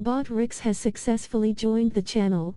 Bot Rix has successfully joined the channel.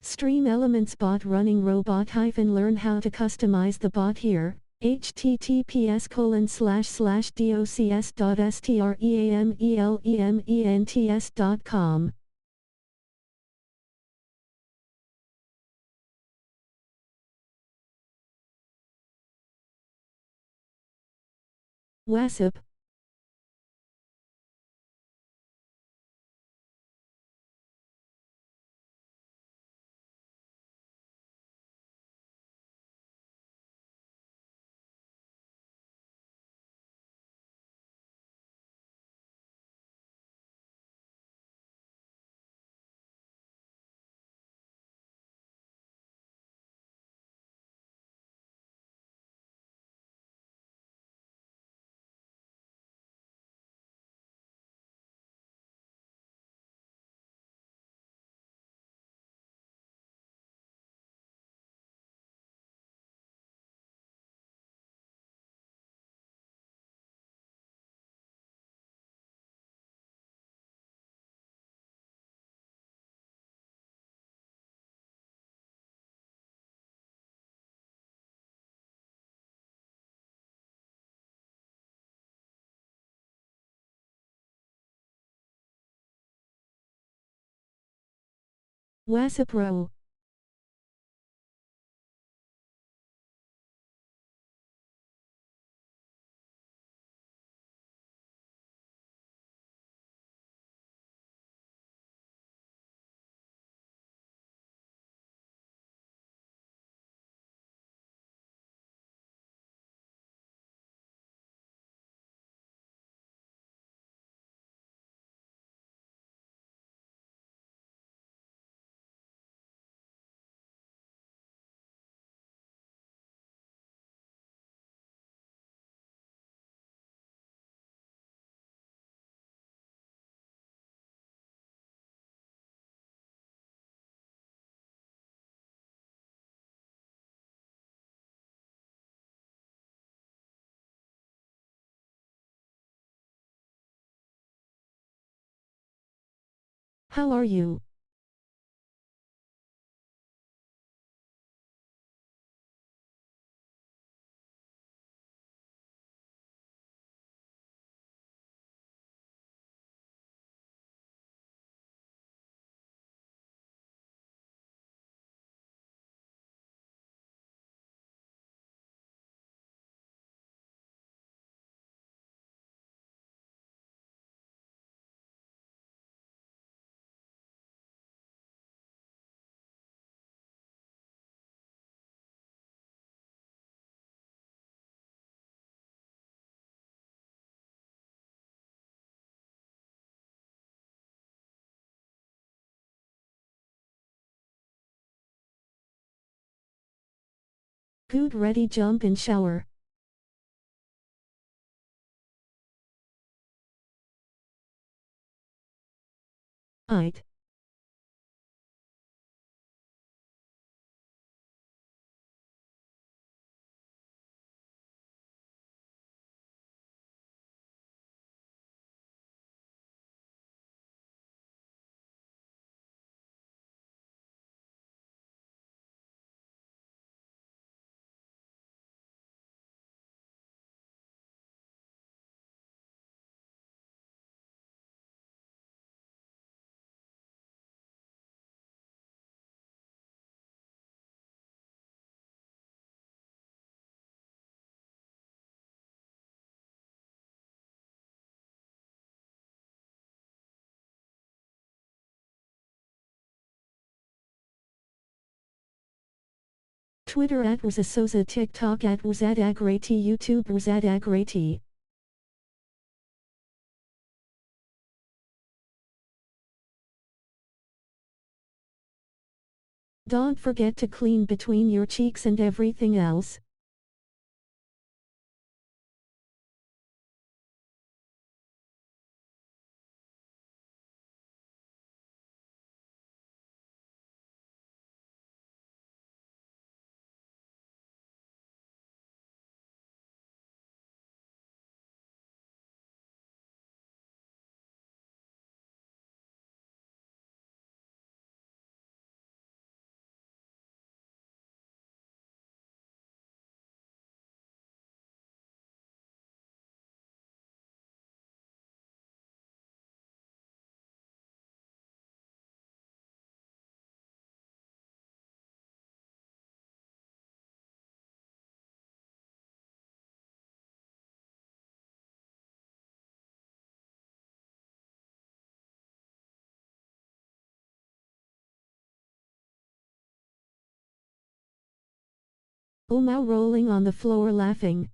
Stream Elements bot running robot learn how to customize the bot here. https://docs.streamelents.com. WASP. WASP row. How are you? Good, ready, jump in shower. Aight. Twitter @RazaSoza, TikTok @RazadAgrati, YouTube RazadAgrati. Don't forget to clean between your cheeks and everything else. Now rolling on the floor laughing.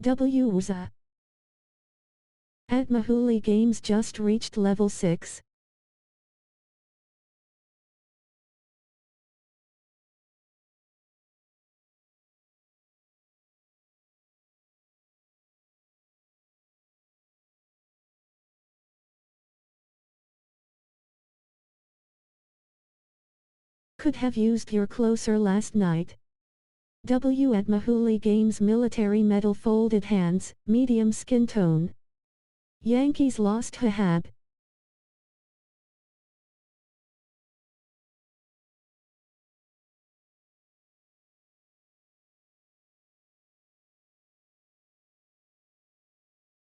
WUSA. At Mahuli Games just reached level 6. Could have used your closer last night. W at Mahuli Games military medal folded hands, medium skin tone. Yankees lost Hahab.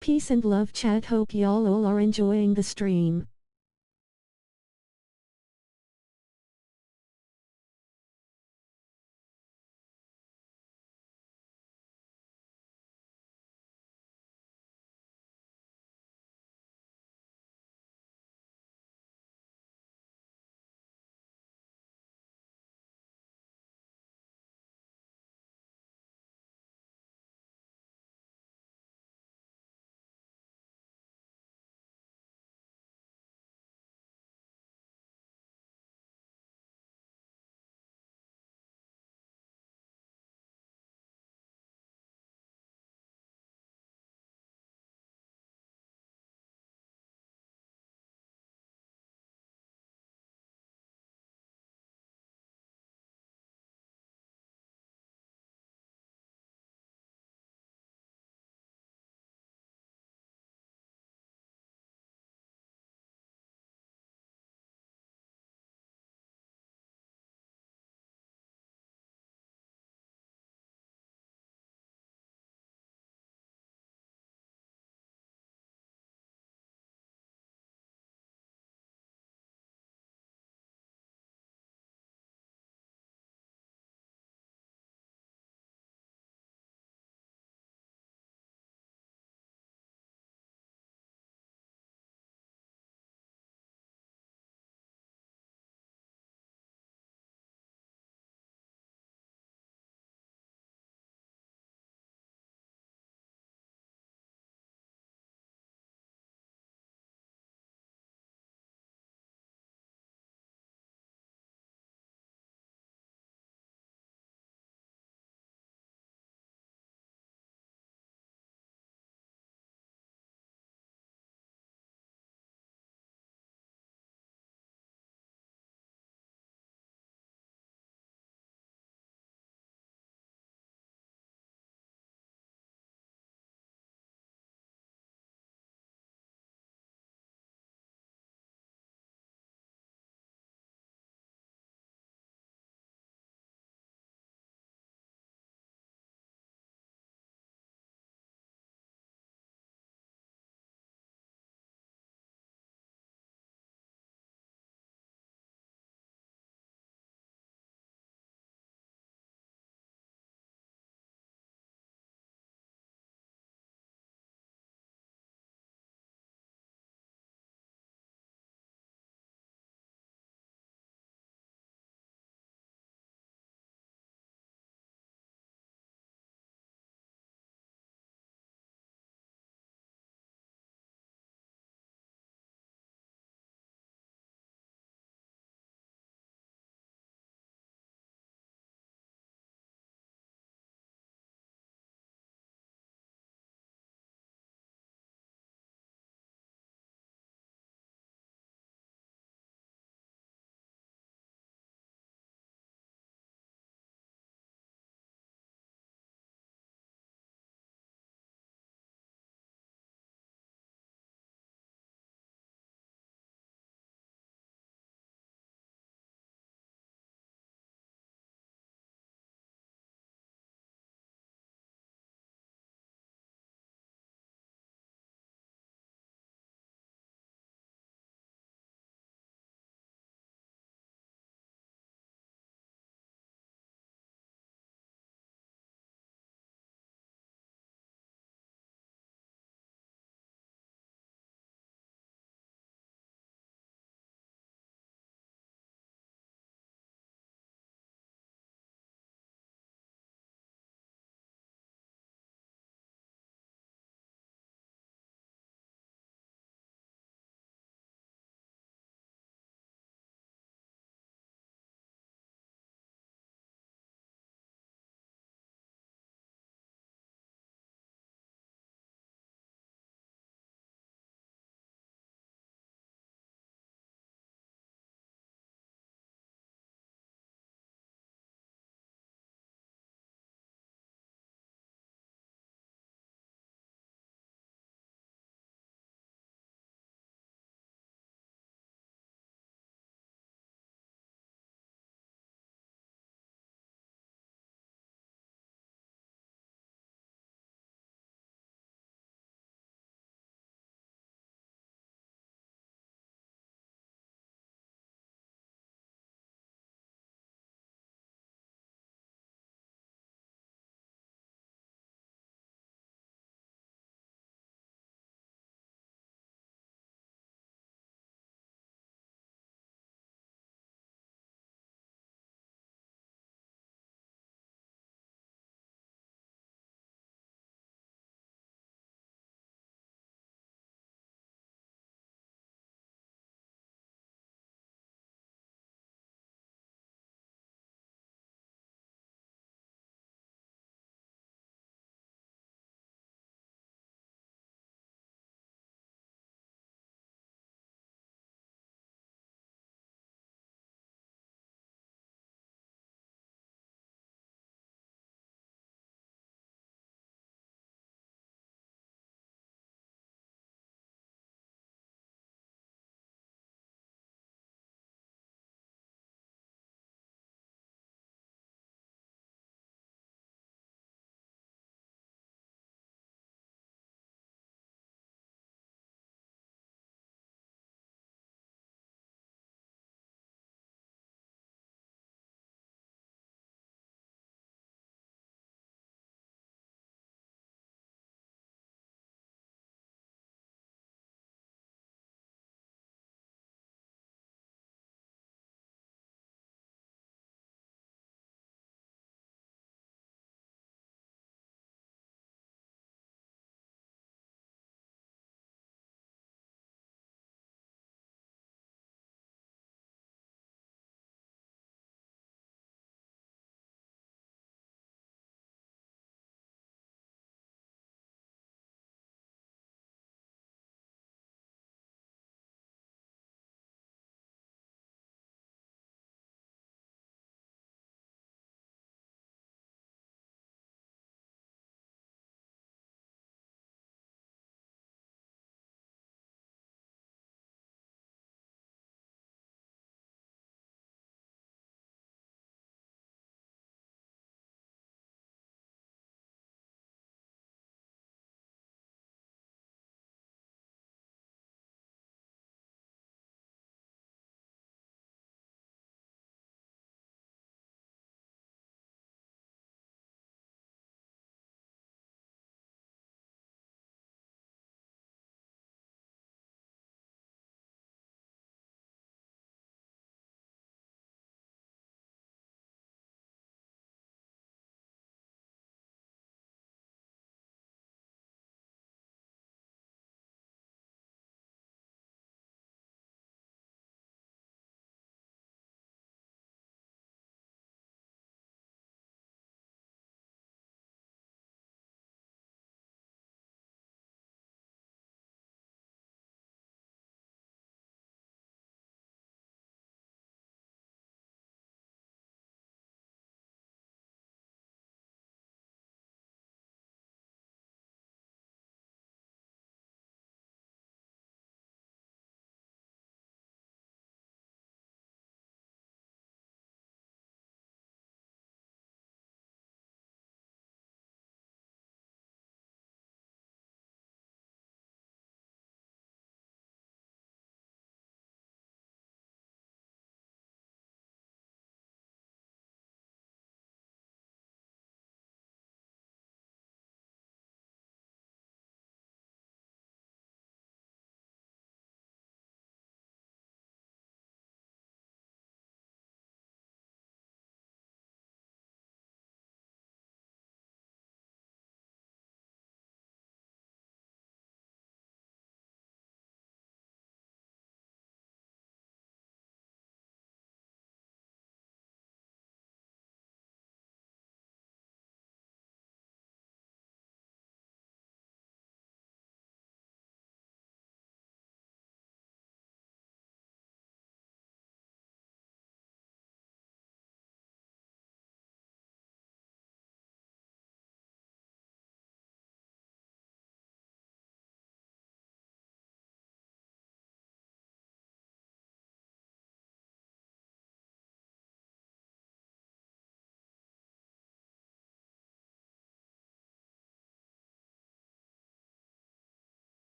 Peace and love chat, hope y'all all are enjoying the stream.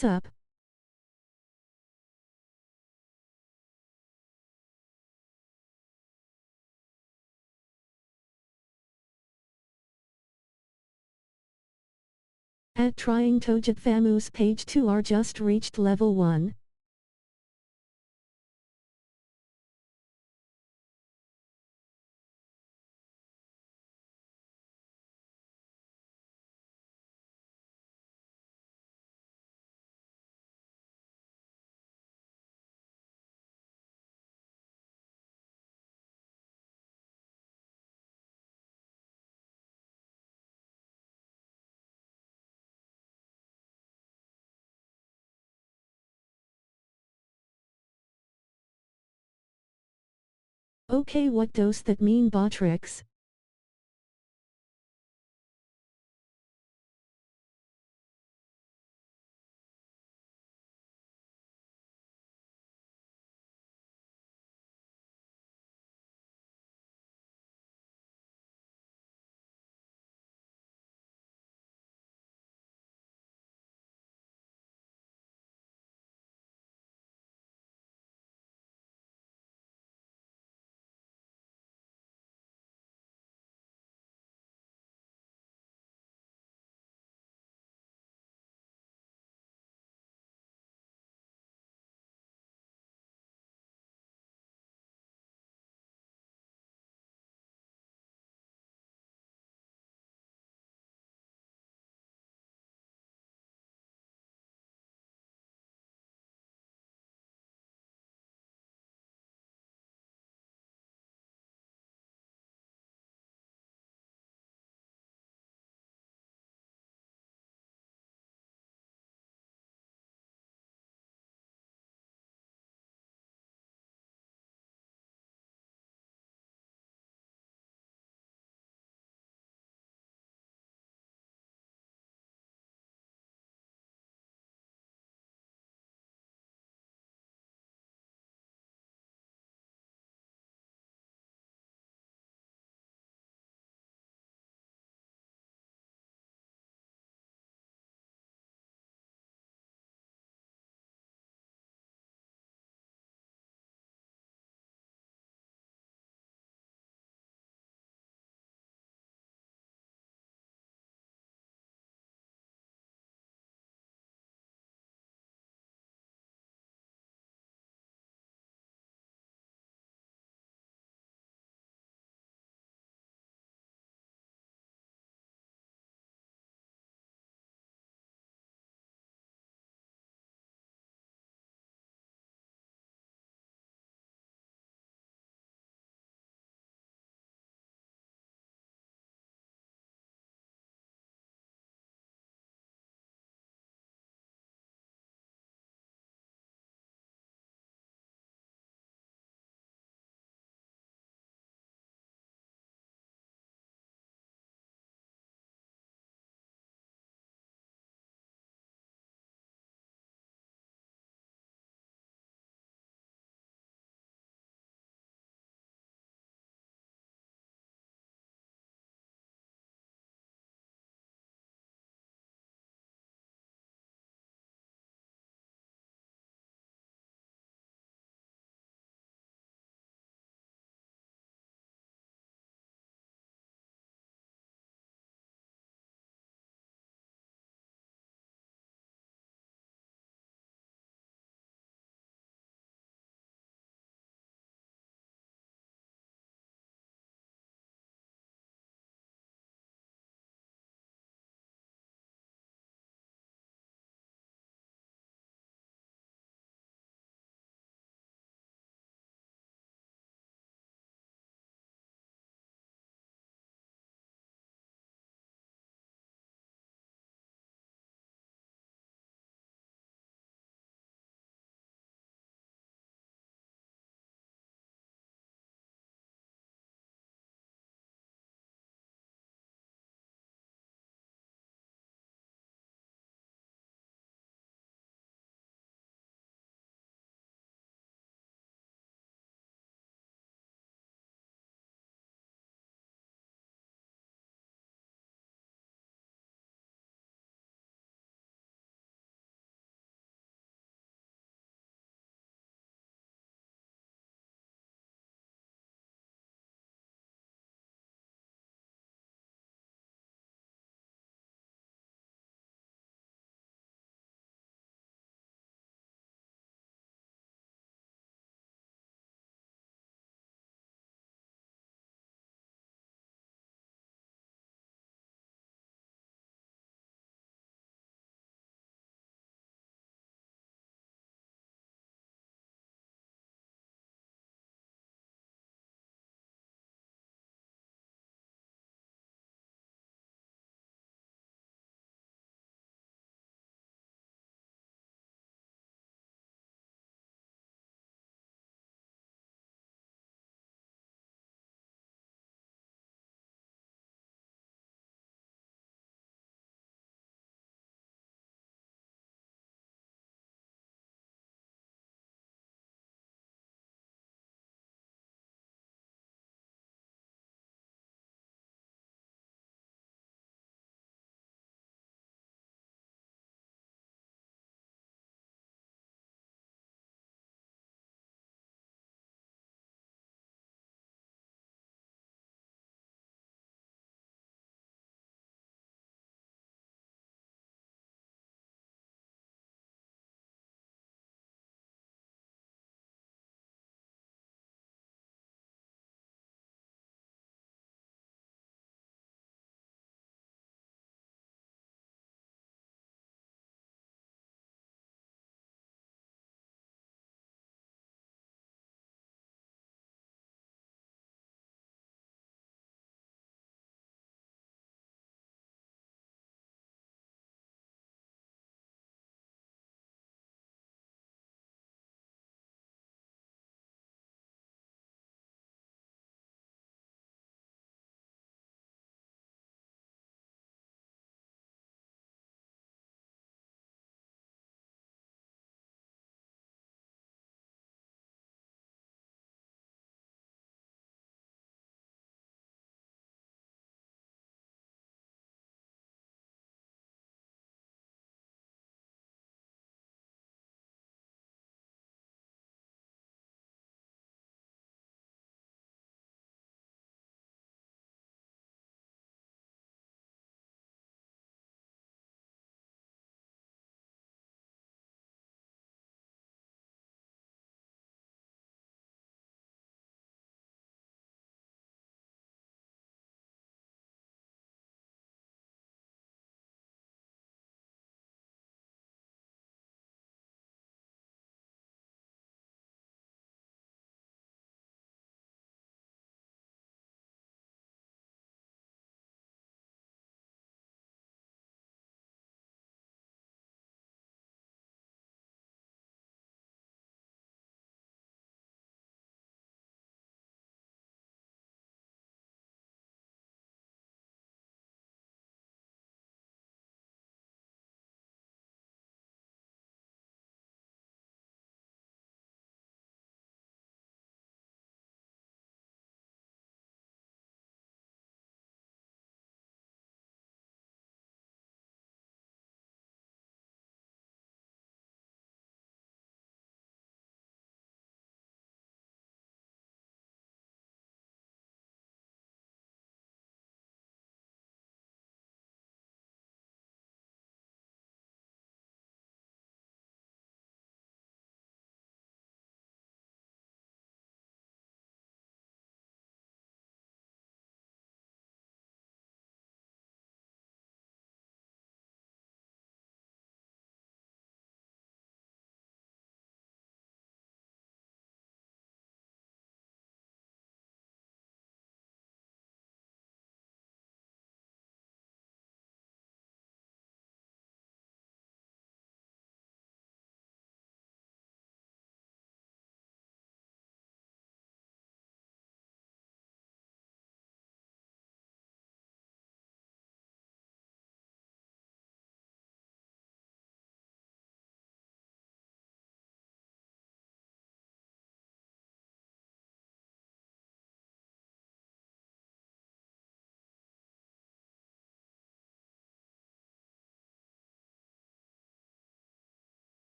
Sup? At trying Tojit Famus page 2 are just reached level 1. Okay, what does that mean, Botrix?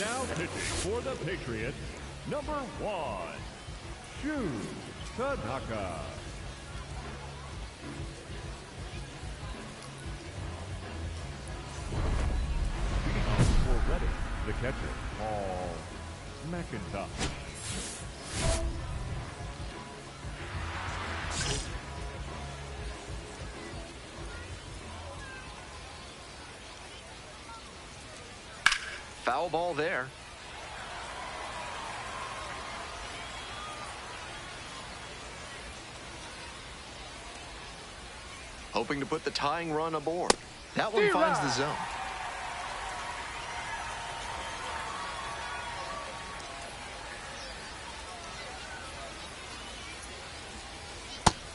Now pitching for the Patriots, number 1, Tanaka. For Redding, the catcher, Paul McIntosh. Foul ball there. Hoping to put the tying run aboard. That one finds the zone.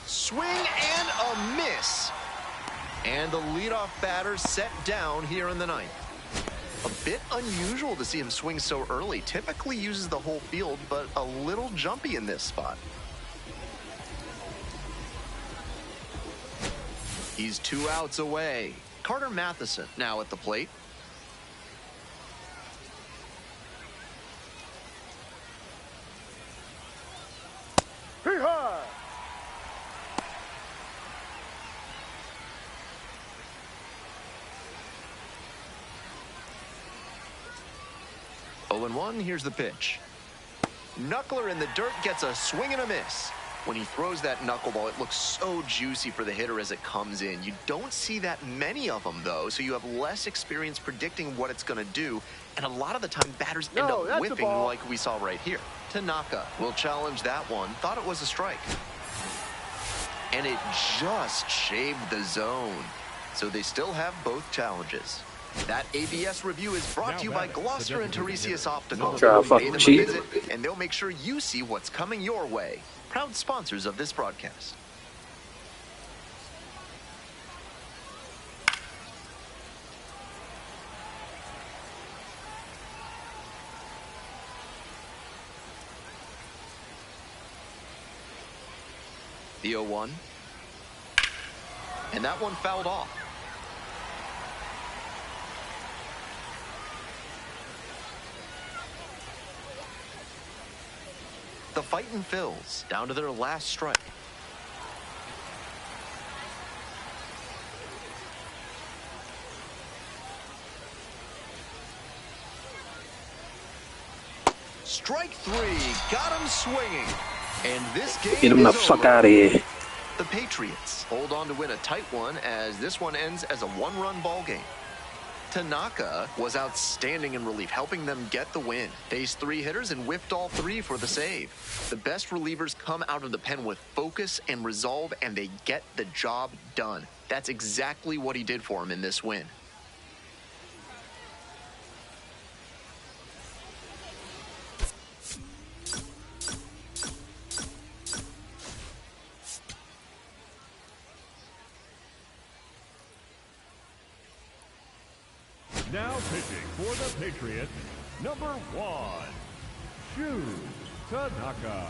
Swing and a miss. And the leadoff batter set down here in the ninth. A bit unusual to see him swing so early. Typically uses the whole field, but a little jumpy in this spot. He's 2 outs away. Carter Matheson now at the plate. Hee-haw! 0-1, here's the pitch. Knuckler in the dirt gets a swing and a miss. When he throws that knuckleball, it looks so juicy for the hitter as it comes in. You don't see that many of them, though, so you have less experience predicting what it's going to do. And a lot of the time, batters end up whiffing like we saw right here. Tanaka will challenge that one. Thought it was a strike. And it just shaved the zone. So they still have both challenges. That ABS review is brought to you by Gloucester and Tiresias Optical. Pay them a visit, and they'll make sure you see what's coming your way. Proud sponsors of this broadcast. The 0-1. And that one fouled off. The Fightin' Phils down to their last strike. Strike 3, got him swinging. And this game Get him the fuck out of here. The Patriots hold on to win a tight one as this one ends as a one-run ball game. Tanaka was outstanding in relief, helping them get the win. Faced 3 hitters and whipped all 3 for the save. The best relievers come out of the pen with focus and resolve, and they get the job done. That's exactly what he did for him in this win. Now pitching for the Patriots, number 1, Tanaka.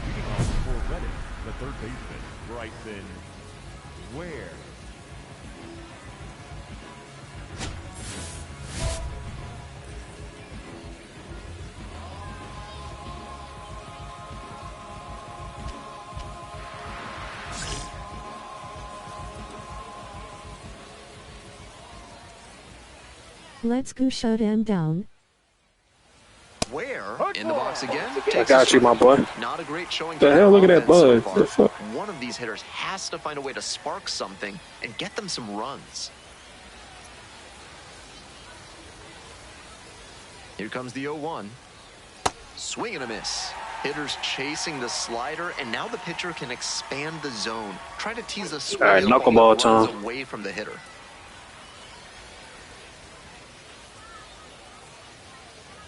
Leading off for Redding, the third baseman, Bryson Ware. Let's go shut him down. Ware in the box again. I got you, my boy. Not a great showing. The hell, look at that buzz. So The fuck? one of these hitters has to find a way to spark something and get them some runs. Here comes the 0-1. Swing and a miss. Hitters chasing the slider, and now the pitcher can expand the zone. Try to tease a swing. All right, knuckleball time. Away from the hitter.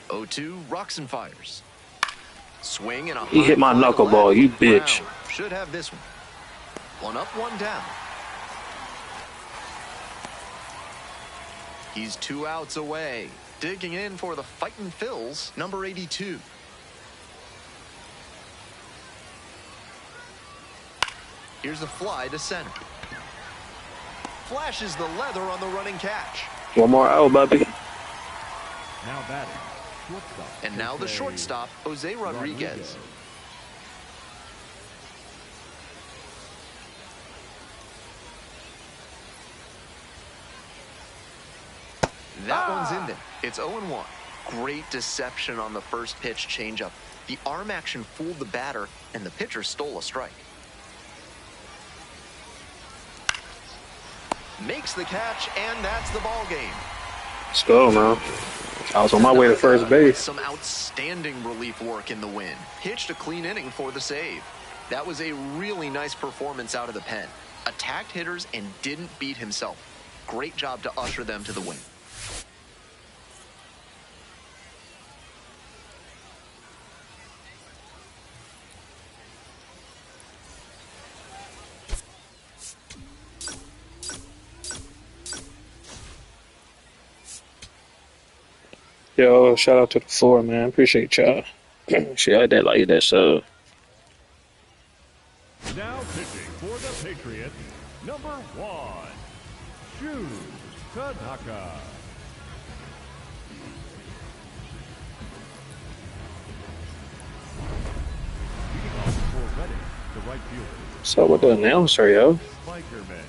0-2, rocks and fires. Swing and a He hit my knuckleball, you bitch. Should have this one. One up, one down. He's 2 outs away. Digging in for the Fightin' Phils, number 82. Here's a fly to center. Flashes the leather on the running catch. One more out, baby. Now batting, shortstop. And now the Jose shortstop, Jose Rodriguez. That one's in there. It's 0-1. Great deception on the first pitch changeup. The arm action fooled the batter, and the pitcher stole a strike. Makes the catch, and that's the ball game. Let's go, man. I was on my way to first base. Some outstanding relief work in the win. Pitched a clean inning for the save. That was a really nice performance out of the pen. Attacked hitters and didn't beat himself. Great job to usher them to the win. Yo, shout out to the floor, man. Appreciate y'all. Shit, I did like that, so. Now pitching for the Patriots, number 1, Tanaka. Leading off for Reading, the right fielder, What's up with the announcer, yo? Spikerman.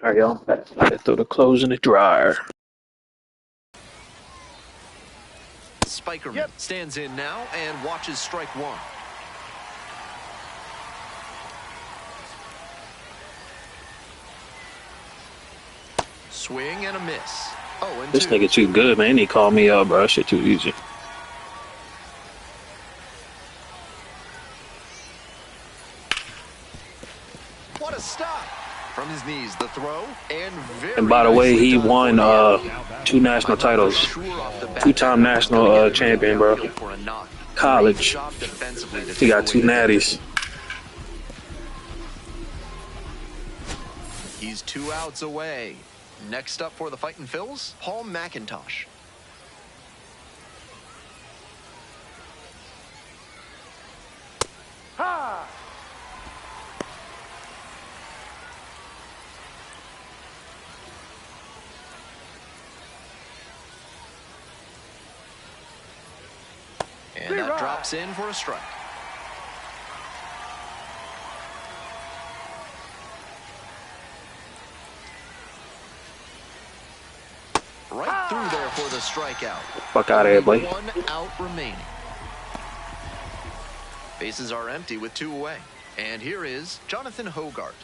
All right, y'all. Let's throw the clothes in the dryer. Spikerman stands in now and watches strike one. Swing and a miss. Oh, and This nigga too good, man. He called me up, bro. That shit too easy. What a stop! From his knees, the throw, and very And by the way, nicely he done won for the 2 national titles. Two-time national champion, bro. College. He got 2 natties. He's 2 outs away. Next up for the Fightin' Phils, Paul McIntosh. And that drops in for a strike. Right through there for the strikeout. Fuck out of here, boy. 1 out remaining. Bases are empty with 2 away. And here is Jonathan Hogart.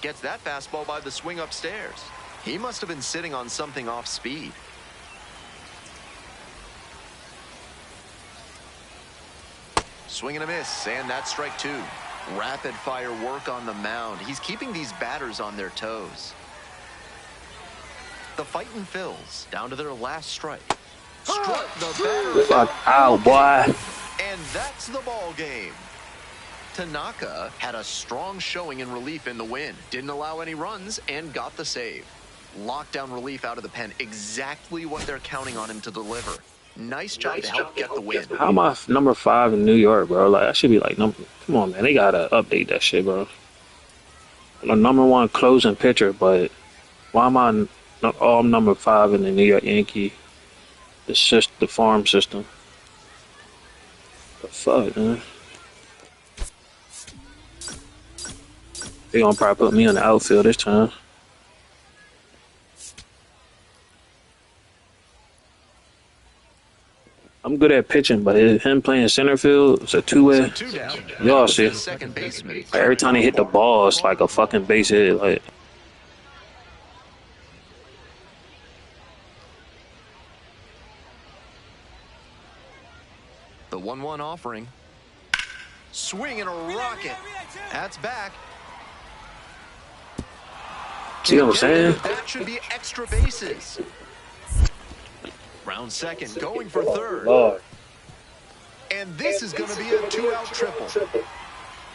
Gets that fastball by the swing upstairs. He must have been sitting on something off speed. Swing and a miss, and that's strike 2. Rapid fire work on the mound. He's keeping these batters on their toes. The fighting Phils down to their last strike. Struck the batter. Fuck out, boy. And that's the ball game. Tanaka had a strong showing in relief in the win. Didn't allow any runs and got the save. Lockdown relief out of the pen. Exactly what they're counting on him to deliver. Nice job to help get the win. How am I number 5 in New York, bro? Like, I should be like number. Come on, man. They gotta update that shit, bro. The number 1 closing pitcher, but why am I all number 5 in the New York Yankee? The farm system. The fuck, man. They gonna probably put me on the outfield this time. I'm good at pitching, but him playing center field, it's a two-way. Y'all see, like every time he hit the ball, it's like a fucking base hit. Like, the 1-1 offering. Swing and a rocket. That's back. see what I'm saying? That should be extra bases. Round second, going for third. Lord. And this is going to be a 2-out triple.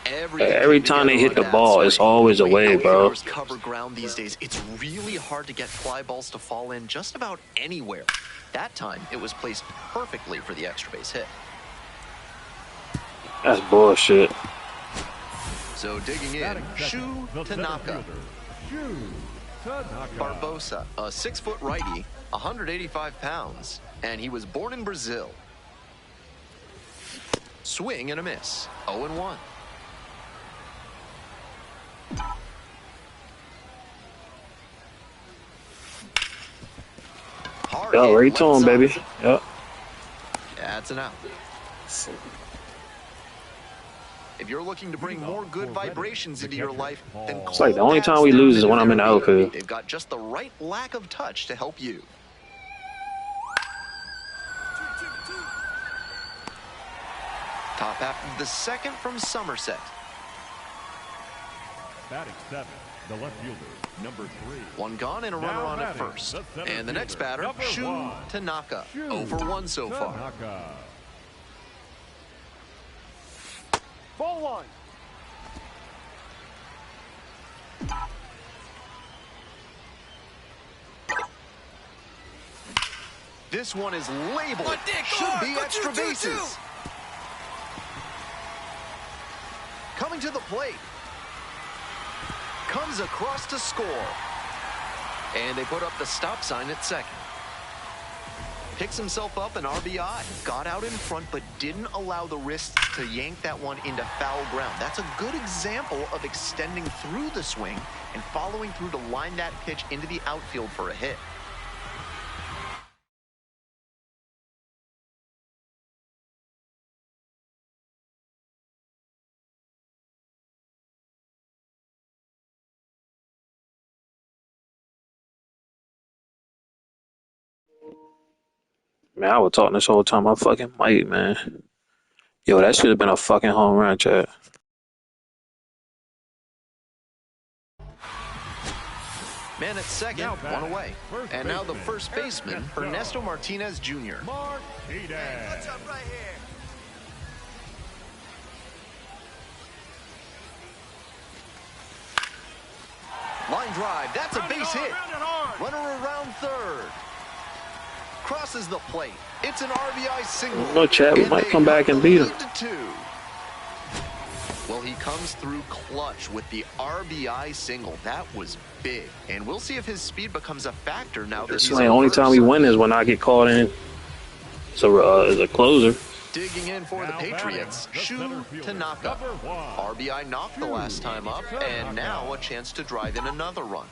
Every time they hit the ball, it's always away, bro. Cover ground these days. It's really hard to get fly balls to fall in just about anywhere. That time, it was placed perfectly for the extra base hit. That's bullshit. So digging in, Shu Tanaka. Barbosa, a 6-foot righty, 185 pounds, and he was born in Brazil. Swing and a miss, 0-1. Yo, right to him, baby. Yep. That's an out. If you're looking to bring more good vibrations into your life, then It's like the only time we lose is when I'm in the outfield. They've got just the right lack of touch to help you. Top half of the second from Somerset. Batting 7, the left fielder, number 3. One gone and a runner on at first. And the next batter, Shu Tanaka. 0 for 1 so far. Tanaka. Ball 1. This one is labeled. Should be extra bases. Coming to the plate. Comes across to score. And they put up the stop sign at second. Picks himself up an RBI. Got out in front, but didn't allow the wrist to yank that one into foul ground. That's a good example of extending through the swing and following through to line that pitch into the outfield for a hit. Man, I was talking this whole time. I fucking might, man. Yo, that should have been a fucking home run, chat. Man at second, one away. And now the first baseman, Ernesto Martinez Jr. Martinez. What's up right here? Line drive, that's a base hit. Runner around third. Crosses the plate. It's an RBI single. No, chat, we might come back and beat him. Well, he comes through clutch with the RBI single. That was big. And we'll see if his speed becomes a factor now that It's he's like the only time we win is when I get called in. So, as a closer. Digging in for the Patriots, Shu Tanaka. RBI knocked the last time up, and now a chance to drive in another run.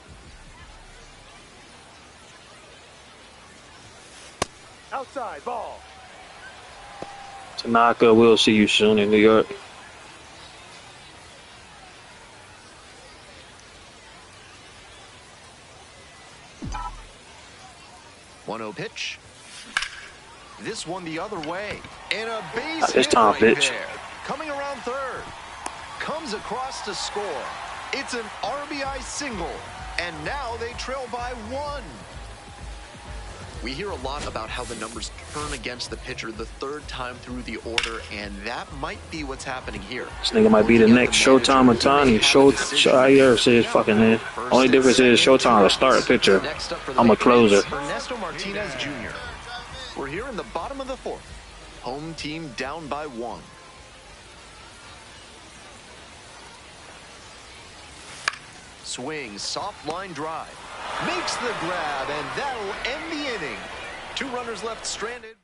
Outside ball. Tanaka, we'll see you soon in New York. pitch. This one the other way. And a base This hit time, right bitch. there. Coming around third. Comes across to score. It's an RBI single. And now they trail by 1. We hear a lot about how the numbers turn against the pitcher the 3rd time through the order, and that might be what's happening here. This nigga might be the next Showtime Otani. I hear his fucking head. Only difference is Showtime, the start pitcher. I'm a closer. Ernesto Martinez Jr. We're here in the bottom of the 4th. Home team down by 1. Swings, soft line drive. Makes the grab, and that'll end the inning. 2 runners left stranded.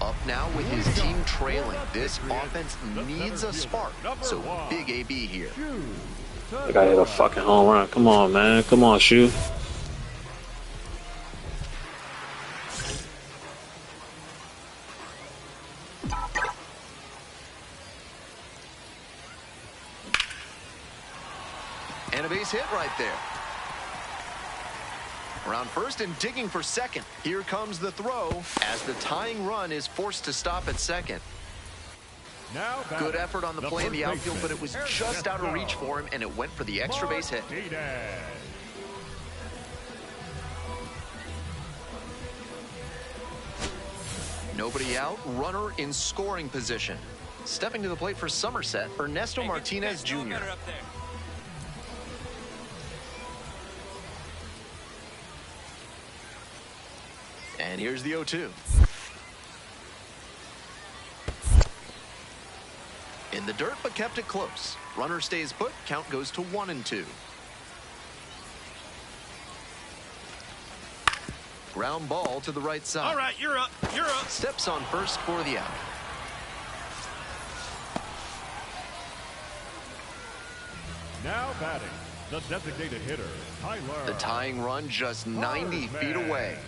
Up now with his team trailing. This offense needs a spark, so big AB here. I gotta hit a fucking home run. Come on, man. Come on, Shu. And a base hit right there. Around first and digging for second. Here comes the throw as the tying run is forced to stop at second. Now Good effort on the play in the outfield, but it was just out of reach for him, and it went for the extra base hit. Nobody out, runner in scoring position. Stepping to the plate for Somerset, Ernesto Martinez Jr. And here's the 0-2. In the dirt, but kept it close. Runner stays put. Count goes to 1-2. Ground ball to the right side. All right, you're up. You're up. Steps on first for the out. Now batting, the designated hitter, Tyler. The tying run just 90 feet away.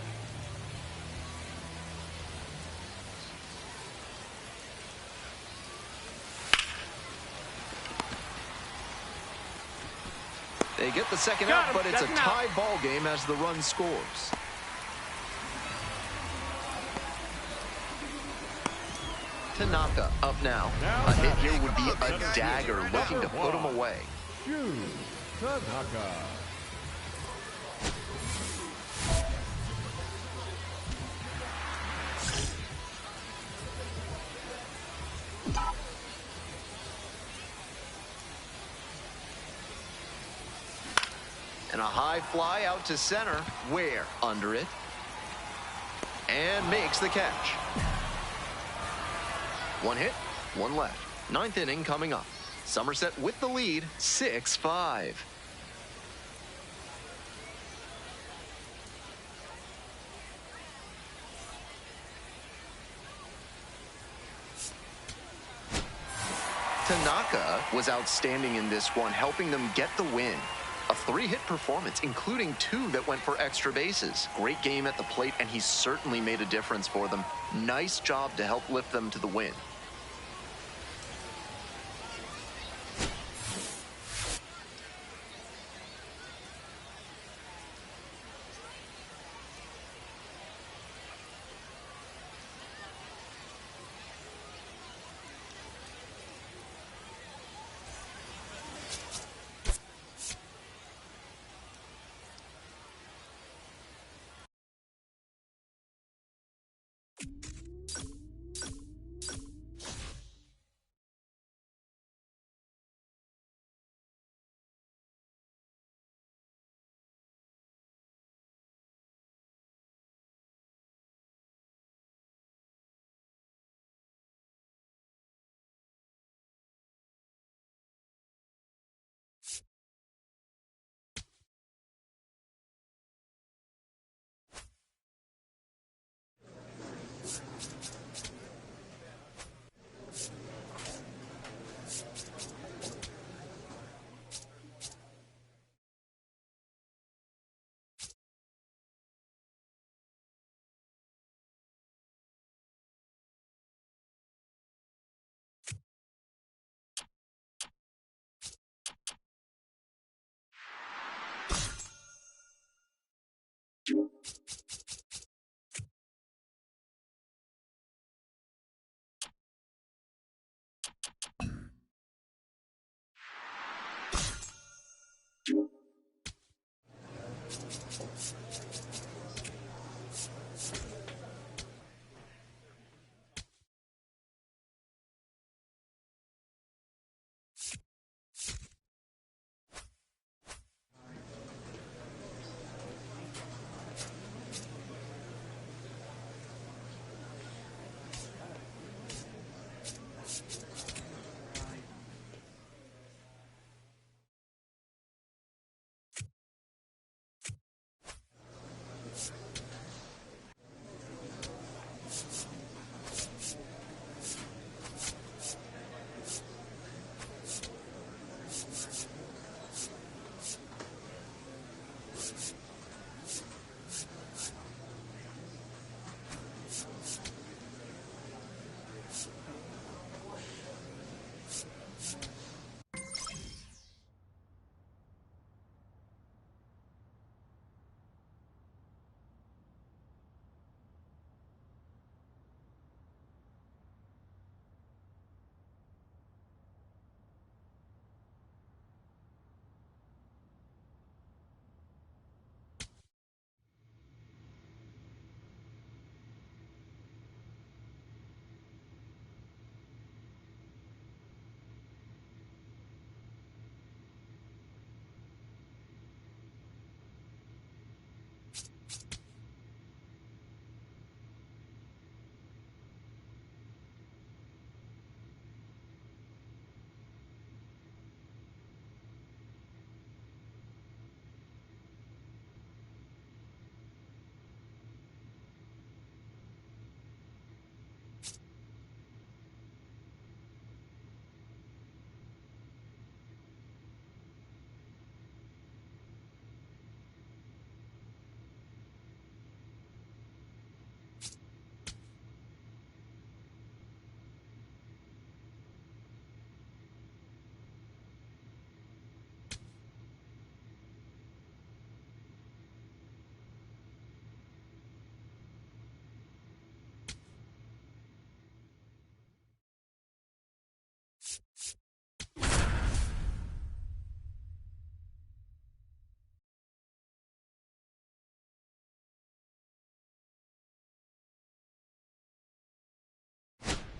They get the second out, but it's a tie ball game as the run scores. Tanaka up now. A hit here would be a dagger looking to put him away. Tanaka. And a high fly out to center. Where? Under it. And makes the catch. 1 hit, 1 left. 9th inning coming up. Somerset with the lead, 6-5. Tanaka was outstanding in this one, helping them get the win. A 3-hit performance, including 2 that went for extra bases. Great game at the plate, and he certainly made a difference for them. Nice job to help lift them to the win.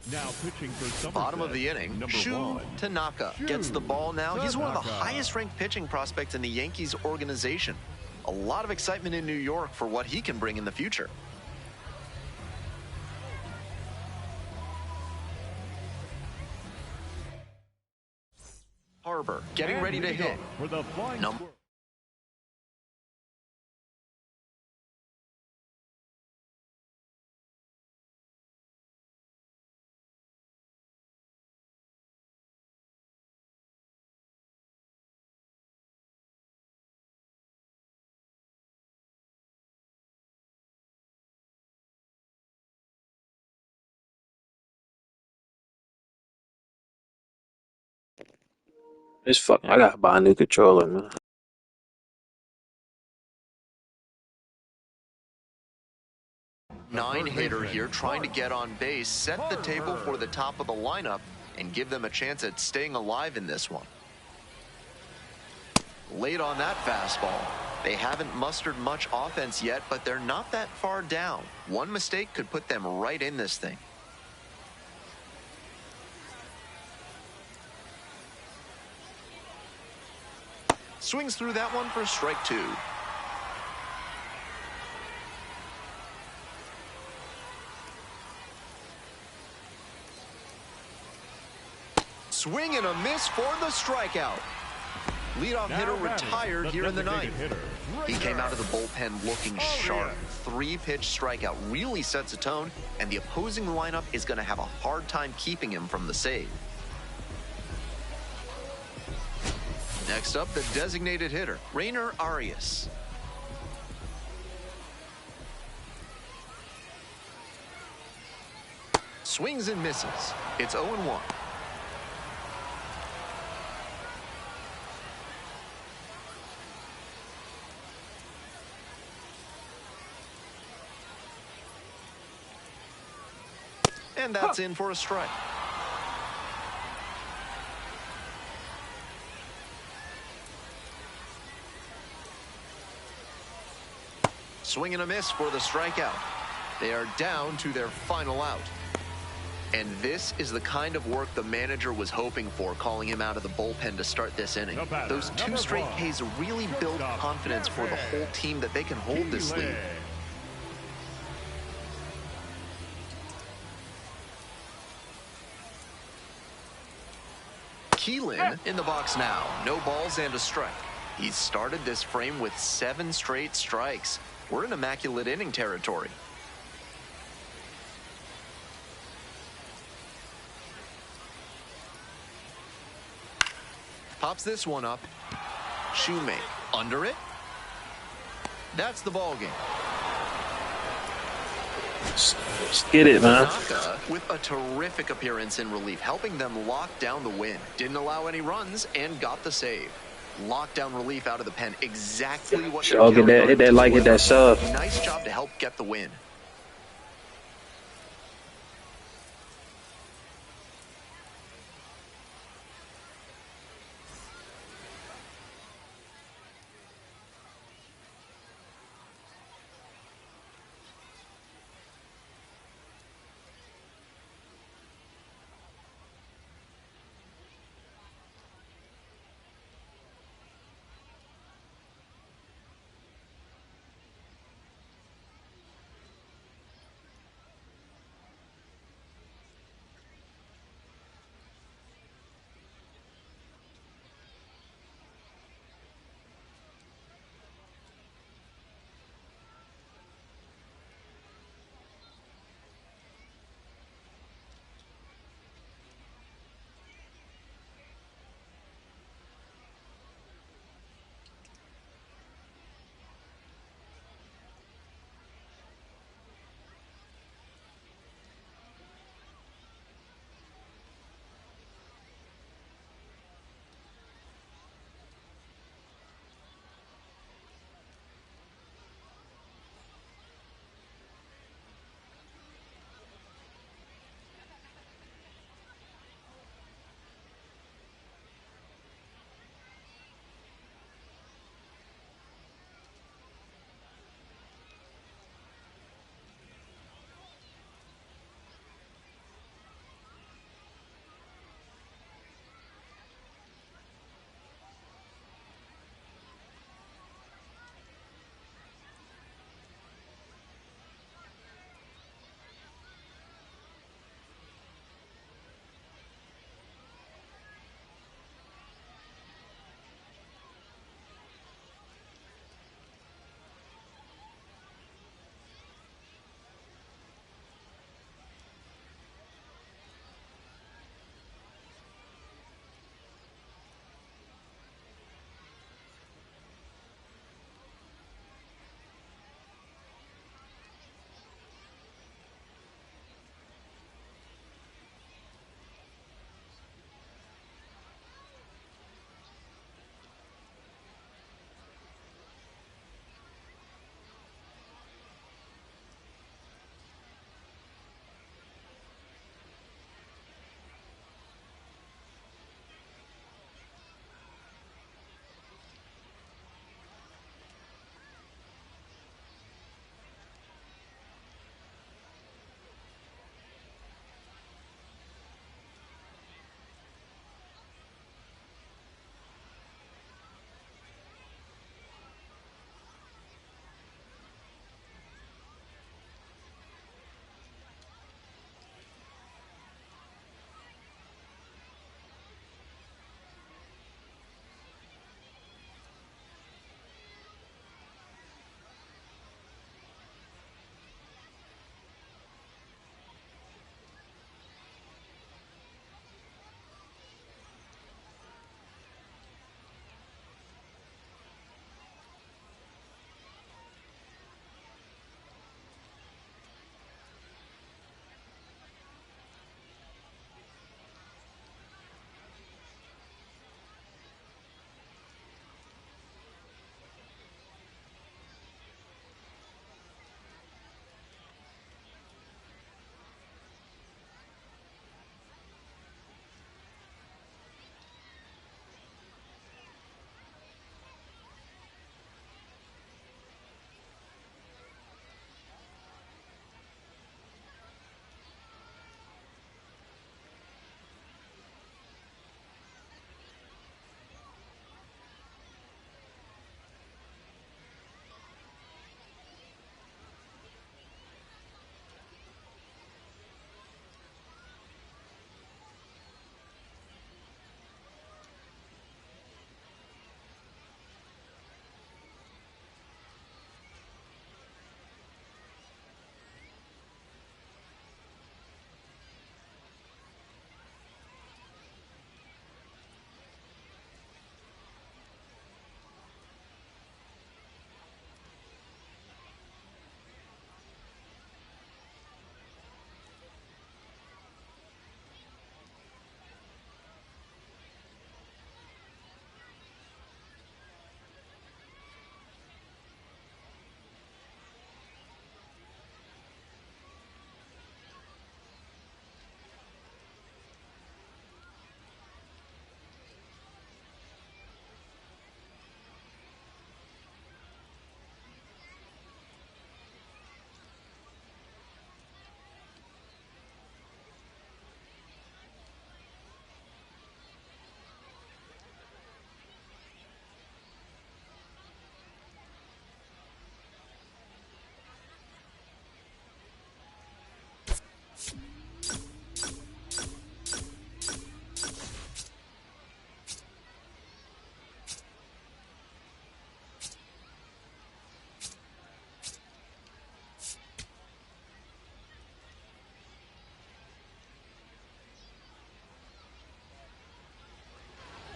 Now pitching for Somerset. Bottom of the inning, Number 1. Tanaka gets the ball now. He's one of the highest-ranked pitching prospects in the Yankees organization. A lot of excitement in New York for what he can bring in the future. Harbor getting ready to hit. For the flying squirrel. It's fucking. I gotta buy a new controller, man. Nine-hitter here trying to get on base, set the table for the top of the lineup, and give them a chance at staying alive in this one. Late on that fastball. They haven't mustered much offense yet, but they're not that far down. One mistake could put them right in this thing. Swings through that one for strike 2. Swing and a miss for the strikeout. Leadoff hitter retired here in the ninth. He came out of the bullpen looking sharp. 3-pitch strikeout really sets a tone, and the opposing lineup is going to have a hard time keeping him from the save. Next up, the designated hitter, Rainer Arias. Swings and misses. It's 0-1. And that's in for a strike. Swing and a miss for the strikeout. They are down to their final out. And this is the kind of work the manager was hoping for, calling him out of the bullpen to start this inning. Those 2 straight Ks really build confidence for the whole team that they can hold this lead. Keelan in the box now. No balls and a strike. He's started this frame with 7 straight strikes. We're in immaculate inning territory. Pops this one up. Shoemake under it. That's the ball game. Let's get it, man. Tanaka with a terrific appearance in relief, helping them lock down the win. Didn't allow any runs and got the save. Lockdown relief out of the pen, exactly what I'll get that, hit that like, hit that sub. Nice job to help get the win.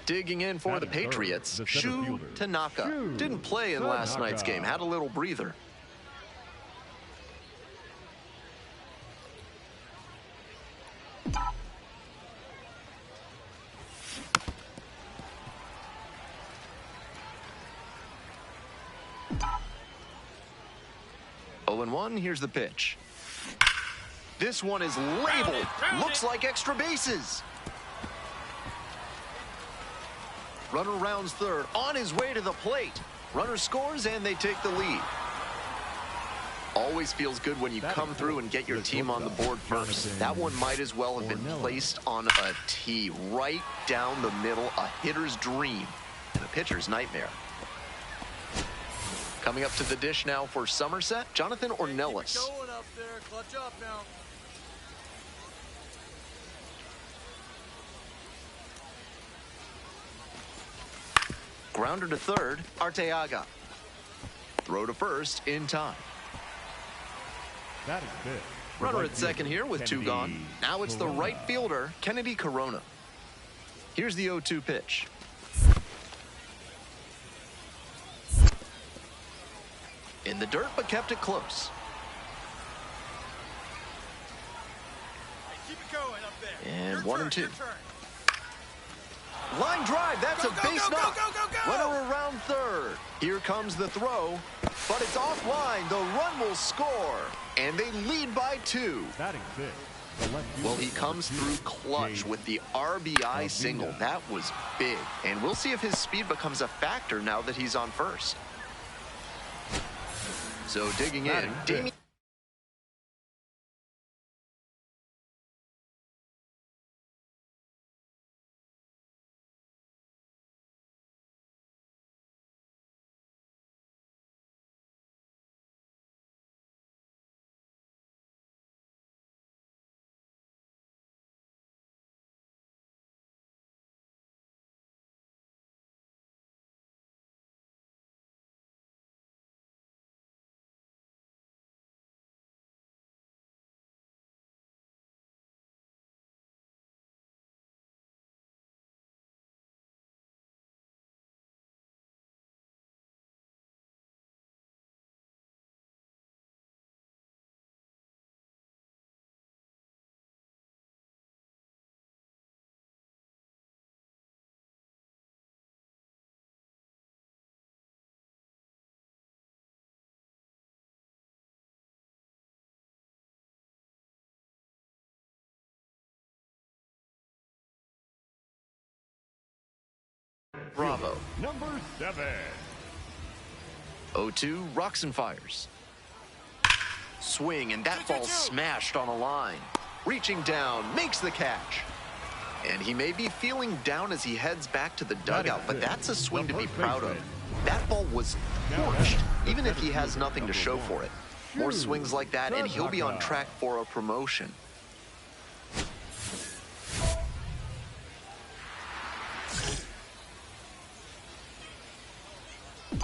Digging in for the Batting third, Patriots, the center Shu fielder. Tanaka. Shu Didn't play in last Tanaka. night's game, had a little breather. Oh, and 1, here's the pitch. This one is labeled. Looks like extra bases. Runner rounds third, on his way to the plate. Runner scores, and they take the lead. Always feels good when you come through and get your team on the board first. That one might as well have been placed on a tee right down the middle, a hitter's dream and a pitcher's nightmare. Coming up to the dish now for Somerset, Jonathan Ornelas. Going up there, clutch up now. Grounder to third, Arteaga. Throw to first in time. That is fifth. Runner at second here with 2 gone. Now it's the right fielder, Kennedy Corona. Here's the 0-2 pitch. In the dirt, but kept it close. Hey, keep it going up there. And Your 1 turn, and 2. your turn. Line drive, that's Go, a go, base go, knock. go, go, go, go. Runner around third. Here comes the throw, but it's offline. The run will score, and they lead by 2. Batting fifth. The left Well, fielder, he comes number through 2, clutch Jay with the RBI single. Alvina. That was big, and we'll see if his speed becomes a factor now that he's on first. So digging in, Batting fifth. Damien. Bravo. Number 7. 0-2, rocks and fires. Swing, and that ball smashed on a line. Reaching down, makes the catch. And he may be feeling down as he heads back to the dugout, but that's a swing to be proud of. That ball was torched, even if he has nothing to show for it. More swings like that, and he'll be on track for a promotion. Here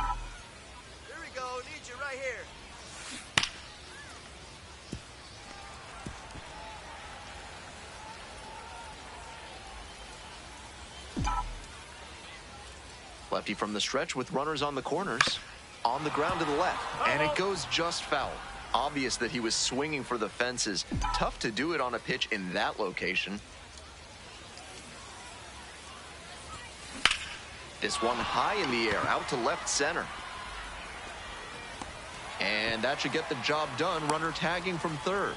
we go. Need you right here. Lefty from the stretch with runners on the corners. On the ground to the left, and it goes just foul. Obvious that he was swinging for the fences. Tough to do it on a pitch in that location. This one high in the air, out to left center. And that should get the job done. Runner tagging from third.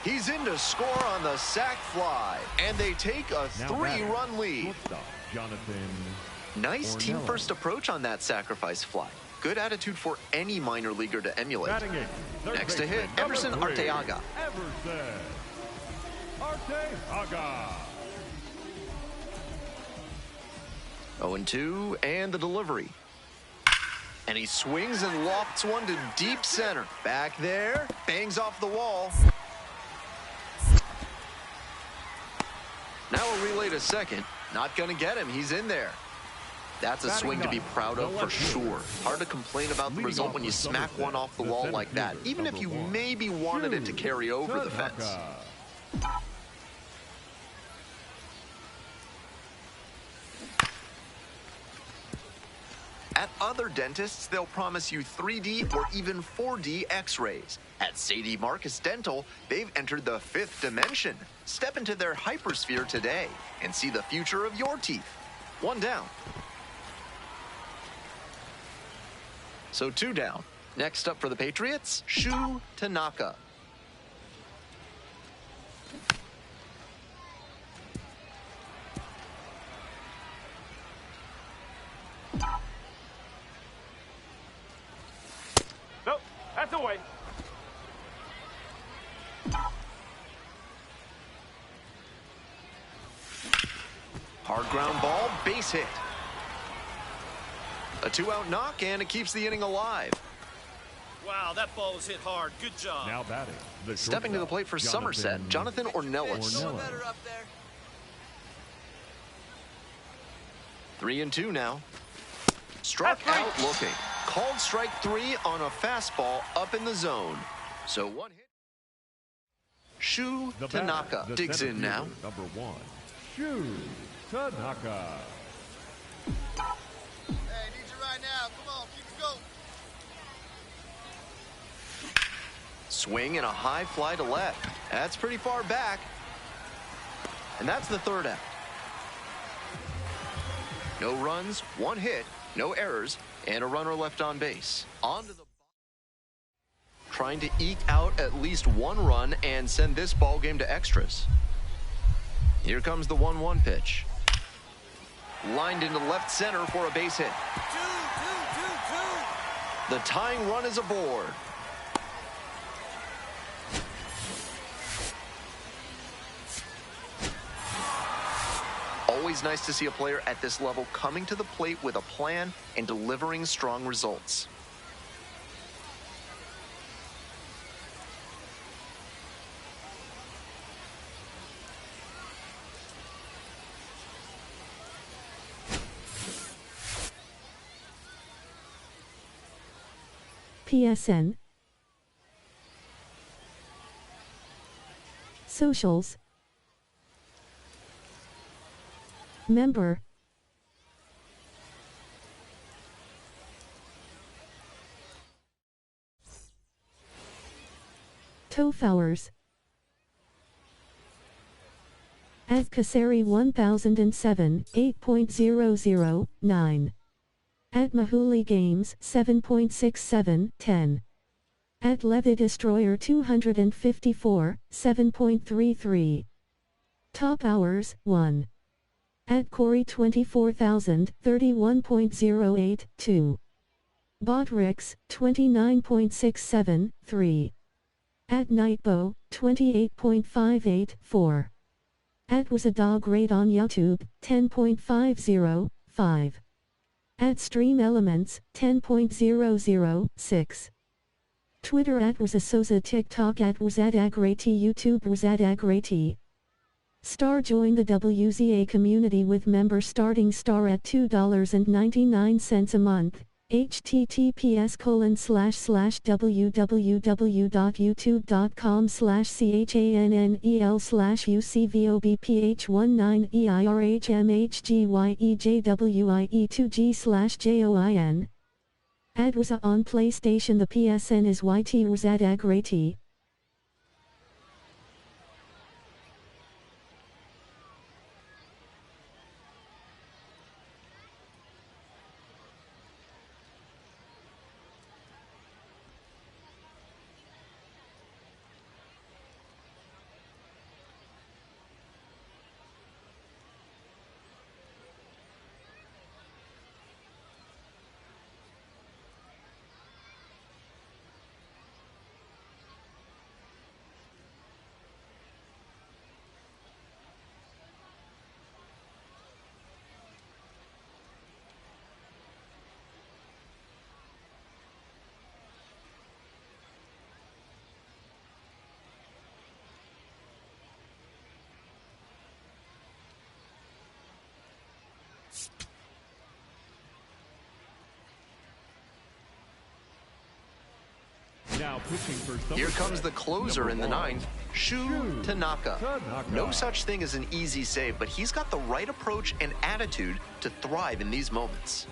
He's in to score on the sac fly, and they take a 3-run lead. Shortstop, Jonathan. Nice team Ornelas. first approach on that sacrifice fly. Good attitude for any minor leaguer to emulate. Batting eighth, third Next to baseman, hit, number Emerson 3, Arteaga. Emerson Arteaga. 0-2, and the delivery. And he swings and lofts one to deep center. Back there, bangs off the wall. Now a relay to second. Not going to get him. He's in there. That's a swing to be proud of for sure. Hard to complain about the result when you smack one off the wall like that, even if you maybe wanted it to carry over the fence. other dentists, they'll promise you 3D or even 4D x-rays. At Sadie Marcus Dental, they've entered the 5th dimension. Step into their hypersphere today and see the future of your teeth. 1 down. So 2 down. Next up for the Patriots, Shu Tanaka. Nope, that's away. Hard ground ball, base hit. A 2-out knock, and it keeps the inning alive. Wow, that ball was hit hard. Good job. Now batting. The Stepping to the plate for Somerset, Jonathan Ornelas. Going better up there. 3-2 now. Struck out looking. Called strike 3 on a fastball up in the zone. So 1 hit. Shu The Tanaka batter, the digs center in now. fielder, number 1, Shu Tanaka. Hey, need you right now. Come on, keep it going. Swing and a high fly to left. That's pretty far back. And that's the 3rd out. No runs, 1 hit, no errors, and a runner left on base. On to the trying to eke out at least 1 run and send this ball game to extras. Here comes the 1-1 pitch. Lined into left center for a base hit. The tying run is aboard. Always nice to see a player at this level coming to the plate with a plan and delivering strong results. PSN Socials Member Tofowers At Kasari 1007, 8.009. At Mahuli Games 7.67, 10. At Levy Destroyer 254, 7.33. Top Hours 1. At Corey 24,000, 31.08, 2. Botrix 29.67, 3. At Nightbow 28.58, 4. At Was a Dog Rate on YouTube 10.50, 5. At Stream Elements 10.006. Twitter at Was a Sosa, TikTok at Was at Agrati, YouTube Was at Agrati. Star join the WZA community with members starting star at $2.99 a month. https://www.youtube.com/CHANNEL/UCVOBPH19EL/UCVOBPH19E2G/JOIN. Ad was on PlayStation. The PSN is YT was at Agrati. Now pitching for Here comes the closer in the Number 1, ninth, Shu Tanaka. No such thing as an easy save, but he's got the right approach and attitude to thrive in these moments.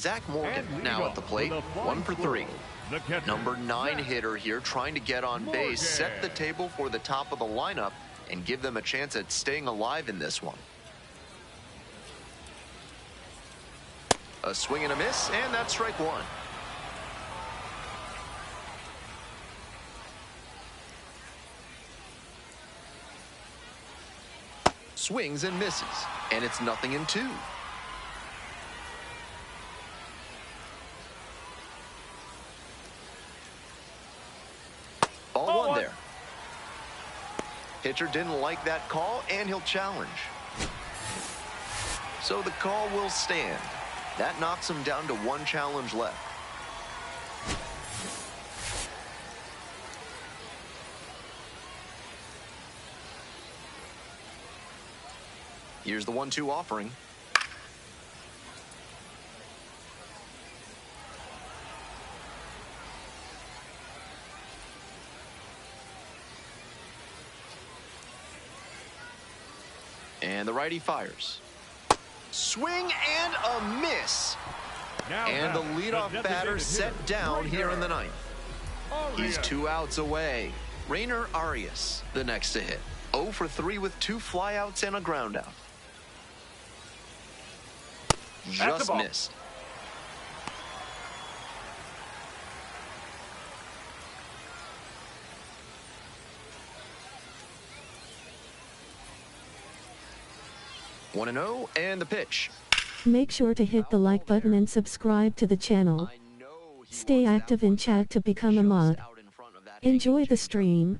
Zach Morgan And now leading at the off plate, with a fly 1 for 3. squirrel, the catcher, Number 9 Zach hitter here trying to get on base, set the Morgan. table for the top of the lineup, and give them a chance at staying alive in this one. A swing and a miss, and that's strike 1. Swings and misses, and it's 0-2. Ball 1 there. Pitcher didn't like that call, and he'll challenge. So the call will stand. That knocks him down to 1 challenge left. Here's the 1-2 offering. And the righty fires. Swing and a miss. Now And the back, leadoff designated batter hitter, set down here in the ninth. He's Arias. 2 outs away. Rainer Arias, the next to hit. 0 for 3 with 2 flyouts and a groundout. Just ball. missed. One and 0, and the pitch. Make sure to hit the like button and subscribe to the channel. I know he Stay wants that active one in chat to become a just mod. out in front of that Enjoy hanging the changeup. stream.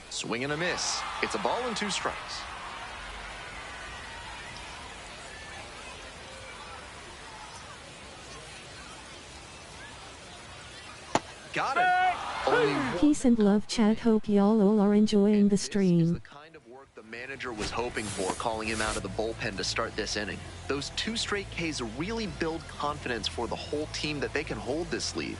Swing and a miss. It's a ball and 2 strikes. Got it. Only one Peace and love chat. Hope y'all all are enjoying the This is stream. the kind of work the manager was hoping for, calling him out of the bullpen to start this inning. Those 2 straight Ks really build confidence for the whole team that they can hold this lead.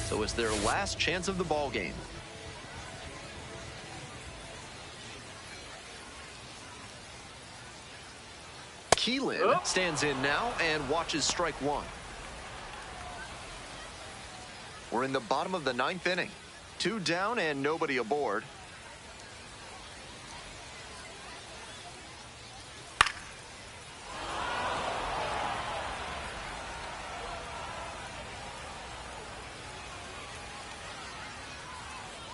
So it's their last chance of the ball game. Keelan stands in now and watches strike 1. We're in the bottom of the 9th inning. 2 down and nobody aboard.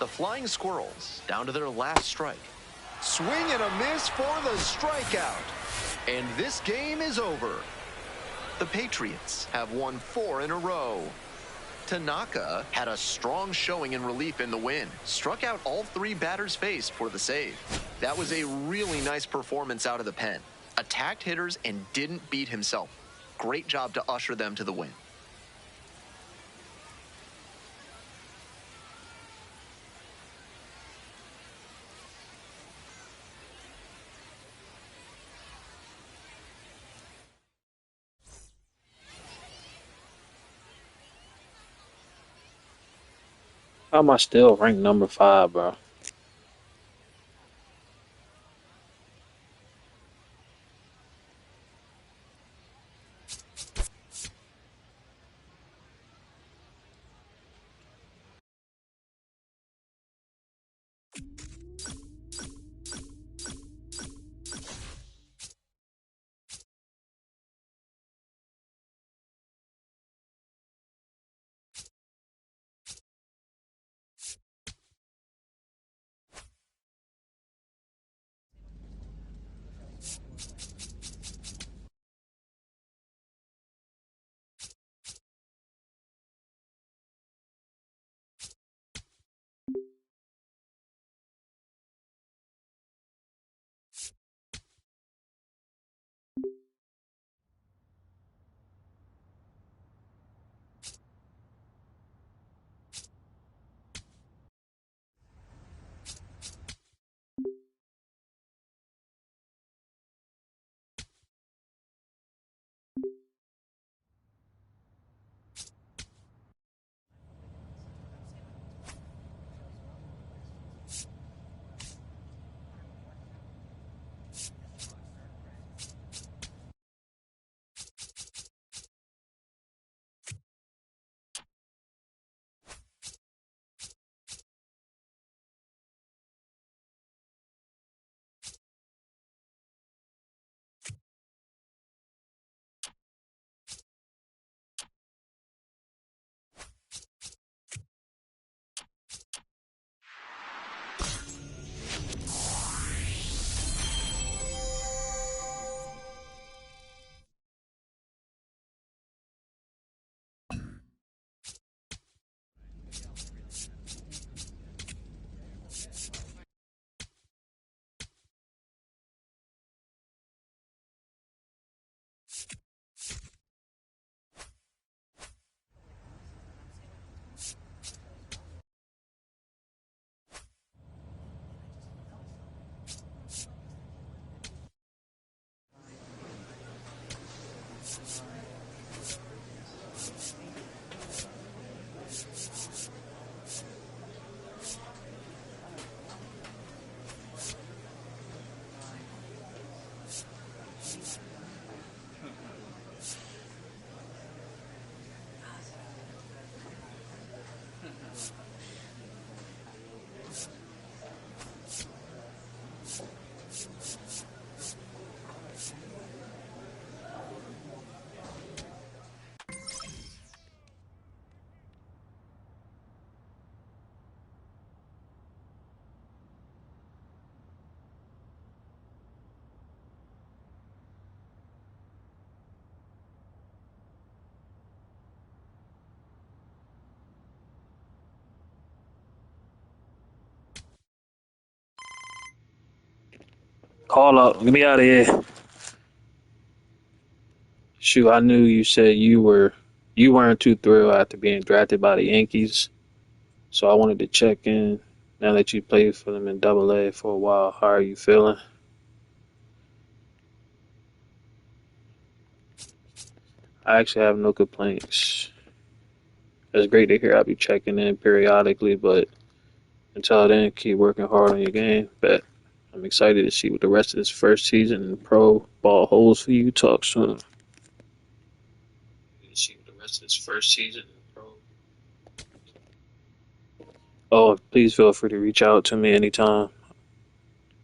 The Flying Squirrels down to their last strike. Swing and a miss for the strikeout. And this game is over. The Patriots have won 4 in a row. Tanaka had a strong showing in relief in the win. Struck out all 3 batters faced for the save. That was a really nice performance out of the pen. Attacked hitters and didn't beat himself. Great job to usher them to the win. How am I still ranked number 5, bro? Call up. Get me out of here. Shoot, I knew you said you weren't too thrilled after being drafted by the Yankees. So I wanted to check in. Now that you played for them in Double A for a while, how are you feeling? I actually have no complaints. It's great to hear I'll be checking in periodically, but until then, keep working hard on your game. But I'm excited to see what the rest of this first season in pro ball holds for you. Talk soon. See what the rest of this first season in pro. Oh, please feel free to reach out to me anytime.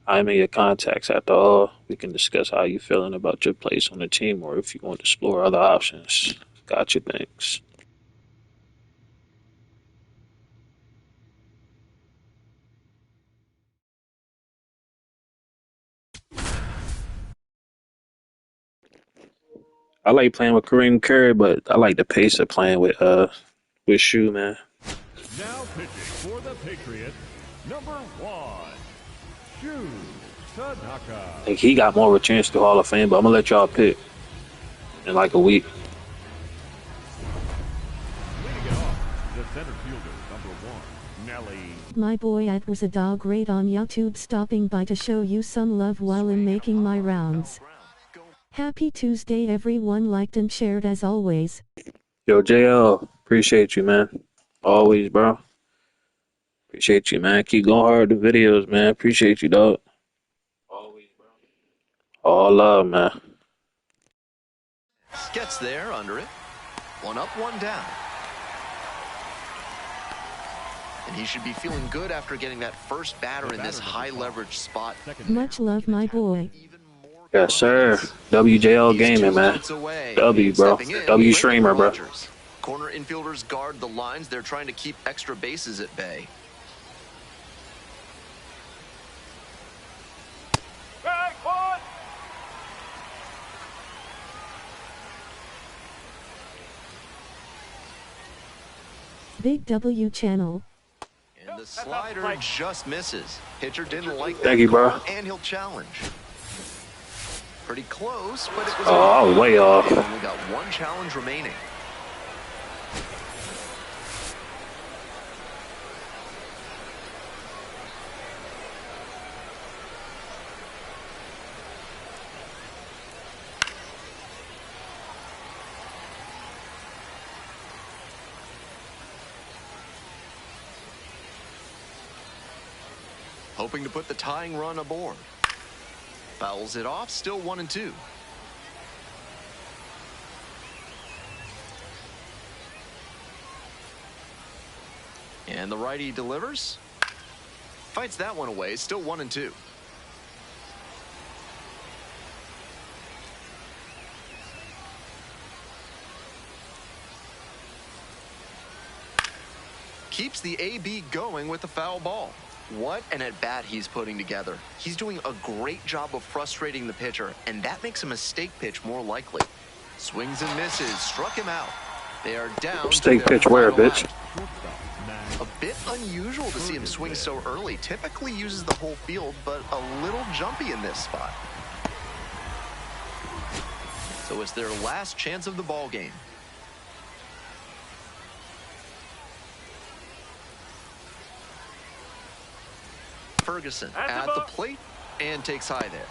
I'm in your contacts after all. We can discuss how you're feeling about your place on the team or if you want to explore other options. Got you, thanks. I like playing with Kareem Curry, but I like the pace of playing with Shu, man. Now pitching for the Patriots, number 1, Shu Tanaka. I think he got more of a chance to Hall of Fame, but I'm gonna let y'all pick in like a week. Leading it off, the center fielder, number 1, Nelly. My boy At was a dog great on YouTube, stopping by to show you some love while in making my rounds. Happy Tuesday everyone, liked and shared as always. Yo, JL, appreciate you, man. Always, bro. Appreciate you, man. Keep going hard with the videos, man. Appreciate you, dog. Always, bro. All love, man. Gets there under it. One up, one down. And he should be feeling good after getting that first batter in this high leverage spot. Much love, my boy. Yes, sir. WJL Gaming, man. W, bro. W streamer, bro. Corner infielders guard the lines. They're trying to keep extra bases at bay. Big W channel. And the slider just misses. Pitcher didn't like that. Thank you, bro. And he'll challenge. Pretty close, but it was I was way off. only got one challenge remaining. Hoping to put the tying run aboard. Fouls it off, still 1-2. And the righty delivers. Fights that one away, still 1-2. Keeps the AB going with the foul ball. What an at-bat he's putting together. He's doing a great job of frustrating the pitcher, and that makes a mistake pitch more likely. Swings and misses, struck him out. They are down. Mistake pitch where, bitch? A bit unusual to see him swing so early. Typically uses the whole field, but a little jumpy in this spot. So it's their last chance of the ball game. Ferguson at the plate and takes high there.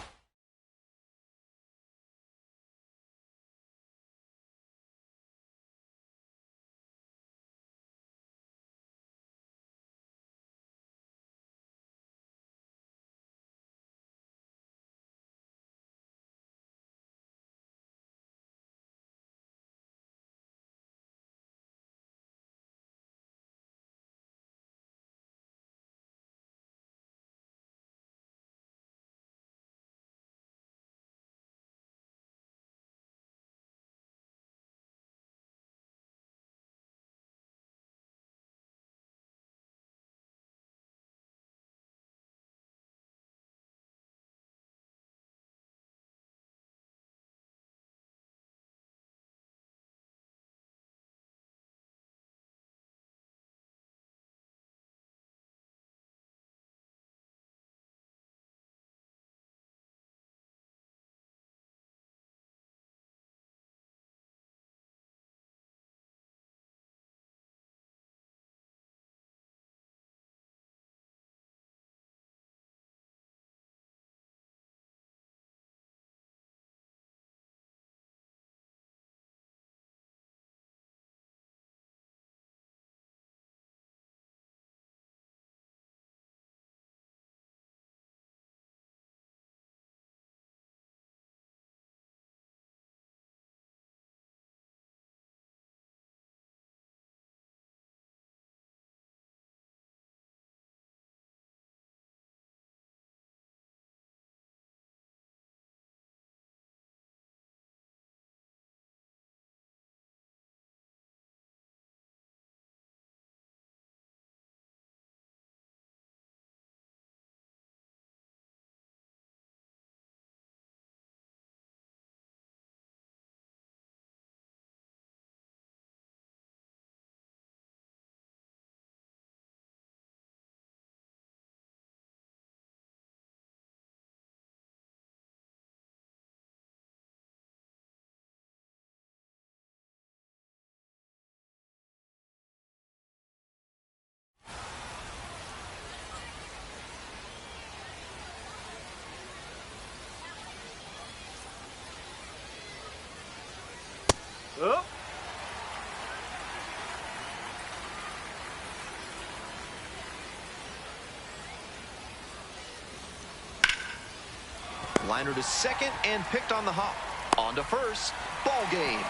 Liner to second and picked on the hop. On to first. Ball game.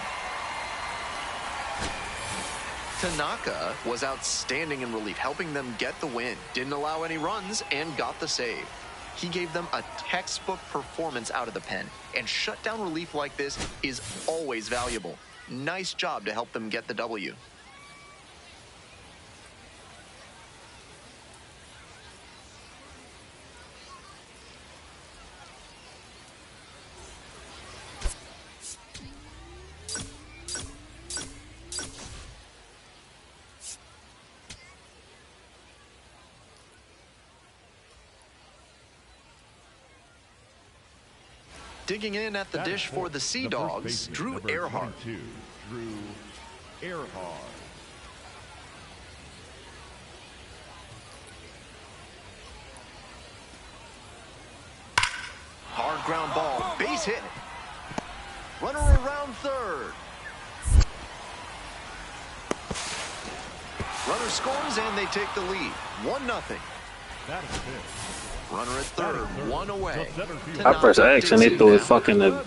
Tanaka was outstanding in relief, helping them get the win. Didn't allow any runs and got the save. He gave them a textbook performance out of the pen, and shutdown relief like this is always valuable. Nice job to help them get the W. Digging in at the dish for the Sea Dogs, Drew Earhart. Drew Earhart. Hard ground ball, base hit. Runner around third. Runner scores and they take the lead. 1-0. That is it. Runner at third, one away. I pressed X and they threw it fucking the.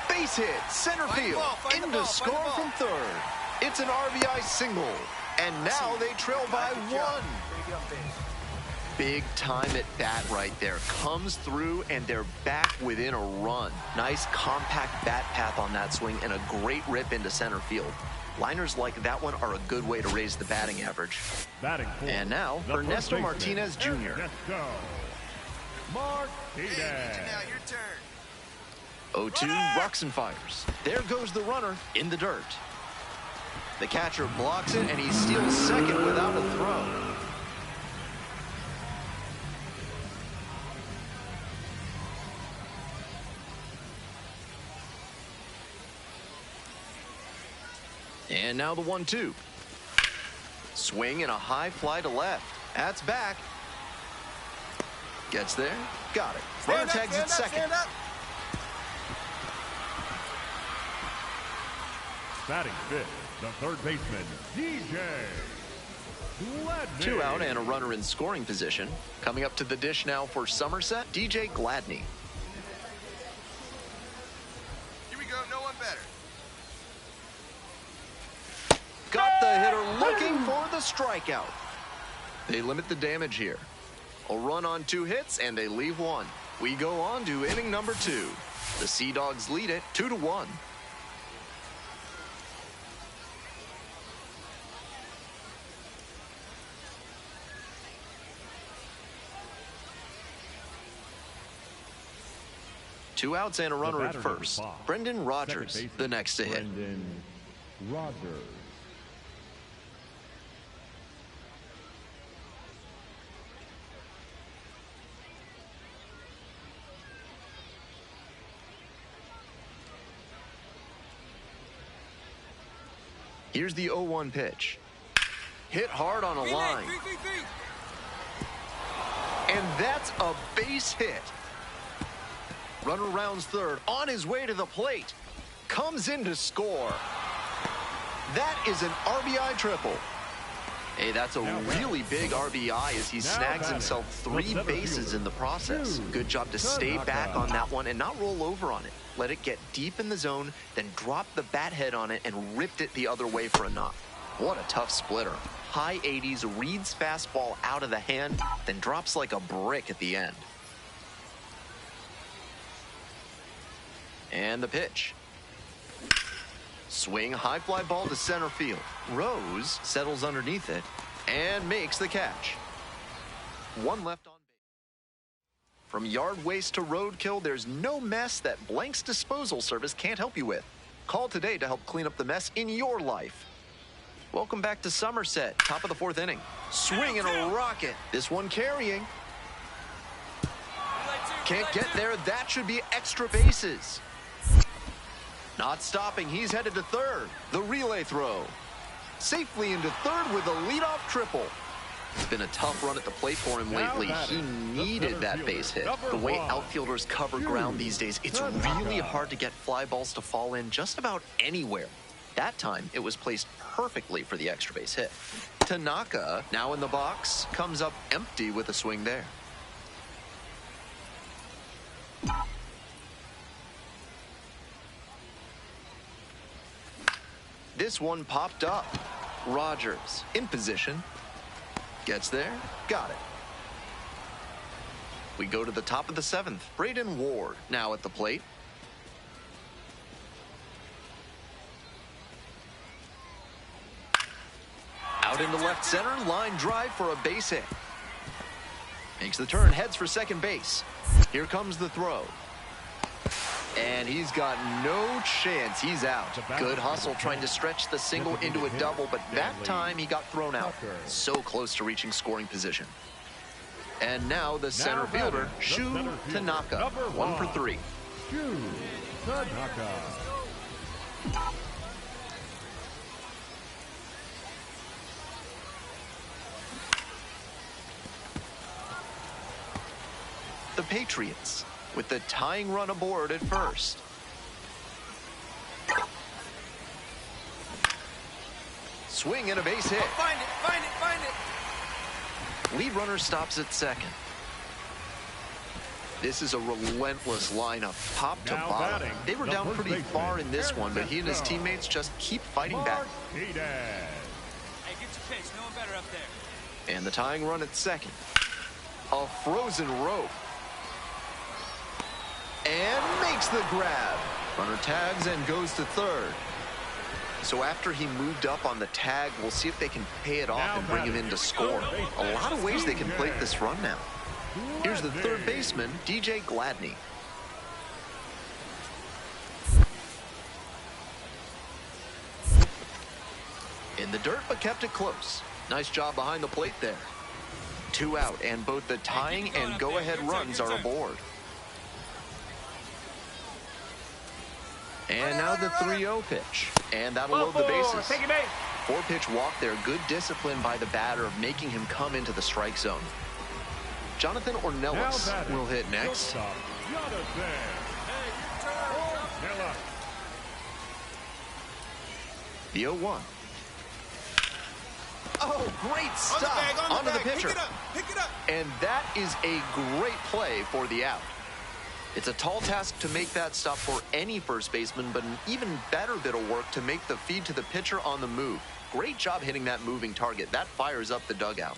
Base hit, center field, into score from third. It's an RBI single, and now they trail by 1. Big time at bat right there. Comes through, and they're back within a run. Nice compact bat path on that swing, and a great rip into center field. Liners like that one are a good way to raise the batting average. And now, Ernesto Martinez Jr. Ernesto Martinez. Now your turn. 0-2, rocks and fires. There goes the runner in the dirt. The catcher blocks it, and he steals second without a throw. And now the 1-2. Swing and a high fly to left. That's back. Gets there. Got it. Runner tags at second. Batting fifth, the third baseman, DJ Gladney. 2 out and a runner in scoring position. Coming up to the dish now for Somerset, DJ Gladney. Here we go, no one better. Got the hitter looking for the strikeout. They limit the damage here. A run on 2 hits, and they leave 1. We go on to inning number 2. The Sea Dogs lead it 2-1. Two outs and a runner at first. Brendan Rodgers, the next to hit. Brendan Rodgers. Here's the 0-1 pitch. Hit hard on a line. And that's a base hit. Runner rounds third, on his way to the plate. Comes in to score. That is an RBI triple. Hey, that's a really big RBI as he snags himself 3 bases in the process. Good job to stay back on that one and not roll over on it. Let it get deep in the zone, then drop the bat head on it and ripped it the other way for a knock. What a tough splitter. High 80s, reads fastball out of the hand, then drops like a brick at the end. And the pitch. Swing, high fly ball to center field. Rose settles underneath it and makes the catch. 1 left on base. From yard waste to roadkill, there's no mess that Blank's Disposal Service can't help you with. Call today to help clean up the mess in your life. Welcome back to Somerset, top of the 4th inning. Swing and a rocket. This one carrying. Can't get there. That should be extra bases. Not stopping, he's headed to third. The relay throw. Safely into third with a leadoff triple. It's been a tough run at the plate for him lately. He needed that base hit. The way outfielders cover ground these days, it's really hard to get fly balls to fall in just about anywhere. That time, it was placed perfectly for the extra base hit. Tanaka, now in the box, comes up empty with a swing there. This one popped up. Rogers in position. Gets there. Got it. We go to the top of the 7th. Braden Ward now at the plate. Out into left center. Line drive for a base hit. Makes the turn. Heads for second base. Here comes the throw. And he's got no chance. He's out. Good hustle trying to stretch the single into a double, but that time he got thrown out. So close to reaching scoring position. And now the center fielder, Shu Tanaka. 1 for 3. Shu Tanaka. The Patriots with the tying run aboard at first. Swing and a base hit. Find it, find it, find it. Lead runner stops at second. This is a relentless lineup, top to Now bottom. batting, They were the down first pretty baseman, far in this one, but he and his Ernesto. teammates just keep fighting back. Hey, get your pace. No one better up there. And the tying run at second. A frozen rope. And makes the grab. Runner tags and goes to third. So after he moved up on the tag, we'll see if they can pay it off and bring him in to score. A lot of ways they can plate this run now. Here's the third baseman, DJ Gladney. In the dirt, but kept it close. Nice job behind the plate there. 2 out, and both the tying and go-ahead runs are aboard. And now the 3-0 pitch. And that'll load the bases. 4-pitch walk there. Good discipline by the batter of making him come into the strike zone. Jonathan Ornelas will hit next. The 0-1. Oh, great stop onto the pitcher. Pick it up. And that is a great play for the out. It's a tall task to make that stop for any first baseman, but an even better bit of work to make the feed to the pitcher on the move. Great job hitting that moving target. That fires up the dugout.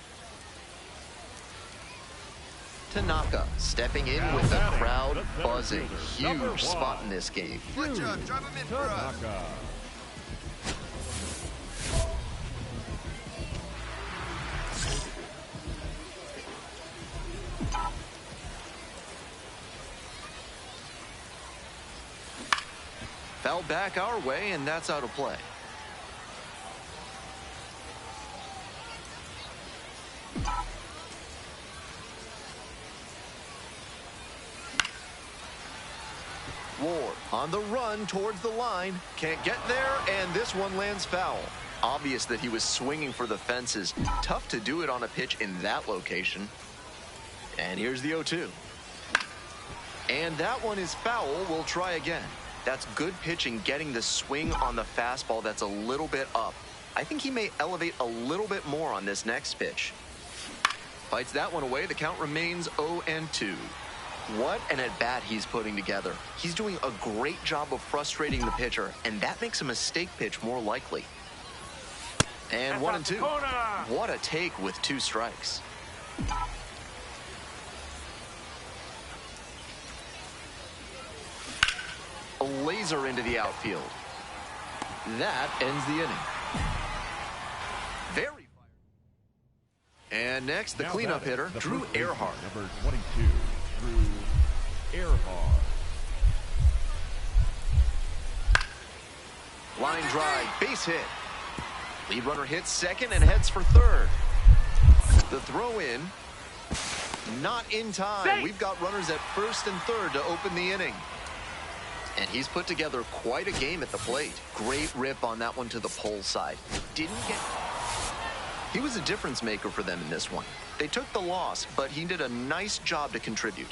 Tanaka stepping in with the crowd buzzing. Huge spot in this game. Good job. Drop him in for us. Foul back our way, and that's out of play. Ward on the run towards the line. Can't get there, and this one lands foul. Obvious that he was swinging for the fences. Tough to do it on a pitch in that location. And here's the 0-2. And that one is foul. We'll try again. That's good pitching, getting the swing on the fastball that's a little bit up. I think he may elevate a little bit more on this next pitch. Fights that one away. The count remains 0-2. What an at-bat he's putting together. He's doing a great job of frustrating the pitcher, and that makes a mistake pitch more likely. And 1-2. What a take with 2 strikes. A laser into the outfield. That ends the inning. Very fire. And next, the cleanup hitter, Drew Earhart. Number 22, Drew Earhart. Line drive, base hit. Lead runner hits second and heads for third. The throw in. Not in time. We've got runners at first and third to open the inning. And he's put together quite a game at the plate. Great rip on that one to the pole side. He was a difference maker for them in this one. They took the loss, but he did a nice job to contribute.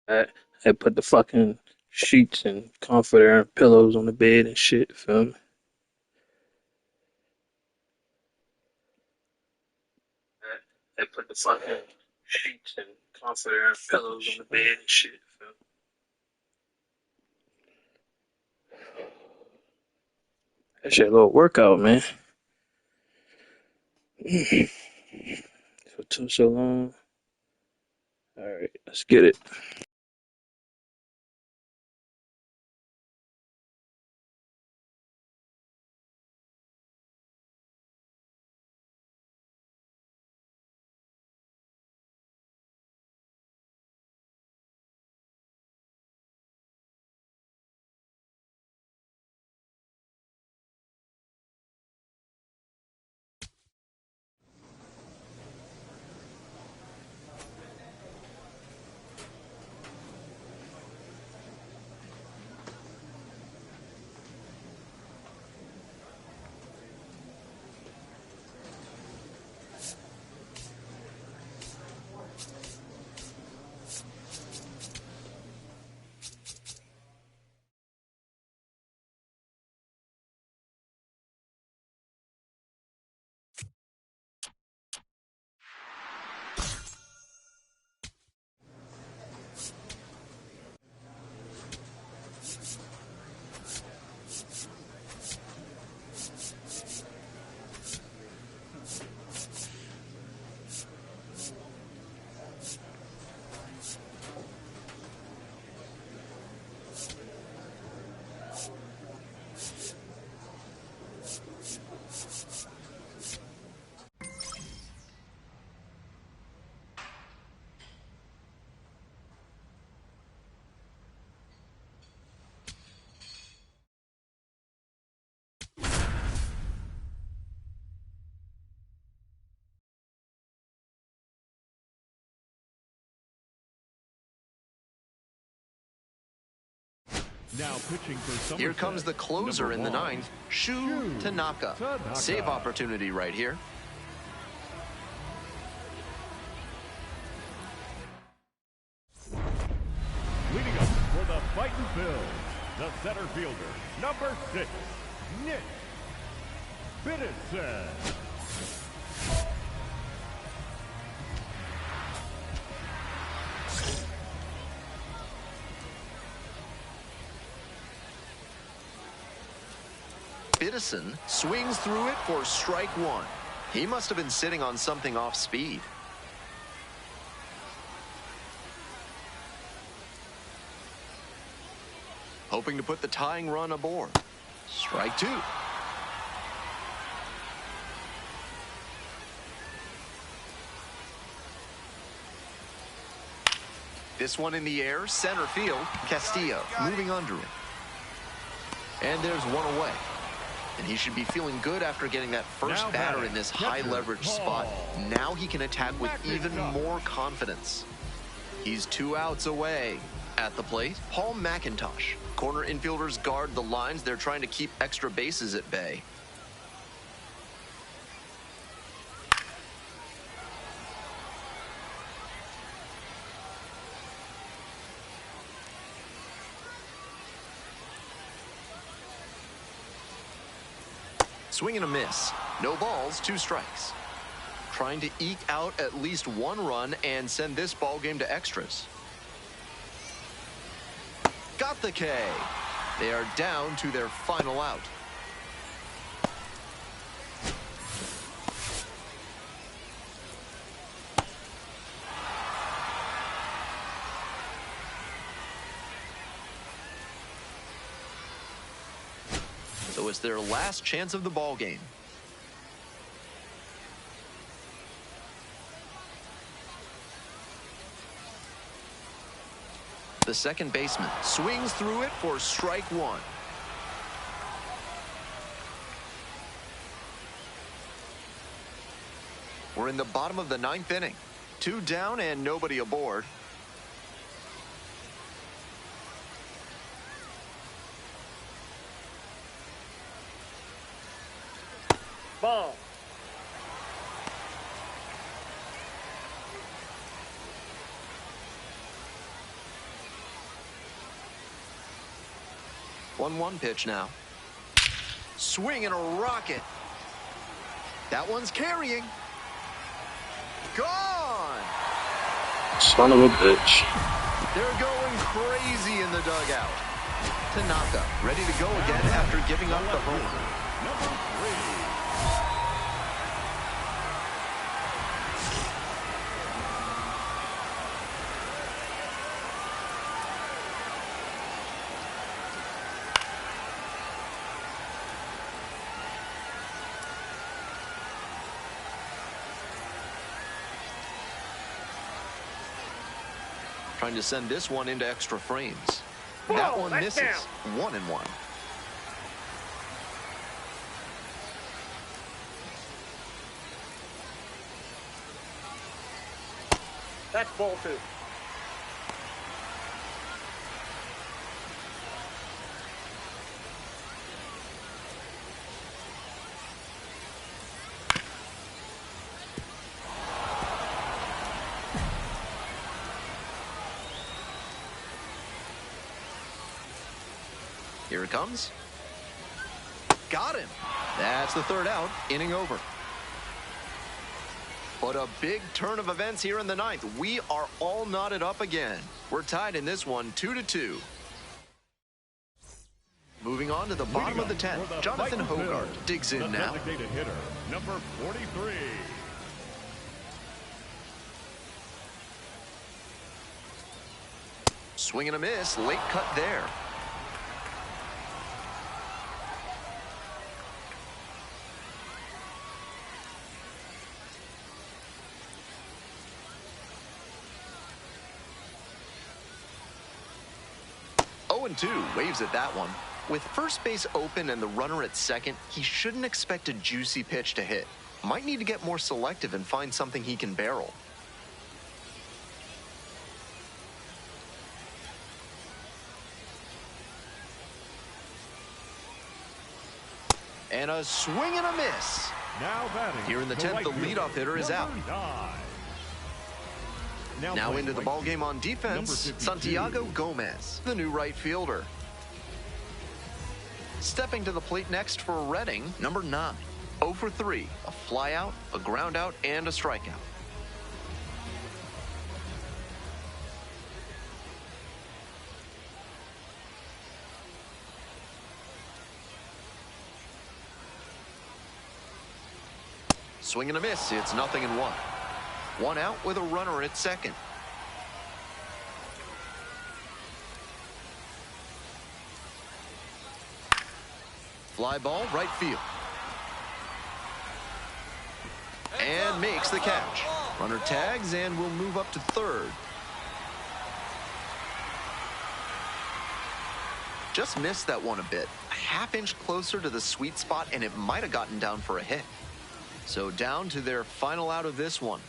I put the fucking sheets and comforter and pillows on the bed and shit. Feel me? I put the fucking sheets and comforter and pillows on the bed and shit. Feel me? That shit a little workout, man. It took so long. All right, let's get it. Now pitching for Somerset. Here comes the closer in the ninth, Tanaka. Save opportunity right here. Leading up for the fighting Bills, the center fielder, number 6, Nick Biddison. Biddison swings through it for strike one. He must have been sitting on something off speed. Hoping to put the tying run aboard. Strike two. This one in the air, center field, Castillo moving under it. And there's one away. And he should be feeling good after getting that first batter in this high leverage spot. Now he can attack with even more confidence. He's 2 outs away. At the plate, Paul McIntosh. Corner infielders guard the lines. They're trying to keep extra bases at bay. Swing and a miss. No balls, 2 strikes. Trying to eke out at least 1 run and send this ball game to extras. Got the K. They are down to their final out. So it's their last chance of the ball game. The second baseman swings through it for strike one. We're in the bottom of the 9th inning. 2 down and nobody aboard. Ball. 1-1 pitch now. Swing and a rocket. That one's carrying. Gone! Son of a bitch. They're going crazy in the dugout. Tanaka ready to go again after giving up the homer. Number 3. Trying to send this one into extra frames. That one misses. 1-1. That's ball 2. Here it comes. Got him. That's the third out. Inning over. But a big turn of events here in the ninth. We are all knotted up again. We're tied in this one 2-2. Moving on to the bottom of the 10th. Jonathan Hogart digs in now. Designated hitter, number 43. Swing and a miss. Late cut there. And 2 waves at that one. With first base open and the runner at second, he shouldn't expect a juicy pitch to hit. Might need to get more selective and find something he can barrel. And a swing and a miss. Now batting. Here in the 10th, the leadoff hitter is out. 9. Now into the ball game on defense, Santiago Gomez, the new right fielder. Stepping to the plate next for Redding, number 9. 0 for 3, a fly out, a ground out, and a strikeout. Swing and a miss, it's 0-1. 1 out with a runner at second. Fly ball, right field. And makes the catch. Runner tags and will move up to third. Just missed that one a bit. A half-inch closer to the sweet spot, and it might have gotten down for a hit. So down to their final out of this one.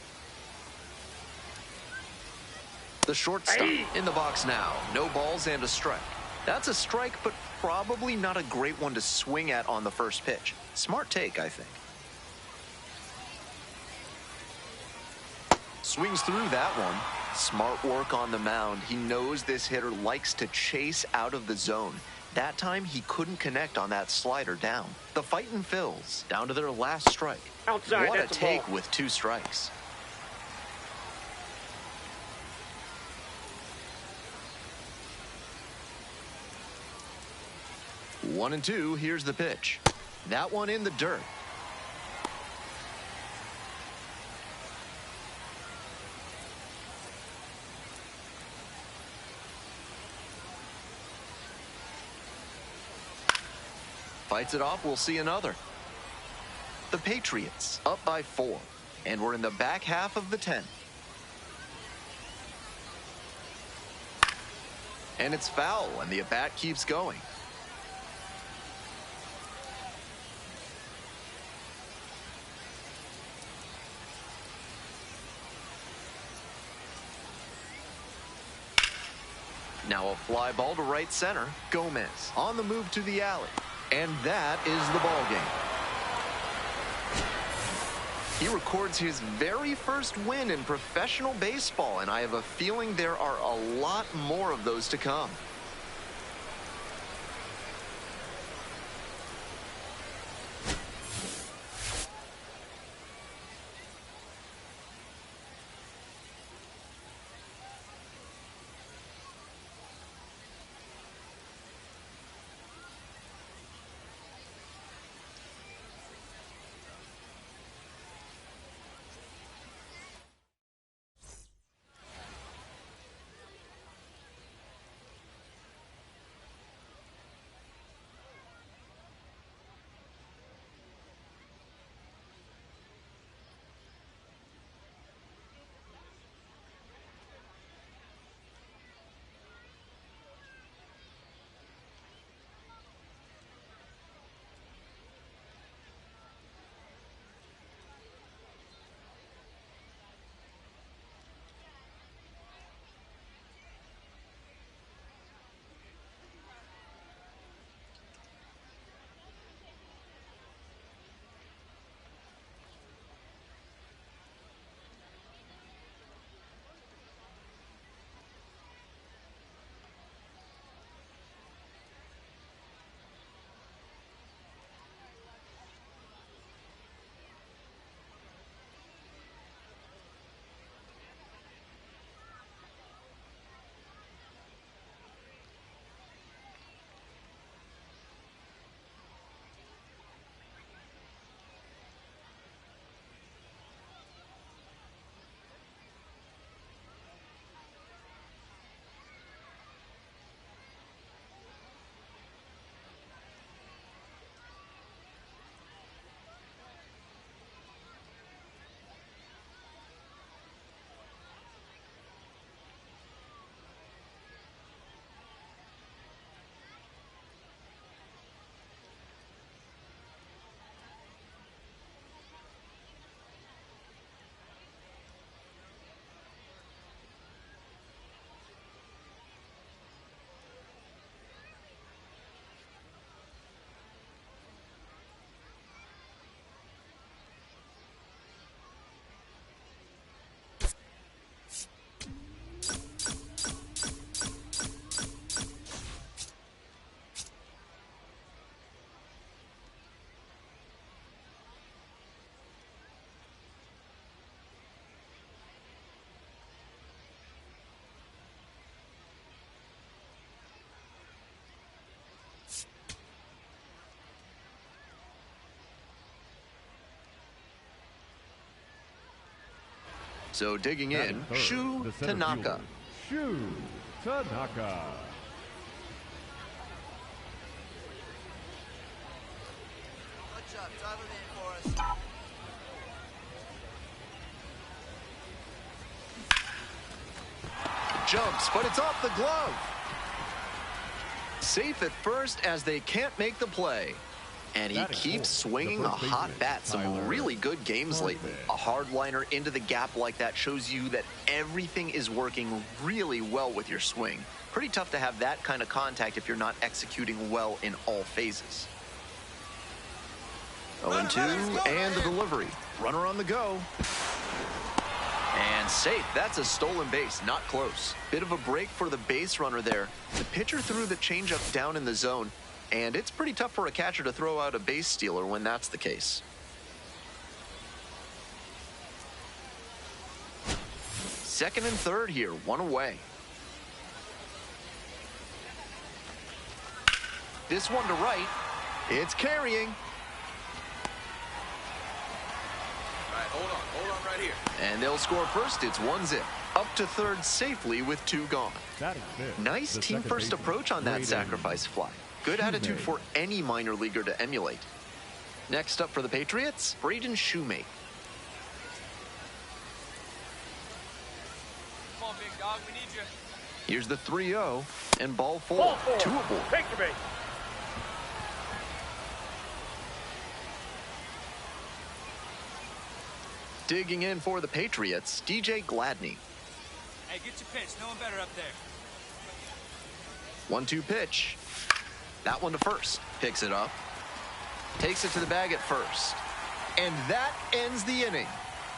The shortstop in the box now. No balls and a strike. That's a strike, but probably not a great one to swing at on the first pitch. Smart take, I think. Swings through that one. Smart work on the mound. He knows this hitter likes to chase out of the zone. That time, he couldn't connect on that slider down. The fightin' Phils down to their last strike. Outside, what a that's a take ball. with 2 strikes. One and 2, here's the pitch. That one in the dirt. Fights it off, we'll see another. The Patriots up by 4, and we're in the back half of the 10th. And it's foul, and the at-bat keeps going. Now a fly ball to right center. Gomez on the move to the alley. And that is the ball game. He records his very first win in professional baseball, and I have a feeling there are a lot more of those to come. So digging in, Shu Tanaka. Shu Tanaka. Good job. Drive him in for us. Jumps, but it's off the glove. Safe at first as they can't make the play. And he keeps swinging a hot bat. Some really good games lately. A hard liner into the gap like that shows you that everything is working really well with your swing. Pretty tough to have that kind of contact if you're not executing well in all phases. 0-2, and the delivery. Runner on the go. And safe. That's a stolen base. Not close. Bit of a break for the base runner there. The pitcher threw the changeup down in the zone, and it's pretty tough for a catcher to throw out a base stealer when that's the case. Second and third here, one away. This one to right. It's carrying. Hold on right here. And they'll score first. It's 1-0. Up to third safely with 2 gone. Nice team first approach on that sacrifice fly. Good attitude for any minor leaguer to emulate. Next up for the Patriots, Braden Shoemate. Come on, big dog. We need you. Here's the 3-0 and ball 4. 2 aboard. Take your base. Digging in for the Patriots, DJ Gladney. Hey, get your pitch. No one better up there. 1-2 pitch. That one to first. Picks it up. Takes it to the bag at first. And that ends the inning.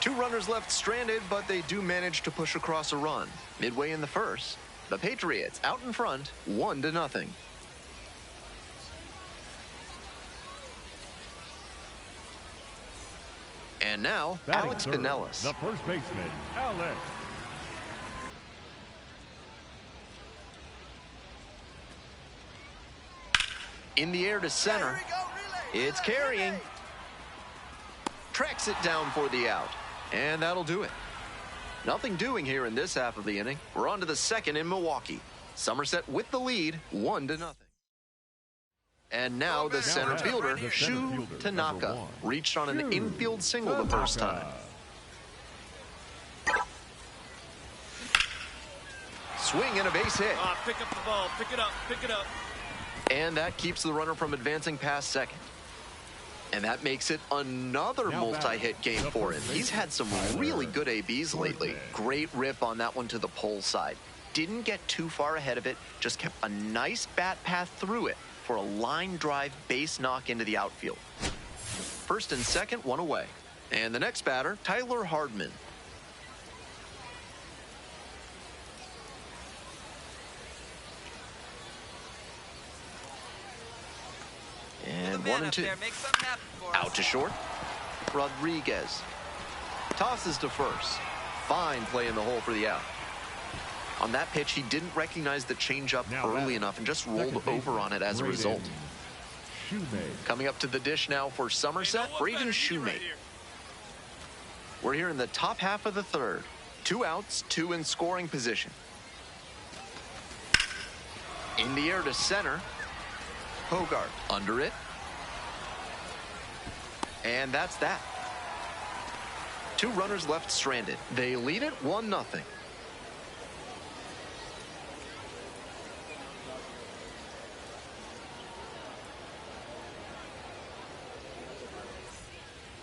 2 runners left stranded, but they do manage to push across a run. Midway in the first, the Patriots out in front, 1-0. And now, Alex Pinellas. The first baseman, Alex. In the air to center. It's carrying. Tracks it down for the out. And that'll do it. Nothing doing here in this half of the inning. We're on to the second in Milwaukee. Somerset with the lead, 1-0. And now the center fielder, Shu Tanaka, reached on an infield single the first time. Swing and a base hit. Pick up the ball. Pick it up. Pick it up. And that keeps the runner from advancing past second. And that makes it another multi-hit game for him. He's had some really good ABs lately. Great rip on that one to the pole side. Didn't get too far ahead of it, just kept a nice bat path through it for a line drive base knock into the outfield. First and second, 1 away. And the next batter, Tyler Hardman. And 1-2. Out to short. Rodriguez. Tosses to first. Fine play in the hole for the out. On that pitch, he didn't recognize the changeup early enough and just rolled over on it as a result. Coming up to the dish now for Somerset, Braden Shoemate. We're here in the top half of the third. 2 outs, 2 in scoring position. In the air to center. Hogart under it. And that's that. 2 runners left stranded. They lead it 1-0.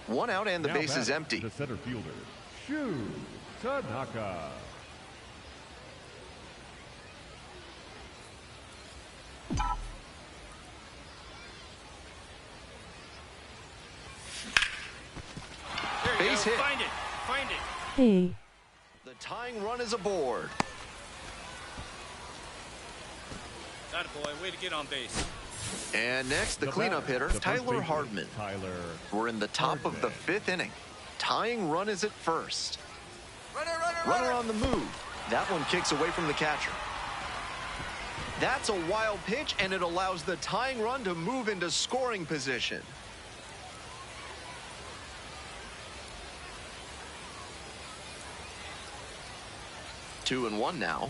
One out and the base is empty. The center fielder, Shu Tanaka. Base hit. Find it. Find it. Hey. The tying run is aboard. Attaboy, way to get on base. And next, the cleanup hitter, Tyler Hardman. We're in the top of the 5th inning. Tying run is at first. Runner on the move. That one kicks away from the catcher. That's a wild pitch, and it allows the tying run to move into scoring position. 2-1 now.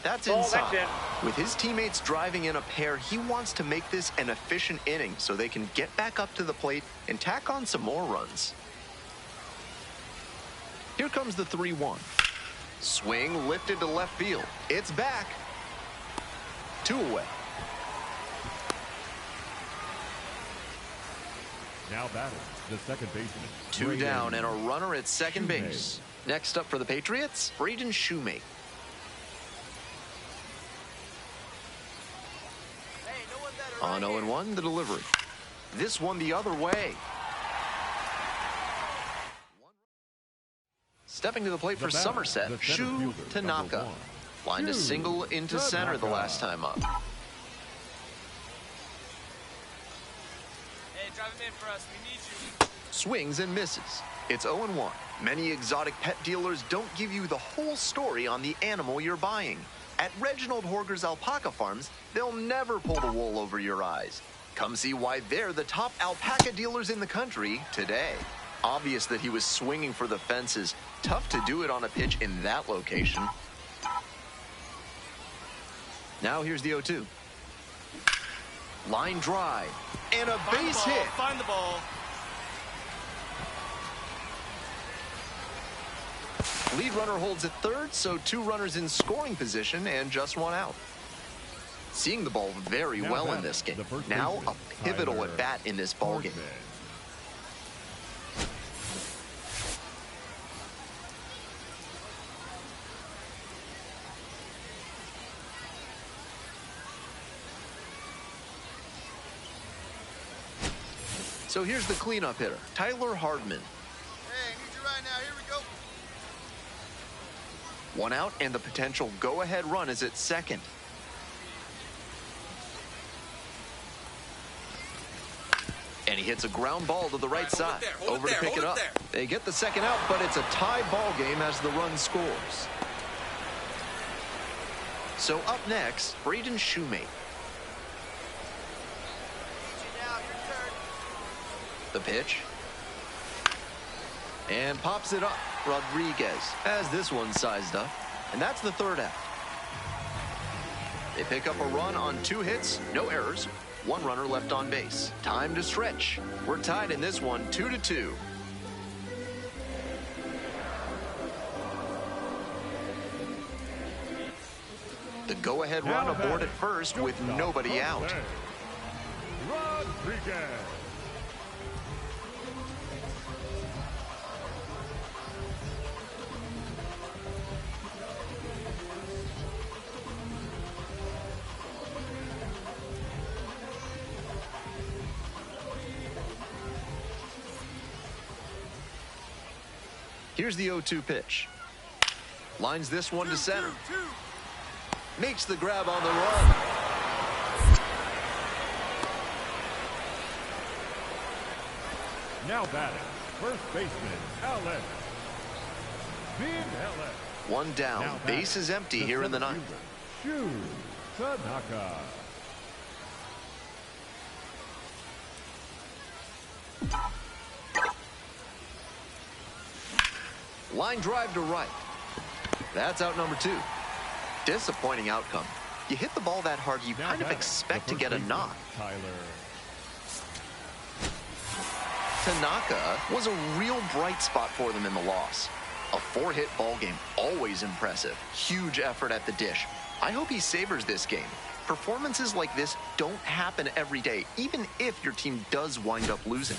That's Ball, inside. that's it. With his teammates driving in a pair, he wants to make this an efficient inning so they can get back up to the plate and tack on some more runs. Here comes the 3-1. Swing lifted to left field. It's back. 2 away. Now batting, the second baseman. 2 down and a runner at second base. Next up for the Patriots, Braden Shoemake. On 0-1, the delivery. This one the other way. Stepping to the plate for Somerset, Shu Tanaka. Lined a single into center the last time up. Hey, drive him in for us. We need you. Swings and misses. It's 0-1. Many exotic pet dealers don't give you the whole story on the animal you're buying. At Reginald Horger's Alpaca Farms, they'll never pull the wool over your eyes. Come see why they're the top alpaca dealers in the country today. Obvious that he was swinging for the fences. Tough to do it on a pitch in that location. Now here's the 0-2. Line drive. And a base hit. Find the ball. Lead runner holds at third, so 2 runners in scoring position and just 1 out. Seeing the ball very well in this game. Now a pivotal at bat in this ball game. So here's the cleanup hitter, Tyler Hardman. Hey, I need you right now. Here we go. 1 out, and the potential go-ahead run is at second. And he hits a ground ball to the right side. Over to pick it up. They get the second out, but it's a tie ball game as the run scores. So up next, Braden Shoemake. The pitch. And pops it up. Rodriguez has this one sized up. And that's the 3rd out. They pick up a run on 2 hits, no errors. 1 runner left on base. Time to stretch. We're tied in this one, 2-2. The go-ahead run aboard at first with nobody out. Rodriguez. Here's the 0-2 pitch. Lines this one to center. Makes the grab on the run. Now batting, first baseman, Alex. Being Alex. 1 down. Base is empty here in the 9th. Shu Tanaka. Line drive to right. That's out number 2. Disappointing outcome. You hit the ball that hard, you kind of expect to get a knock. Tanaka was a real bright spot for them in the loss. A 4-hit ball game, always impressive. Huge effort at the dish. I hope he savors this game. Performances like this don't happen every day, even if your team does wind up losing.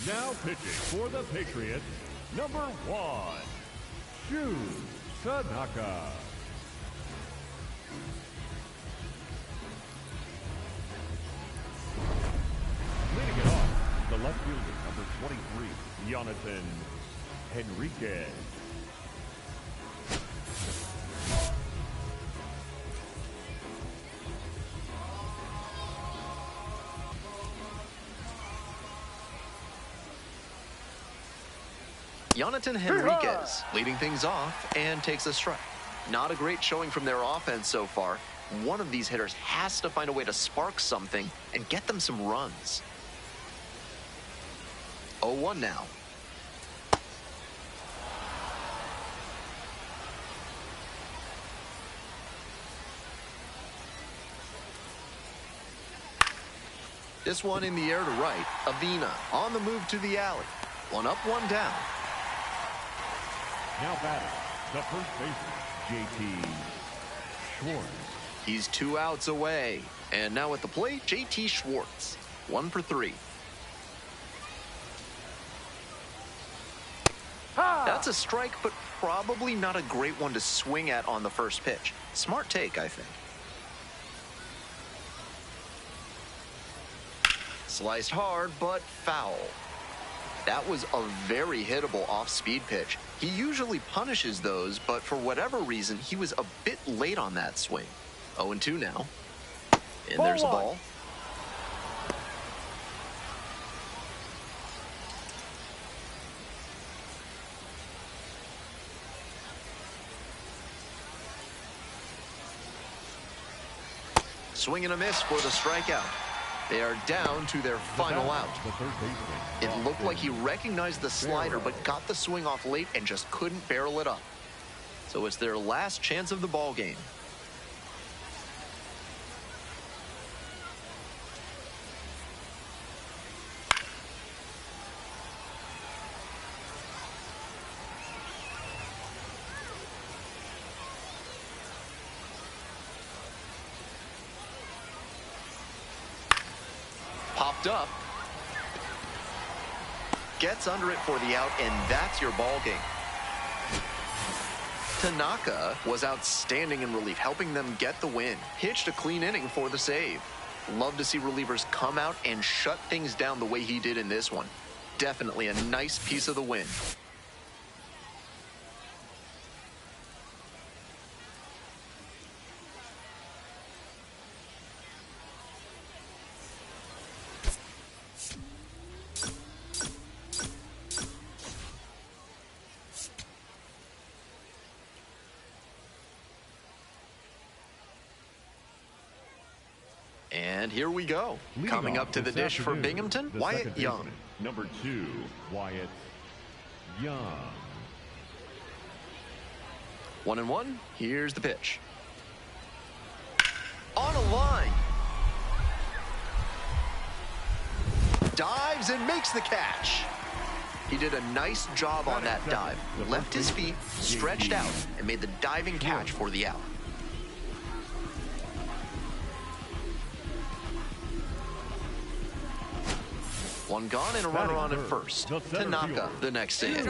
Now pitching for the Patriots, number 1, Tanaka. Leading it off, the left fielder, number 23, Jonathan Henriquez. Jonathan Henriquez leading things off and takes a strike. Not a great showing from their offense so far. One of these hitters has to find a way to spark something and get them some runs. 0-1 now. This one in the air to right. Avina on the move to the alley. One up, one down. Now batting, the first baseman, JT Schwartz. He's 2 outs away. And now at the plate, JT Schwartz. 1 for 3. That's a strike, but probably not a great one to swing at on the first pitch. Smart take, I think. Sliced hard, but foul. That was a very hittable off-speed pitch. He usually punishes those, but for whatever reason, he was a bit late on that swing. 0-2 now. And there's a ball. Swing and a miss for the strikeout. They are down to their final out. It looked like he recognized the slider, but got the swing off late and just couldn't barrel it up. So it's their last chance of the ball game. Popped up, gets under it for the out, and that's your ball game. Tanaka was outstanding in relief, helping them get the win. Pitched a clean inning for the save. Love to see relievers come out and shut things down the way he did in this one. Definitely a nice piece of the win. And here we go. Coming up to the dish for Binghamton, Wyatt Young. Number 2, Wyatt Young. 1-1. Here's the pitch. On a line. Dives and makes the catch. He did a nice job on that dive. Left his feet, stretched out, and made the diving catch for the out. One gone and a runner on at first. Tanaka, the next in.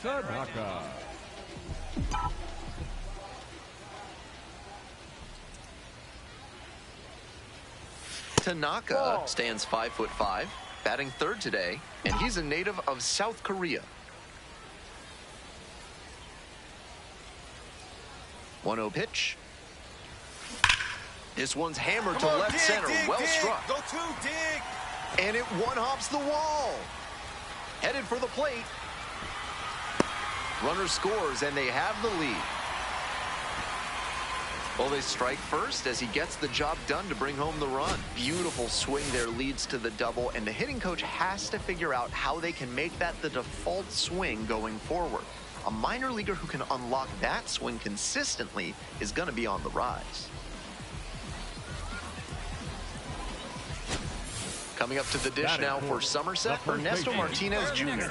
Tanaka. Tanaka stands 5'5", batting third today, and he's a native of South Korea. 1-0 pitch. This one's hammered to left center, well struck. Go to, dig. And it one-hops the wall. Headed for the plate. Runner scores, and they have the lead. Well, they strike first as he gets the job done to bring home the run. Beautiful swing there leads to the double, and the hitting coach has to figure out how they can make that the default swing going forward. A minor leaguer who can unlock that swing consistently is going to be on the rise. Coming up to the dish now for Somerset, Ernesto Martinez Jr.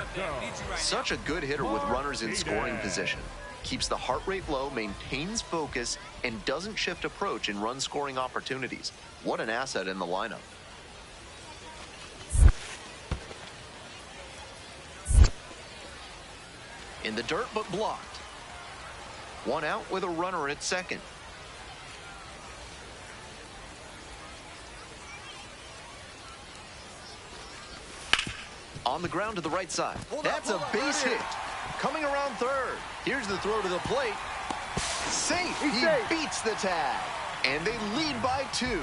Such a good hitter with runners in scoring position. Keeps the heart rate low, maintains focus, and doesn't shift approach in run-scoring opportunities. What an asset in the lineup. In the dirt, but blocked. One out with a runner at second. On the ground to the right side. That's a base hit. Coming around third. Here's the throw to the plate. Safe. He beats the tag. And they lead by 2.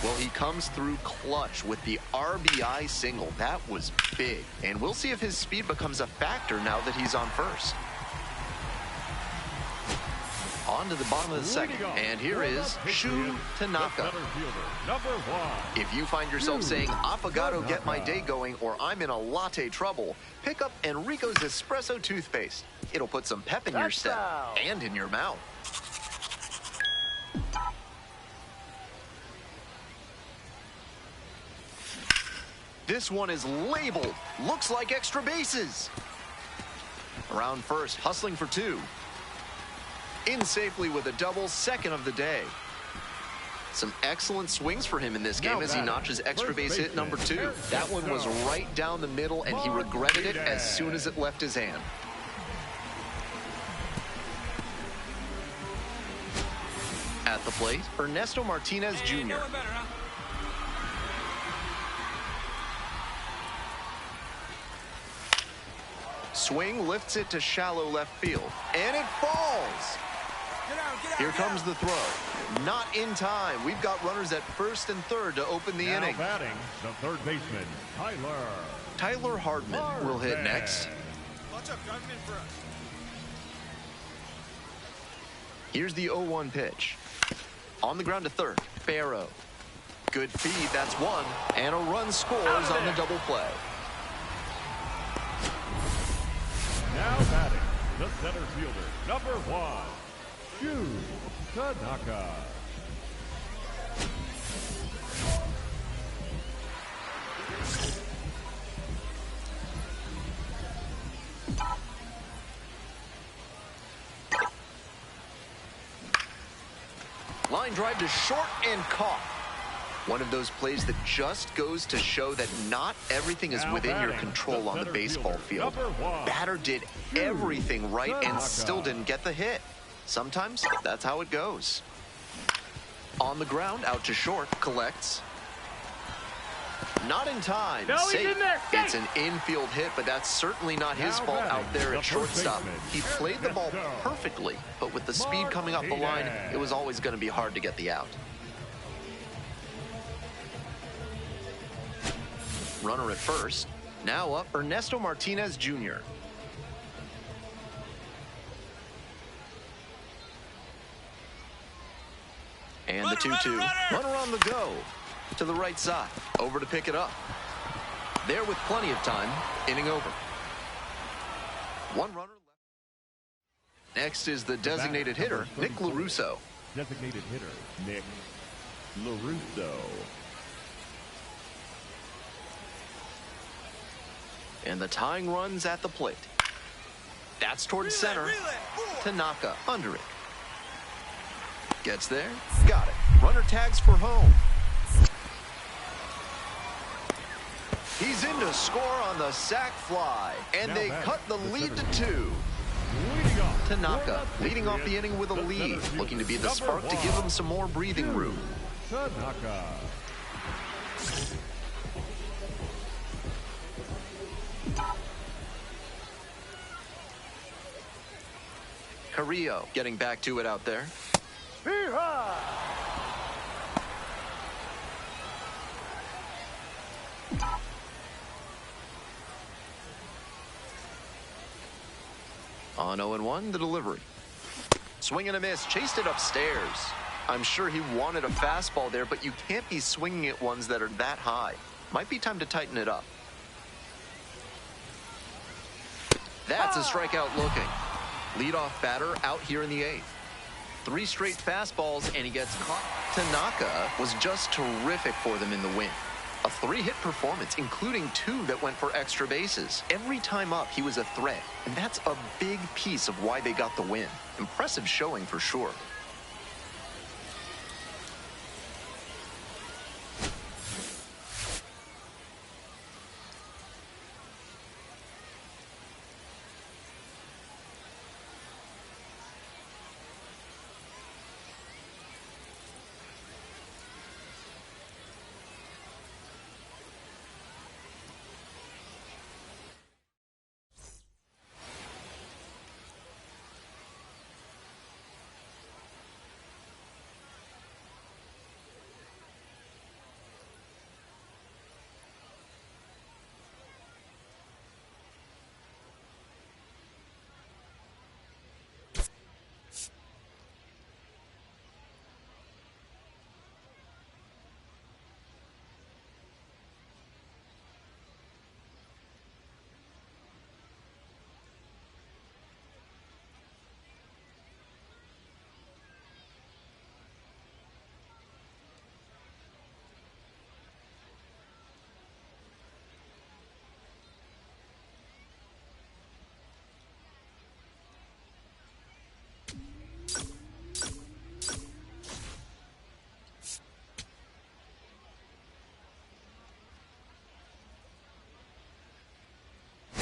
Well, he comes through clutch with the RBI single. That was big. And we'll see if his speed becomes a factor now that he's on first. On to the bottom of the second, and here is Shu Tanaka. If you find yourself saying, "Affogato, get my day going," or "I'm in a latte trouble," pick up Enrico's Espresso toothpaste. It'll put some pep in your step and in your mouth. This one is labeled. Looks like extra bases. Around first, hustling for 2. In safely with a double, second of the day. Some excellent swings for him in this game as he notches extra base hit number 2. That one was right down the middle, and he regretted it as soon as it left his hand. At the plate, Ernesto Martinez Jr. Swing lifts it to shallow left field, and it falls. Here comes the throw. Not in time. We've got runners at first and third to open the inning. Batting, the third baseman, Tyler Hardman will hit next. Watch up, drive him in for us. Here's the 0-1 pitch. On the ground to third, Barrow. Good feed, that's one, and a run scores on the double play. Now batting, the center fielder, number 1, Tanaka. Line drive to short and caught. One of those plays that just goes to show that not everything is within your control on the baseball field. Batter did everything right and still didn't get the hit. Sometimes that's how it goes. On the ground, out to short, collects. Not in time. Safe. It's an infield hit, but that's certainly not his fault out there at shortstop. He played the ball perfectly, but with the speed coming up the line, it was always going to be hard to get the out. Runner at first. Now up, Ernesto Martinez Jr. And the 2-2. Runner on the go. To the right side. Over to pick it up. There with plenty of time. Inning over. One runner left. Next is the designated hitter, Nick LaRusso. Designated hitter, Nick LaRusso. And the tying run's at the plate. That's towards center. Tanaka under it. Gets there. Got it. Runner tags for home. He's in to score on the sac fly. And they cut the lead to 2. Tanaka leading off the inning with a lead. Looking to be the spark to give him some more breathing room. Tanaka. Carrillo getting back to it out there. On 0-1, the delivery. Swing and a miss, chased it upstairs. I'm sure he wanted a fastball there, but you can't be swinging at ones that are that high. Might be time to tighten it up. That's a strikeout looking. Leadoff batter out here in the 8th. 3 straight fastballs, and he gets caught. Tanaka was just terrific for them in the win. A 3-hit performance, including 2 that went for extra bases. Every time up, he was a threat, and that's a big piece of why they got the win. Impressive showing for sure.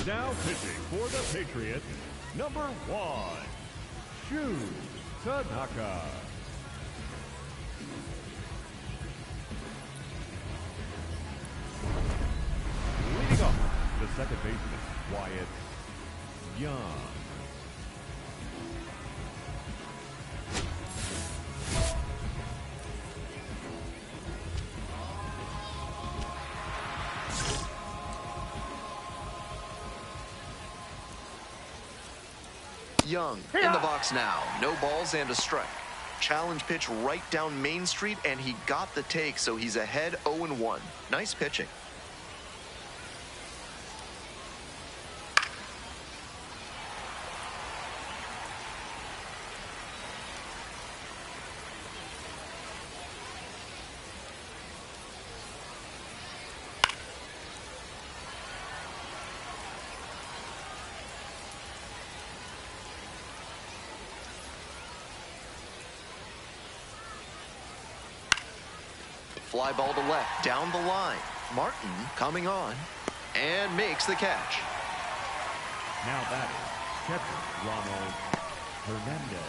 Now pitching for the Patriots, number 1, Tanaka. Leading off, the second baseman, Wyatt Young. Young in the box now. No balls and a strike. Challenge pitch right down Main Street, and he got the take, so he's ahead 0-1. Nice pitching. Fly ball to left, down the line. Martin coming on and makes the catch. Now batting, catcher Ronald Hernandez.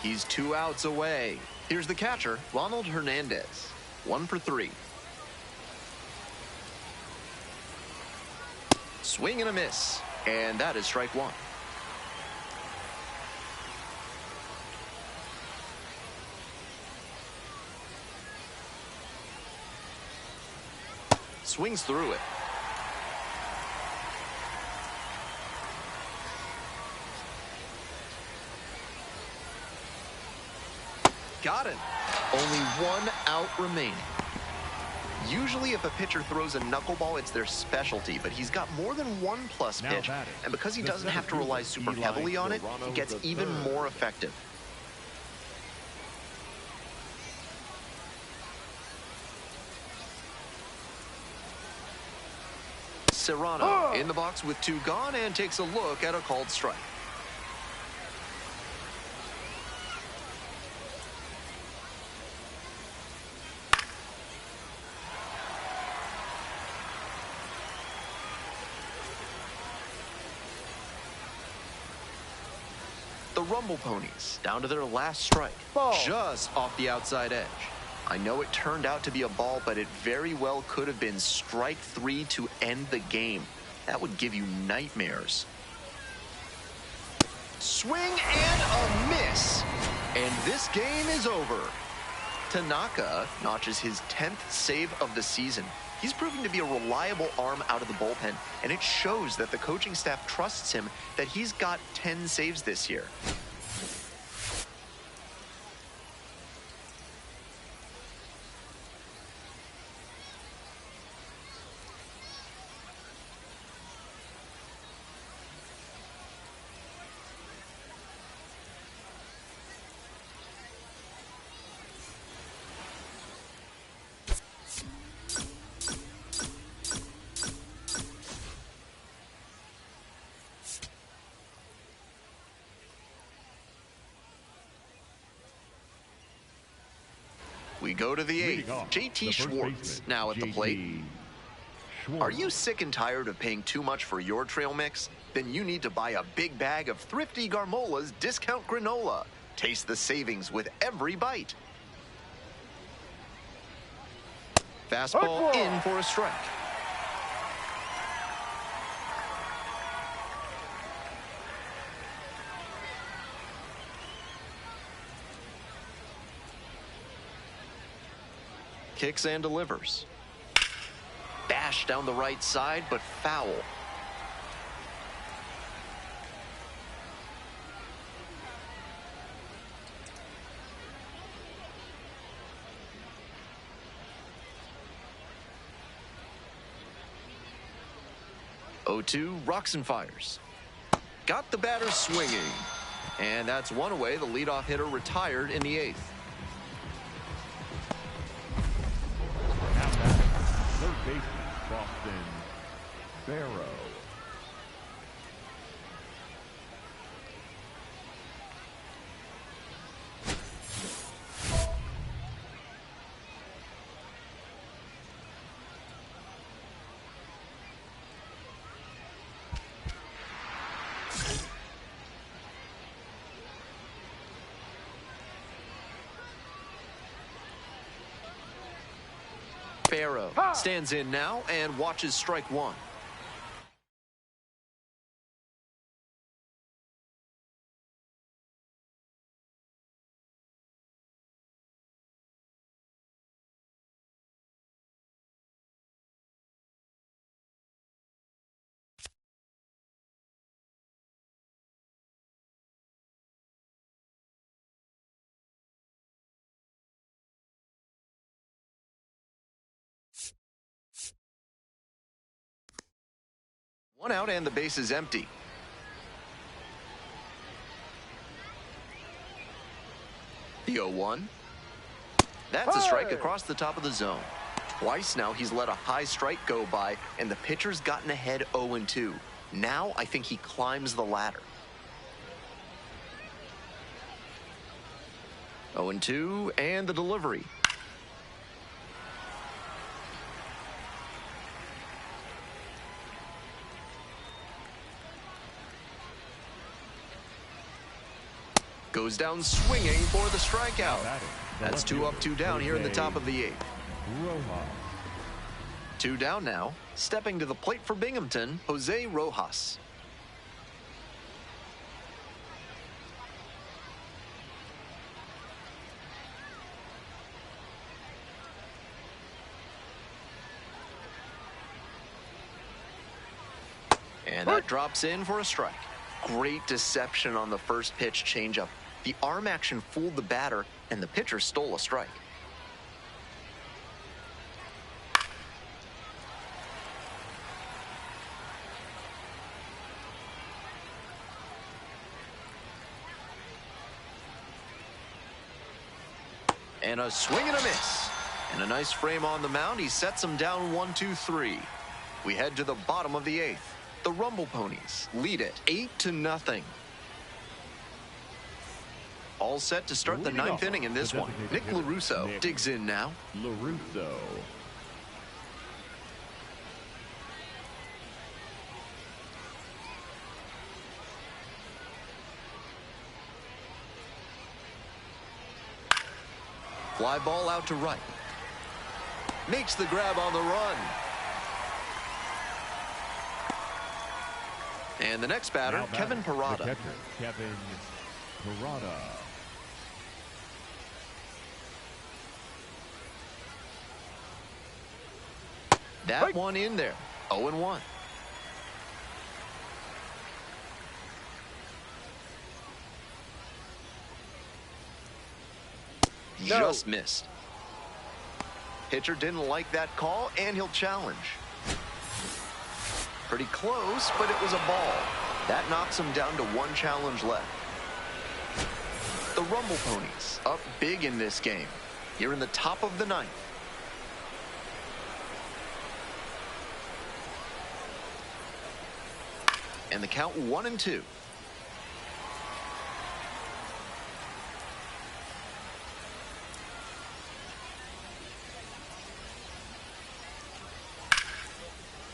He's 2 outs away. Here's the catcher, Ronald Hernandez. 1 for 3. Swing and a miss. And that is strike 1. Swings through it. Got it. Only 1 out remaining. Usually if a pitcher throws a knuckleball, it's their specialty, but he's got more than 1 plus Now pitch. batting, And because he the doesn't have to center rely fielder, super heavily on it, Toronto he gets the even third. more effective. Serrano in the box with 2 gone and takes a look at a called strike. The Rumble Ponies down to their last strike. Ball. Just off the outside edge. I know it turned out to be a ball, but it very well could have been strike 3 to end the game. That would give you nightmares. Swing and a miss. And this game is over. Tanaka notches his 10th save of the season. He's proving to be a reliable arm out of the bullpen, and it shows that the coaching staff trusts him that he's got 10 saves this year. We go to the 8th. Leading off, JT the first Schwartz baseman, now at the plate. JT Schwartz. Are you sick and tired of paying too much for your trail mix? Then you need to buy a big bag of Thrifty Garmola's discount granola. Taste the savings with every bite. Fastball in for a strike. Kicks and delivers. Bash down the right side, but foul. Oh-2, rocks and fires. Got the batter swinging. And that's one away. The leadoff hitter retired in the 8th. Now batting, third baseman, Boston Barrow. Barrow stands in now and watches strike 1. One out and the base is empty. The 0-1. That's a strike across the top of the zone. Twice now he's let a high strike go by, and the pitcher's gotten ahead 0-2. Now I think he climbs the ladder. 0-2, and the delivery. Goes down swinging for the strikeout. That's 2 up, 2 down here in the top of the 8th. 2 down now. Stepping to the plate for Binghamton, Jose Rojas. And that drops in for a strike. Great deception on the first pitch changeup. The arm action fooled the batter, and the pitcher stole a strike. And a swing and a miss. And a nice frame on the mound. He sets him down 1-2-3. We head to the bottom of the 8th. The Rumble Ponies lead it 8-0. All set to start the 9th inning in this one. Nick LaRusso digs in now. LaRusso. Fly ball out to right. Makes the grab on the run. And the next batter, Kevin Parada. Catcher, Kevin Parada. That one in there. 0-1. Just missed. Pitcher didn't like that call, and he'll challenge. Pretty close, but it was a ball. That knocks him down to 1 challenge left. The Rumble Ponies up big in this game. Here in the top of the 9th. And the count 1-2.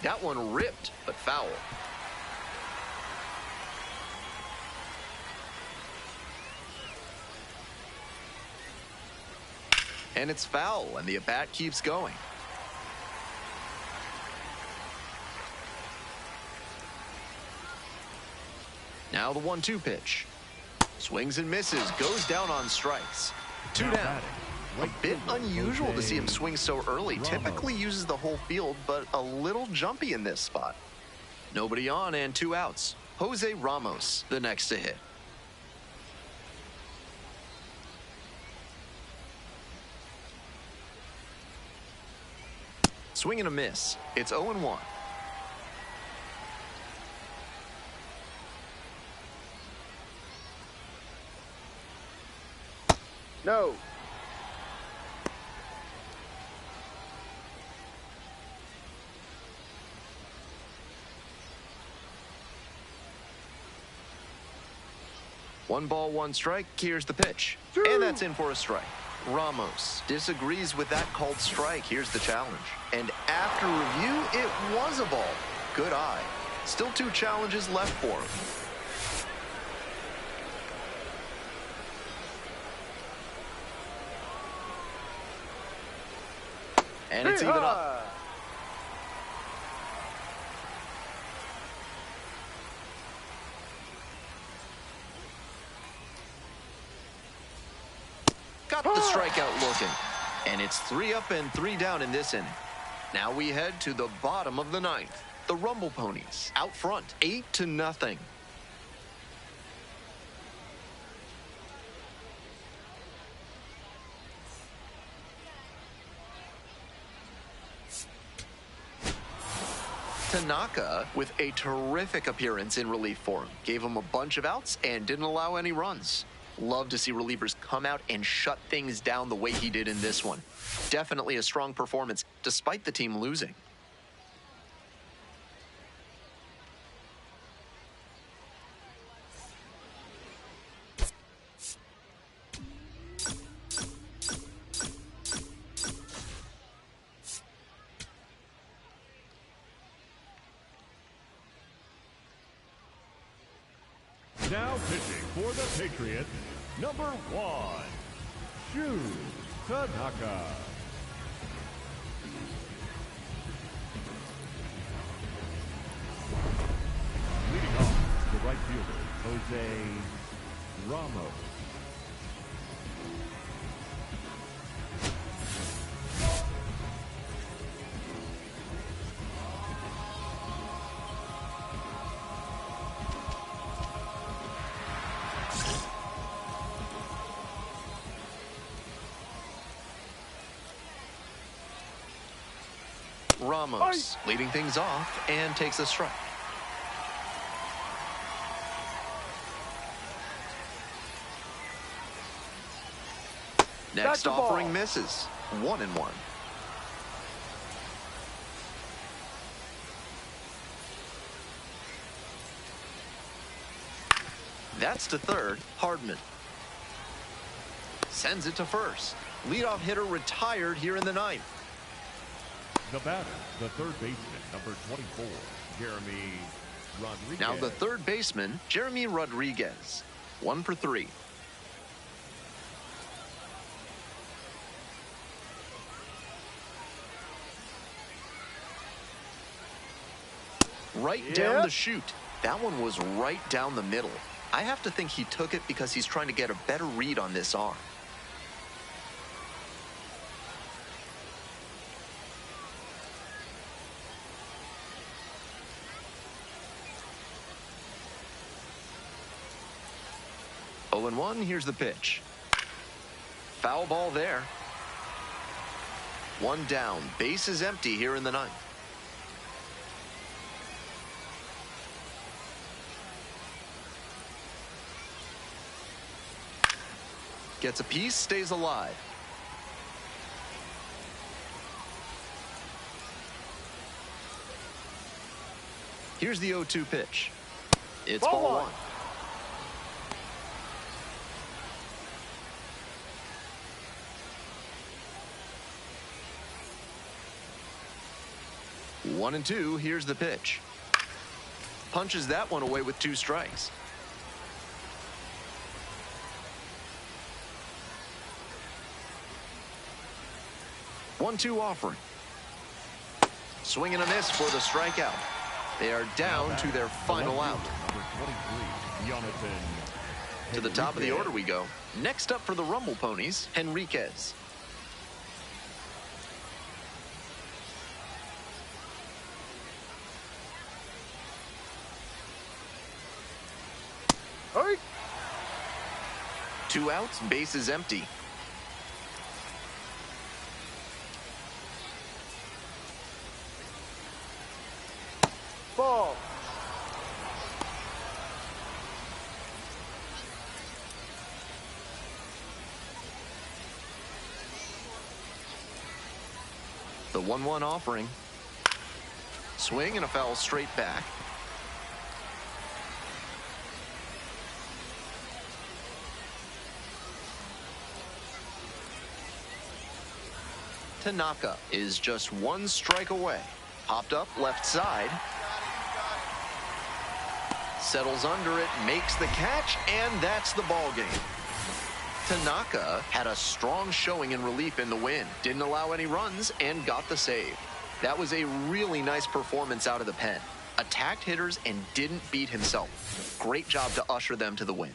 That one ripped, but foul. And it's foul, and the at-bat keeps going. Now the 1-2 pitch. Swings and misses, goes down on strikes. 2 down. A bit unusual to see him swing so early. Typically uses the whole field, but a little jumpy in this spot. Nobody on and 2 outs. Jose Ramos, the next to hit. Swing and a miss. It's 0-1. No. One ball, 1 strike. Here's the pitch. And that's in for a strike. Ramos disagrees with that called strike. Here's the challenge. And after review, it was a ball. Good eye. Still 2 challenges left for him. And it's even up. Got the strikeout looking. And it's 3 up and 3 down in this inning. Now we head to the bottom of the 9th. The Rumble Ponies out front, 8-0. Tanaka with a terrific appearance in relief for him. Gave him a bunch of outs and didn't allow any runs. Love to see relievers come out and shut things down the way he did in this one. Definitely a strong performance, despite the team losing. Now pitching for the Patriots, number 1, Shu Tanaka. Leading off, the right fielder, Jose Ramos. Ramos leading things off and takes a strike. Next offering misses. 1-1. That's to third. Hardman sends it to first. Leadoff hitter retired here in the ninth. The batter, the third baseman, number 24, Jeremy Rodriguez. Now the third baseman, Jeremy Rodriguez. 1 for 3. Right down the chute. That one was right down the middle. I have to think he took it because he's trying to get a better read on this arm. Oh, and 1, here's the pitch. Foul ball there. 1 down, base is empty here in the ninth. Gets a piece, stays alive. Here's the 0-2 pitch. It's ball 1. One and 2, here's the pitch. Punches that one away with 2 strikes. One-two offering. Swing and a miss for the strikeout. They are down to their final out. To the top of the order we go. Next up for the Rumble Ponies, Henriquez. Hey. 2 outs, base is empty. Ball. The 1-1 offering. Swing and a foul straight back. Tanaka is just 1 strike away. Popped up left side. Settles under it, makes the catch, and that's the ball game. Tanaka had a strong showing in relief in the win. Didn't allow any runs and got the save. That was a really nice performance out of the pen. Attacked hitters and didn't beat himself. Great job to usher them to the win.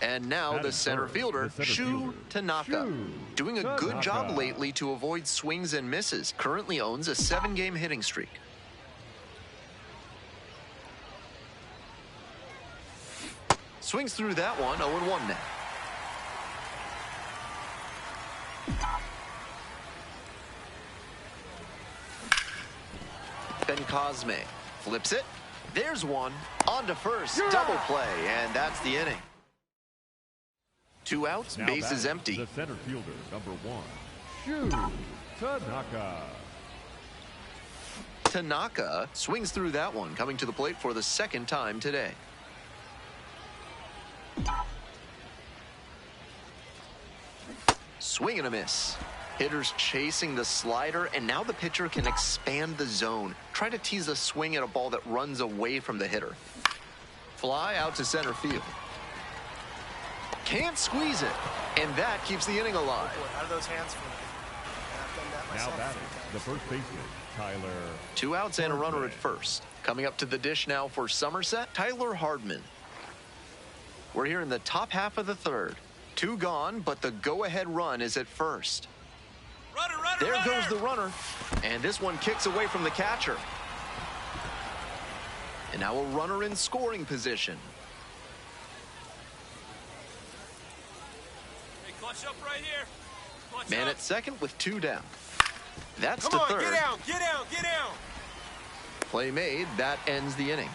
And now Batting the center first, fielder, the center fielder, Tanaka. Doing a good job Tanaka. lately to avoid swings and misses. Currently owns a 7-game hitting streak. Swings through that one, 0-1 now. Ben Cosme flips it. There's one. On to first. Double play. And that's the inning. 2 outs. Now Bases batting, empty. The center fielder, number 1, Shu Tanaka. Tanaka swings through that one, coming to the plate for the 2nd time today. Swing and a miss. Hitters chasing the slider, and now the pitcher can expand the zone. Try to tease a swing at a ball that runs away from the hitter. Fly out to center field. Can't squeeze it, and that keeps the inning alive. Boy, out of those hands for me. And I've done that Now myself. batting, the first baseman, Tyler. 2 outs and a runner at first. Coming up to the dish now for Somerset, Tyler Hardman. We're here in the top half of the 3rd. 2 gone, but the go-ahead run is at first. Runner, runner, There runner. goes the runner, and this one kicks away from the catcher. And now a runner in scoring position. Hey, clutch up right here. Clutch Man up. at second with 2 down. That's Come to on, third. get down, get down, get down. Play made. That ends the inning.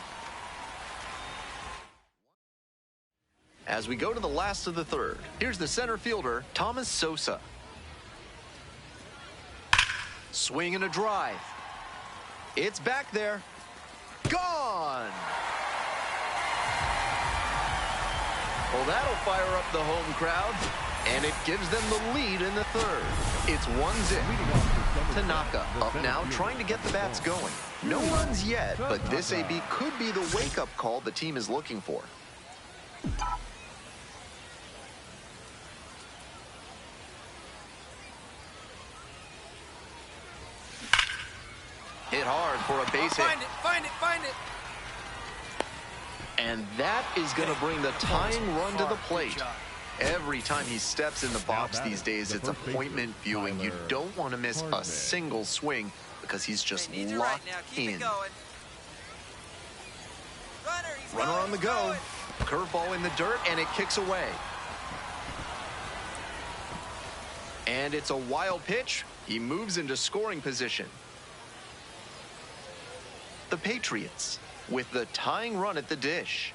As we go to the last of the 3rd, here's the center fielder, Thomas Sosa. Swing and a drive. It's back there. Gone! Well, that'll fire up the home crowd, and it gives them the lead in the 3rd. It's 1-0. Tanaka up now, trying to get the bats going. No runs yet, but this AB could be the wake-up call the team is looking for. Hit hard for a base hit. Find it, find it, find it. And that is going to bring the tying run to the plate. Good job. Every time he steps in the box these days, it's appointment viewing. You don't want to miss a single swing because he's just Hey, needs it locked right now. Keep in. it going. Runner, he's Runner going, on the he's go. going. Curveball in the dirt, and it kicks away. And it's a wild pitch. He moves into scoring position. The Patriots with the tying run at the dish.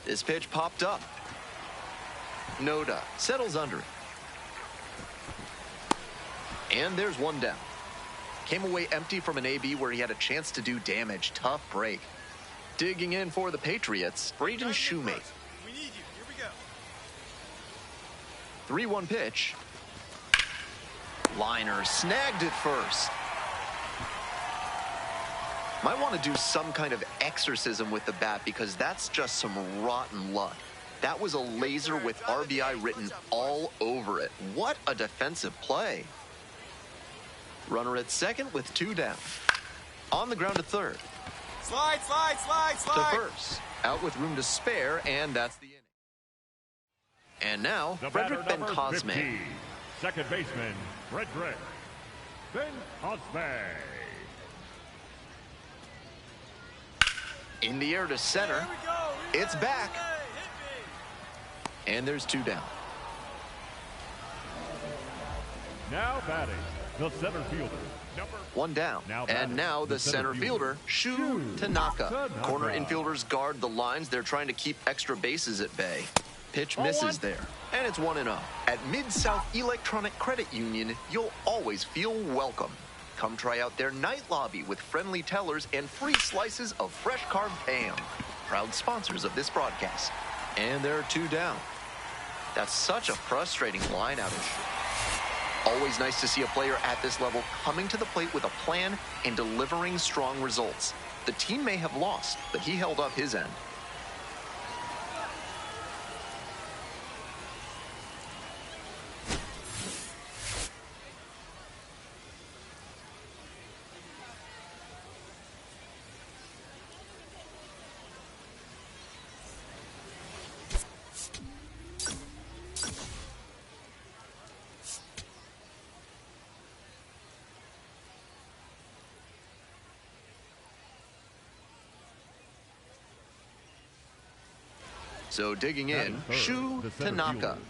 This pitch popped up. Noda settles under it. And there's 1 down. Came away empty from an AB where he had a chance to do damage. Tough break. Digging in for the Patriots, Braden Shoemate. We need you. Here we go. 3-1 pitch. Liner snagged it first. Might want to do some kind of exorcism with the bat because that's just some rotten luck. That was a laser with RBI written all over it. What a defensive play. Runner at second with 2 down. On the ground to third. Slide, slide, slide, To slide. first. Out with room to spare, and that's the inning. And now, The Frederick batter, number Ben-Cosme. 50, second baseman, Frederick Ben-Cosme. In the air to center. Here we go. Here we It's go. back. Hit me. And there's 2 down. Now batting, the center fielder, number 1 down. Now And batting, now the the center center fielder, Shu Tanaka. Tanaka. Corner infielders guard the lines. They're trying to keep extra bases at bay. Pitch misses there. And it's 1-0. At Mid-South Electronic Credit Union, you'll always feel welcome. Come try out their night lobby with friendly tellers and free slices of fresh carved ham. Proud sponsors of this broadcast. And there are 2 down. That's such a frustrating line outage. Always nice to see a player at this level coming to the plate with a plan and delivering strong results. The team may have lost, but he held up his end. So digging in, Batting third, Shu the center Tanaka. fielder,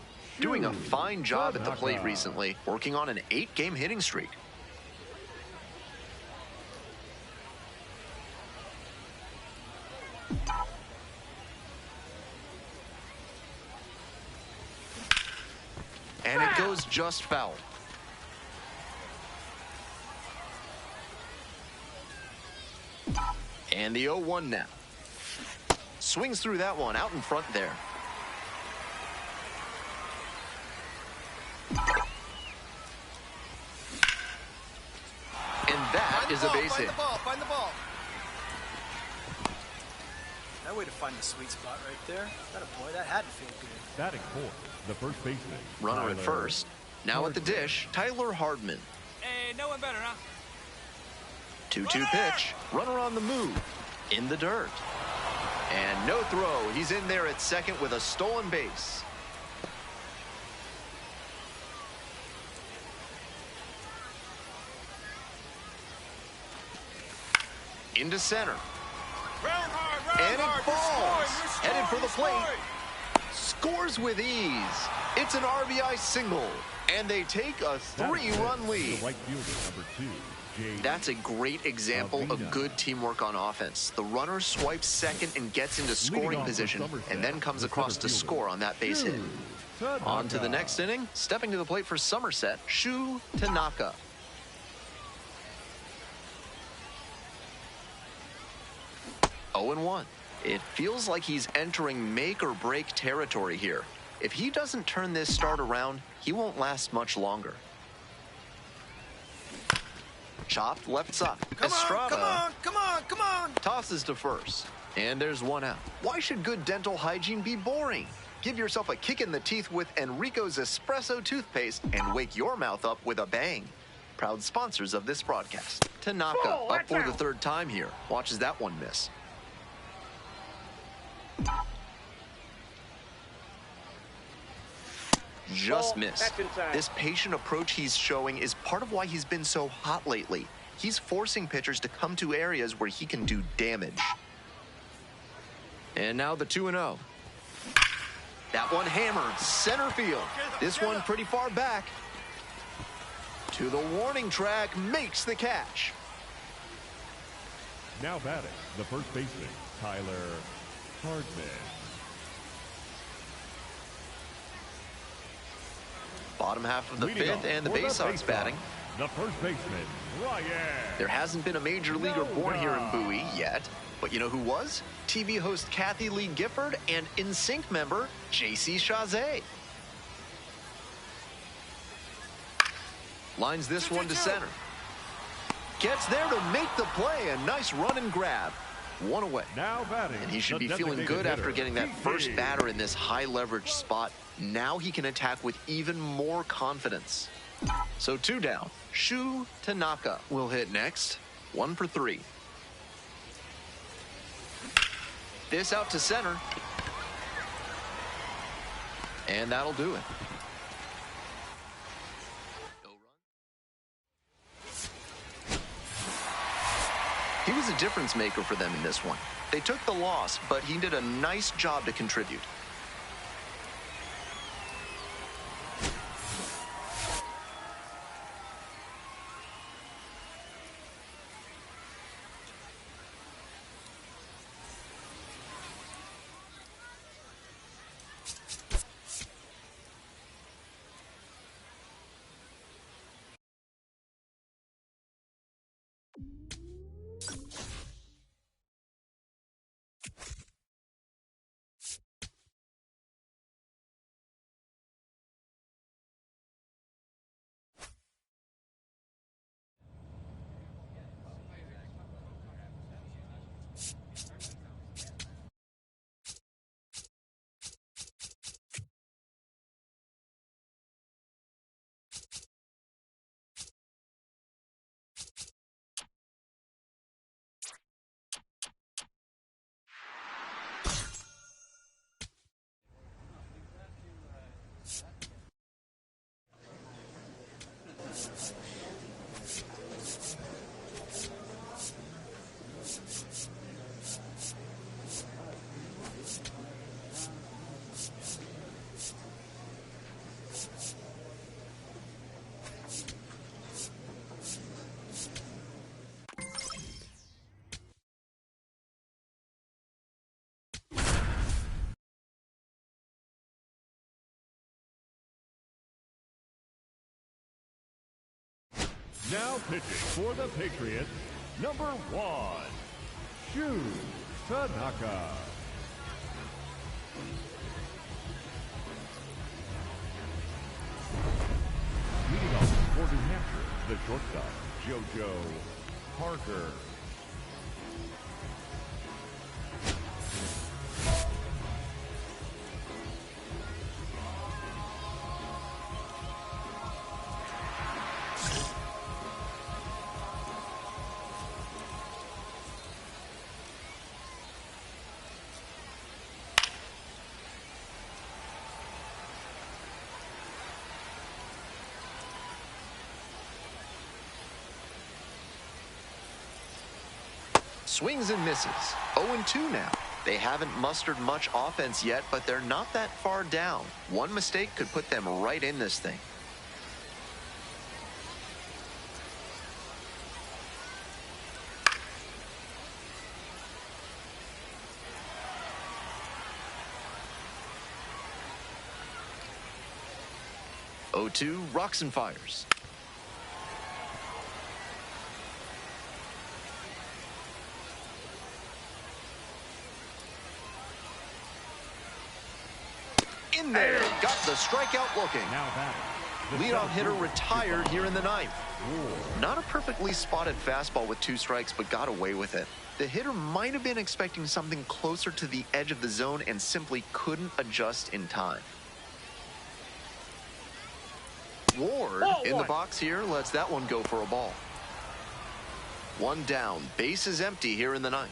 Doing a Shu fine job at the plate Tanaka. recently, working on an 8-game hitting streak. And it goes just foul. And the 0-1 now. Swings through that one out in front there. And that is a base hit. Find the ball. That way to find the sweet spot right there. That a boy, that had to feel good. Batting fourth, the first baseman. Runner at Tyler first. Now at the Hardman. dish, Tyler Hardman. Hey, no one better, huh? 2-2 pitch. Runner on the move. In the dirt. And no throw. He's in there at second with a stolen base. Into center. And it falls. Headed for the plate. Scores with ease. It's an RBI single. And they take a 3-run lead. The right fielder, number 2, Jay. That's a great example of good teamwork on offense. The runner swipes second and gets into scoring position, and then comes across to score on that base hit. On to the next inning. Stepping to the plate for Somerset, Shu Tanaka. Oh and 1. It feels like he's entering make or break territory here. If he doesn't turn this start around, he won't last much longer. Chopped left side. Estrada Come on. tosses to first. And there's one out. Why should good dental hygiene be boring? Give yourself a kick in the teeth with Enrico's Espresso toothpaste and wake your mouth up with a bang. Proud sponsors of this broadcast. Tanaka up for the third time here. Watches that one miss. Just missed. This patient approach he's showing is part of why he's been so hot lately. He's forcing pitchers to come to areas where he can do damage. And now the 2-0. That one hammered center field. This one pretty far back. To the warning track, makes the catch. Now batting, the first baseman, Tyler Hardman. Bottom half of the Leading fifth off and the for Bay Sox faceoff, batting. The first baseman, Ryan. There hasn't been a major leaguer born here in Bowie yet. But you know who was? TV host Kathy Lee Gifford and NSYNC member J.C. Chazé. Lines this one to center. Gets there to make the play. A nice run and grab. One away. Now batting. And he should the be feeling designated good after hitter, getting that first PK. batter in this high leverage spot. Now he can attack with even more confidence. So 2 down. Shu Tanaka will hit next. 1 for 3. This out to center. And that'll do it. He was a difference maker for them in this one. They took the loss, but he did a nice job to contribute. Now pitching for the Patriots, number 1, Tanaka. Leading off for New Hampshire, the shortstop, JoJo Parker. Swings and misses. 0-2 now. They haven't mustered much offense yet, but they're not that far down. One mistake could put them right in this thing. Oh-2, rocks and fires. In there, got the strikeout looking. Now batting, the Leadoff hitter center fielder, retired here in the ninth. Ward. Not a perfectly spotted fastball with 2 strikes, but got away with it. The hitter might have been expecting something closer to the edge of the zone and simply couldn't adjust in time. Ward in the box here lets that one go for a ball. 1 down, base is empty here in the ninth.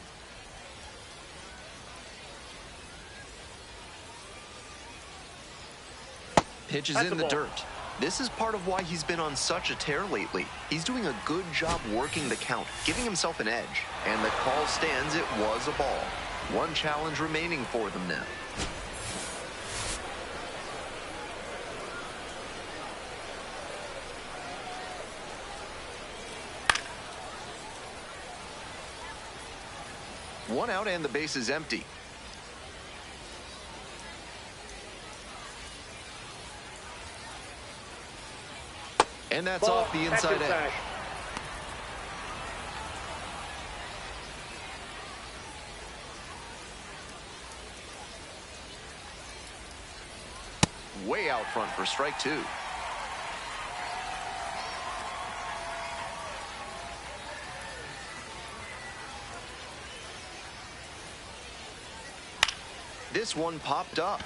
Pitch is in the dirt. This is part of why he's been on such a tear lately. He's doing a good job working the count, giving himself an edge. And the call stands, it was a ball. 1 challenge remaining for them now. One out and the base is empty. And that's off the inside edge. Way out front for strike 2. This one popped up.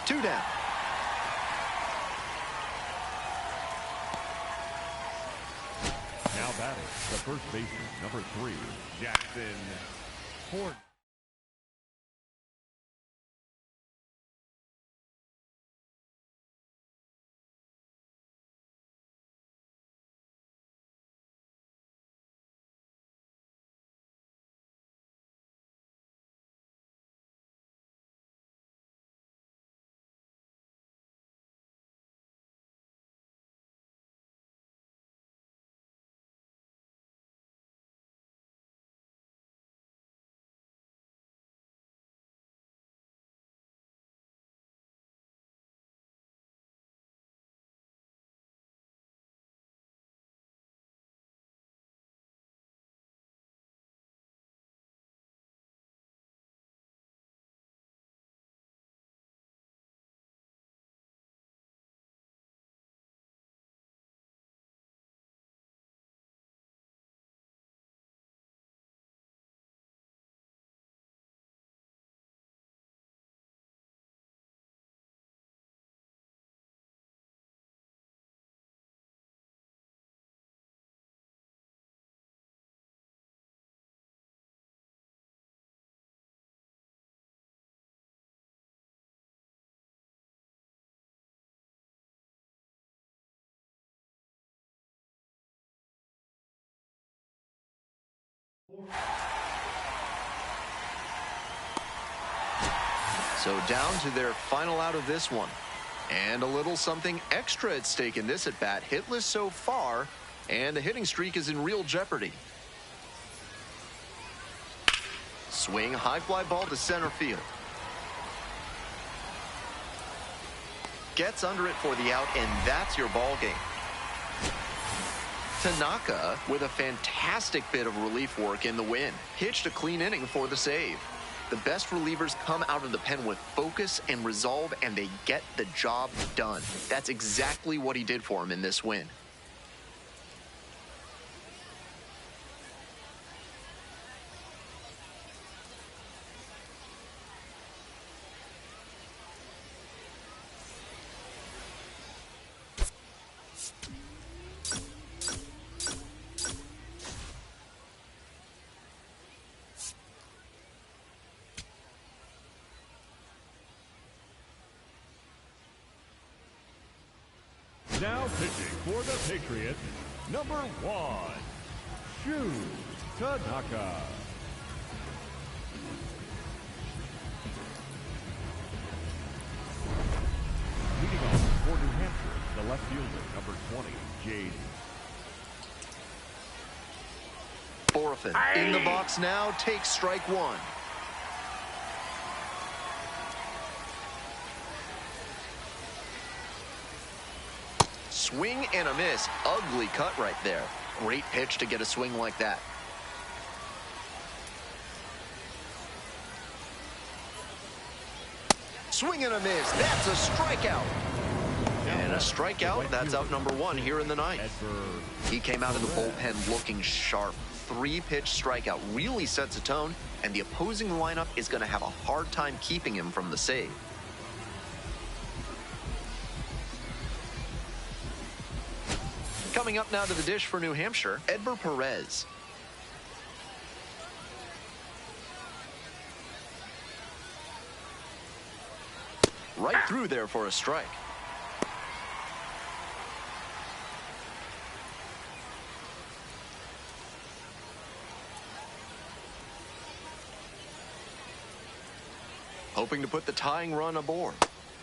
2 down. Now batting, the first baseman, number 3, Jackson Ford. So down to their final out of this one. And a little something extra at stake in this at-bat. Hitless so far, and the hitting streak is in real jeopardy. Swing, high fly ball to center field. Gets under it for the out, and that's your ball game. Tanaka with a fantastic bit of relief work in the win. Pitched a clean inning for the save. The best relievers come out of the pen with focus and resolve, and they get the job done. That's exactly what he did for him in this win. Now pitching for the Patriots, number 1, Tanaka. Leading off for New Hampshire, the left fielder, number 20, Jade. Borafin in the box now, takes strike one. Swing and a miss. Ugly cut right there. Great pitch to get a swing like that. Swing and a miss. That's a strikeout. And a strikeout. That's out number 1 here in the ninth. He came out of the bullpen looking sharp. 3-pitch strikeout really sets a tone, and the opposing lineup is going to have a hard time keeping him from the save. Coming up now to the dish for New Hampshire, Edber Perez. Right through there for a strike. Hoping to put the tying run aboard.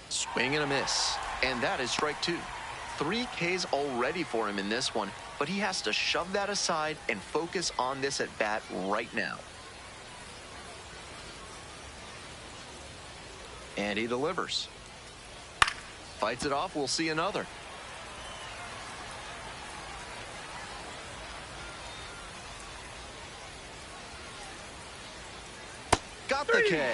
Swing and a miss. And that is strike 2. 3 Ks already for him in this one, but he has to shove that aside and focus on this at bat right now. And he delivers. Fights it off. We'll see another. Got the K.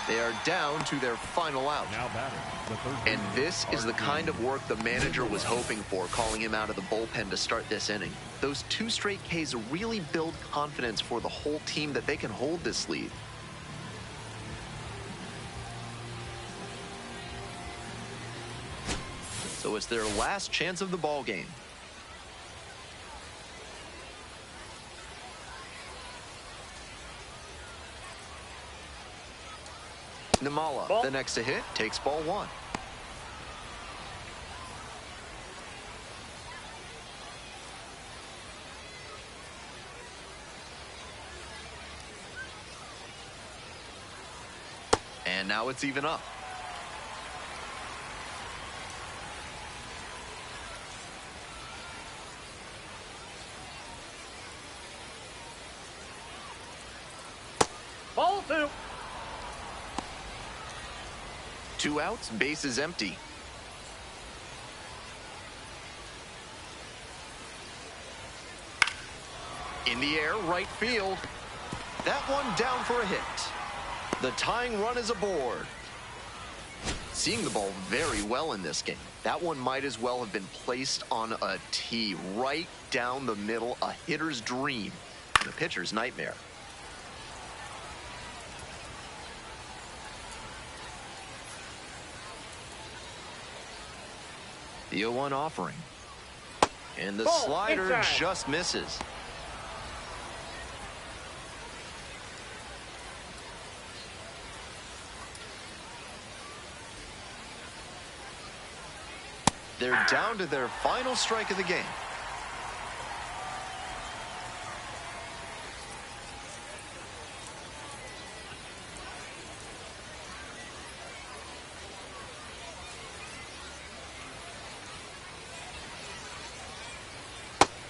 They are down to their final out. Now batting, the third And this is the kind of work the manager was hoping for, calling him out of the bullpen to start this inning. Those 2 straight Ks really build confidence for the whole team that they can hold this lead. So it's their last chance of the ball game. Namala, the next to hit, takes ball 1. And now it's even up. Ball 2. 2 outs, base is empty. In the air, right field. That one down for a hit. The tying run is aboard. Seeing the ball very well in this game. That one might as well have been placed on a tee right down the middle. A hitter's dream and a pitcher's nightmare. The 0-1 offering. And the slider inside. just misses. They're down to their final strike of the game.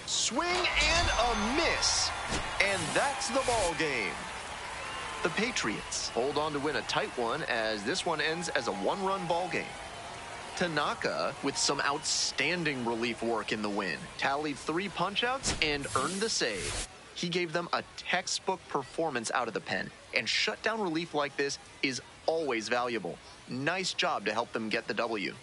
Swing and a miss. And that's the ball game. The Patriots hold on to win a tight one as this one ends as a 1-run ball game. Tanaka with some outstanding relief work in the win. Tallied 3 punch-outs and earned the save. He gave them a textbook performance out of the pen, and shutdown relief like this is always valuable. Nice job to help them get the W.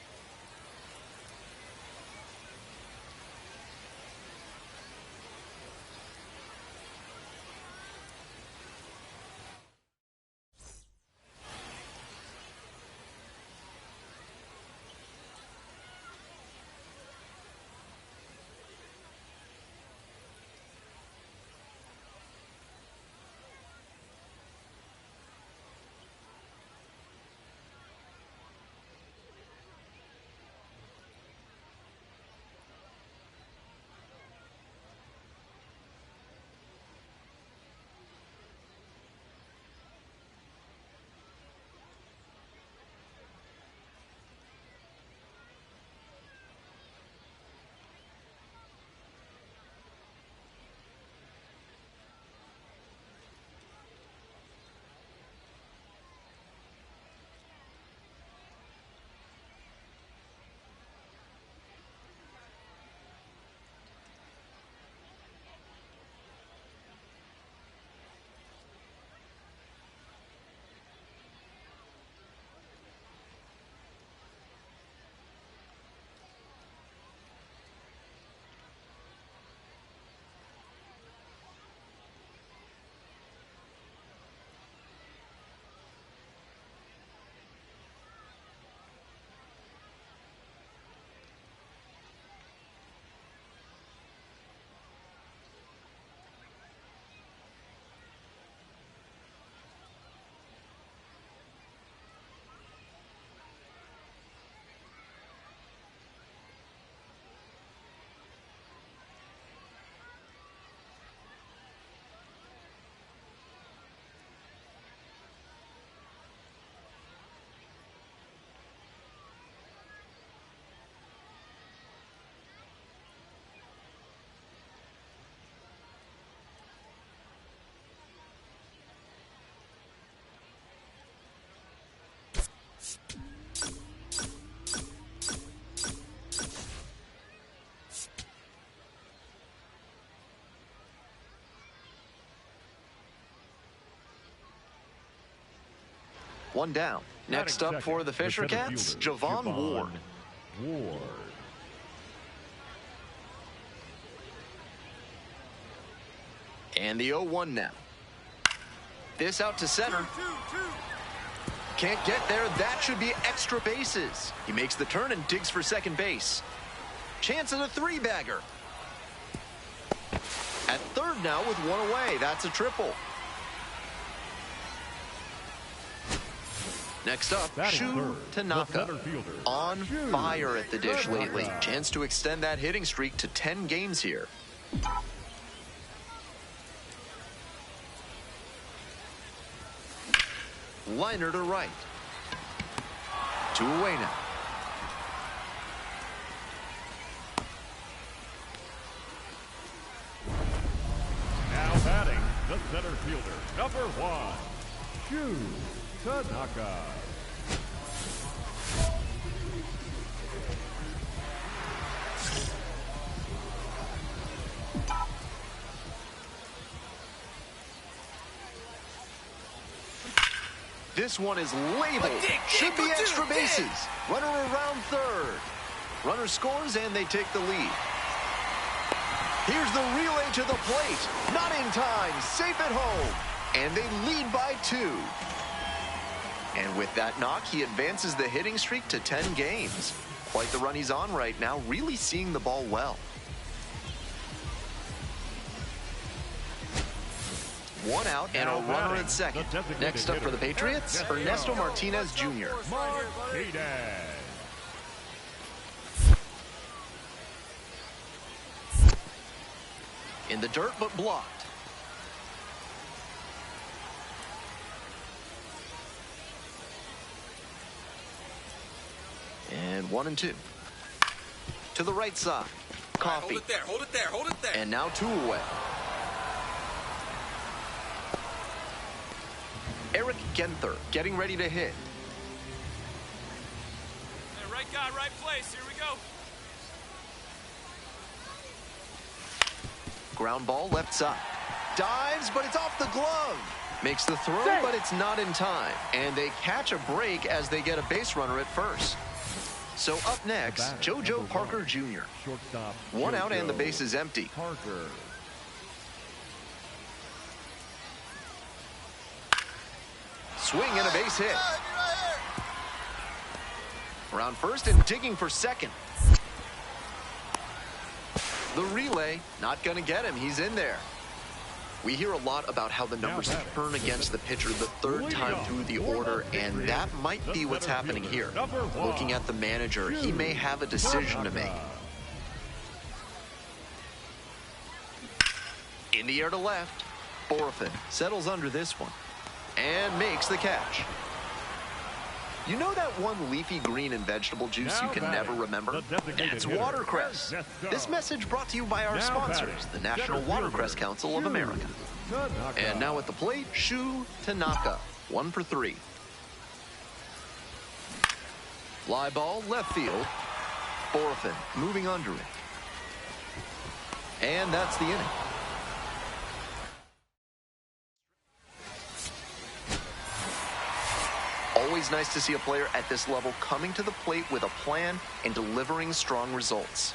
One down. Next up for the Fisher Cats, Javon Ward. And the 0-1 now. This out to center. Can't get there. That should be extra bases. He makes the turn and digs for second base. Chance at a 3-bagger. At third now with 1 away. That's a triple. Next up, Shu Tanaka. On fire at the dish lately. Chance to extend that hitting streak to 10 games here. Liner to right. 2 away now. Now batting, the center fielder, number 1, Shu Tanaka. This one is labeled. Should be extra bases. Runner around third. Runner scores and they take the lead. Here's the relay to the plate. Not in time. Safe at home. And they lead by 2. And with that knock, he advances the hitting streak to 10 games. Quite the run he's on right now, really seeing the ball well. 1 out and a runner at second. Next up for the Patriots, Ernesto Martinez Jr. In the dirt, but blocked. And 1 and 2. To the right side. Coffee. Hold it there, hold it there, hold it there. And now 2 away. Eric Genther getting ready to hit. Right Right guy, right place. Here we go. Ground ball left side. Dives, but it's off the glove. Makes the throw, but it's not in time. And they catch a break as they get a base runner at first. So up next, JoJo Parker Jr. Shortstop. One out and the JoJo base is empty. Parker. Swing and a base hit. Around first and digging for second. The relay, not going to get him. He's in there. We hear a lot about how the numbers turn against the pitcher the third time through the order, and that might be what's happening here. Looking at the manager, he may have a decision to make. In the air to left. Borafin settles under this one and makes the catch. You know that one leafy green and vegetable juice you can never remember? That's watercress. This message brought to you by our sponsors, the National Watercress Council of America. And now at the plate, Shu Tanaka, 1 for 3. Fly ball left field. Borafin moving under it. And that's the inning. Always nice to see a player at this level coming to the plate with a plan and delivering strong results.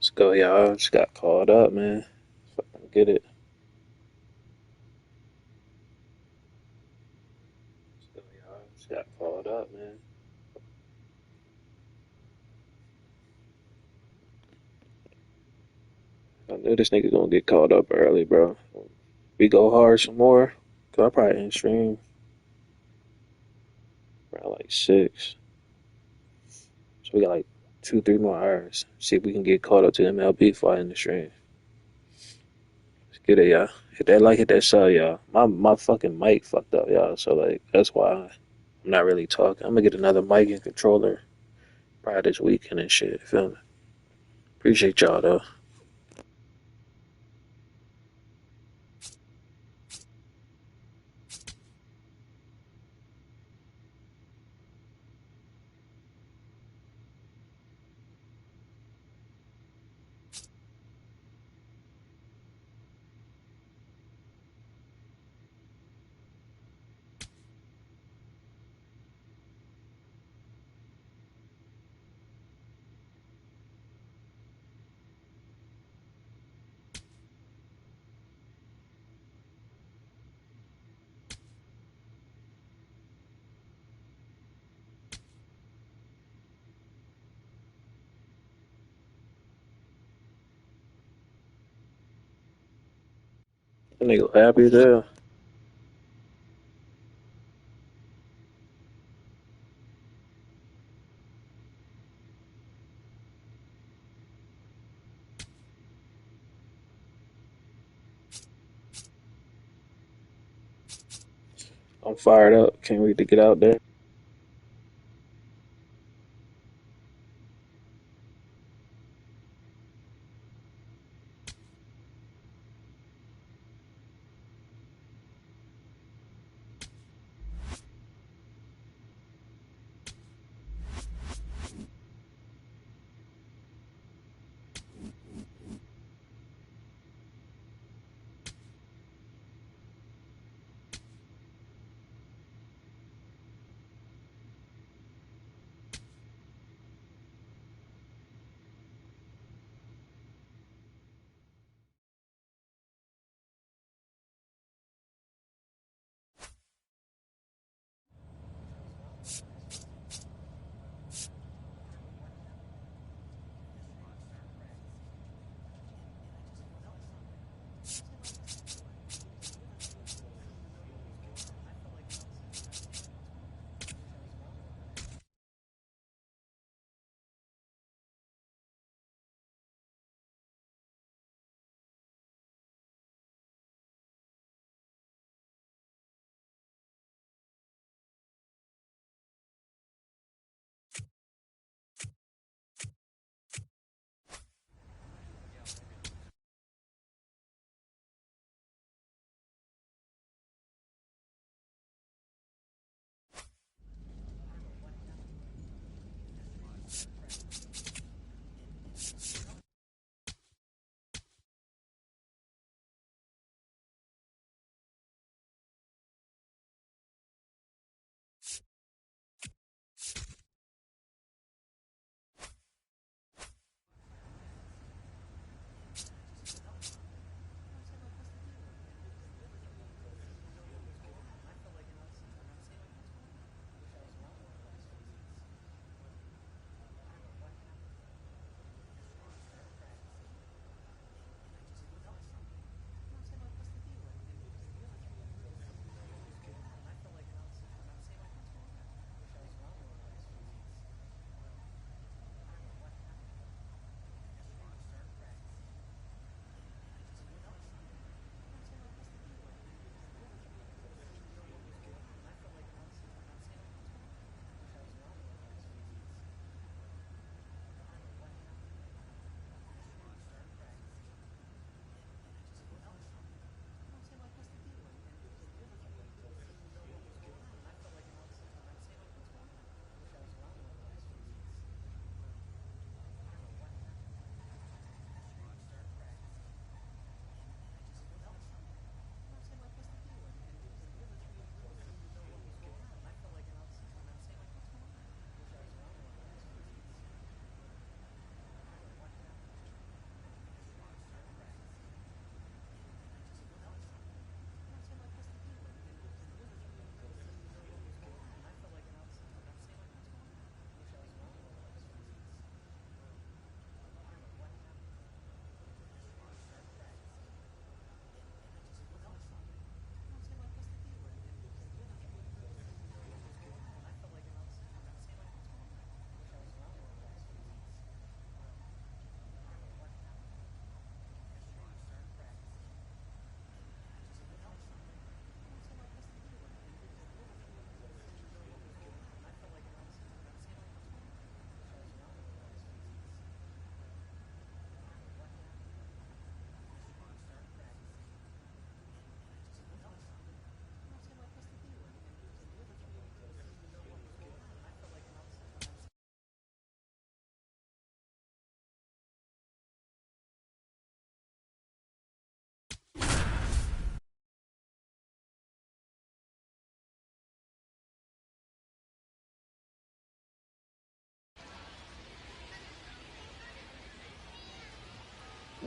Let's go, y'all. Just got called up, man. Fucking get it. Let's go, y'all. Just got called up, man. I knew this nigga gonna get called up early, bro. We go hard some more. Cause I probably in stream around like 6. So we got like 2, 3 more hours. See if we can get caught up to MLB fight in the stream. Let's get it, y'all. Hit that like, hit that sub, y'all. My fucking mic fucked up, y'all. So like that's why I'm not really talking. I'm gonna get another mic and controller probably this weekend and shit. Feel me? Appreciate y'all though. That nigga happy as hell. I'm fired up. Can't wait to get out there.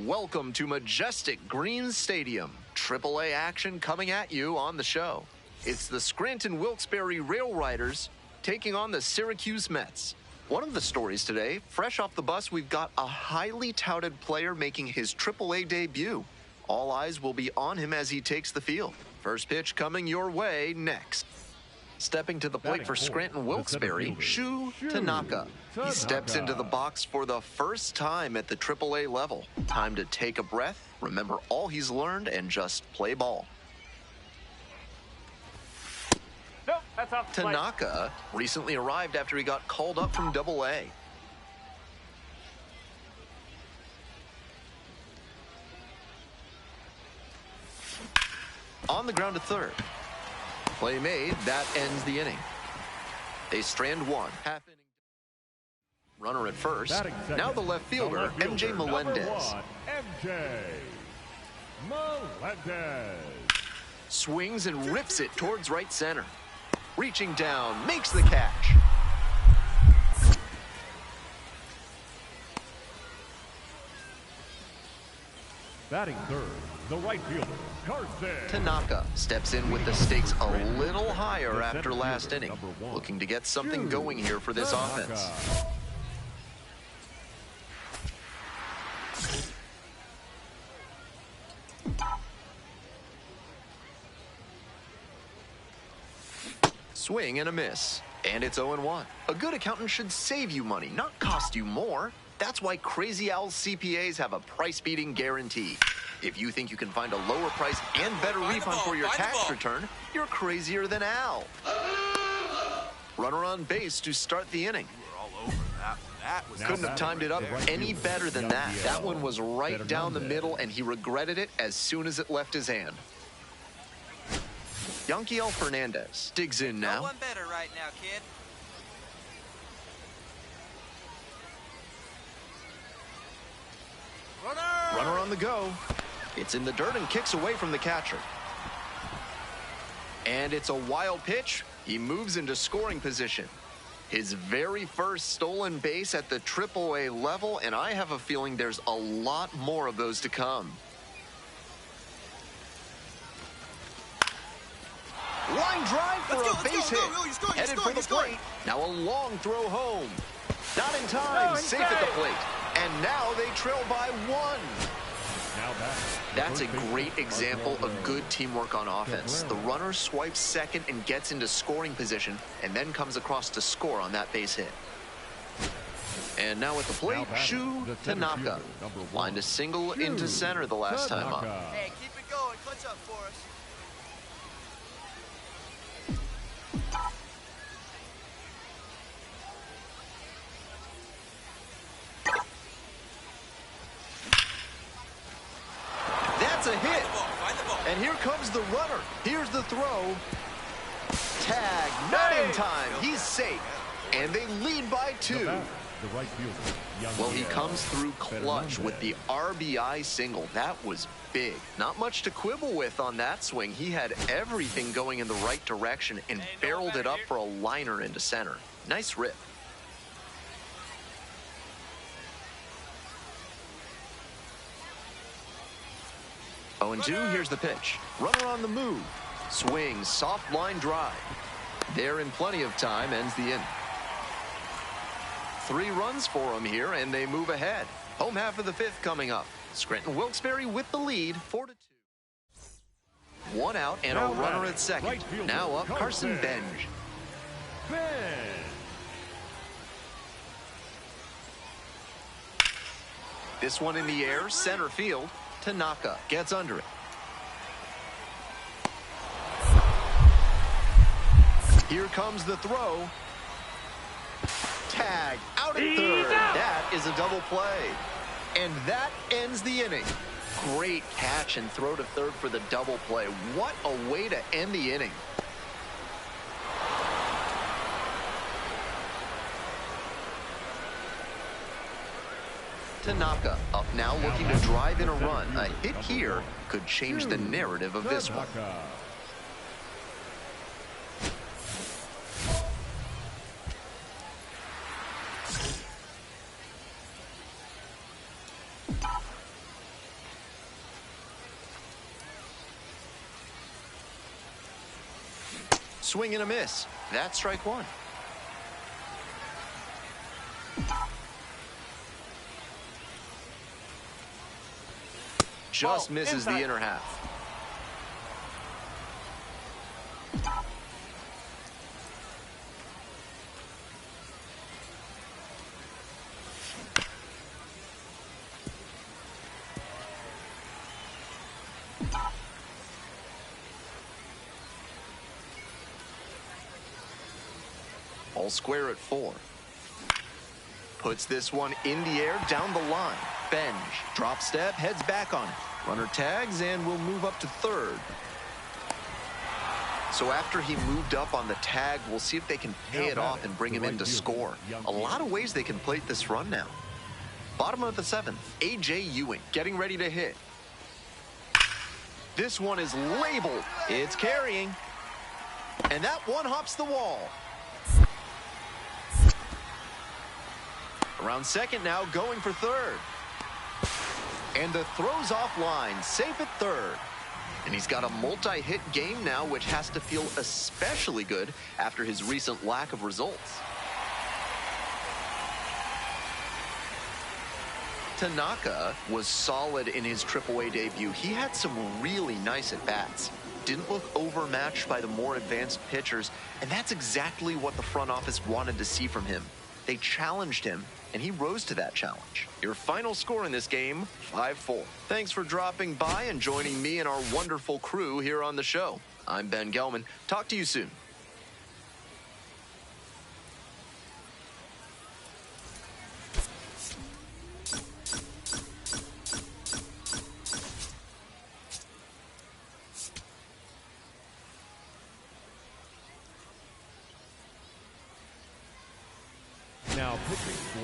Welcome to majestic Green Stadium. AAA action coming at you on the show. It's the Scranton Wilkes-Barre Rail Riders taking on the Syracuse Mets. One of the stories today, fresh off the bus, we've got a highly touted player making his AAA debut. All eyes will be on him as he takes the field. First pitch coming your way next. Stepping to the plate for Scranton Wilkes-Barre, Tanaka. He steps into the box for the first time at the AAA level. Time to take a breath, remember all he's learned, and just play ball. Nope, that's off the plate. Tanaka recently arrived after he got called up from AA. On the ground to third. Play made, that ends the inning. They strand one. Half inning. Runner at first. Now the left fielder, MJ Melendez. MJ Melendez. Swings and rips it towards right center. Reaching down, makes the catch. Batting third, the right fielder, Carson. Tanaka steps in with the stakes a little higher after last inning. Looking to get something going here for this offense. Swing and a miss. And it's 0-1. A good accountant should save you money, not cost you more. That's why Crazy Owl's CPAs have a price-beating guarantee. If you think you can find a lower price and better refund for your tax return, you're crazier than Al. Runner on base to start the inning. Couldn't have timed it up any better than that. That one was right down the middle, and he regretted it as soon as it left his hand. Yankiel Fernandez digs in now. No one better right now, kid. Runner on the go. It's in the dirt and kicks away from the catcher. And it's a wild pitch. He moves into scoring position. His very first stolen base at the AAA level, and I have a feeling there's a lot more of those to come. Line drive for a base hit. Headed for the plate. Now a long throw home. Not in time. Safe at the plate. And now they trail by one. That's a great example of good teamwork on offense. The runner swipes second and gets into scoring position, and then comes across to score on that base hit. And now at the plate, Tanaka. Lined a single into center the last time up. Hey, keep it going. Clutch up for us. That's a hit. And here comes the runner. Here's the throw. Tag, not in time. He's safe. And they lead by two. Well, he comes through clutch with the RBI single. That was big. Not much to quibble with on that swing. He had everything going in the right direction and barreled it up for a liner into center. Nice rip. Oh, and 2, here's the pitch. Runner on the move. Swing, soft line drive. They're in plenty of time, ends the inning. 3 runs for them here, and they move ahead. Home half of the 5th coming up. Scranton Wilkes-Barre with the lead, 4-2. 1 out and a runner at second. Now up, Carson Benj. This one in the air, center field. Tanaka gets under it. Here comes the throw. Tag out at third. That is a double play. And that ends the inning. Great catch and throw to third for the double play. What a way to end the inning. Tanaka up now, looking to drive in a run. A hit here could change the narrative of this one. Swing and a miss. That's strike one. Just misses the inner half. All square at 4. Puts this one in the air down the line. Benj, drop step, heads back on it. Runner tags and will move up to third. So after he moved up on the tag, we'll see if they can pay it off and bring him in to score. A lot of ways they can plate this run now. Bottom of the 7th, A.J. Ewing getting ready to hit. This one is labeled. It's carrying. And that one hops the wall. Around second now, going for third. And the throw's offline, safe at third. And he's got a multi-hit game now, which has to feel especially good after his recent lack of results. Tanaka was solid in his AAA debut. He had some really nice at-bats. Didn't look overmatched by the more advanced pitchers, and that's exactly what the front office wanted to see from him. They challenged him, and he rose to that challenge. Your final score in this game, 5-4. Thanks for dropping by and joining me and our wonderful crew here on the show. I'm Ben Gelman. Talk to you soon.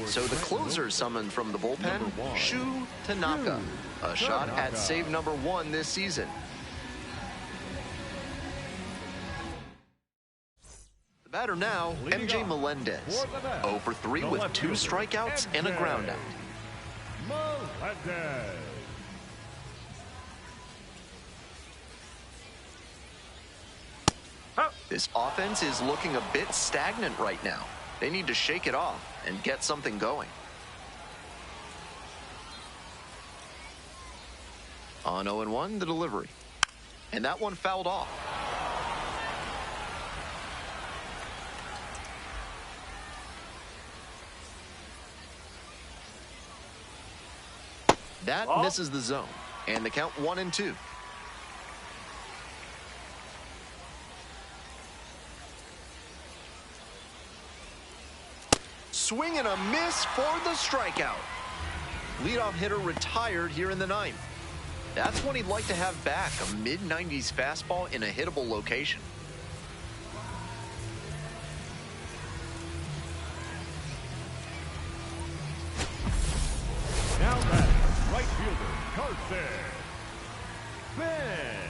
So the closer summoned from the bullpen, Shu Tanaka, a shot at save number 1 this season. The batter now, MJ Melendez, 0 for 3 with 2 strikeouts and a groundout. This offense is looking a bit stagnant right now. They need to shake it off and get something going. On 0-1, the delivery. And that one fouled off. That misses the zone. And the count 1-2. Swing and a miss for the strikeout. Leadoff hitter retired here in the 9th. That's what he'd like to have back, a mid-90s fastball in a hittable location. Now batting, right fielder, Carson Bench.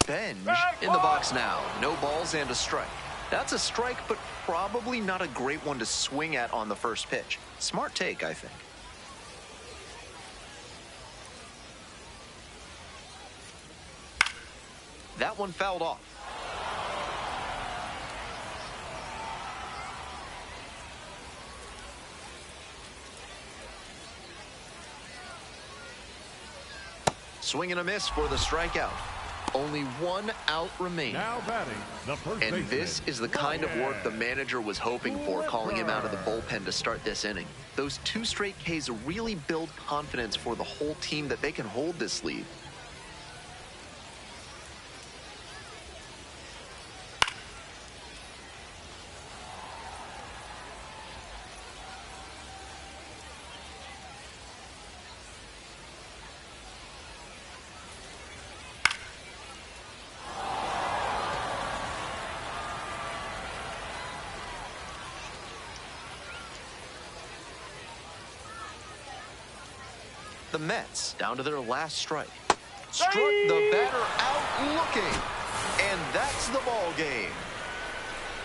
Benj in the box now. No balls and a strike. That's a strike, but probably not a great one to swing at on the first pitch. Smart take, I think. That one fouled off. Swing and a miss for the strikeout. Only 1 out remaining. Now batting, the first And baseman, this is the kind of work the manager was hoping for, calling him out of the bullpen to start this inning. Those 2 straight Ks really build confidence for the whole team that they can hold this lead. The Mets down to their last strike. Struck the batter out looking. And that's the ball game.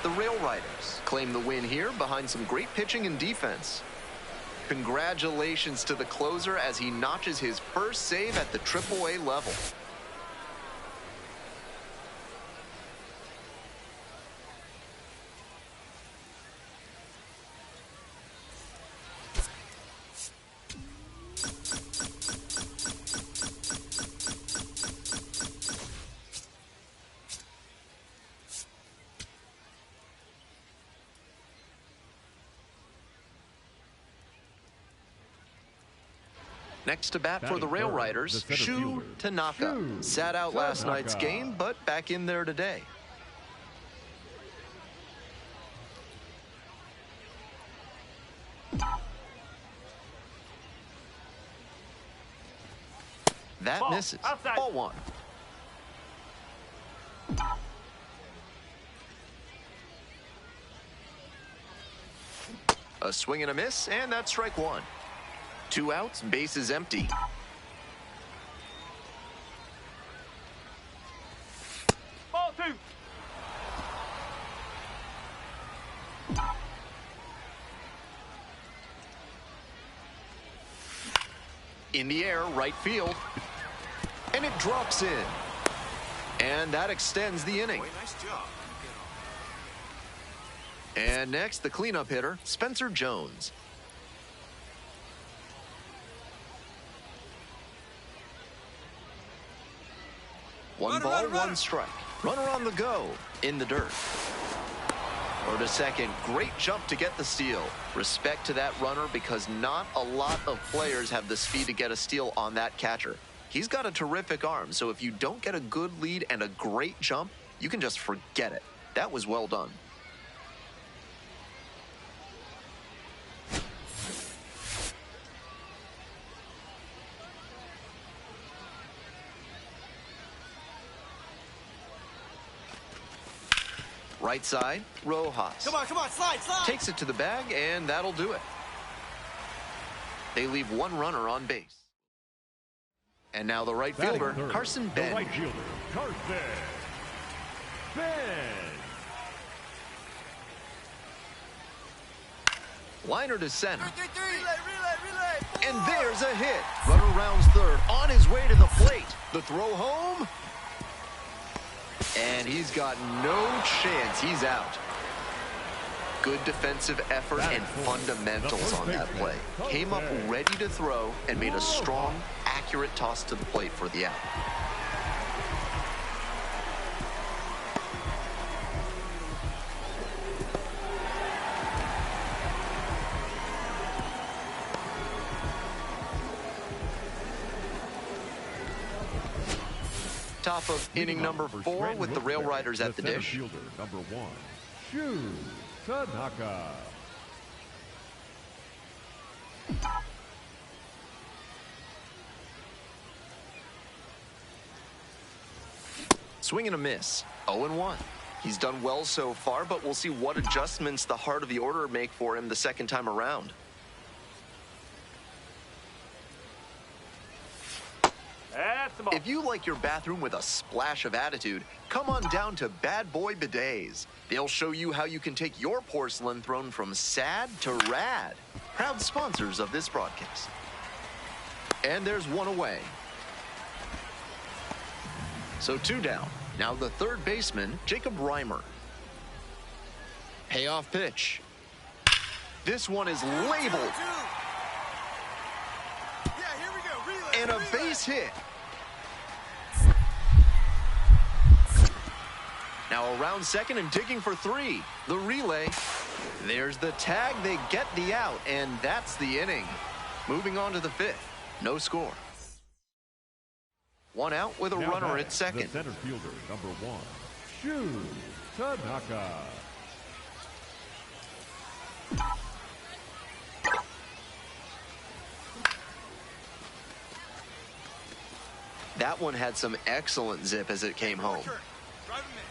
The Rail Riders claim the win here behind some great pitching and defense. Congratulations to the closer as he notches his first save at the AAA level. Next to bat for the Rail Riders, Tanaka. Sat out last night's game, but back in there today. That misses. Ball one. A swing and a miss, and that's strike one. 2 outs, bases empty. Ball two. In the air, right field. And it drops in. And that extends the inning. Nice job. And next, the cleanup hitter, Spencer Jones. One ball, one strike. Runner on the go, in the dirt. Or to second, great jump to get the steal. Respect to that runner because not a lot of players have the speed to get a steal on that catcher. He's got a terrific arm, so if you don't get a good lead and a great jump, you can just forget it. That was well done. Right side, Rojas. Come on, slide. Takes it to the bag, and that'll do it. They leave one runner on base. And now the right fielder, Carson The Ben. right fielder, Carson Ben. Liner to center. Relay. And there's a hit. Runner rounds third, on his way to the plate. The throw home. And he's got no chance. He's out. Good defensive effort and fundamentals on that play. Came up ready to throw and made a strong, accurate toss to the plate for the out. Top of inning number 4 with the Rail Riders at the dish. Fielder, number 1, Tanaka. Swing and a miss. 0-1. He's done well so far, but we'll see what adjustments the heart of the order make for him the second time around. If you like your bathroom with a splash of attitude, come on down to Bad Boy Bidets. They'll show you how you can take your porcelain throne from sad to rad. Proud sponsors of this broadcast. And there's one away. So 2 down. Now the third baseman, Jacob Reimer. Payoff pitch. This one is labeled. Yeah, here we go. Relay. And a base hit. Now around second and digging for 3. The relay. There's the tag. They get the out, and that's the inning. Moving on to the 5th. No score. 1 out with a runner at second. The center fielder, number 1, Tanaka. That one had some excellent zip as it came home. Drive him in.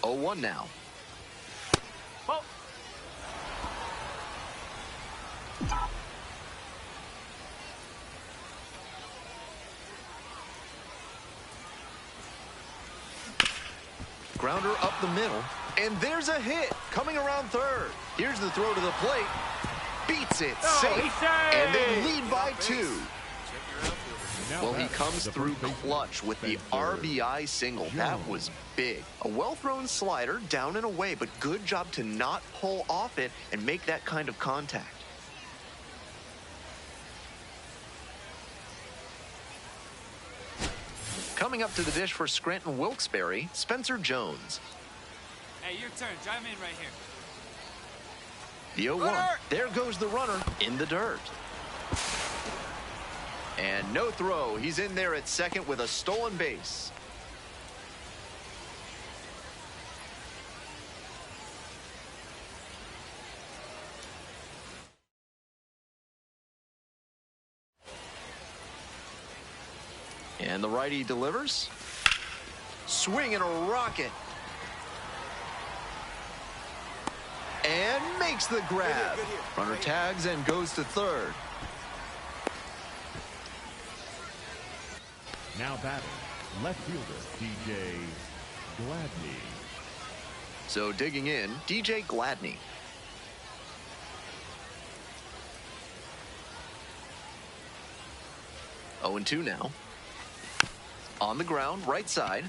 0-1 now. Ball. Grounder up the middle, and there's a hit coming around third. Here's the throw to the plate. Beats it, safe, and they lead by 2. Well, he comes through clutch with the RBI single. That was big. A well-thrown slider down and away, but good job to not pull off it and make that kind of contact. Coming up to the dish for Scranton Wilkes-Barre, Spencer Jones. Hey, your turn. Drive in right here. The 0-1. There goes the runner in the dirt. And no throw. He's in there at second with a stolen base. And the righty delivers. Swing and a rocket. And makes the grab. Runner tags and goes to third. Now batting, left fielder DJ Gladney. So digging in, DJ Gladney. Oh, 0-2 now. On the ground, right side.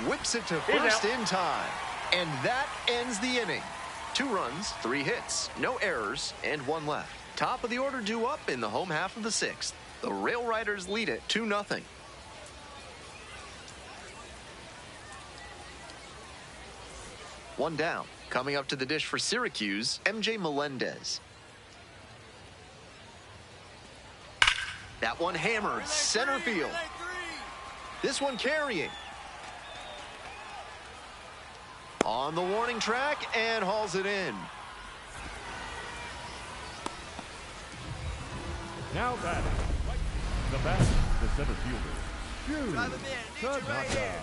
Whips it to first in time. And that ends the inning. 2 runs, 3 hits, no errors, and 1 left. Top of the order due up in the home half of the 6th. The Rail Riders lead it 2-0. One down. Coming up to the dish for Syracuse, MJ Melendez. That one hammered center field. This one carrying. On the warning track and hauls it in. Now batting, the bat, the center fielder, Drive him in. Need you right Tanaka. here.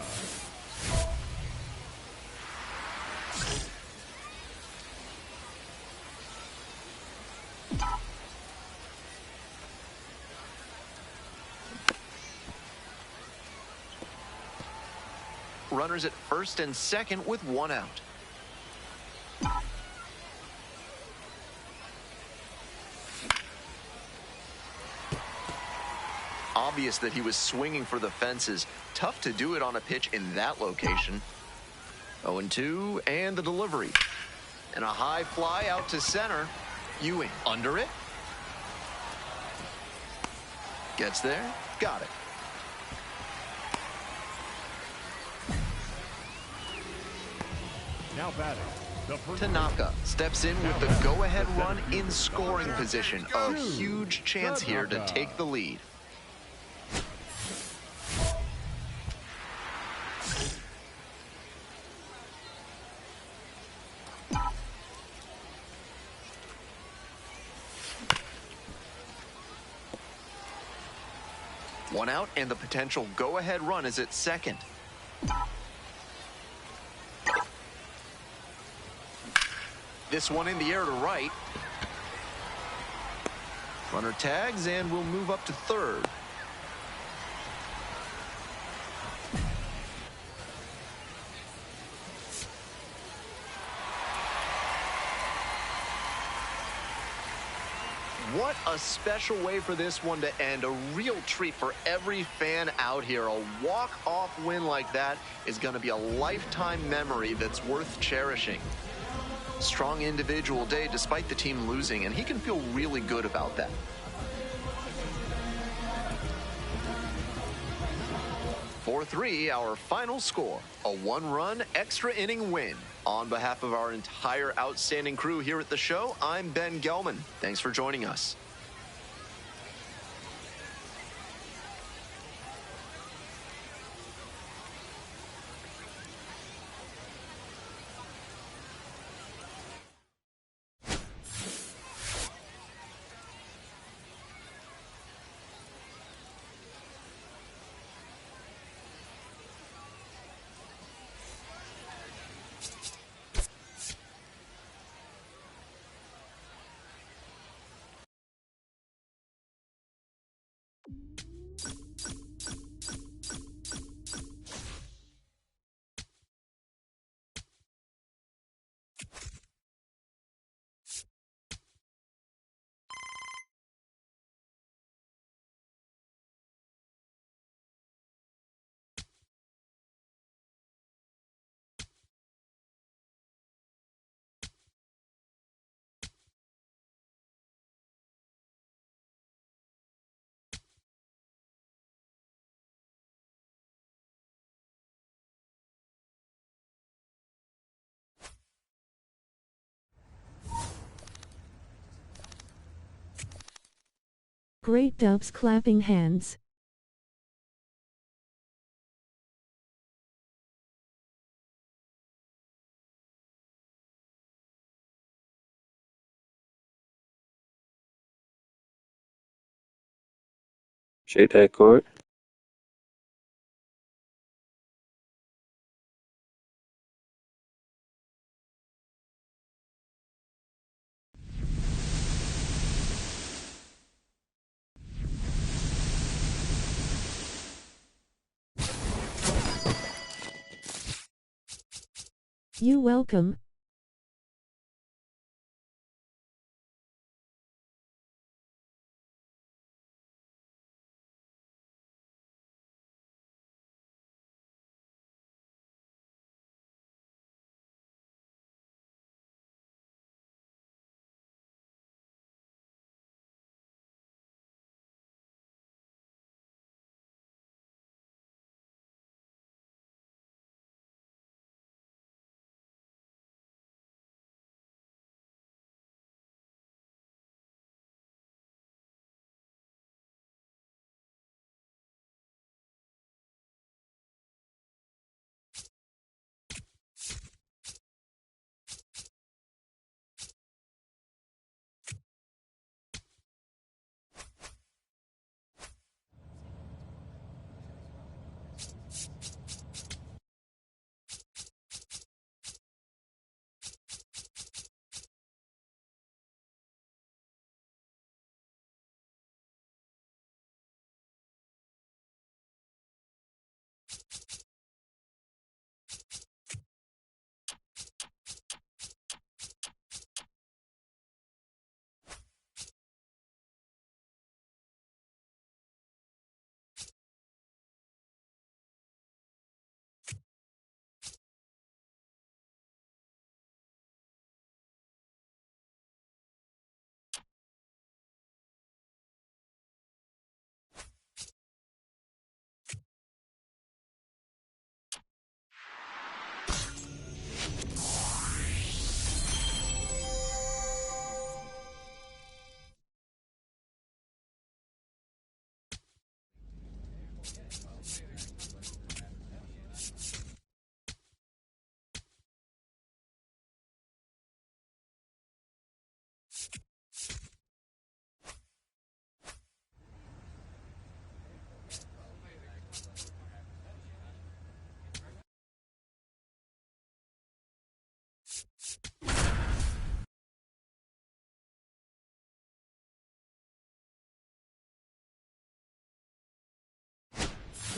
Runners at first and second with 1 out. Obvious that he was swinging for the fences. Tough to do it on a pitch in that location. 0-2, and the delivery. And a high fly out to center. Ewing under it. Gets there. Got it. Now batting, the first Tanaka steps in with the go-ahead run in scoring position. A huge chance here to take the lead. One out, and the potential go-ahead run is at second. This one in the air to right. Runner tags and will move up to third. What a special way for this one to end. A real treat for every fan out here. A walk-off win like that is going to be a lifetime memory that's worth cherishing. Strong individual day despite the team losing, and he can feel really good about that. 4-3, our final score. A 1-run extra inning win. On behalf of our entire outstanding crew here at the show, I'm Ben Gelman. Thanks for joining us. Great dubs clapping hands. Shake that court. You welcome.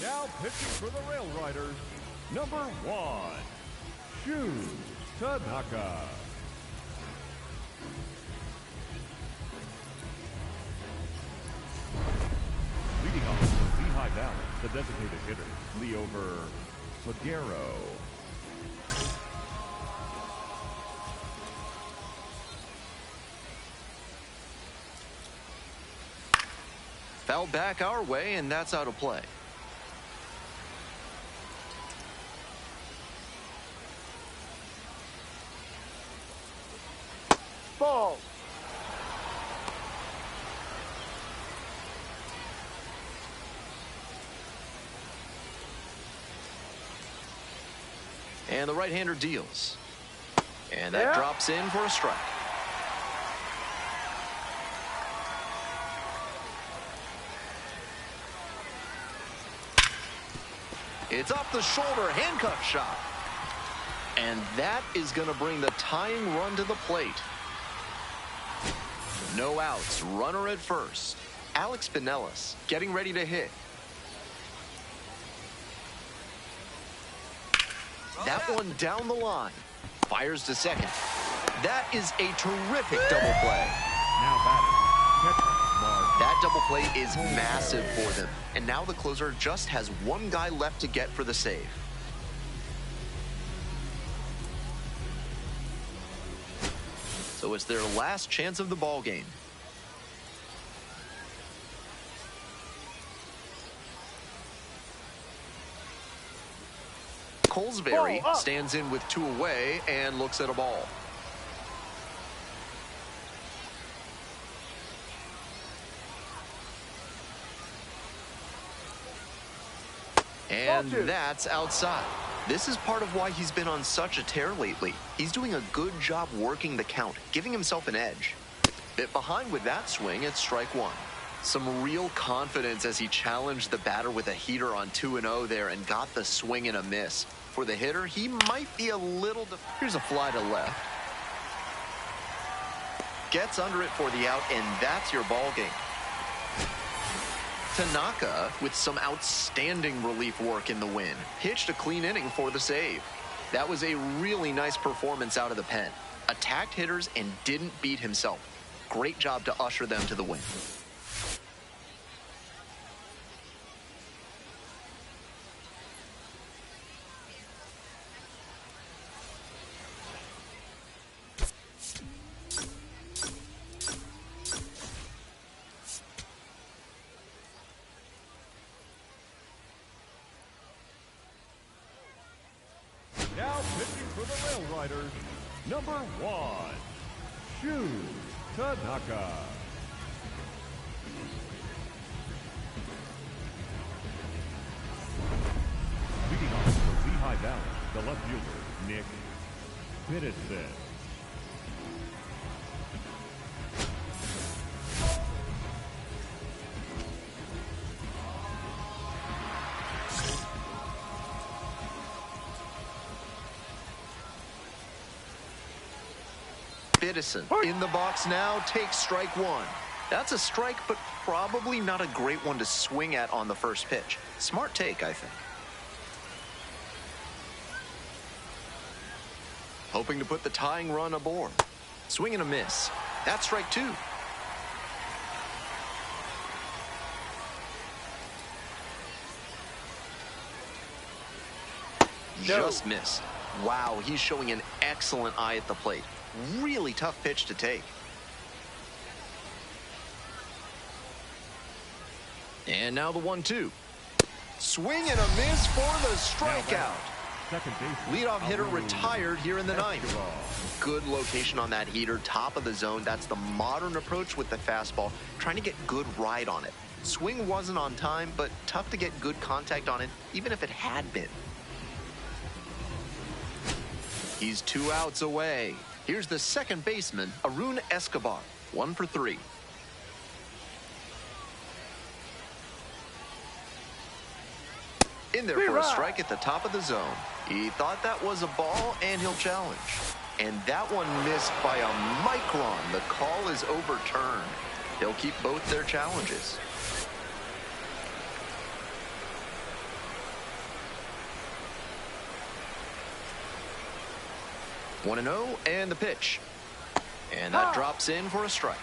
Now pitching for the Rail Riders, number 1, Tanaka. Leading off from Lehigh Valley, the designated hitter, Leover Figuero. Foul back our way, and that's out of play. Ball. And the right-hander deals. And that drops in for a strike. It's off the shoulder, handcuff shot. And that is going to bring the tying run to the plate. No outs, runner at first. Alex Pinellas getting ready to hit. That one down the line. Fires to second. That is a terrific double play. Now batting, catcher, Mark. That double play is massive for them. And now the closer just has one guy left to get for the save. So it's their last chance of the ball game. Colesbury stands in with 2 away and looks at a ball. And that's outside. This is part of why he's been on such a tear lately. He's doing a good job working the count, giving himself an edge. Bit behind with that swing, it's strike one. Some real confidence as he challenged the batter with a heater on 2-0 there and got the swing and a miss. For the hitter, he might be a little... Here's a fly to left. Gets under it for the out, and that's your ball game. Tanaka with some outstanding relief work in the win. Pitched a clean inning for the save. That was a really nice performance out of the pen. Attacked hitters and didn't beat himself. Great job to usher them to the win. Now pitching for the Rail Riders, number 1, Tanaka. Leading off for Lehigh Valley, the left fielder, Nick Peterson. Edison in the box now takes strike one. That's a strike, but probably not a great one to swing at on the first pitch. Smart take, I think. Hoping to put the tying run aboard. Swing and a miss. That's strike two. Just missed. Wow, he's showing an excellent eye at the plate. Really tough pitch to take. And now the 1-2. Swing and a miss for the strikeout. Leadoff hitter retired here in the ninth. Good location on that heater, top of the zone. That's the modern approach with the fastball, trying to get good ride on it. Swing wasn't on time, but tough to get good contact on it, even if it had been. He's 2 outs away. Here's the second baseman, Arun Escobar, 1 for 3. In there for a strike at the top of the zone. He thought that was a ball, and he'll challenge. And that one missed by a micron. The call is overturned. They'll keep both their challenges. One and 0, and the pitch. And that drops in for a strike.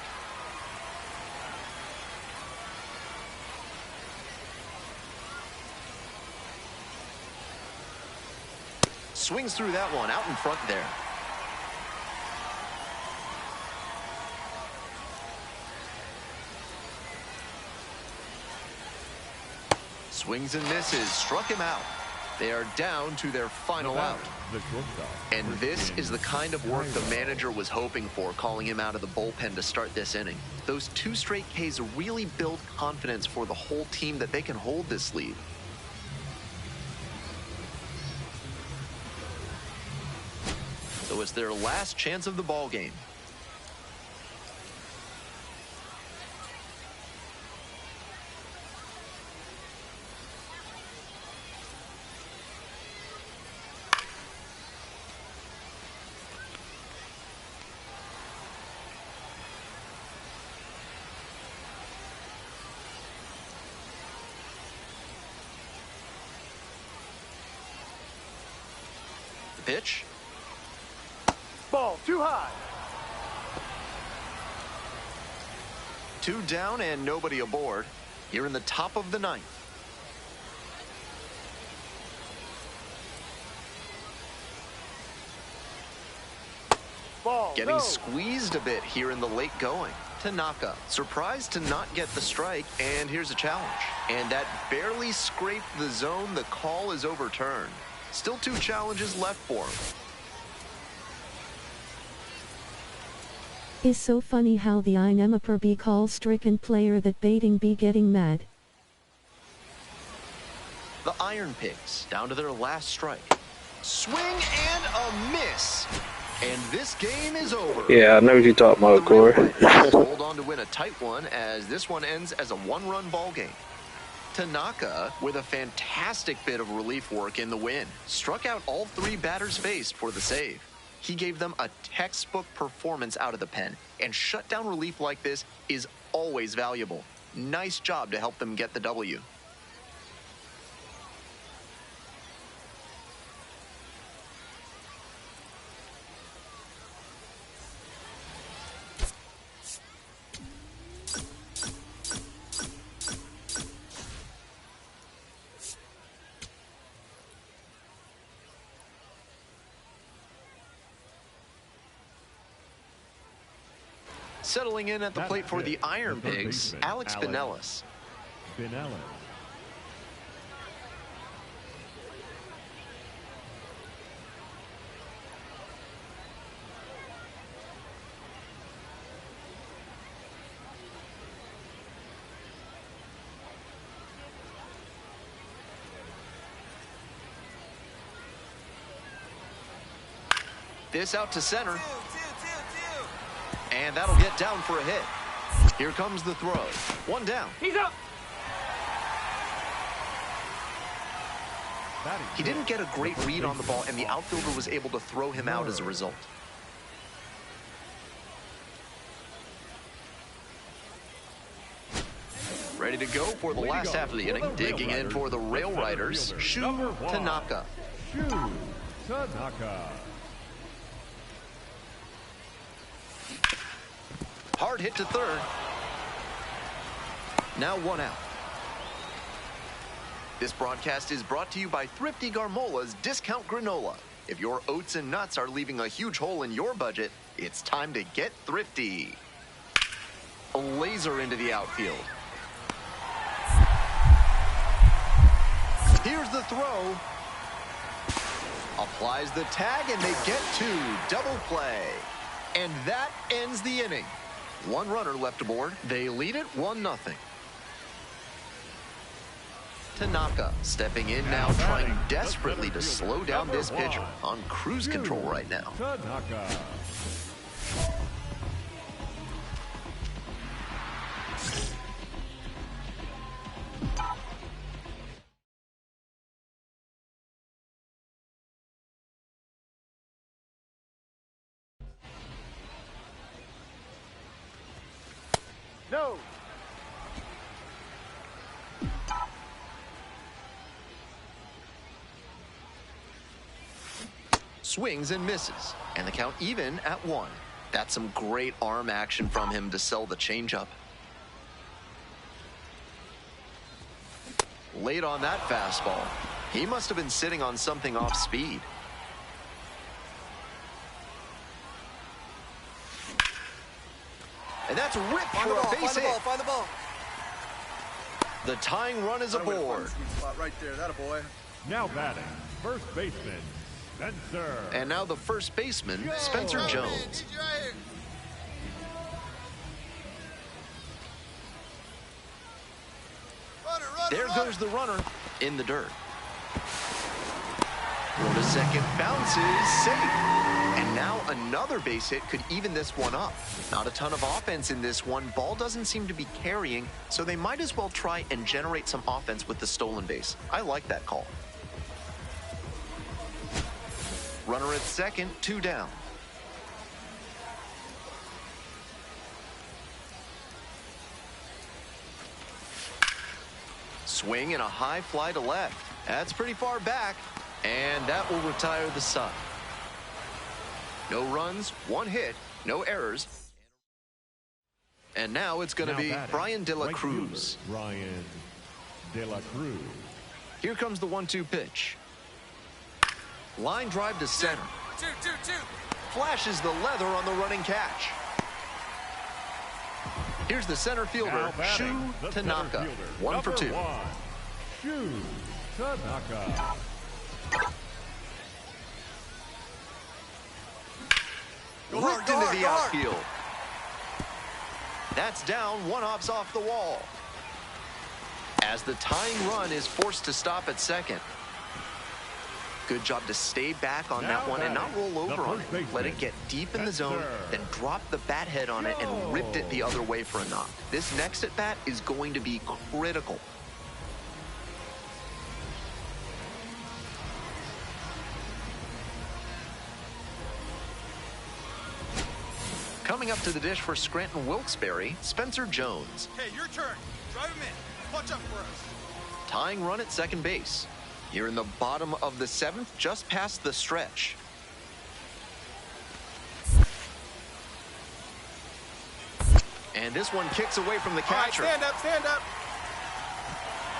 Swings through that one, out in front there. Swings and misses, struck him out. They are down to their final out. And this is the kind of work the manager was hoping for, calling him out of the bullpen to start this inning. Those 2 straight Ks really build confidence for the whole team that they can hold this lead. So it's their last chance of the ball game. Pitch. Ball too high. 2 down and nobody aboard. Here in the top of the ninth. Ball. Getting squeezed a bit here in the late going. Tanaka surprised to not get the strike, and here's a challenge. And that barely scraped the zone. The call is overturned. Still 2 challenges left for him. Is so funny how the INEMAPR be calls stricken player that baiting be getting mad. The Iron Pigs down to their last strike. Swing and a miss. And this game is over. Yeah, I know what you're talking about, The Rail Corey. Riders hold on to win a tight one as this one ends as a one-run ball game. Tanaka, with a fantastic bit of relief work in the win, struck out all three batters faced for the save. He gave them a textbook performance out of the pen, and shutdown relief like this is always valuable. Nice job to help them get the W. Settling in at the plate for the Iron Pigs, Alex Pinellas. This out to center. And that'll get down for a hit. Here comes the throw. One down. He's up. He didn't get a great read on the ball, and the outfielder was able to throw him out as a result. Ready to go for the last half of the inning. Digging in for the Rail Riders, Shu Tanaka. Shu Tanaka. Hard hit to third. Now one out. This broadcast is brought to you by Thrifty Garmola's Discount Granola. If your oats and nuts are leaving a huge hole in your budget, it's time to get thrifty. A laser into the outfield. Here's the throw. Applies the tag, and they get two. Double play. And that ends the inning. One runner left aboard. They lead it 1-0. Tanaka stepping in now, trying desperately to slow down this pitcher. On cruise control right now. Tanaka. No. Swings and misses, and the count even at 1. That's some great arm action from him to sell the changeup. Late on that fastball. He must have been sitting on something off speed. And that's ripped for a base hit. Find the ball. The tying run is aboard. Right there, that a boy. Now batting, first baseman, Spencer. And now the first baseman, Spencer Jones. There goes the runner in the dirt. Throw to second, bounces, safe. And now another base hit could even this one up. Not a ton of offense in this one. Ball doesn't seem to be carrying, so they might as well try and generate some offense with the stolen base. I like that call. Runner at second, 2 down. Swing and a high fly to left. That's pretty far back, and that will retire the side. No runs, 1 hit, no errors. And now it's going to be Brian De La Cruz. Brian De La Cruz. Here comes the 1-2 pitch. Line drive to center. Two. Flashes the leather on the running catch. Here's the center fielder, Shu Tanaka. 1 for 2. Shu Tanaka. Ripped into the outfield. That's down. 1 hops off the wall. as the tying run is forced to stop at second. Good job to stay back on that one and not roll over on it. Let it get deep in the zone, then drop the bat head on it and ripped it the other way for a knock. This next at bat is going to be critical. Coming up to the dish for Scranton Wilkes-Barre, Spencer Jones. Hey, your turn. Drive him in. Punch up for us. Tying run at second base. Here in the bottom of the seventh, just past the stretch. And this one kicks away from the catcher. All right, stand up, stand up.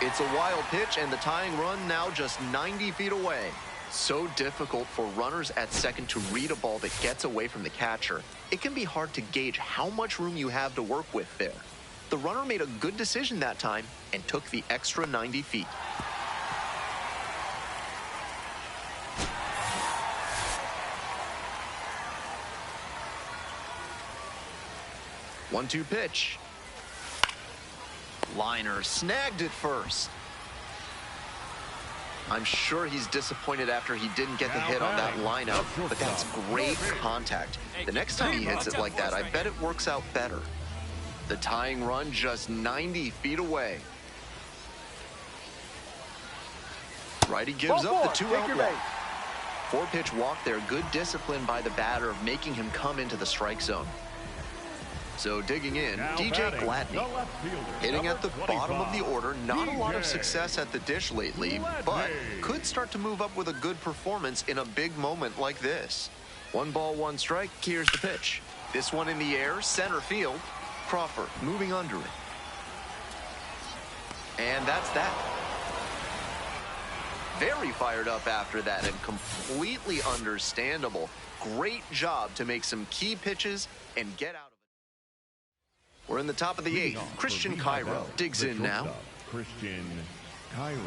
It's a wild pitch, and the tying run now just 90 feet away. So difficult for runners at second to read a ball that gets away from the catcher. It can be hard to gauge how much room you have to work with there. The runner made a good decision that time and took the extra 90 feet. One-two pitch. Liner snagged it first. I'm sure he's disappointed after he didn't get the hit on that lineup, but that's great contact. The next time he hits it like that, I bet it works out better. The tying run just 90 feet away. Righty gives up the 2-out walk. 4-pitch walk there. Good discipline by the batter of making him come into the strike zone. So digging in, DJ Gladney, hitting at the bottom of the order. Not a lot of success at the dish lately, but could start to move up with a good performance in a big moment like this. 1 ball, 1 strike. Here's the pitch. This one in the air, center field. Crawford moving under it. And that's that. Very fired up after that and completely understandable. Great job to make some key pitches and get out of it. We're in the top of the 8th. Christian Cairo digs in now. Christian Cairo.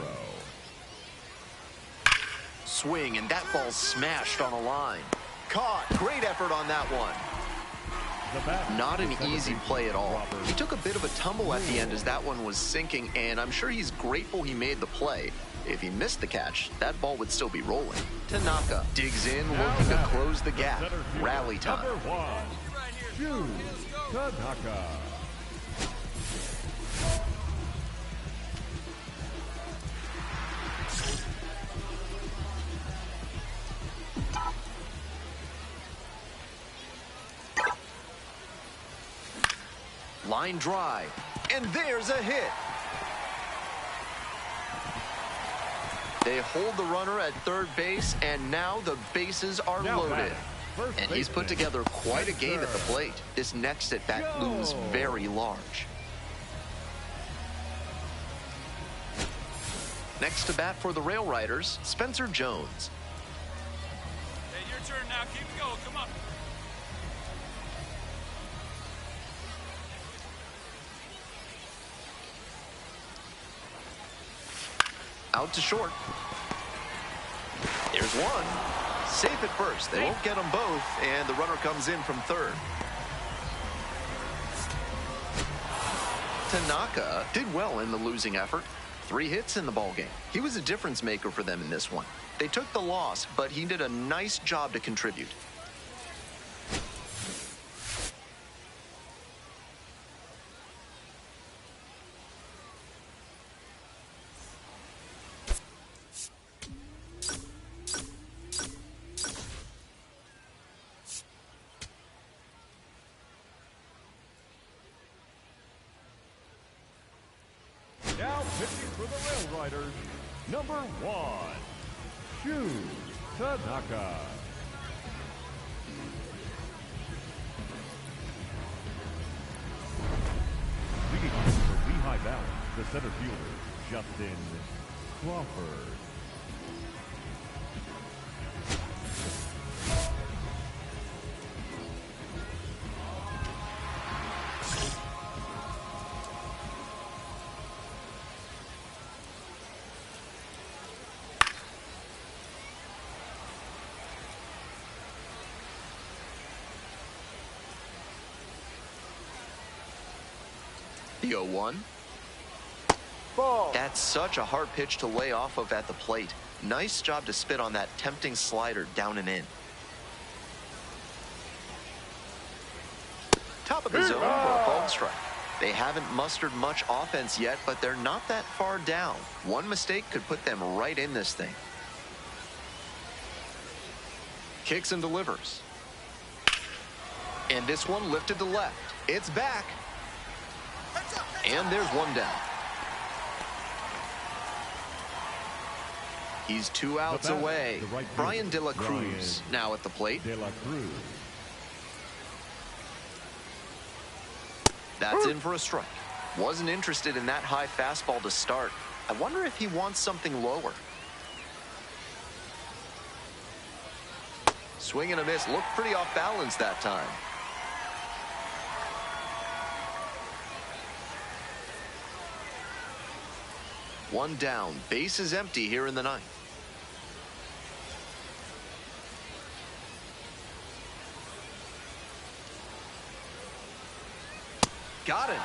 Swing, and that ball's smashed on a line. Caught. Great effort on that one. Not an easy play at all. He took a bit of a tumble at the end as that one was sinking, and I'm sure he's grateful he made the play. If he missed the catch, that ball would still be rolling. Tanaka digs in, looking to close the gap. Rally time. Number 1, Tanaka. Line drive, and there's a hit. They hold the runner at third base, and now the bases are loaded. And he's put together quite a game at the plate. This next at bat looms very large. Next to bat for the Rail Riders, Spencer Jones. Hey, your turn now. Keep it going. Come on. Out to short. There's one. Safe at first. They won't get them both, and the runner comes in from third. Tanaka did well in the losing effort. 3 hits in the ballgame. He was a difference maker for them in this one. They took the loss, but he did a nice job to contribute. Now pitching for the Rail Riders, number 1, Tanaka. Leading off for Lehigh Valley, the center fielder, Justin Crawford. The 0-1. That's such a hard pitch to lay off of at the plate. Nice job to spit on that tempting slider down and in. Top of the zone for a called strike. They haven't mustered much offense yet, but they're not that far down. One mistake could put them right in this thing. Kicks and delivers. And this one lifted to left. It's back. And there's one down. He's 2 outs away. Brian De La Cruz now at the plate. De La Cruz. That's in for a strike. Wasn't interested in that high fastball to start. I wonder if he wants something lower. Swing and a miss. Looked pretty off balance that time. One down. Base is empty here in the ninth. Got it.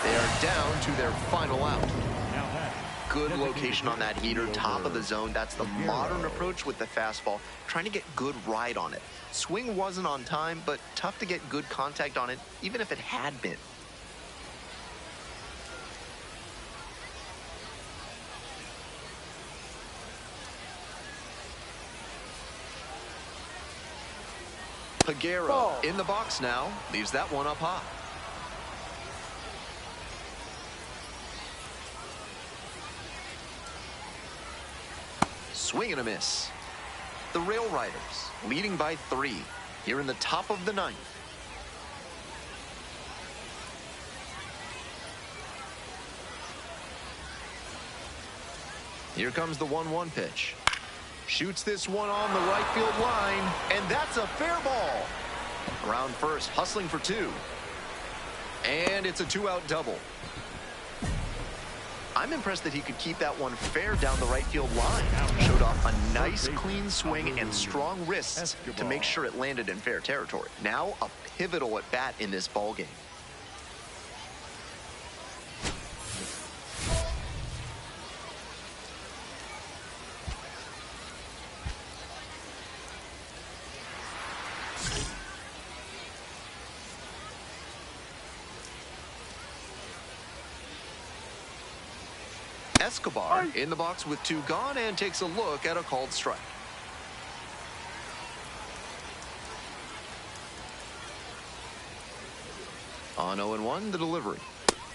They are down to their final out. Good location on that heater, top of the zone. That's the modern approach with the fastball, trying to get good ride on it. Swing wasn't on time, but tough to get good contact on it, even if it had been. Peguero in the box now, leaves that one up high. Swing and a miss. The Rail Riders leading by 3 here in the top of the ninth. Here comes the 1-1 pitch. Shoots this one on the right field line, and that's a fair ball. Around first, hustling for 2. And it's a 2-out double. I'm impressed that he could keep that one fair down the right field line. Showed off a nice clean swing and strong wrists to make sure it landed in fair territory. Now a pivotal at bat in this ballgame. Escobar in the box with 2 gone and takes a look at a called strike. On 0-1, the delivery.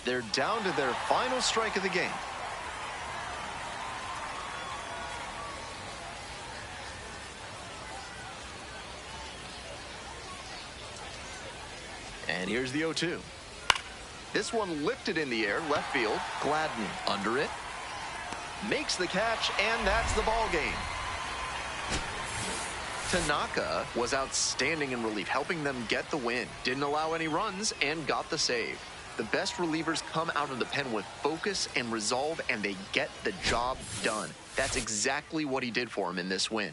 They're down to their final strike of the game. And here's the 0-2. This one lifted in the air, left field. Gladney under it. Makes the catch, and that's the ball game. Tanaka was outstanding in relief, helping them get the win. Didn't allow any runs and got the save. The best relievers come out of the pen with focus and resolve, and they get the job done. That's exactly what he did for him in this win.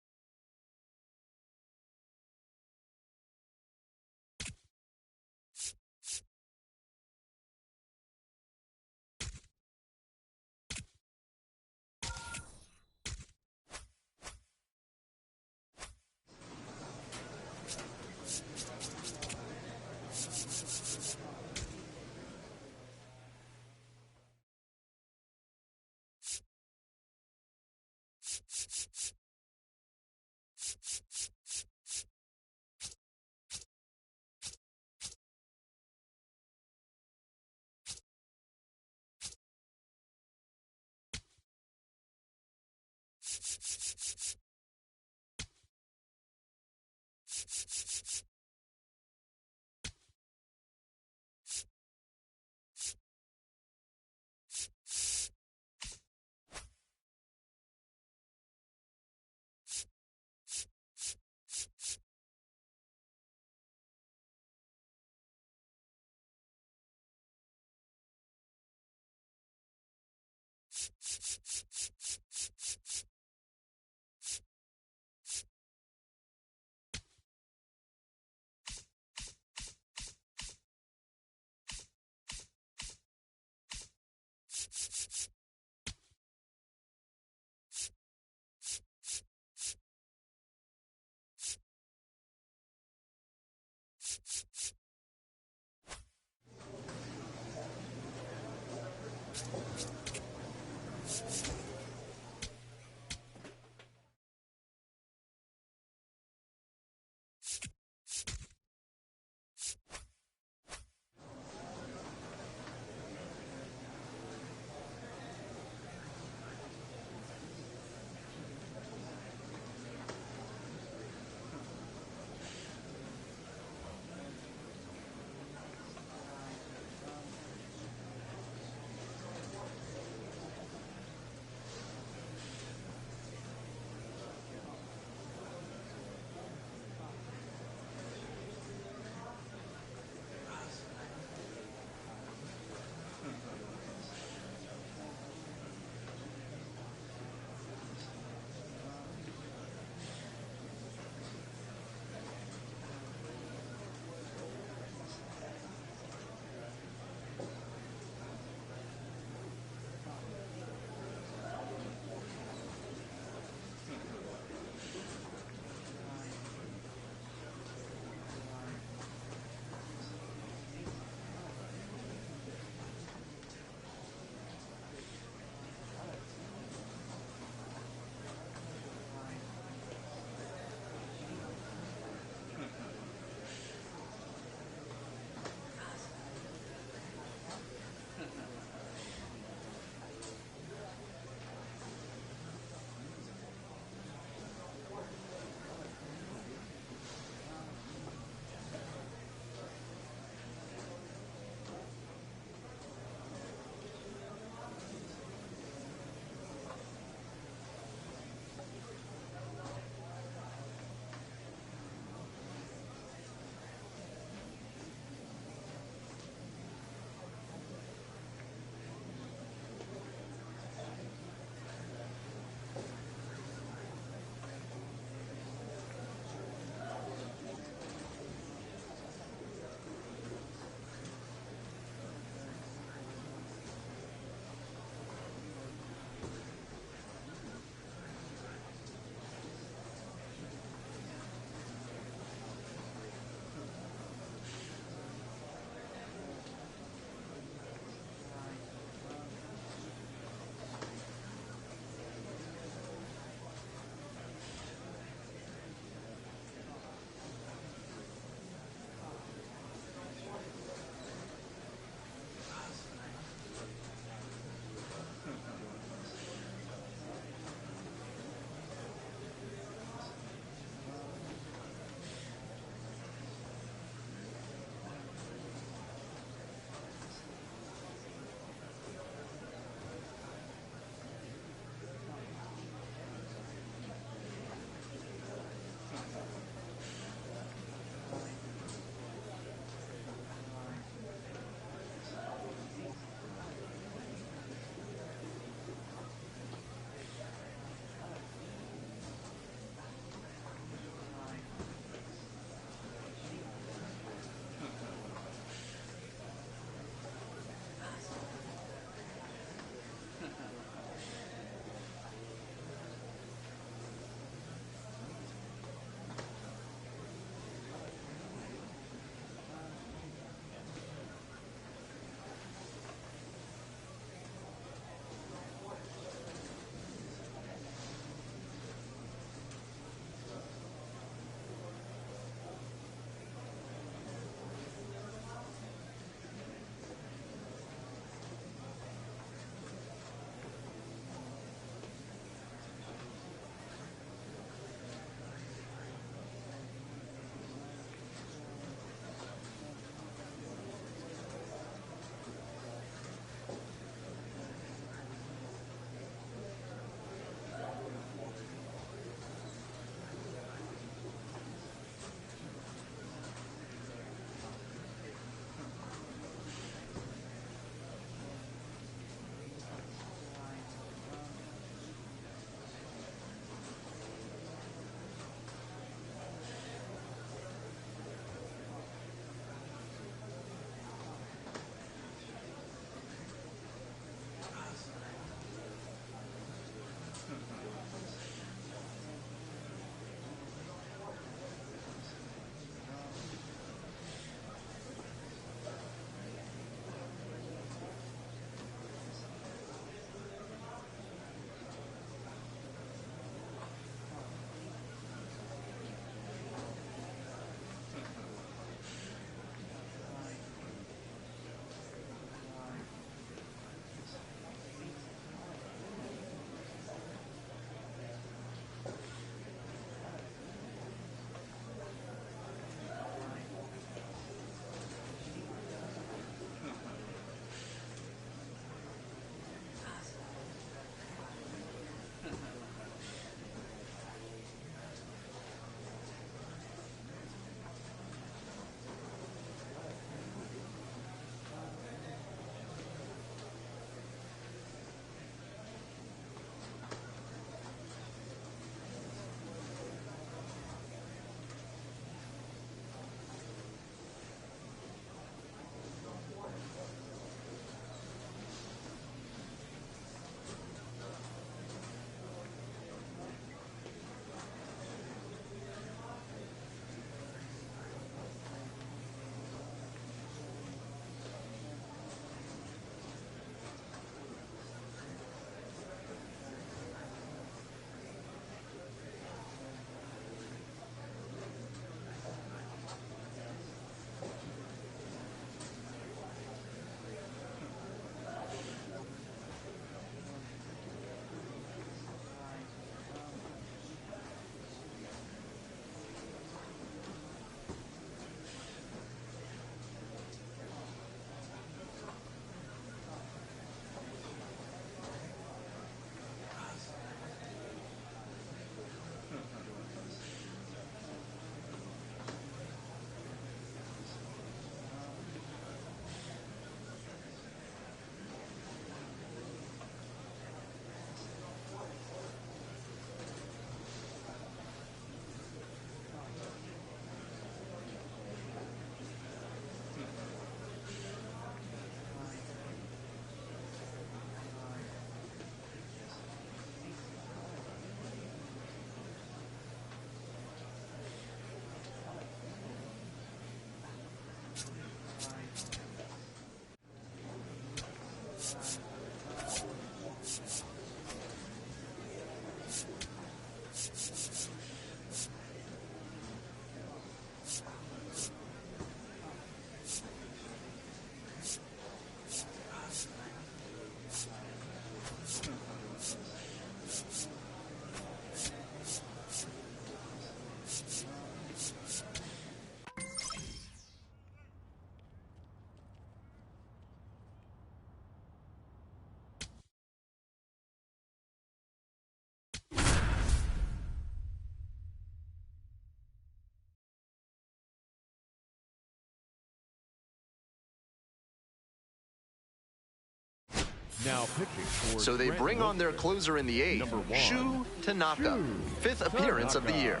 Now pitching for So they bring on their closer in the eighth, Number 1, Shu Tanaka, fifth appearance of the year.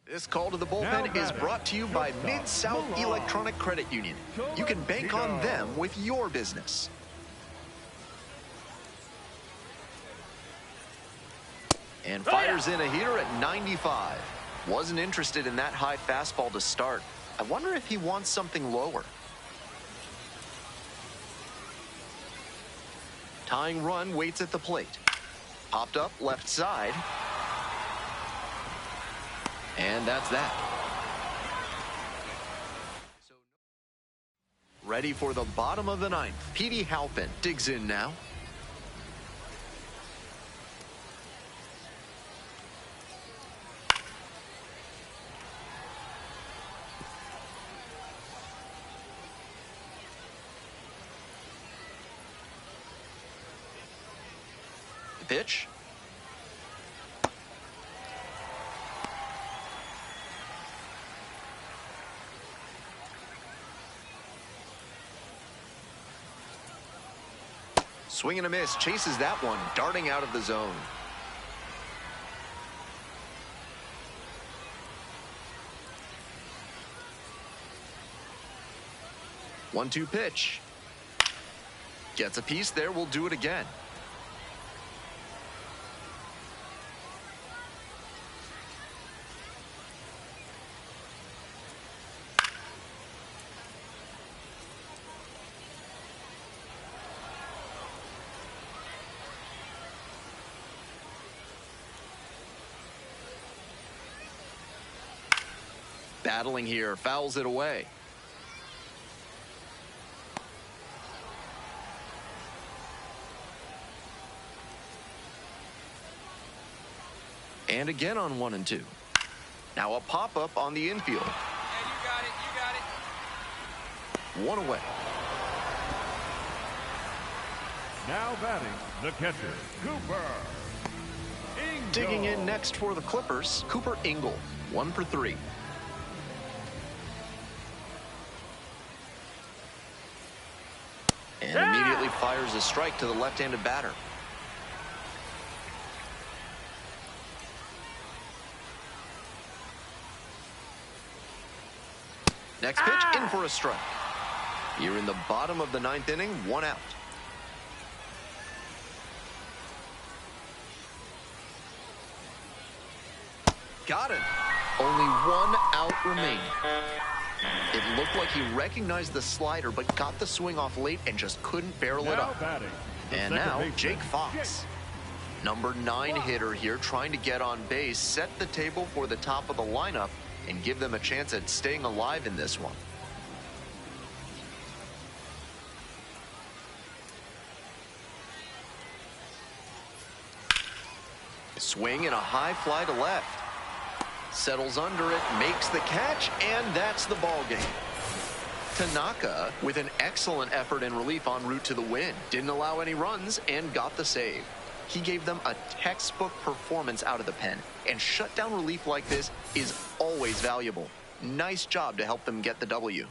This call to the bullpen is brought to you by Mid-South Electronic Credit Union. You can bank on them with your business. And fires in a heater at 95. Wasn't interested in that high fastball to start. I wonder if he wants something lower. Tying run waits at the plate. Popped up left side. And that's that. Ready for the bottom of the ninth. Petey Halpin digs in now. Pitch. Swing and a miss, chases that one, darting out of the zone. One-two pitch. Gets a piece there, we'll do it again. Battling here, fouls it away. And again on 1 and 2. Now a pop-up on the infield. Yeah, you got it. One away. Now batting, the catcher, Cooper Ingle. Digging in next for the Clippers, Cooper Ingle, 1 for 3. And immediately fires a strike to the left-handed batter. Next pitch, in for a strike. Here in the bottom of the ninth inning, 1 out. Got it. Only 1 out remaining. It looked like he recognized the slider, but got the swing off late and just couldn't barrel it up. Batting, And now, Jake Fox. Number 9 hitter here, trying to get on base, set the table for the top of the lineup, and give them a chance at staying alive in this one. Swing and a high fly to left. Settles under it, makes the catch, and that's the ball game. Tanaka with an excellent effort and relief en route to the win. Didn't allow any runs and got the save. He gave them a textbook performance out of the pen, and shutdown relief like this is always valuable. Nice job to help them get the W.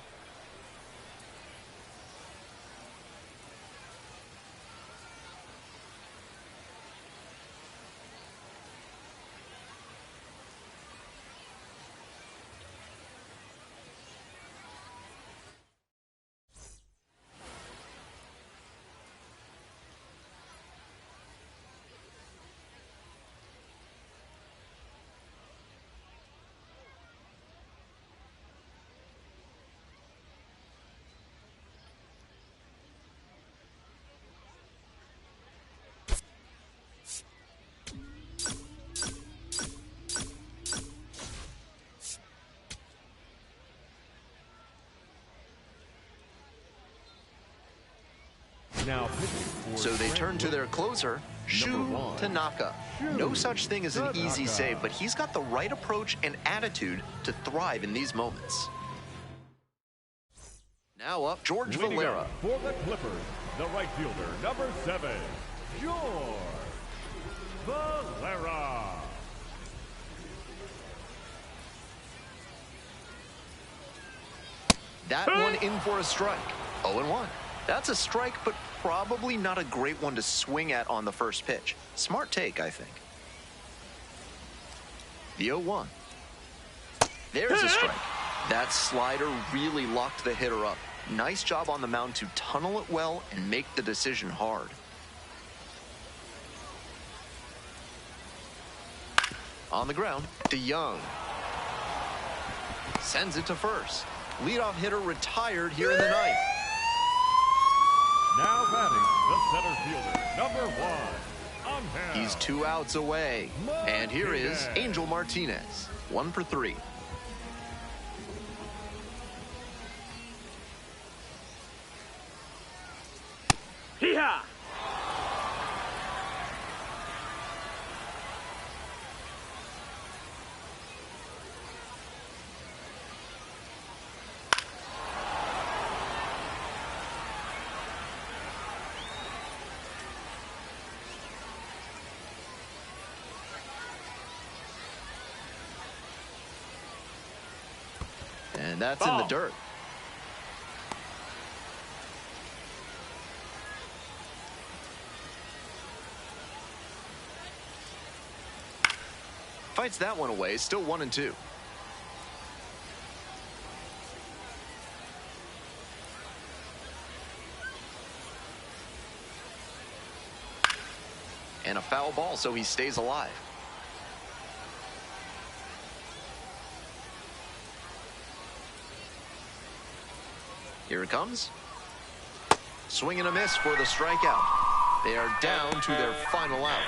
Now pitching for So they turn to their closer, Shu Number 1, Tanaka. No such thing as an easy Tanaka. save, but he's got the right approach and attitude to thrive in these moments. Now up, George leading Valera. up for the Clippers, the right fielder, number 7, George Valera. That one in for a strike. 0-1. That's a strike, but probably not a great one to swing at on the first pitch. Smart take, I think. The 0-1. There's a strike. That slider really locked the hitter up. Nice job on the mound to tunnel it well and make the decision hard. On the ground, DeYoung sends it to first. Leadoff hitter retired here in the ninth. Now batting, the center fielder, number 1. Umpire. He's 2 outs away. And here is Angel Martinez, 1 for 3. Hee-haw! And that's in the dirt. Fights that one away, still 1-2. And a foul ball, so he stays alive. Here it comes. Swing and a miss for the strikeout. They are down to their final out.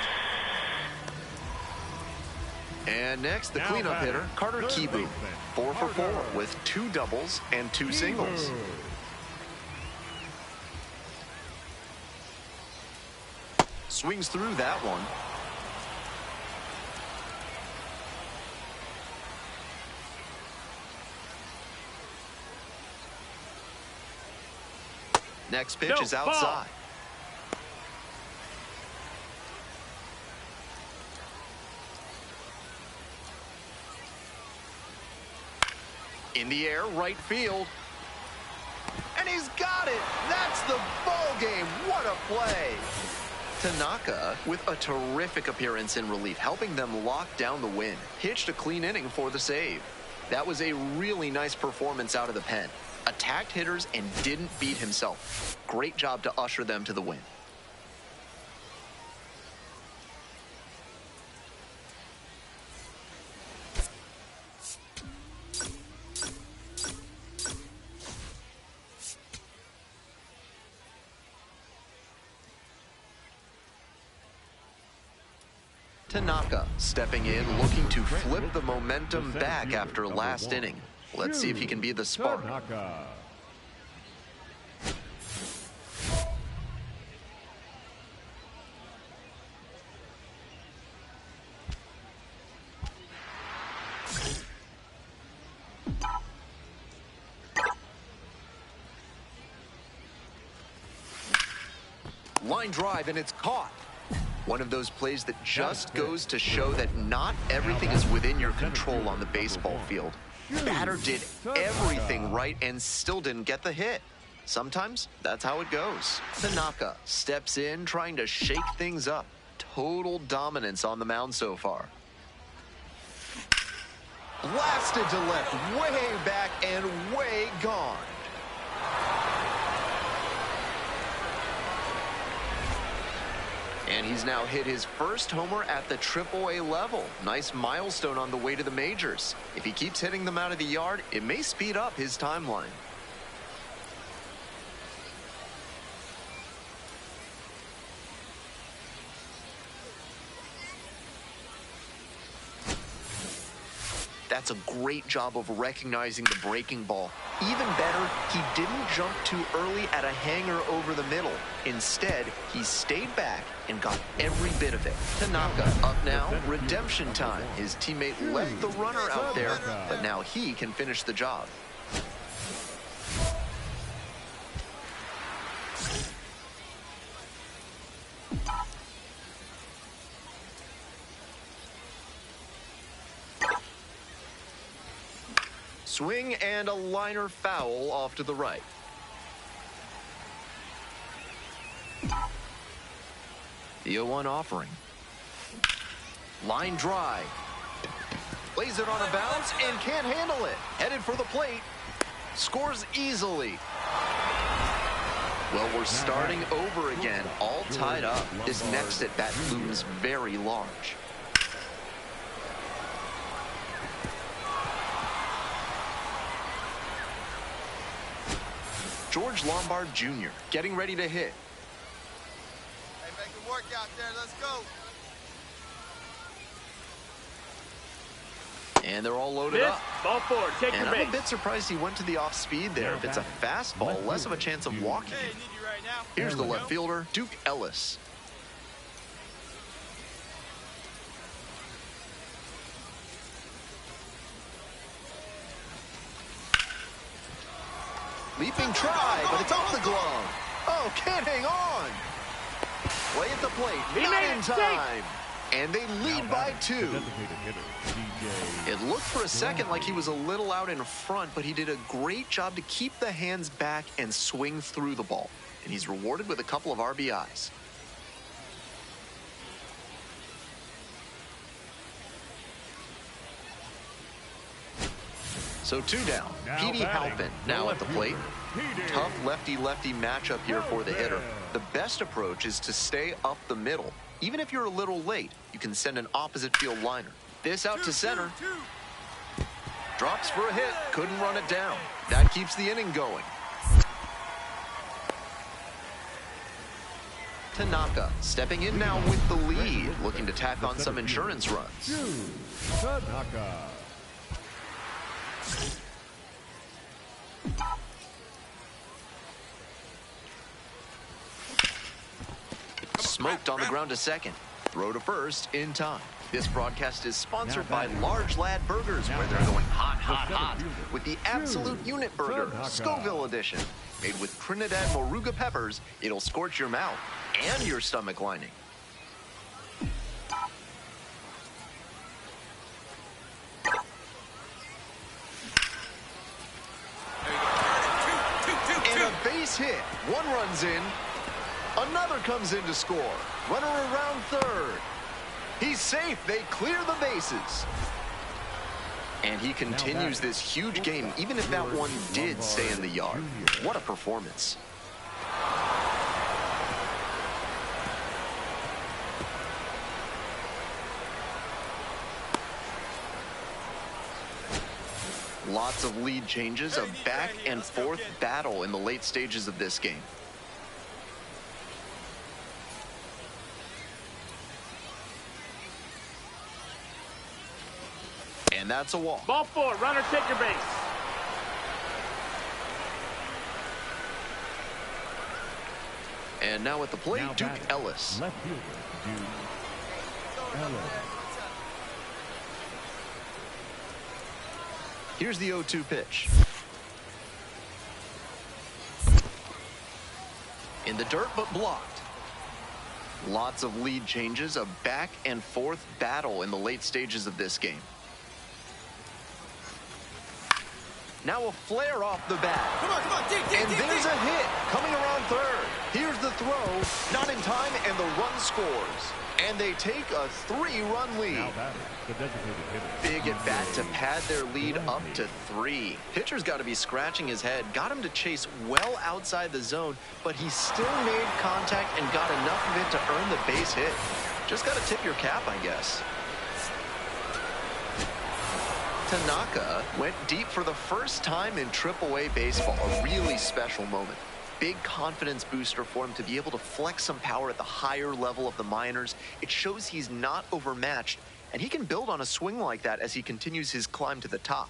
And next, the cleanup hitter, Carter Kieboom. 4 for 4 with 2 doubles and 2 singles. Swings through that one. Next pitch is outside. In the air, right field. And he's got it. That's the ball game. What a play. Tanaka with a terrific appearance in relief, helping them lock down the win. Pitched a clean inning for the save. That was a really nice performance out of the pen. Attacked hitters and didn't beat himself. Great job to usher them to the win. Tanaka stepping in, looking to flip the momentum back after last inning. Let's see if he can be the spark. Tanaka. Line drive, and it's caught. One of those plays that just goes to show that not everything is within your control on the baseball field. Batter did everything right and still didn't get the hit. Sometimes that's how it goes. Tanaka steps in, trying to shake things up. Total dominance on the mound so far. Blasted to left, way back and way gone. And he's now hit his first homer at the AAA level. Nice milestone on the way to the majors. If he keeps hitting them out of the yard, it may speed up his timeline. That's a great job of recognizing the breaking ball. Even better, he didn't jump too early at a hanger over the middle. Instead, he stayed back and got every bit of it. Tanaka up now, redemption time. His teammate left the runner out there, but now he can finish the job. Swing and a liner foul off to the right. The 0-1 offering. Line drive. Lays it on a bounce and can't handle it. Headed for the plate. Scores easily. Well, we're starting over again, all tied up. This next at bat looms very large. George Lombard Jr. getting ready to hit. Hey, make it work out there. Let's go. And they're all loaded up. Ball four, take and your I'm base. a bit surprised he went to the off speed there. If it's a fastball, less of a chance of walking. Hey, need you right now. Here's the left fielder, Duke Ellis. Leaping try, but it's off the glove. Oh, can't hang on. Play at the plate, not in time. And they lead by 2. It looked for a second like he was a little out in front, but he did a great job to keep the hands back and swing through the ball. And he's rewarded with a couple of RBIs. So 2 down. Petey Halpin now at the plate. Tough lefty-lefty matchup here for the hitter. The best approach is to stay up the middle. Even if you're a little late, you can send an opposite field liner. This out to center. Drops for a hit. Couldn't run it down. That keeps the inning going. Tanaka stepping in now with the lead, looking to tack on some insurance runs. Tanaka. Smoked on the ground to second. Throw to first in time. This broadcast is sponsored by Large Lad Burgers, where they're going hot, hot, hot with the Absolute Unit Burger, Scoville Edition. Made with Trinidad Moruga peppers, it'll scorch your mouth and your stomach lining. And a base hit. One runs in. Another comes in to score. Runner around third. He's safe. They clear the bases. And he continues this huge game, even if that one did stay in the yard. What a performance. Lots of lead changes, a back and forth battle in the late stages of this game. And that's a walk. Ball four, runner, take your base. And now at the plate, Duke Ellis. Left fielder, Duke Ellis. Here's the 0-2 pitch. In the dirt, but blocked. Lots of lead changes, a back and forth battle in the late stages of this game. Now a flare off the bat. Come on, dig, And there's a hit coming around third. Here's the throw, not in time, and the run scores. And they take a 3-run lead. Now batting, the designated hitter. Big at bat to pad their lead up to 3. Pitcher's got to be scratching his head. Got him to chase well outside the zone, but he still made contact and got enough of it to earn the base hit. Just got to tip your cap, I guess. Tanaka went deep for the first time in AAA baseball, a really special moment. Big confidence booster for him to be able to flex some power at the higher level of the minors. It shows he's not overmatched, and he can build on a swing like that as he continues his climb to the top.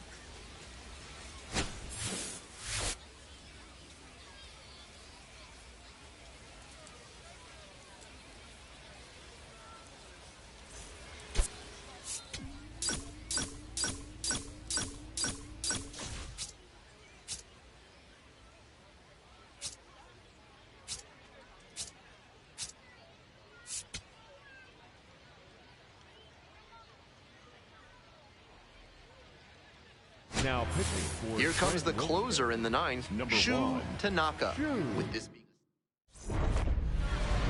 Now pitching for Here comes the St. Louis, closer in the ninth, number Shu 1, Tanaka. Shu. With this being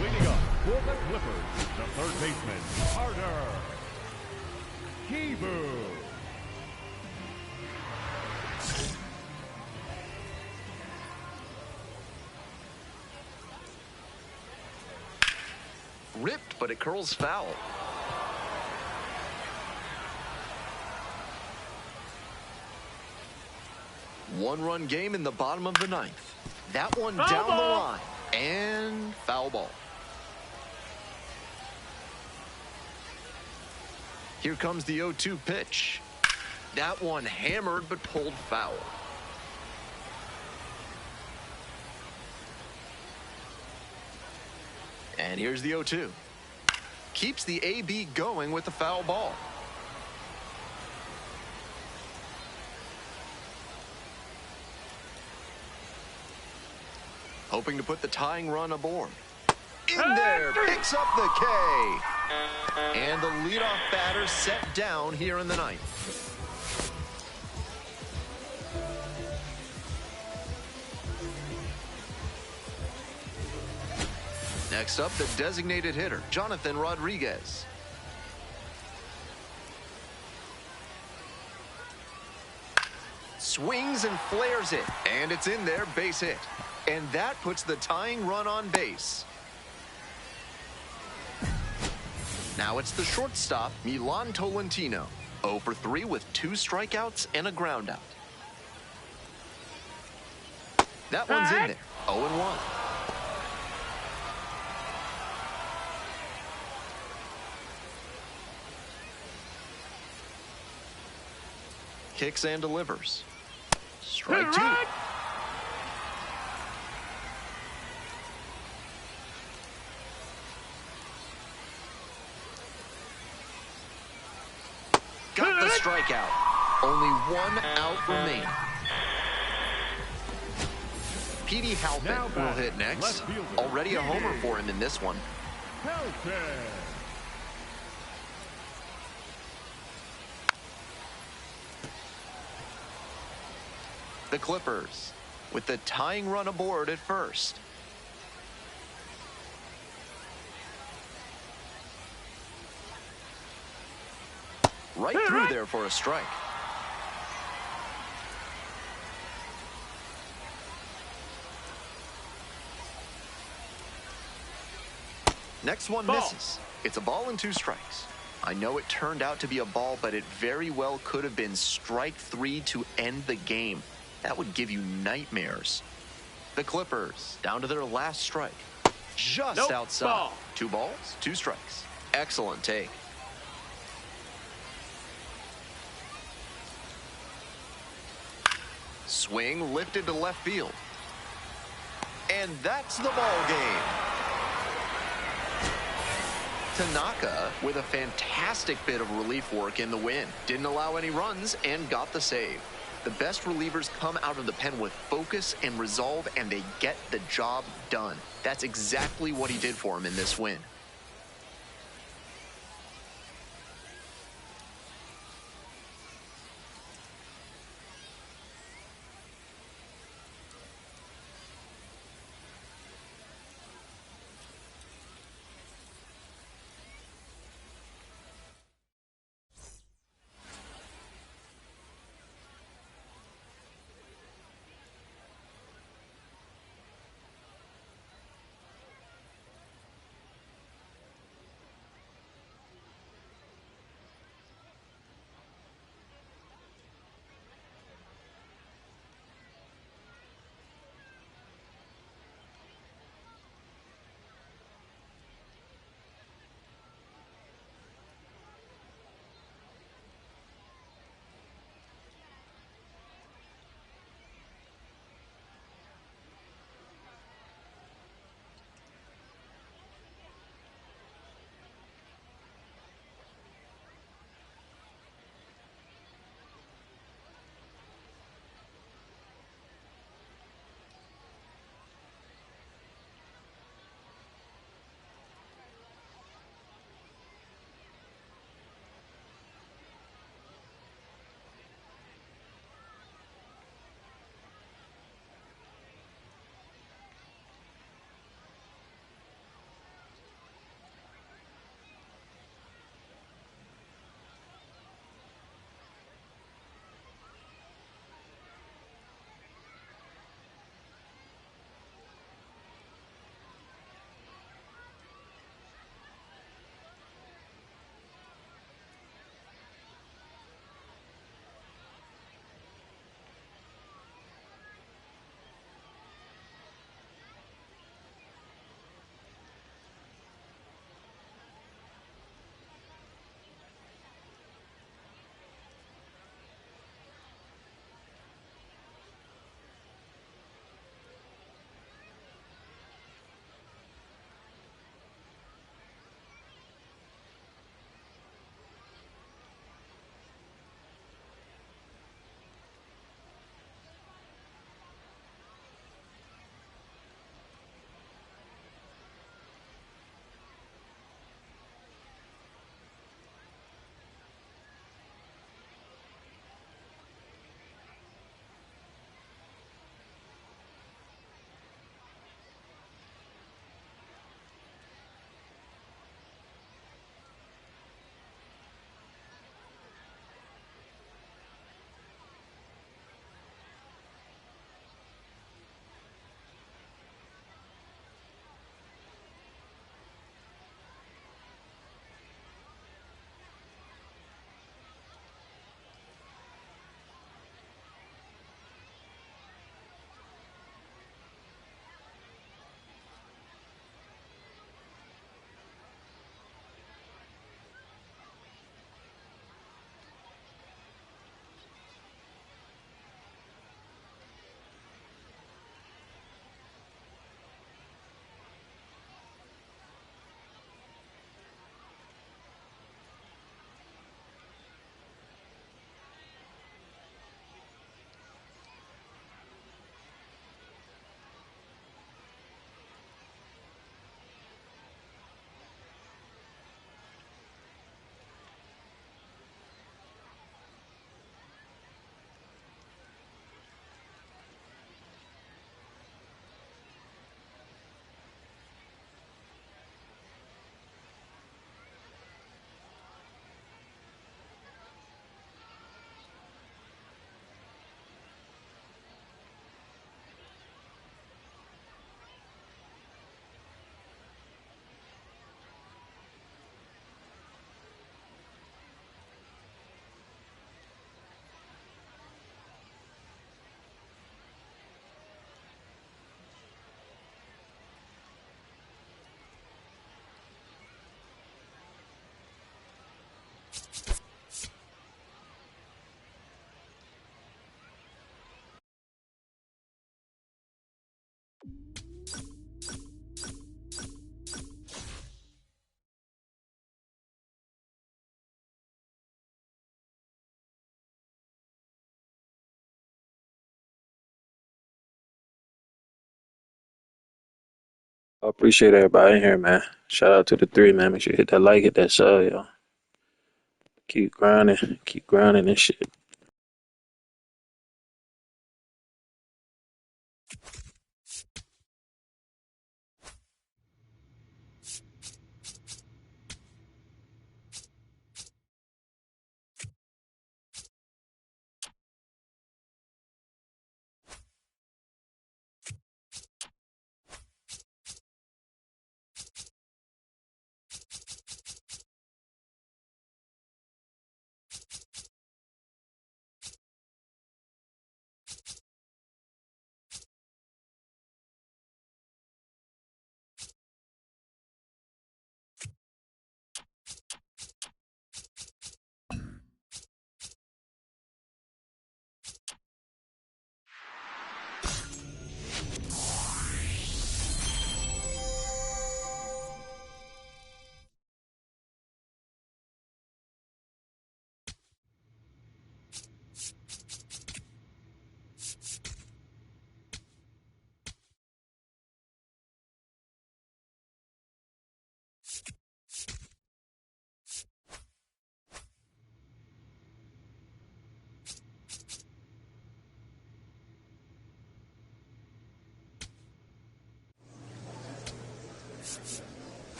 Leading up for the Clippers, the third baseman, Carter Kibu. ripped, but it curls foul. One-run game in the bottom of the ninth. That one Foul down the ball. line. And foul ball. Here comes the 0-2 pitch. That one hammered but pulled foul. And here's the 0-2. Keeps the AB going with the foul ball. Hoping to put the tying run aboard. In there, picks up the K. And the leadoff batter set down here in the ninth. Next up, the designated hitter, Jonathan Rodriguez. Swings and flares it, and it's in there, base hit. And that puts the tying run on base. Now it's the shortstop, Milan Tolentino. 0 for 3 with 2 strikeouts and a groundout. That one's in there, 0-1. Kicks and delivers. Strike 2. Got the strikeout. Only 1 out remaining. Petey Now Halpin will batting, hit next. left fielder, Already a homer Petey. for him in this one. Halpin. The Clippers with the tying run aboard at first. Right through there for a strike. Next one misses. It's a ball and 2 strikes. I know it turned out to be a ball, but it very well could have been strike 3 to end the game. That would give you nightmares. The Clippers down to their last strike. Just outside. Ball. 2 balls, 2 strikes. Excellent take. Swing lifted to left field. And that's the ball game. Tanaka with a fantastic bit of relief work in the win. Didn't allow any runs and got the save. The best relievers come out of the pen with focus and resolve, and they get the job done. That's exactly what he did for him in this win. I appreciate everybody in here, man. Shout out to the three, man. Make sure you hit that like, hit that sub, y'all. Keep grinding and shit.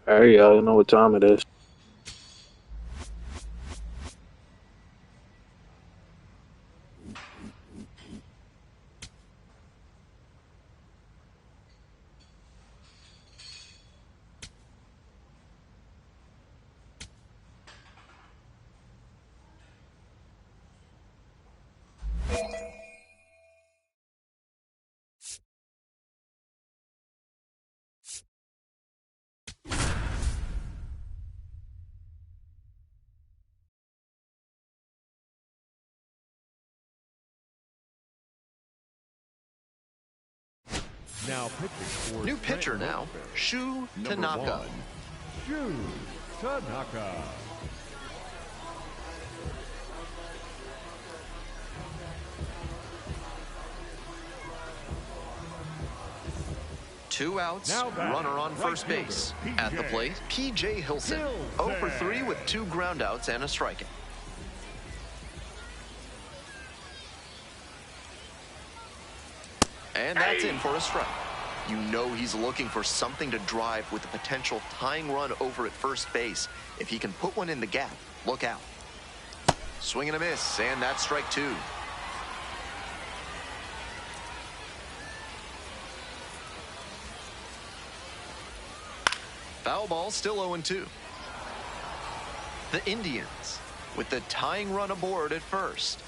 All right, y'all know what time it is. Now pitching for New pitcher now, Shu Tanaka. Shu Tanaka. Two outs, Now batting, runner on right first fielder, base. PJ At the plate, P.J. Hilson. 0 for 3 with 2 groundouts and a strikeout. And that's in for a strike. You know he's looking for something to drive with a potential tying run over at first base. If he can put one in the gap, look out. Swing and a miss, and that's strike 2. Foul ball, still 0-2. The Indians with the tying run aboard at first.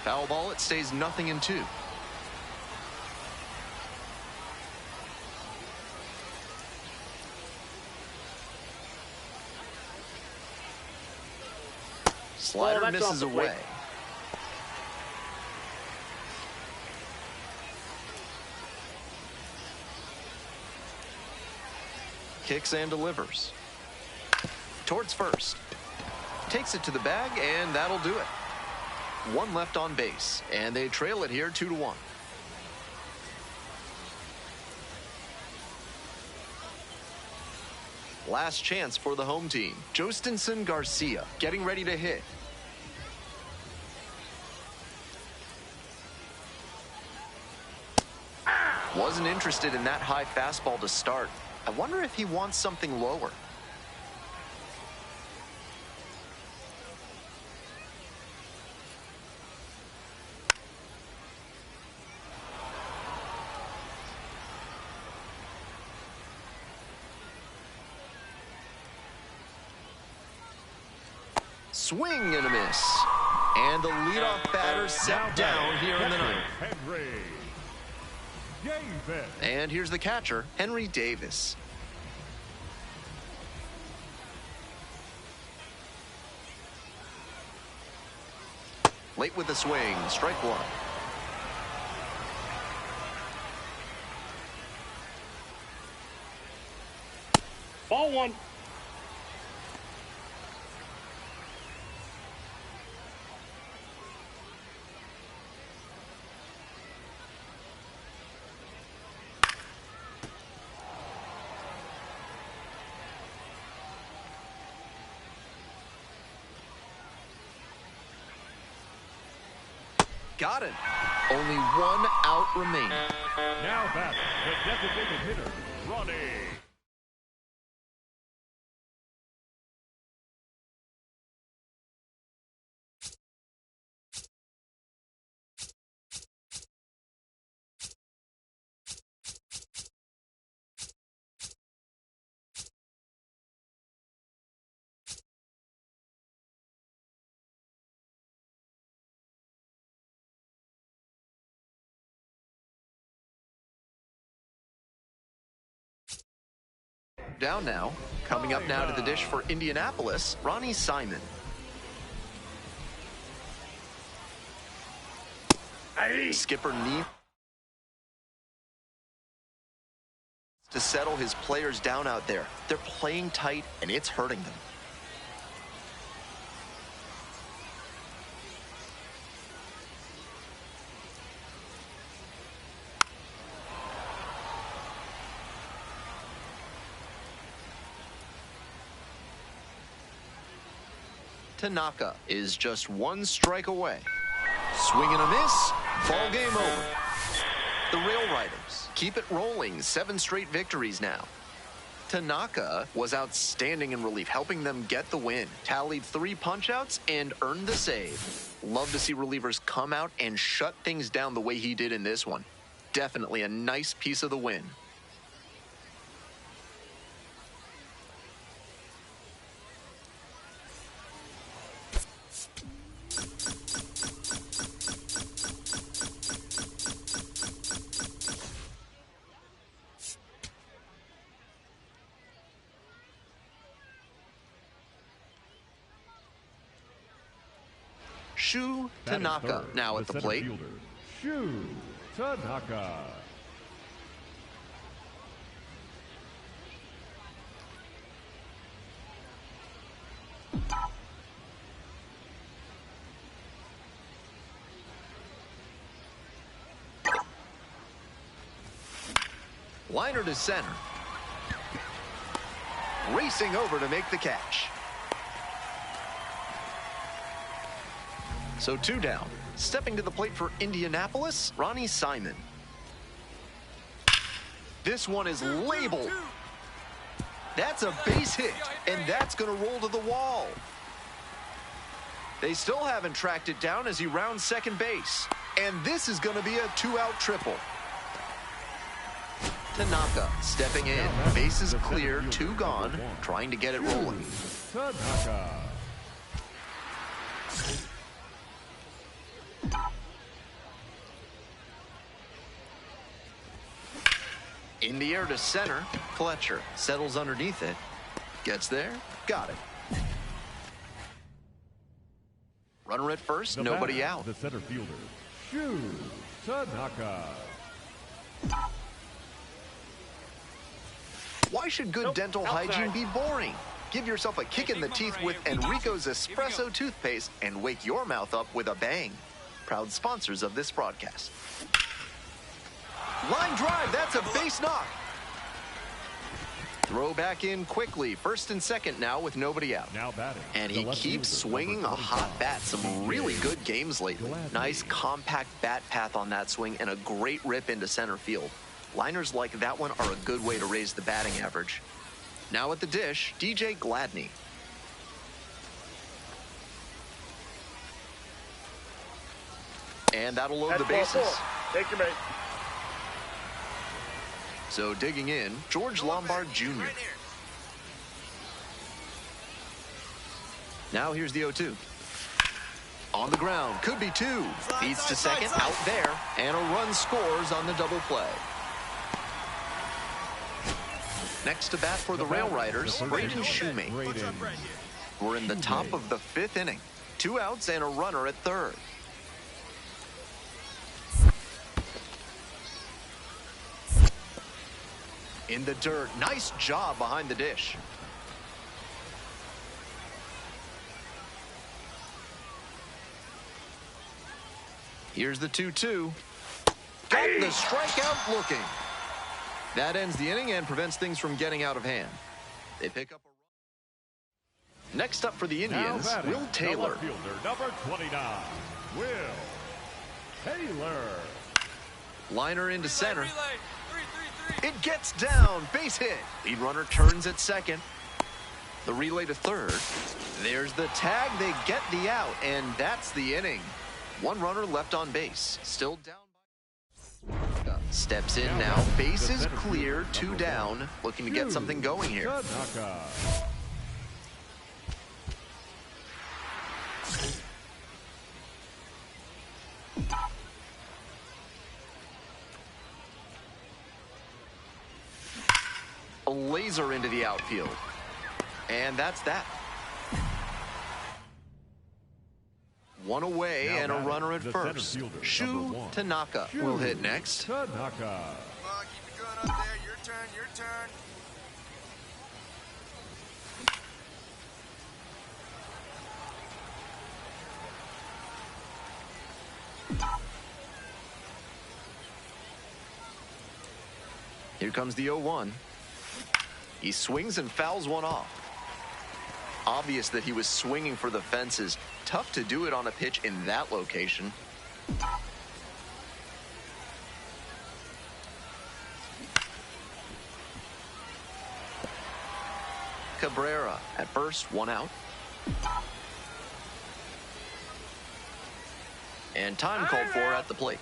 Foul ball, it stays 0-2. Slider misses away. kicks and delivers. Towards first. Takes it to the bag, and that'll do it. One left on base, and they trail it here 2-1. Last chance for the home team. Jostinson Garcia getting ready to hit. Wasn't interested in that high fastball to start. I wonder if he wants something lower. Swing and a miss. And the leadoff batter set down here in the ninth. Henry Davis. And here's the catcher, Henry Davis. Late with the swing, strike one. Ball one. Got it. Only one out remaining. Now back, the designated hitter, Ronnie. Down now. Coming up now to the dish for Indianapolis, Ronnie Simon. Skipper needs to settle his players down out there. They're playing tight, and it's hurting them. Tanaka is just one strike away. Swing and a miss. Ball game over. The Rail Riders keep it rolling. 7 straight victories now. Tanaka was outstanding in relief, helping them get the win. Tallied 3 punch-outs and earned the save. Love to see relievers come out and shut things down the way he did in this one. Definitely a nice piece of the win. Tanaka now at the plate. Shu Tanaka. Liner to center. Racing over to make the catch. So 2 down. Stepping to the plate for Indianapolis, Ronnie Simon. This one is labeled. That's a base hit, and that's going to roll to the wall. They still haven't tracked it down as he rounds second base. And this is going to be a 2-out triple. Tanaka stepping in. Bases clear, 2 gone, trying to get it rolling. Tanaka. In the air to center, Fletcher settles underneath it. Gets there, got it. Runner at first, The nobody batter, out. The center fielder, Shu Tanaka. Why should good dental hygiene be boring? Give yourself a kick in the teeth with Enrico's Espresso toothpaste and wake your mouth up with a bang. Proud sponsors of this broadcast. Line drive, that's a base knock. Throw back in quickly, first and second now with nobody out. Now batting. And he keeps swinging a hot bat. Some really good games lately. Nice compact bat path on that swing and a great rip into center field. Liners like that one are a good way to raise the batting average. Now at the dish, DJ Gladney. And that'll load the bases. Take your bait. So digging in, George Lombard Jr. Now here's the 0-2. On the ground, could be two. Beats to second, out there, and a run scores on the double play. Next to bat for the Rail Riders, Braden Shoemate. We're in the top of the 5th inning. 2 outs and a runner at third. In the dirt, nice job behind the dish. Here's the 2-2. Got the strikeout looking. That ends the inning and prevents things from getting out of hand. They pick up a run. Next up for the Indians, Will Taylor. Fielder, number 29, Will Taylor. Liner into center. It gets down, base hit. Lead runner turns at second. The relay to third. There's the tag, they get the out, and that's the inning. 1 runner left on base, still down. Steps in now, bases clear, 2 down, looking to get something going here. Tanaka. A laser into the outfield. And that's that. 1 away and a runner at first. Shu Tanaka will hit next. Tanaka. Come on, keep it going up there. Your turn, your turn. Here comes the 0-1. He swings and fouls one off. Obvious that he was swinging for the fences. Tough to do it on a pitch in that location. Cabrera at first, 1 out. And time called for at the plate.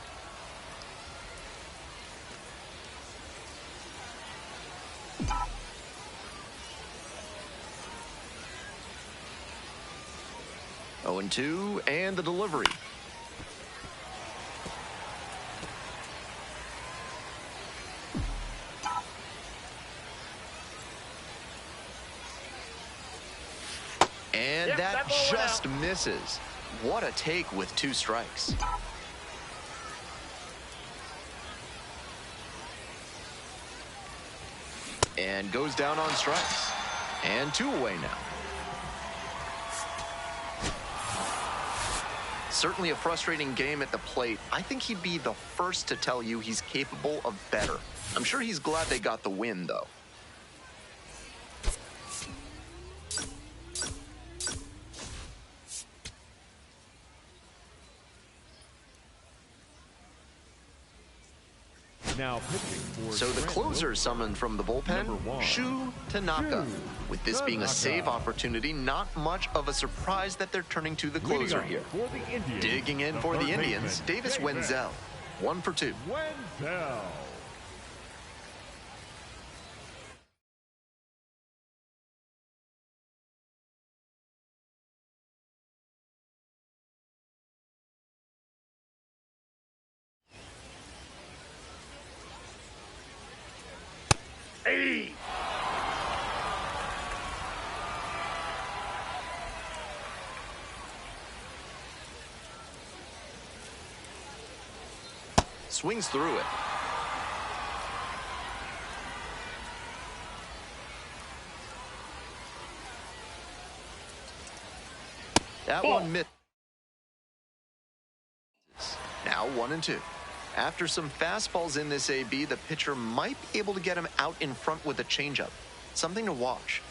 Oh, 0-2, and the delivery. And that just misses. What a take with 2 strikes. And goes down on strikes. And 2 away now. Certainly a frustrating game at the plate. I think he'd be the first to tell you he's capable of better. I'm sure he's glad they got the win, though. Now pitching for So the closer summoned from the bullpen, Shu Tanaka. With this being a save opportunity, not much of a surprise that they're turning to the closer here. Digging in for the Indians, Davis Wenzel. 1 for 2. Wenzel. Hey! Swings through it. That Ball. one missed. Now 1-2. After some fastballs in this AB, the pitcher might be able to get him out in front with a changeup. Something to watch.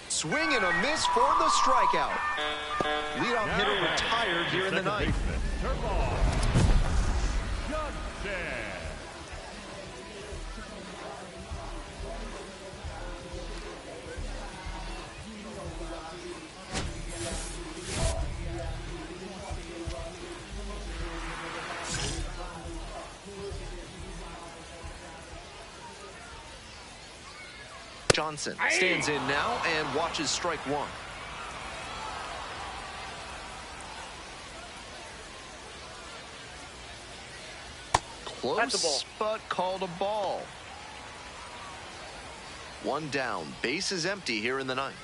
Swing and a miss for the strikeout. Leadoff hitter retired here in the ninth. Johnson stands in now and watches strike one. Close, but called a ball. One down. Base is empty here in the ninth.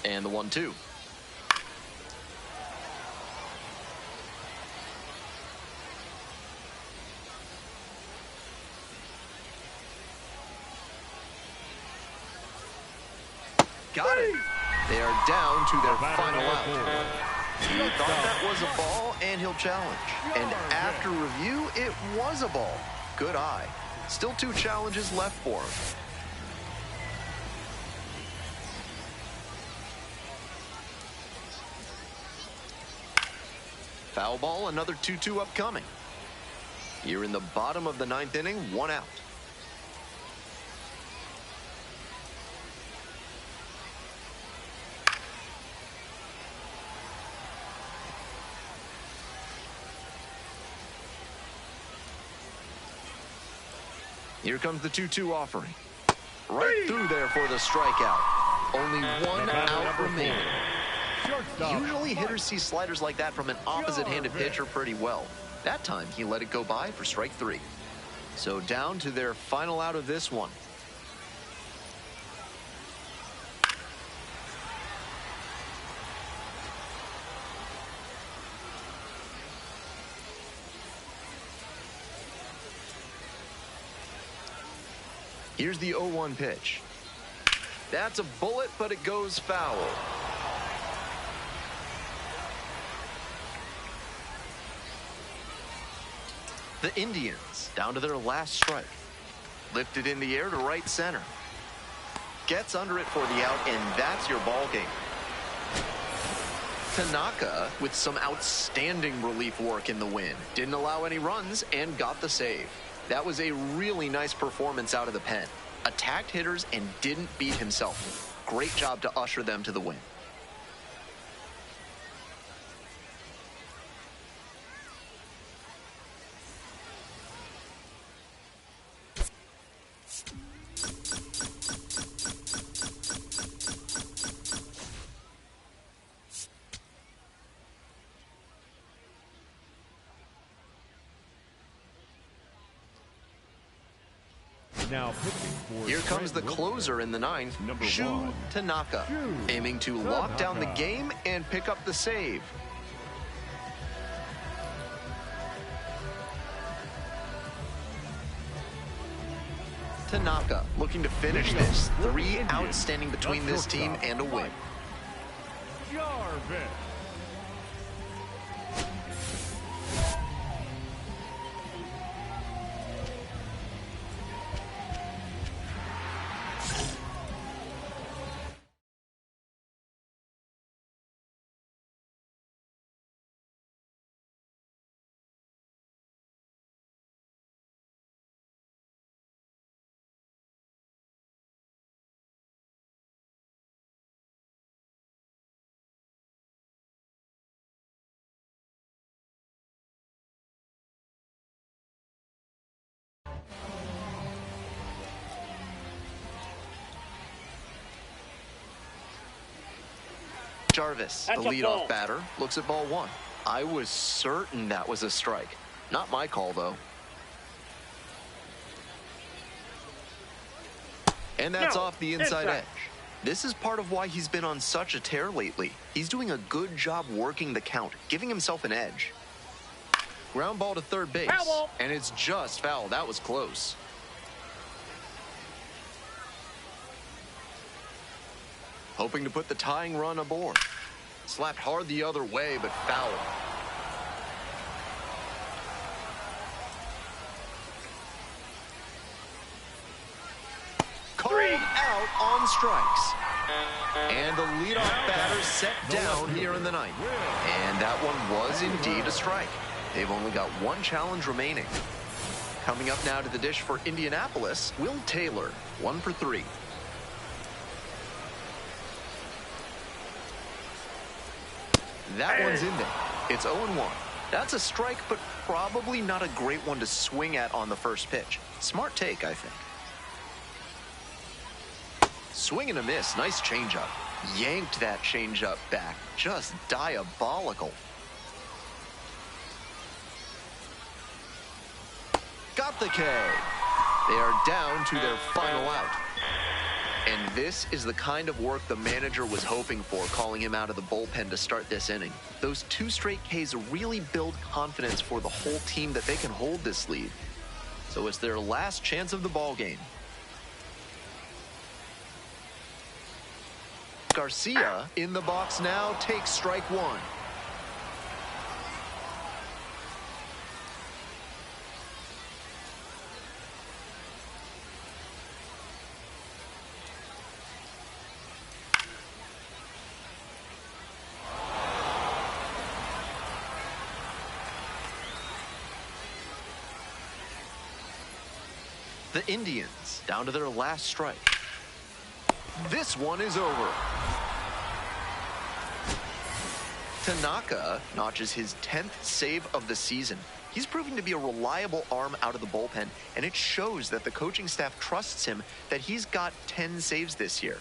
And the 1-2. Got it. They are down to their final out. He thought that was a ball, and he'll challenge. And after review, it was a ball. Good eye. Still 2 challenges left for him. Foul ball, another 2-2 upcoming. You're in the bottom of the 9th inning, 1 out. Here comes the 2-2 offering. Right through there for the strikeout. Only 1 out remaining. Usually hitters see sliders like that from an opposite-handed pitcher pretty well. That time he let it go by for strike 3. So down to their final out of this one. Here's the 0-1 pitch. That's a bullet, but it goes foul. The Indians down to their last strike. Lifted in the air to right center. Gets under it for the out, and that's your ball game. Tanaka with some outstanding relief work in the win. Didn't allow any runs and got the save. That was a really nice performance out of the pen. Attacked hitters and didn't beat himself. Great job to usher them to the win. Now pitching for Here comes the closer in the 9th, Shu Tanaka, aiming to lock down the game and pick up the save. Tanaka looking to finish this. 3 outs standing between this team and a win. Jarvis. Jarvis, the leadoff batter, looks at ball 1. I was certain that was a strike. Not my call, though. And that's off the inside edge. This is part of why he's been on such a tear lately. He's doing a good job working the count, giving himself an edge. Ground ball to third base, and it's just foul. That was close. Hoping to put the tying run aboard. Slapped hard the other way, but foul. Called out on strikes. And the leadoff batter set down here in the 9th. And that one was indeed a strike. They've only got 1 challenge remaining. Coming up now to the dish for Indianapolis, Will Taylor, 1 for 3. That one's in there. It's 0-1. That's a strike, but probably not a great one to swing at on the first pitch. Smart take, I think. Swing and a miss. Nice changeup. Yanked that changeup back. Just diabolical. Got the K. They are down to their final out. And this is the kind of work the manager was hoping for, calling him out of the bullpen to start this inning. Those 2 straight Ks really build confidence for the whole team that they can hold this lead. So it's their last chance of the ball game. Garcia in the box now takes strike 1. The Indians down to their last strike. This one is over. Tanaka notches his 10th save of the season. He's proving to be a reliable arm out of the bullpen, and it shows that the coaching staff trusts him, that he's got 10 saves this year.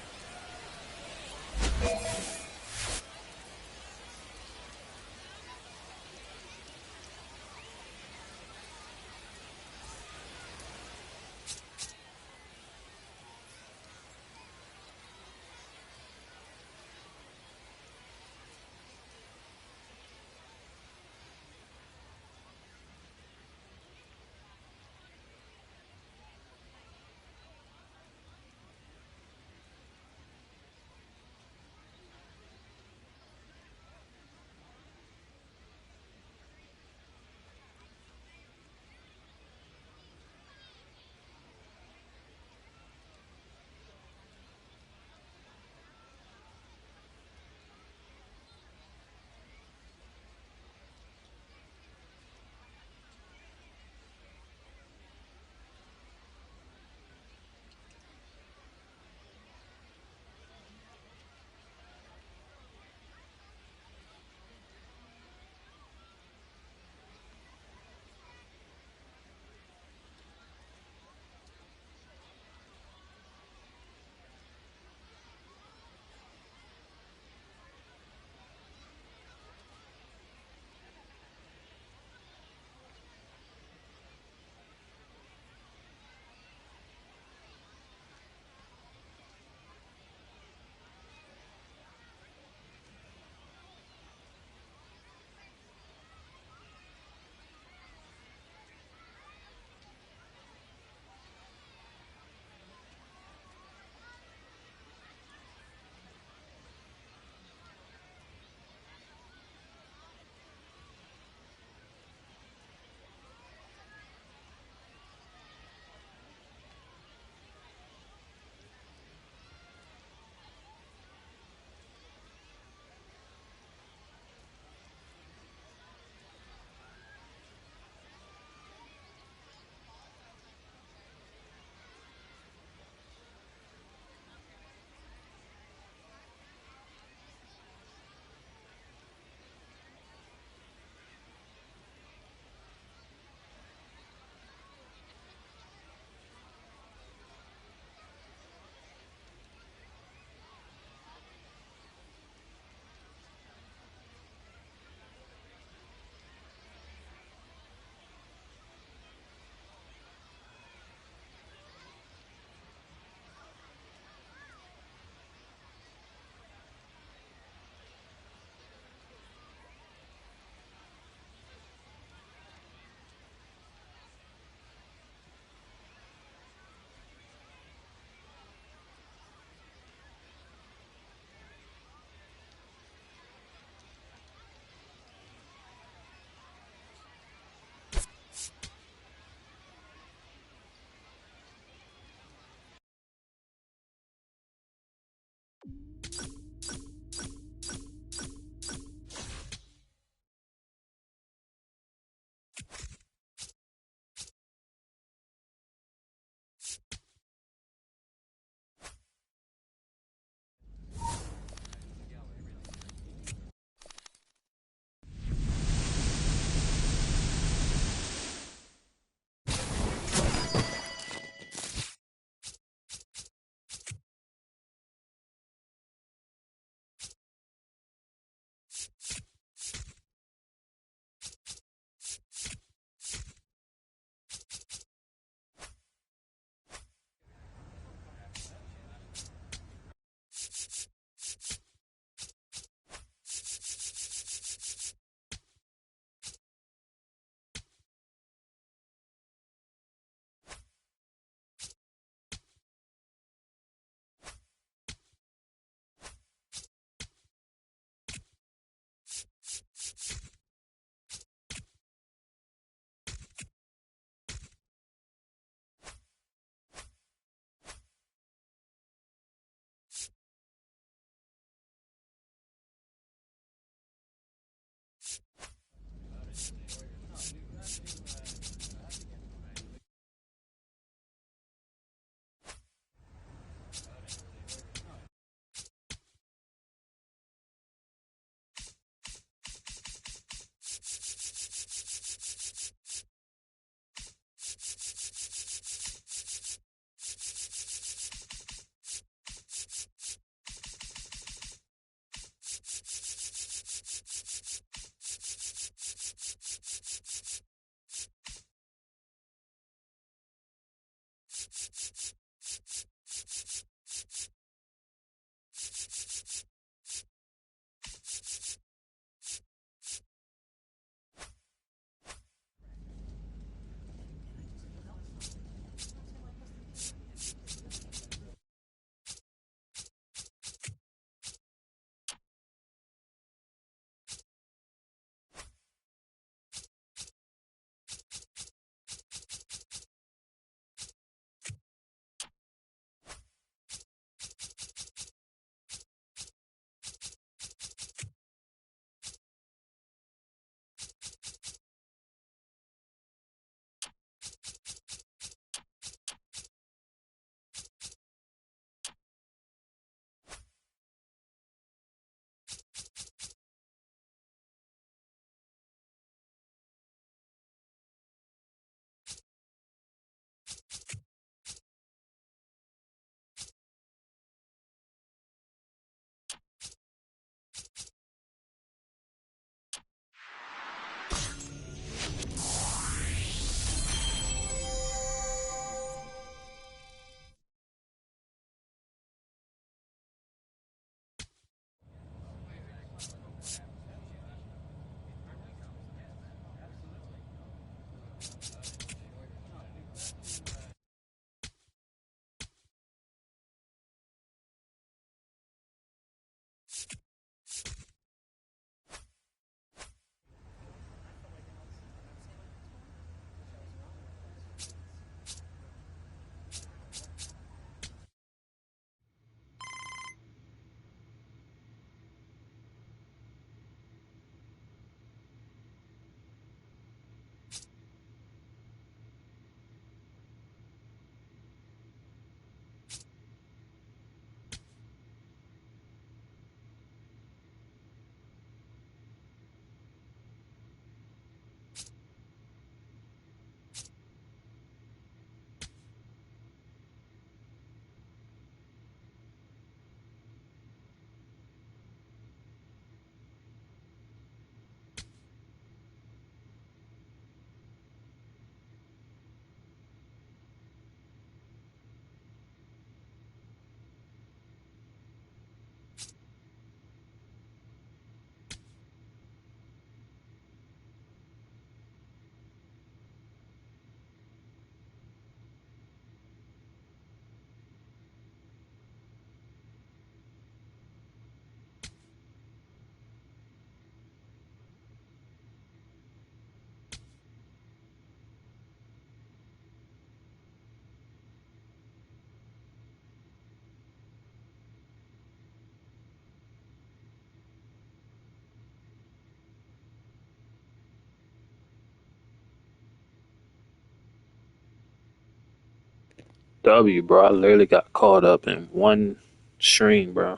W, bro. I literally got caught up in one stream, bro.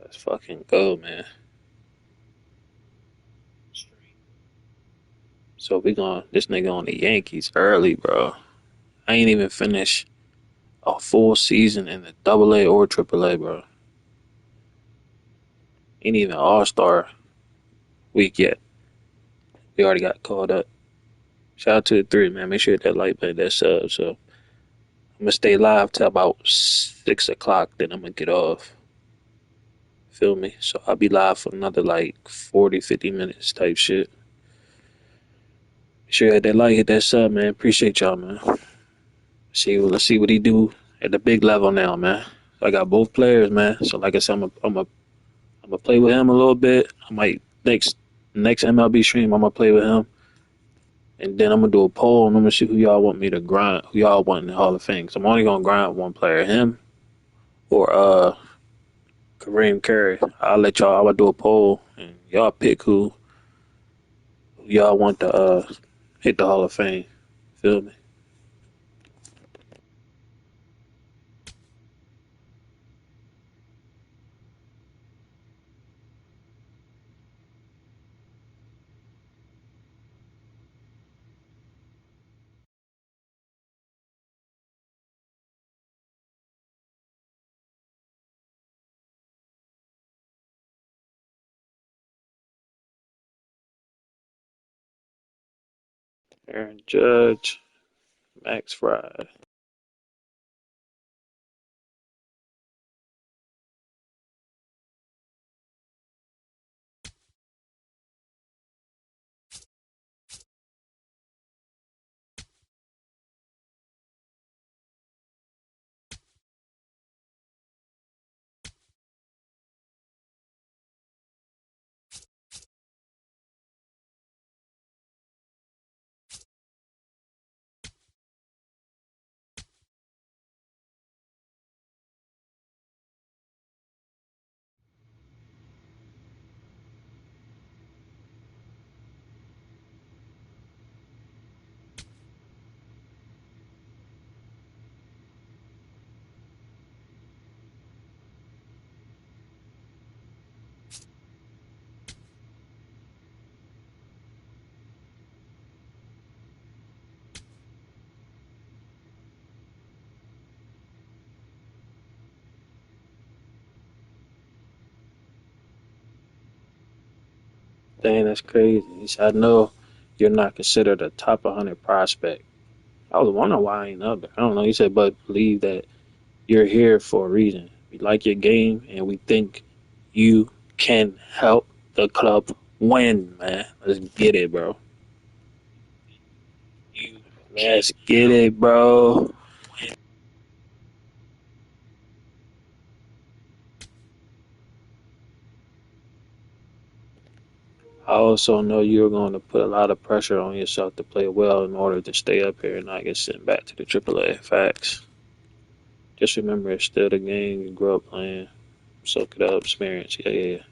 Let's fucking go, man. So we going this nigga on the Yankees early, bro. I ain't even finished a full season in the AA or AAA, bro. Ain't even All Star week yet. We already got caught up. Shout out to the three, man. Make sure you hit that like button, that sub. So I'm gonna stay live till about 6 o'clock. Then I'm gonna get off. Feel me? So I'll be live for another like 40, 50 minutes type shit. Make sure you hit that like, hit that sub, man. Appreciate y'all, man. Let's see what he do at the big level now, man. I got both players, man. So like I said, I'm gonna play with him a little bit. I might next MLB stream, I'm gonna play with him, and then I'm gonna do a poll and I'm gonna see who y'all want me to grind, who y'all want in the Hall of Fame. So I'm only gonna grind one player, him or Kareem Curry. I'll let y'all. I'll do a poll and y'all pick who y'all want to hit the Hall of Fame. Feel me? Aaron Judge, Max Fry. Dang, that's crazy. He said, I know you're not considered a top 100 prospect. I was wondering why I ain't up there. I don't know. He said, but believe that you're here for a reason. We like your game, and we think you can help the club win, man. Let's get it, bro. Let's get it, bro. I also know you're going to put a lot of pressure on yourself to play well in order to stay up here and not get sent back to the AAA. Facts. Just remember, it's still the game you grew up playing. Soak it up, experience. Yeah, yeah, yeah.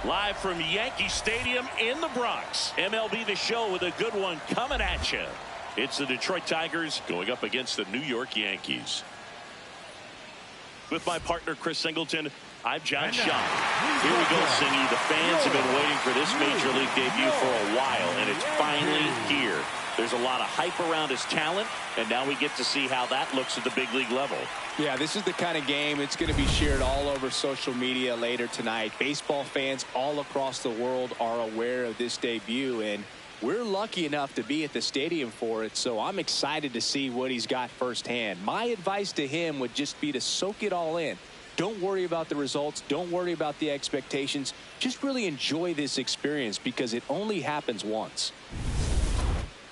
Live from Yankee Stadium in the Bronx. MLB The Show with a good one coming at you. It's the Detroit Tigers going up against the New York Yankees. With my partner, Chris Singleton, I'm John Shaw. Here we go, Singy. The fans have been waiting for this Major League debut for a while, and it's finally here. There's a lot of hype around his talent, and now we get to see how that looks at the big league level. Yeah, this is the kind of game it's going to be shared all over social media later tonight. Baseball fans all across the world are aware of this debut, and we're lucky enough to be at the stadium for it, so I'm excited to see what he's got firsthand. My advice to him would just be to soak it all in. Don't worry about the results. Don't worry about the expectations. Just really enjoy this experience because it only happens once.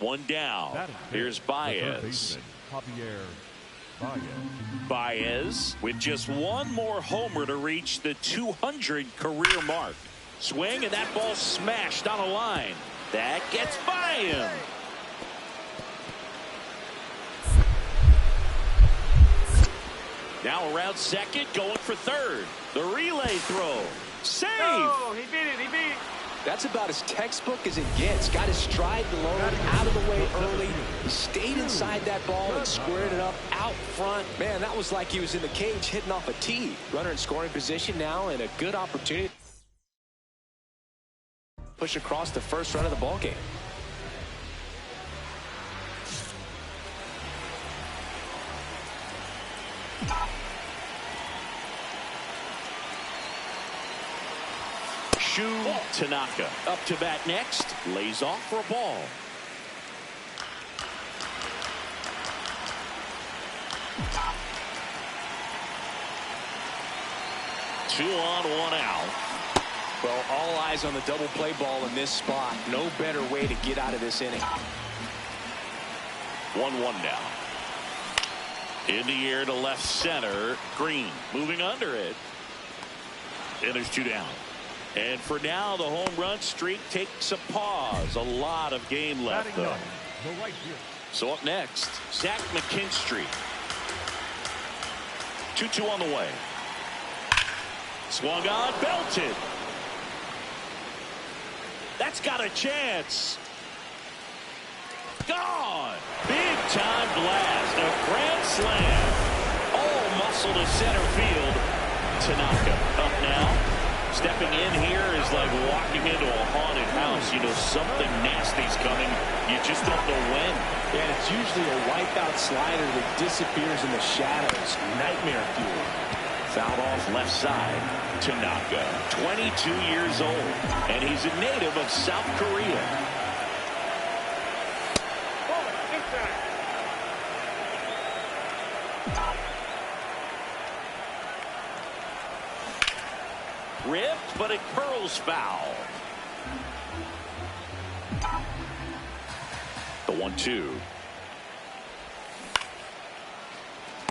One down. Here's Baez. Baez with just one more homer to reach the 200 career mark. Swing, and that ball smashed on a line. That gets by him. Now around second, going for third. The relay throw. Save! Oh, he beat it. He beat it. That's about as textbook as it gets. Got his stride low, out of the way early. Stayed inside that ball and squared it up out front. Man, that was like he was in the cage hitting off a tee. Runner in scoring position now and a good opportunity. Push across the first run of the ball game. Tanaka up to bat next. Lays off for a ball. Two on, one out. Well, all eyes on the double play ball in this spot. No better way to get out of this inning. 1-1 now. In the air to left center. Green moving under it. And there's two down. And for now, the home run streak takes a pause. A lot of game left, though. So up next, Zach McKinstry. 2-2 on the way. Swung on, belted. That's got a chance. Gone. Big time blast. A grand slam. All muscle to center field. Tanaka up now. Stepping in here is like walking into a haunted house. You know something nasty's coming. You just don't know when. And it's usually a wipeout slider that disappears in the shadows. Nightmare fuel. Fouled off left side. Tanaka, 22 years old, and he's a native of South Korea. Ripped, but it curls foul. The 1-2.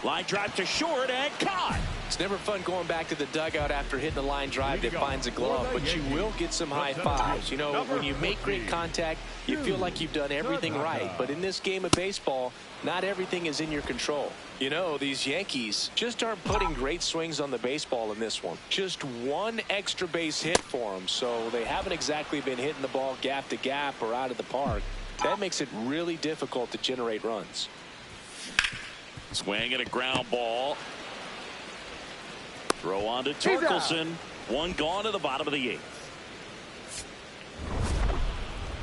Line drive to short and caught. It's never fun going back to the dugout after hitting a line drive that finds a glove, but you will get some high fives. You know, when you make great contact, you feel like you've done everything right. But in this game of baseball, not everything is in your control. You know, these Yankees just aren't putting great swings on the baseball in this one. Just one extra base hit for them, so they haven't exactly been hitting the ball gap to gap or out of the park. That makes it really difficult to generate runs. Swing and a ground ball. Throw on to Torkelson. One gone to the bottom of the 8th.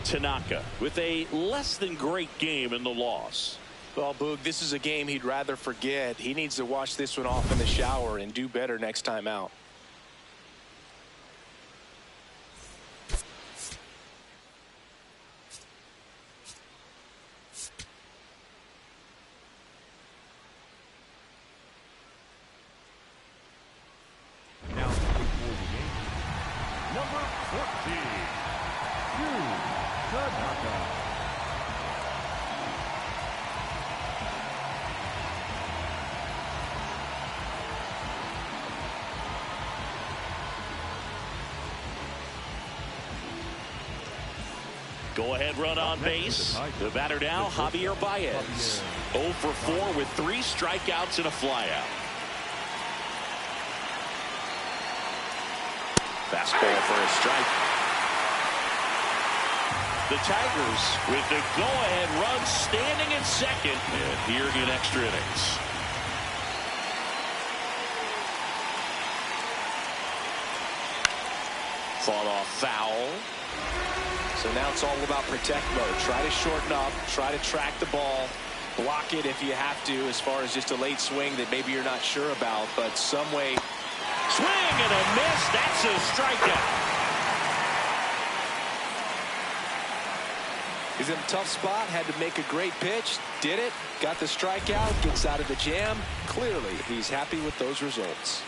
Tanaka with a less than great game in the loss. Well, Boog, this is a game he'd rather forget. He needs to wash this one off in the shower and do better next time out. Number 14, Tanaka. Go-ahead run on base. The batter now, Javier Baez. 0 for 4 with 3 strikeouts and a flyout. Fastball for a strike. The Tigers with the go-ahead run standing at second and here in extra innings. Fought off foul. So now it's all about protect mode. Try to shorten up, try to track the ball, block it if you have to, as far as just a late swing that maybe you're not sure about, but some way. Swing and a miss. That's a strikeout. He's in a tough spot, had to make a great pitch, did it, got the strikeout, gets out of the jam. Clearly, he's happy with those results.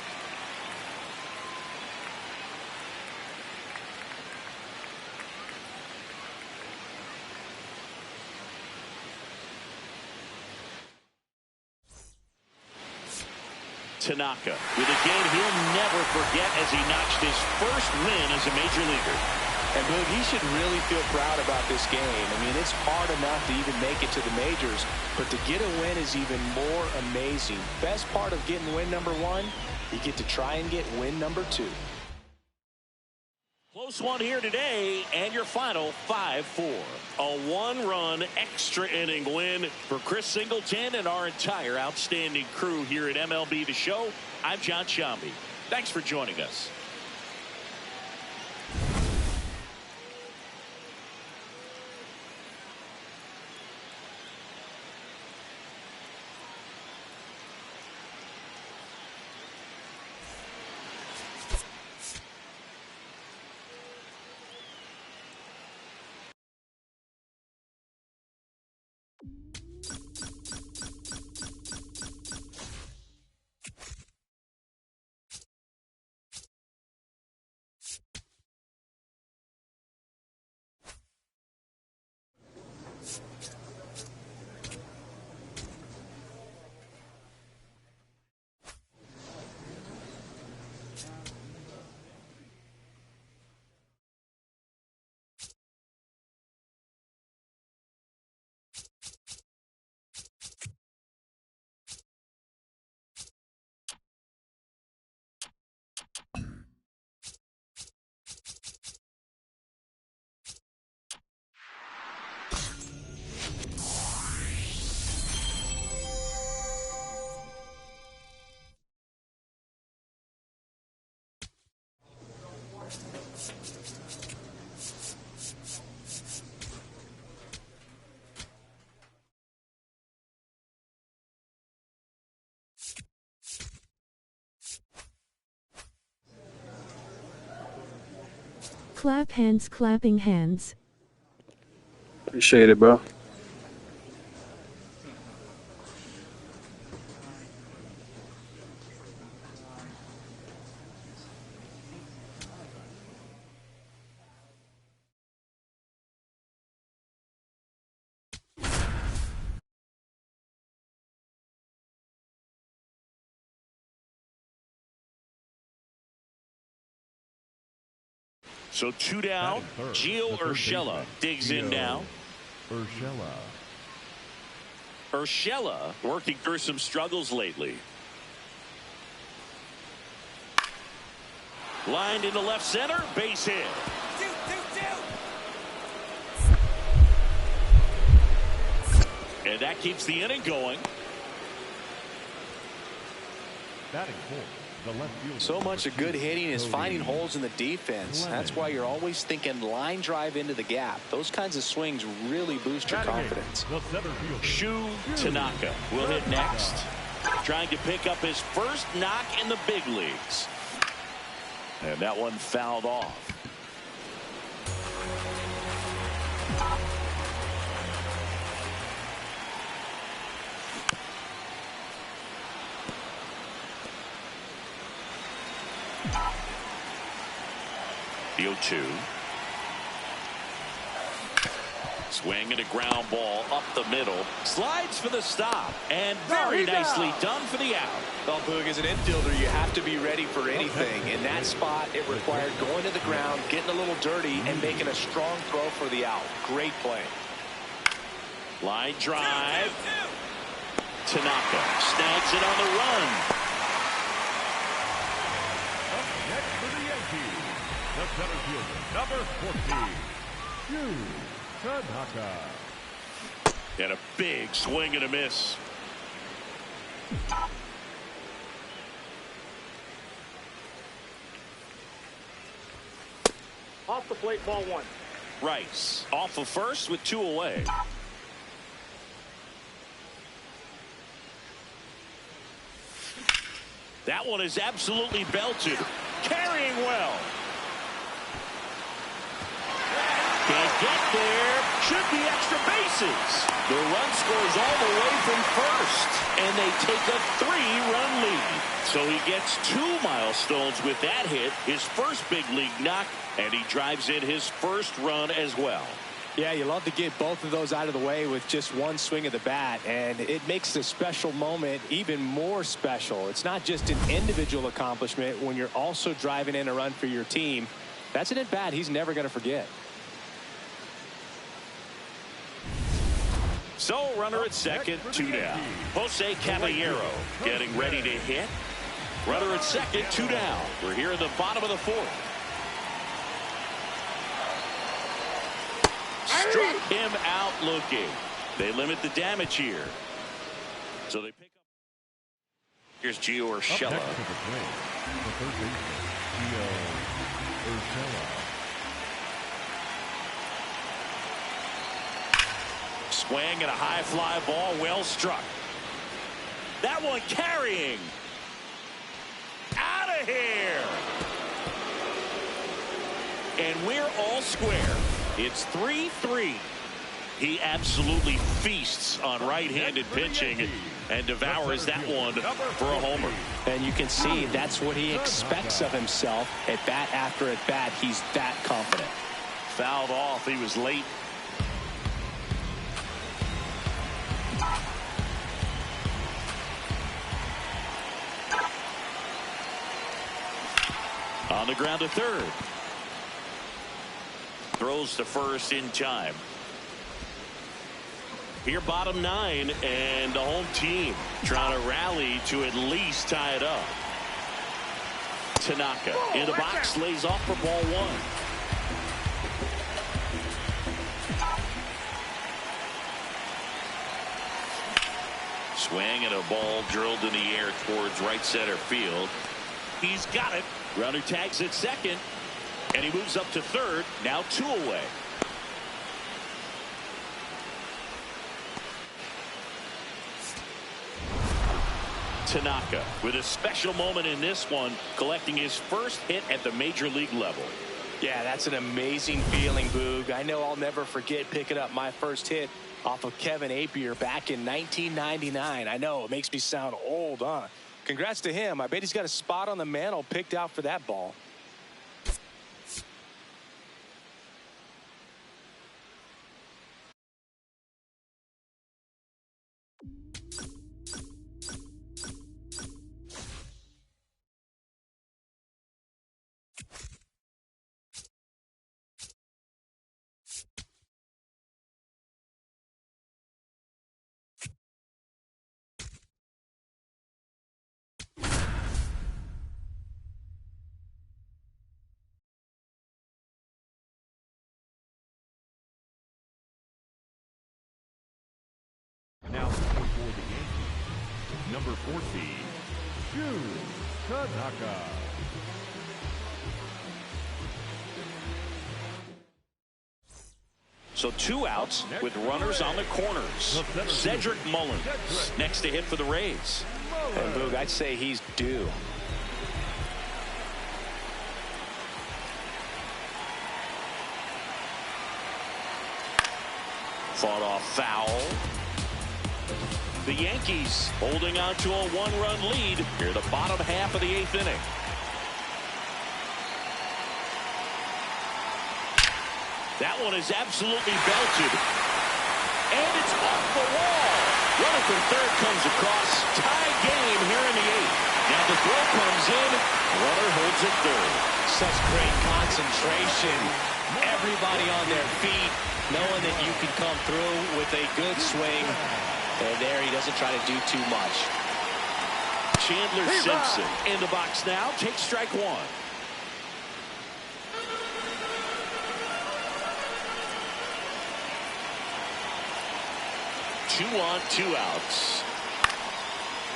Tanaka with a game he'll never forget as he notched his first win as a major leaguer. And Boog, he should really feel proud about this game. I mean, it's hard enough to even make it to the majors, but to get a win is even more amazing. Best part of getting win number 1, you get to try and get win number 2. Close one here today, and your final 5-4. A 1-run extra inning win for Chris Singleton and our entire outstanding crew here at MLB The Show. I'm John Shambi. Thanks for joining us. Clap hands, clapping hands. Appreciate it, bro. So 2 down. Gio Urshela digs in now. Urshela working through some struggles lately. Lined into left center, base hit. And that keeps the inning going. Batting fourth. So much of good hitting is finding holes in the defense. That's why you're always thinking line drive into the gap. Those kinds of swings really boost your confidence. Shu Tanaka will hit next, trying to pick up his first knock in the big leagues. And that one fouled off. The 0-2. Swing and a ground ball up the middle. Slides for the stop. And very nicely done for the out. Well, Boog, as an infielder, you have to be ready for anything. In that spot, it required going to the ground, getting a little dirty, and making a strong throw for the out. Great play. Line drive. Tanaka snags it on the run. Up next for the Yankees, the center fielder, number 14, Tanaka. And a big swing and a miss. Off the plate, ball one. Rice off of first with 2 away. That one is absolutely belted. Carrying well. Can't get there. Should be extra bases. The run scores all the way from first. And they take a 3-run lead. So he gets 2 milestones with that hit. His first big league knock. And he drives in his first run as well. Yeah, you love to get both of those out of the way with just one swing of the bat, and it makes the special moment even more special. It's not just an individual accomplishment when you're also driving in a run for your team. That's an at-bat he's never going to forget. So runner at second, 2 down. Jose Caballero getting ready to hit. Runner at second, 2 down. We're here in the bottom of the 4th. Struck him out looking. They limit the damage here. So they pick up. Here's Gio Urshela. The third baseman, Gio Urshela. Swing and a high fly ball, well struck. That one carrying. Out of here. And we're all square. It's 3-3. He absolutely feasts on right-handed pitching and devours that one for a homer. And you can see that's what he expects of himself at bat after at bat. He's that confident. Fouled off. He was late. On the ground to third. Throws to first in time. Here bottom 9 and the home team trying to rally to at least tie it up. Tanaka in the box, lays off for ball 1. Swing and a ball drilled in the air towards right center field. He's got it. Runner tags at second. And he moves up to third. Now 2 away. Tanaka with a special moment in this one, collecting his first hit at the major league level. Yeah, that's an amazing feeling, Boog. I know I'll never forget picking up my first hit off of Kevin Apier back in 1999. I know, it makes me sound old, huh? Congrats to him. I bet he's got a spot on the mantle picked out for that ball. Now for the Yankees, number 14, Tanaka. So 2 outs with runners on the corners. Cedric Mullins next to hit for the Rays. And Boog, I'd say he's due. Fought off foul. The Yankees holding on to a 1-run lead here the bottom half of the 8th inning. That one is absolutely belted. And it's off the wall. Runner from third comes across. Tie game here in the 8th. Now the throw comes in. Runner holds it third. Such great concentration. Everybody on their feet, knowing that you can come through with a good swing. And there he doesn't try to do too much. Chandler Simpson in the box now. Takes strike 1. Two on, 2 outs.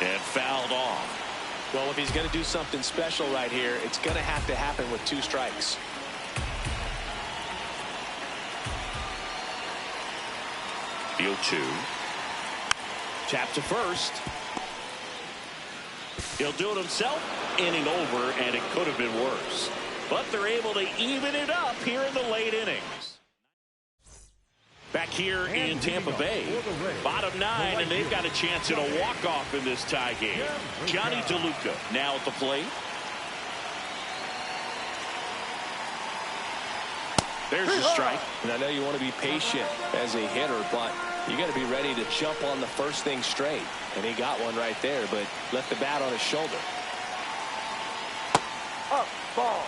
And fouled off. Well, if he's going to do something special right here, it's going to have to happen with 2 strikes. Field 2. Tap to first. He'll do it himself. Inning over, and it could have been worse. But they're able to even it up here in the late innings. Back here in Tampa Bay, bottom 9, and they've got a chance at a walk-off in this tie game. Johnny DeLuca now at the plate. There's the strike. And I know you want to be patient as a hitter, but you got to be ready to jump on the first thing straight. And he got one right there, but left the bat on his shoulder. Up, ball.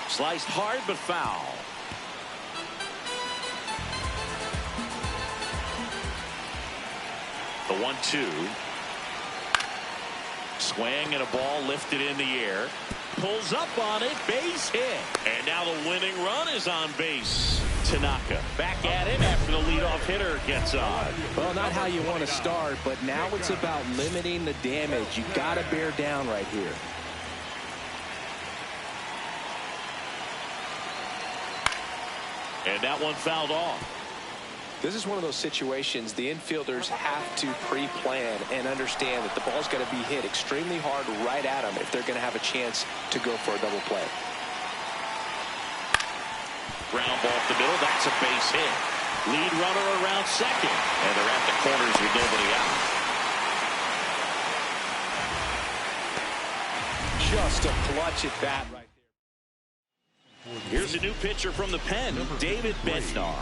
Sliced hard, but foul. The 1-2. Swing and a ball lifted in the air. Pulls up on it. Base hit. And now the winning run is on base. Tanaka back at it after the leadoff hitter gets on. Well, not how you want to start, but now it's about limiting the damage. You got to bear down right here. And that one fouled off. This is one of those situations the infielders have to pre-plan and understand that the ball's got to be hit extremely hard right at them if they're going to have a chance to go for a double play. Ground ball up the middle. That's a base hit. Lead runner around second. And they're at the corners with nobody out. Just a clutch at bat right there. Here's a new pitcher from the pen, David Bednar.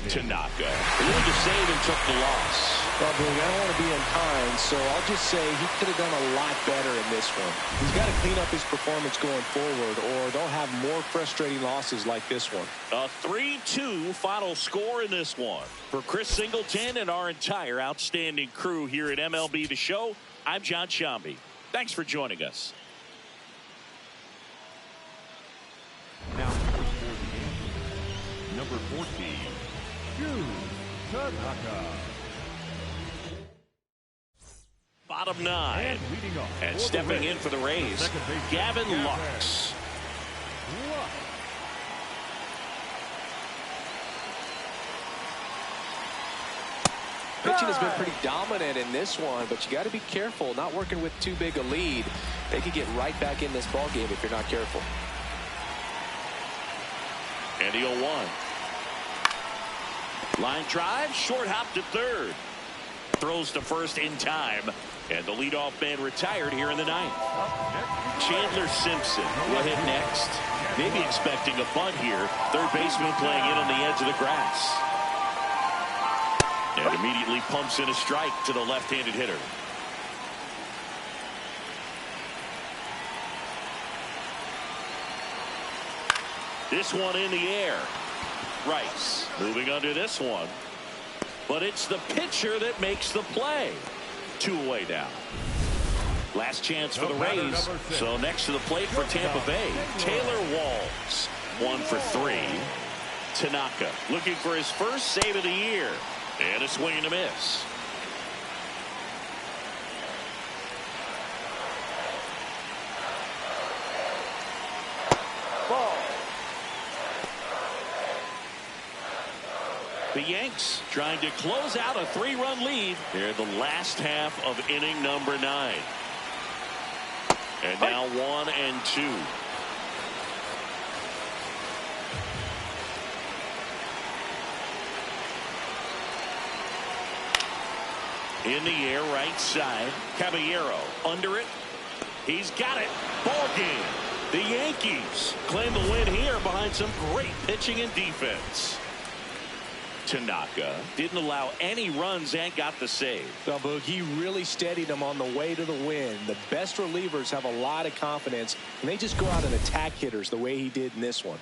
Tanaka able to save and took the loss. Well, Boog, I don't want to be unkind, so I'll just say he could have done a lot better in this one. He's got to clean up his performance going forward, or they'll have more frustrating losses like this one. A 3-2 final score in this one. For Chris Singleton and our entire outstanding crew here at MLB The Show, I'm John Shambi. Thanks for joining us. Now for the Yankees, number 14, Tanaka. Bottom 9. And stepping in for the Rays, Gavin Lux. pitching has been pretty dominant in this one, but you got to be careful, not working with too big a lead. They could get right back in this ball game if you're not careful. And the 0-1. Line drive, short hop to third. Throws to first in time. And the leadoff man retired here in the ninth. Chandler Simpson will hit next. Maybe expecting a bunt here. Third baseman playing in on the edge of the grass. And immediately pumps in a strike to the left-handed hitter. This one in the air. Rice moving under this one. But it's the pitcher that makes the play. 2 away now. Last chance for the Rays. So next to the plate for Tampa Bay, Taylor Walls. 1 for 3. Tanaka looking for his first save of the year. And a swing and a miss. Ball. The Yanks trying to close out a 3-run lead here in the last half of inning number 9. And now 1 and 2. In the air, right side. Caballero under it. He's got it. Ball game. The Yankees claim the win here behind some great pitching and defense. Tanaka didn't allow any runs and got the save. No, Boog, he really steadied them on the way to the win. The best relievers have a lot of confidence, and they just go out and attack hitters the way he did in this one.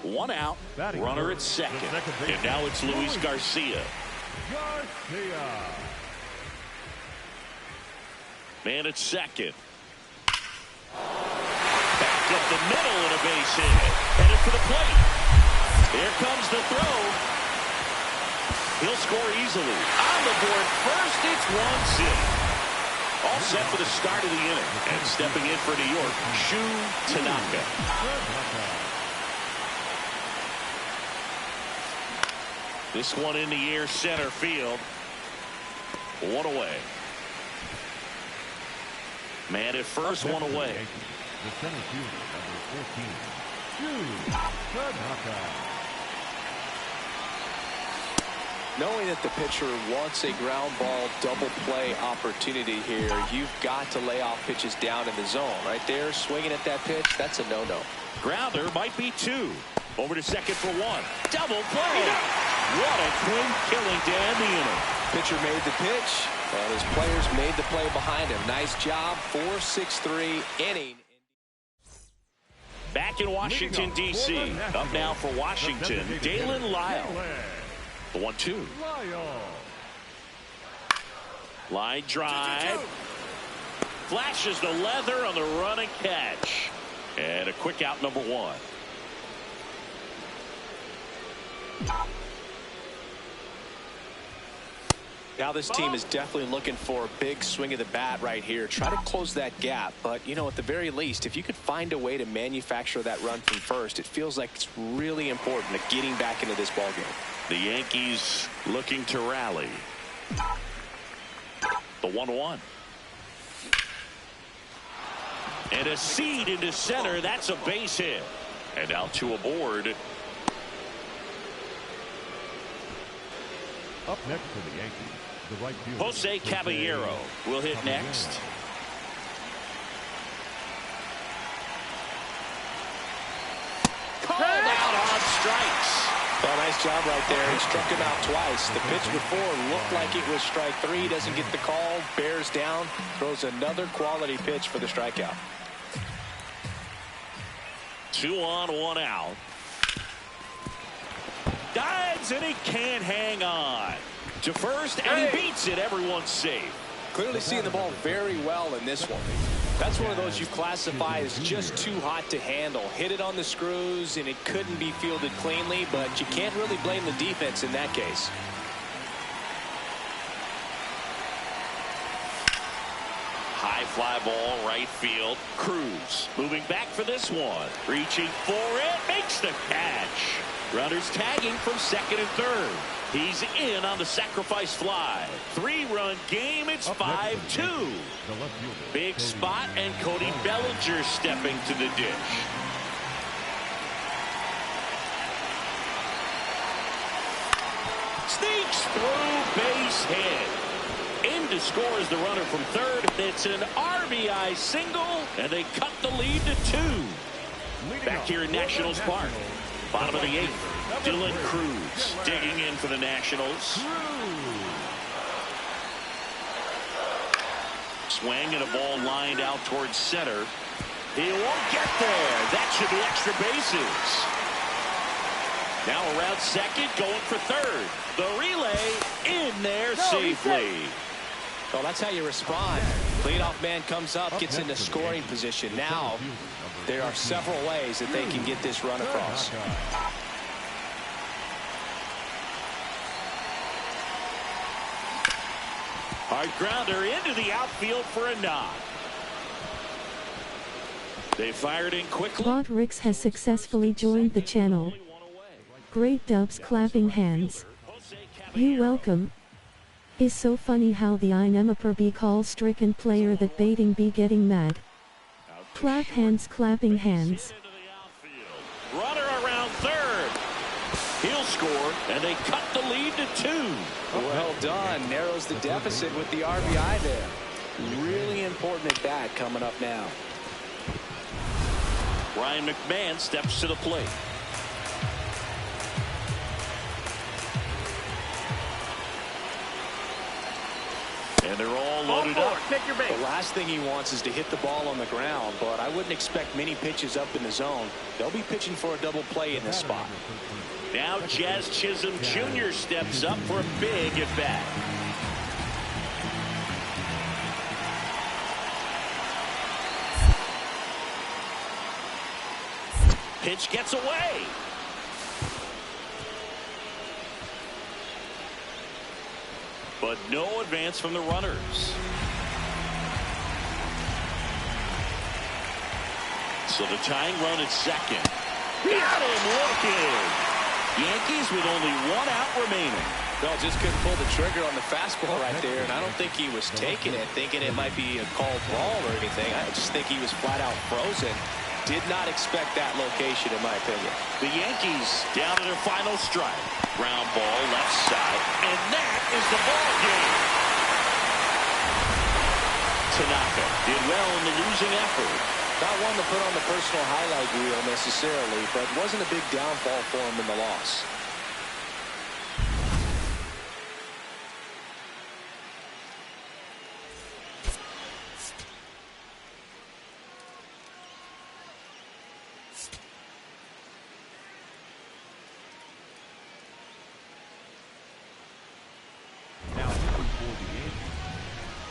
One out, runner at second. And now it's Luis Garcia. Man at second. Back up the middle and a base hit. Headed for the plate. Here comes the throw. He'll score easily. On the board first, it's 1-0. All set for the start of the inning. And stepping in for New York, Shu Tanaka. This one in the air, center field. 1 away. Man at first, 1 away. The center fielder, number 14, Tanaka. Knowing that the pitcher wants a ground ball double play opportunity here, you've got to lay off pitches down in the zone. Right there, swinging at that pitch, that's a no-no. Grounder might be 2. Over to second for 1. Double play. What a twin killing to end the inning. Pitcher made the pitch, and his players made the play behind him. Nice job. 4-6-3 inning. Back in Washington, D.C. Up now for Washington, Dalen Lyle. The 1-2. Line drive. Flashes the leather on the run and catch. And a quick out, number 1. Now this team is definitely looking for a big swing of the bat right here. Try to close that gap. But, you know, at the very least, if you could find a way to manufacture that run from first, it feels like it's really important to getting back into this ballgame. The Yankees looking to rally. The 1-1. And a seed into center. That's a base hit. And now 2 aboard. Up next for the Yankees, the right fielder, Jose Caballero will hit next. Call the Well, nice job right there. He struck him out twice. The pitch before looked like it was strike 3. Doesn't get the call. Bears down. Throws another quality pitch for the strikeout. 2 on, 1 out. Dives, and he can't hang on to first, and he beats it. Everyone's safe. Clearly seeing the ball very well in this one. That's one of those you classify as just too hot to handle. Hit it on the screws, and it couldn't be fielded cleanly, but you can't really blame the defense in that case. High fly ball, right field. Cruz moving back for this one. Reaching for it, makes the catch. Runners tagging from second and third. He's in on the sacrifice fly. 3-run game, it's 5-2. Big spot, and Cody Bellinger stepping to the dish. Sneaks through, base hit. In to score is the runner from third. It's an RBI single, and they cut the lead to 2. Back here in Nationals Park. Bottom of the 8th. Dylan Cruz digging in for the Nationals. Swing and a ball lined out towards center. He won't get there. That should be extra bases. Now around second, going for third. The relay in there safely. Well, that's how you respond. Leadoff man comes up, gets into scoring position. Now there are several ways that they can get this run across. Hard grounder into the outfield for a knock. They fired in quickly. Bot Ricks has successfully joined the channel. Great dubs, clapping hands. You welcome. Is so funny how the Inemapur be call stricken player that baiting be getting mad. Clap hands, clapping hands. Runner around third. He'll score, and they cut the lead to 2. Well done. Narrows the deficit with the RBI there. Really important at bat coming up now. Ryan McMahon steps to the plate. And they're all loaded up. The last thing he wants is to hit the ball on the ground, but I wouldn't expect many pitches up in the zone. They'll be pitching for a double play in this spot. Now Jazz Chisholm Jr. steps up for a big at bat. Pitch gets away. But no advance from the runners. So the tying run at second. Got him looking. Yankees with only 1 out remaining. Well, just couldn't pull the trigger on the fastball right there, and I don't think he was taking it, thinking it might be a called ball or anything. I just think he was flat out frozen. Did not expect that location, in my opinion. The Yankees down to their final strike. Ground ball left side, and that is the ball game. Tanaka did well in the losing effort. Not one to put on the personal highlight reel necessarily, but wasn't a big downfall for him in the loss.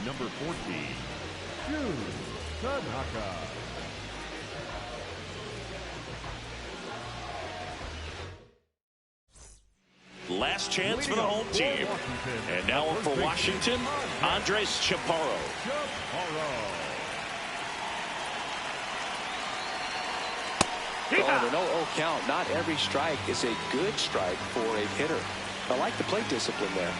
Number 14, Tanaka. Last chance for the home team. And now for Washington, Andres Chaparro. Oh, the 0-0 count. Not every strike is a good strike for a hitter. I like the plate discipline there.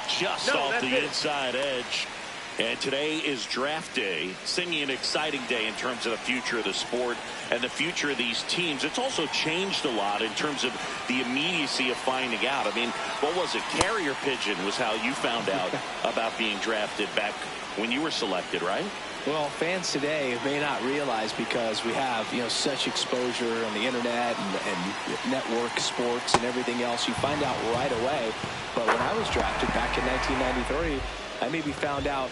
Just off the inside edge. And today is draft day, singing an exciting day in terms of the future of the sport and the future of these teams. It's also changed a lot in terms of the immediacy of finding out. I mean, what was it? Carrier pigeon was how you found out about being drafted back when you were selected, right? Well, fans today may not realize, because we have, such exposure on the internet and network sports and everything else. You find out right away. But when I was drafted back in 1993, I maybe found out,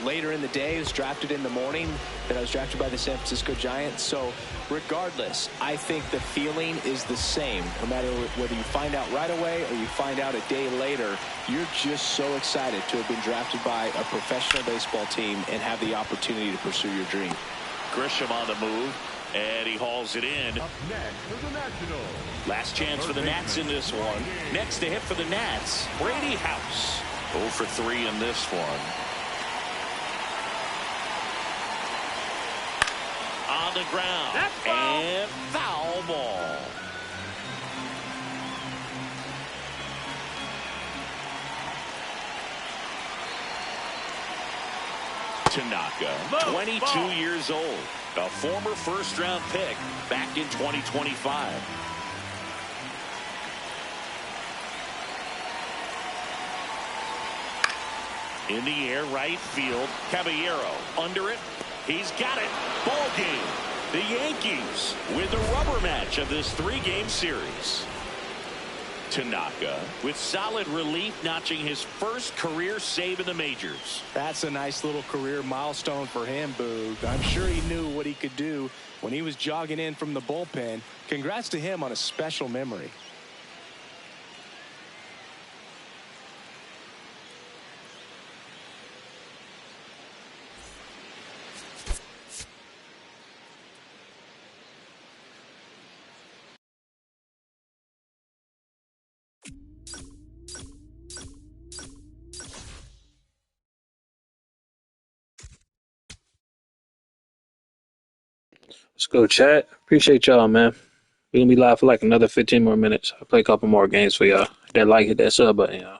later in the day. I was drafted in the morning that I was drafted by the San Francisco Giants. So regardless, I think the feeling is the same. No matter whether you find out right away or you find out a day later, you're just so excited to have been drafted by a professional baseball team and have the opportunity to pursue your dream. Grisham on the move, and he hauls it in. Up next for the Nationals. Last chance for the Nats in this one. Next to hit for the Nats, Brady House. 0 for 3 in this one. On the ground. And foul ball. Tanaka, 22 years old, a former first-round pick back in 2025. In the air, right field. Caballero under it. He's got it. Ball game. The Yankees with the rubber match of this 3-game series. Tanaka with solid relief, notching his first career save in the majors. That's a nice little career milestone for him, Boog. I'm sure he knew what he could do when he was jogging in from the bullpen. Congrats to him on a special memory. Let's go, chat. Appreciate y'all, man. We're gonna be live for like another 15 more minutes. I'll play a couple more games for y'all. That like it, that sub button, y'all.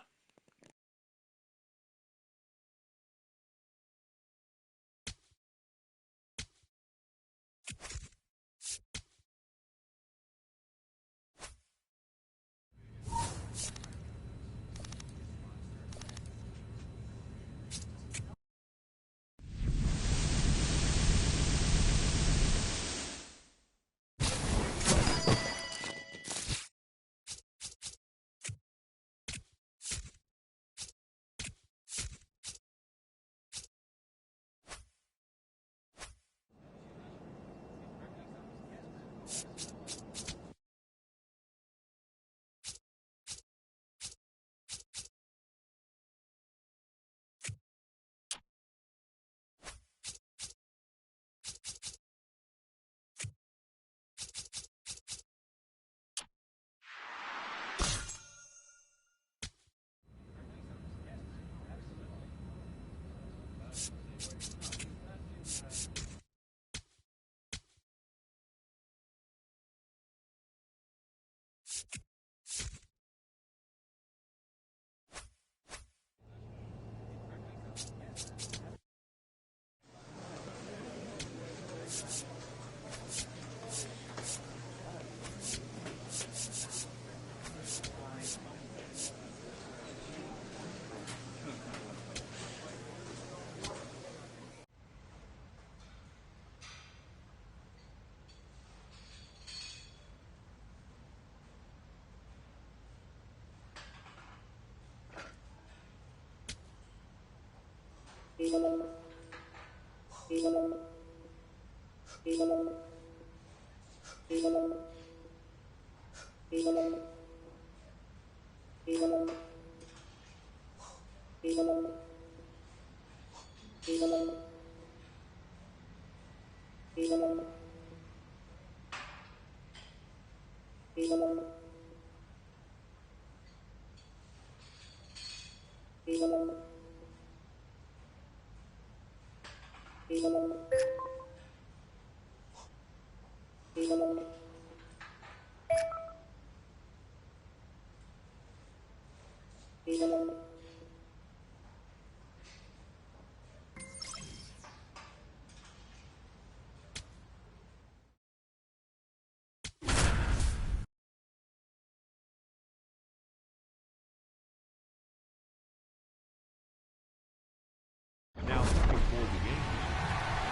Now looking for the Yankees,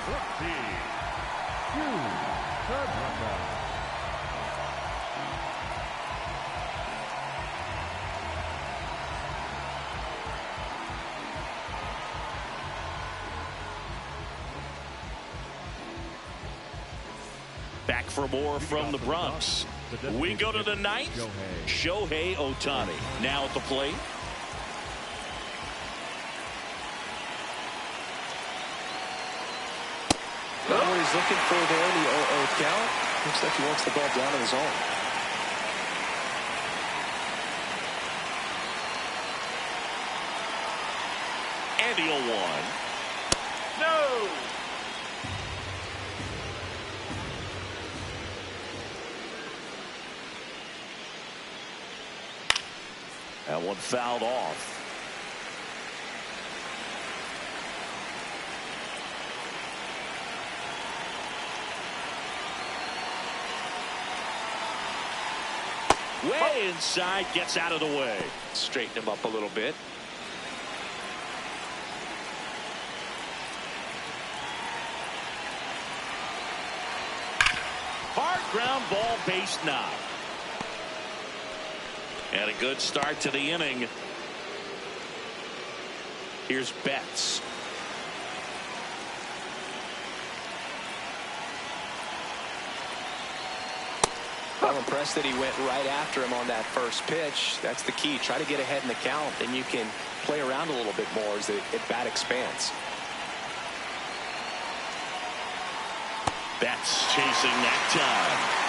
14. Tanaka. Back for more from the Bronx. We go to the ninth. Shohei Ohtani now at the plate. Well, what he's looking for there, the 0-0 count. Looks like he wants the ball down in his own. And the 0-1. No! That one fouled off. Way inside, gets out of the way. Straighten him up a little bit. Hard ground ball, base knock. And a good start to the inning. Here's Betts. I'm impressed that he went right after him on that first pitch. That's the key. Try to get ahead in the count, then you can play around a little bit more as the at-bat expands. Betts chasing that time.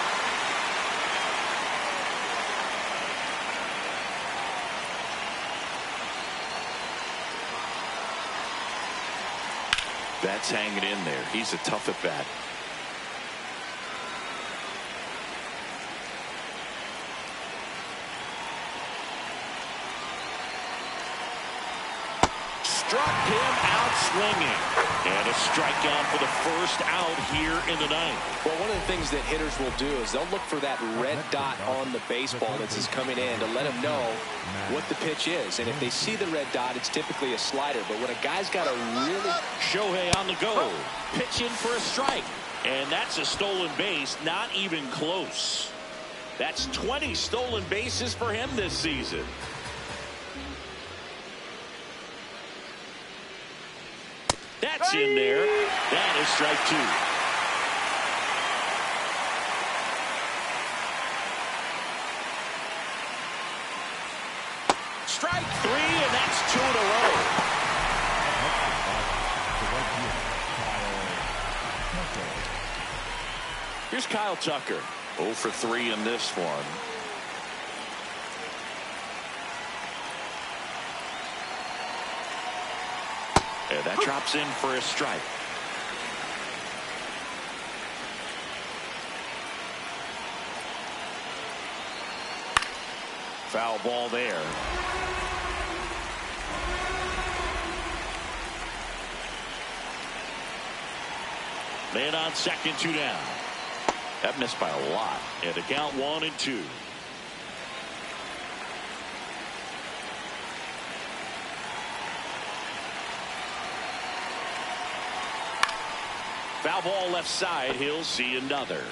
Betts hanging in there. He's a tough at bat. Struck him out swinging. And a strikeout for the first out here in the ninth. Well, one of the things that hitters will do is they'll look for that red dot on the baseball that's coming in to let them know what the pitch is. And if they see the red dot, it's typically a slider. But when a guy's got a really... Shohei on the go. Pitch in for a strike. And that's a stolen base. Not even close. That's 20 stolen bases for him this season. That's in there. That is strike two. Strike three, and that's 2 in a row. Here's Kyle Tucker. 0 for 3 in this one. And that drops in for a strike. Foul ball there. Man on second, 2 down. That missed by a lot. And the count 1-2. Foul ball left side. He'll see another.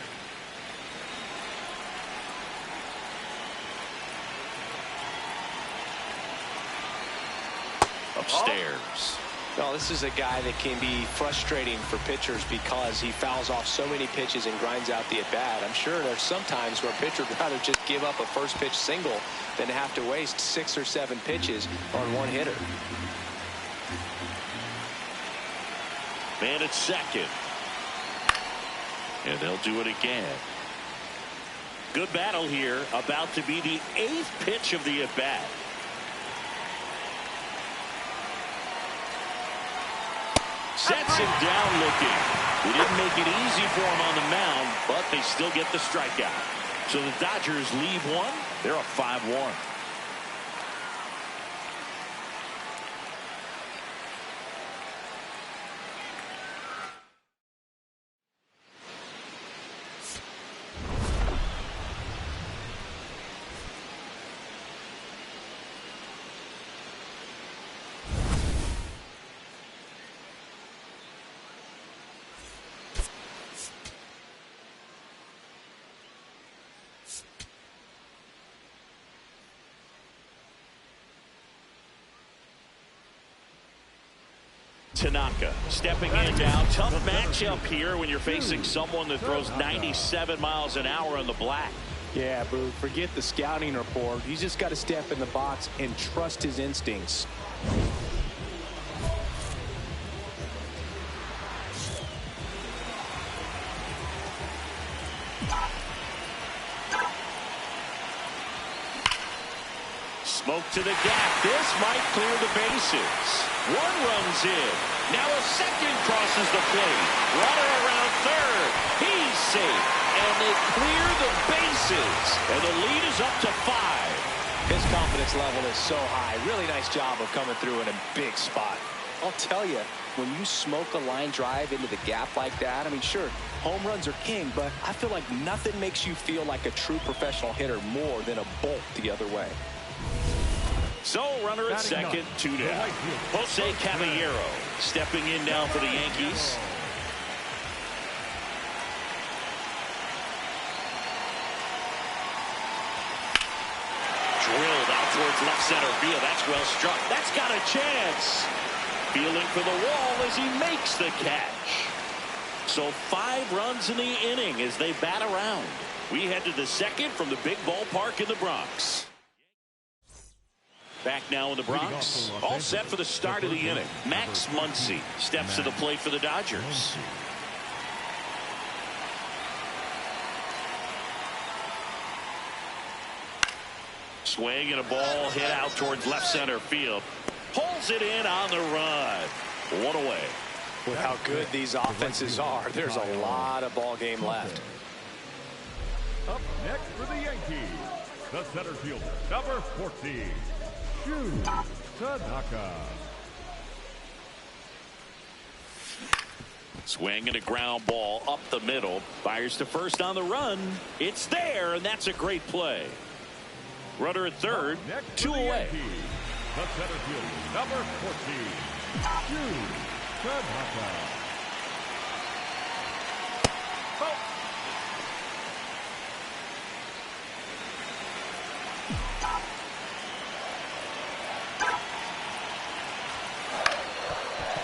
Upstairs. Well, this is a guy that can be frustrating for pitchers because he fouls off so many pitches and grinds out the at-bat. I'm sure there's some times where a pitcher would rather just give up a first pitch single than have to waste 6 or 7 pitches on one hitter. Man at second. And they'll do it again. Good battle here. About to be the 8th pitch of the at-bat. Sets him down looking. He didn't make it easy for him on the mound, but they still get the strikeout. So the Dodgers leave one. They're up 5-1. Tanaka stepping in now. Tough matchup here when you're facing someone that throws 97 miles an hour on the black. Yeah, Boo, forget the scouting report. He's just got to step in the box and trust his instincts. Smoke to the gap. This might clear the bases. One runs in. Now a second crosses the plate. Runner around third. He's safe. And they clear the bases. And the lead is up to 5. His confidence level is so high. Really nice job of coming through in a big spot. I'll tell you, when you smoke a line drive into the gap like that, I mean, sure, home runs are king, but I feel like nothing makes you feel like a true professional hitter more than a bolt the other way. So, runner at second, 2 down. Jose Caballero stepping in now for the Yankees. Drilled out towards left center field. That's well struck. That's got a chance. Feeling for the wall as he makes the catch. So 5 runs in the inning as they bat around. We head to the second from the big ballpark in the Bronx. Back now in the Bronx. All set for the start of the inning. Max Muncy steps to the plate for the Dodgers. Swing and a ball hit out towards left center field. Pulls it in on the run. 1 away. With how good these offenses are, there's a lot of ball game left. Up next for the Yankees, the center fielder, number 14, Tanaka. Swing and a ground ball up the middle. Fires to first on the run. It's there, and that's a great play. Runner at third, 2 away. Yankees, the center fielder, number 14, Tanaka.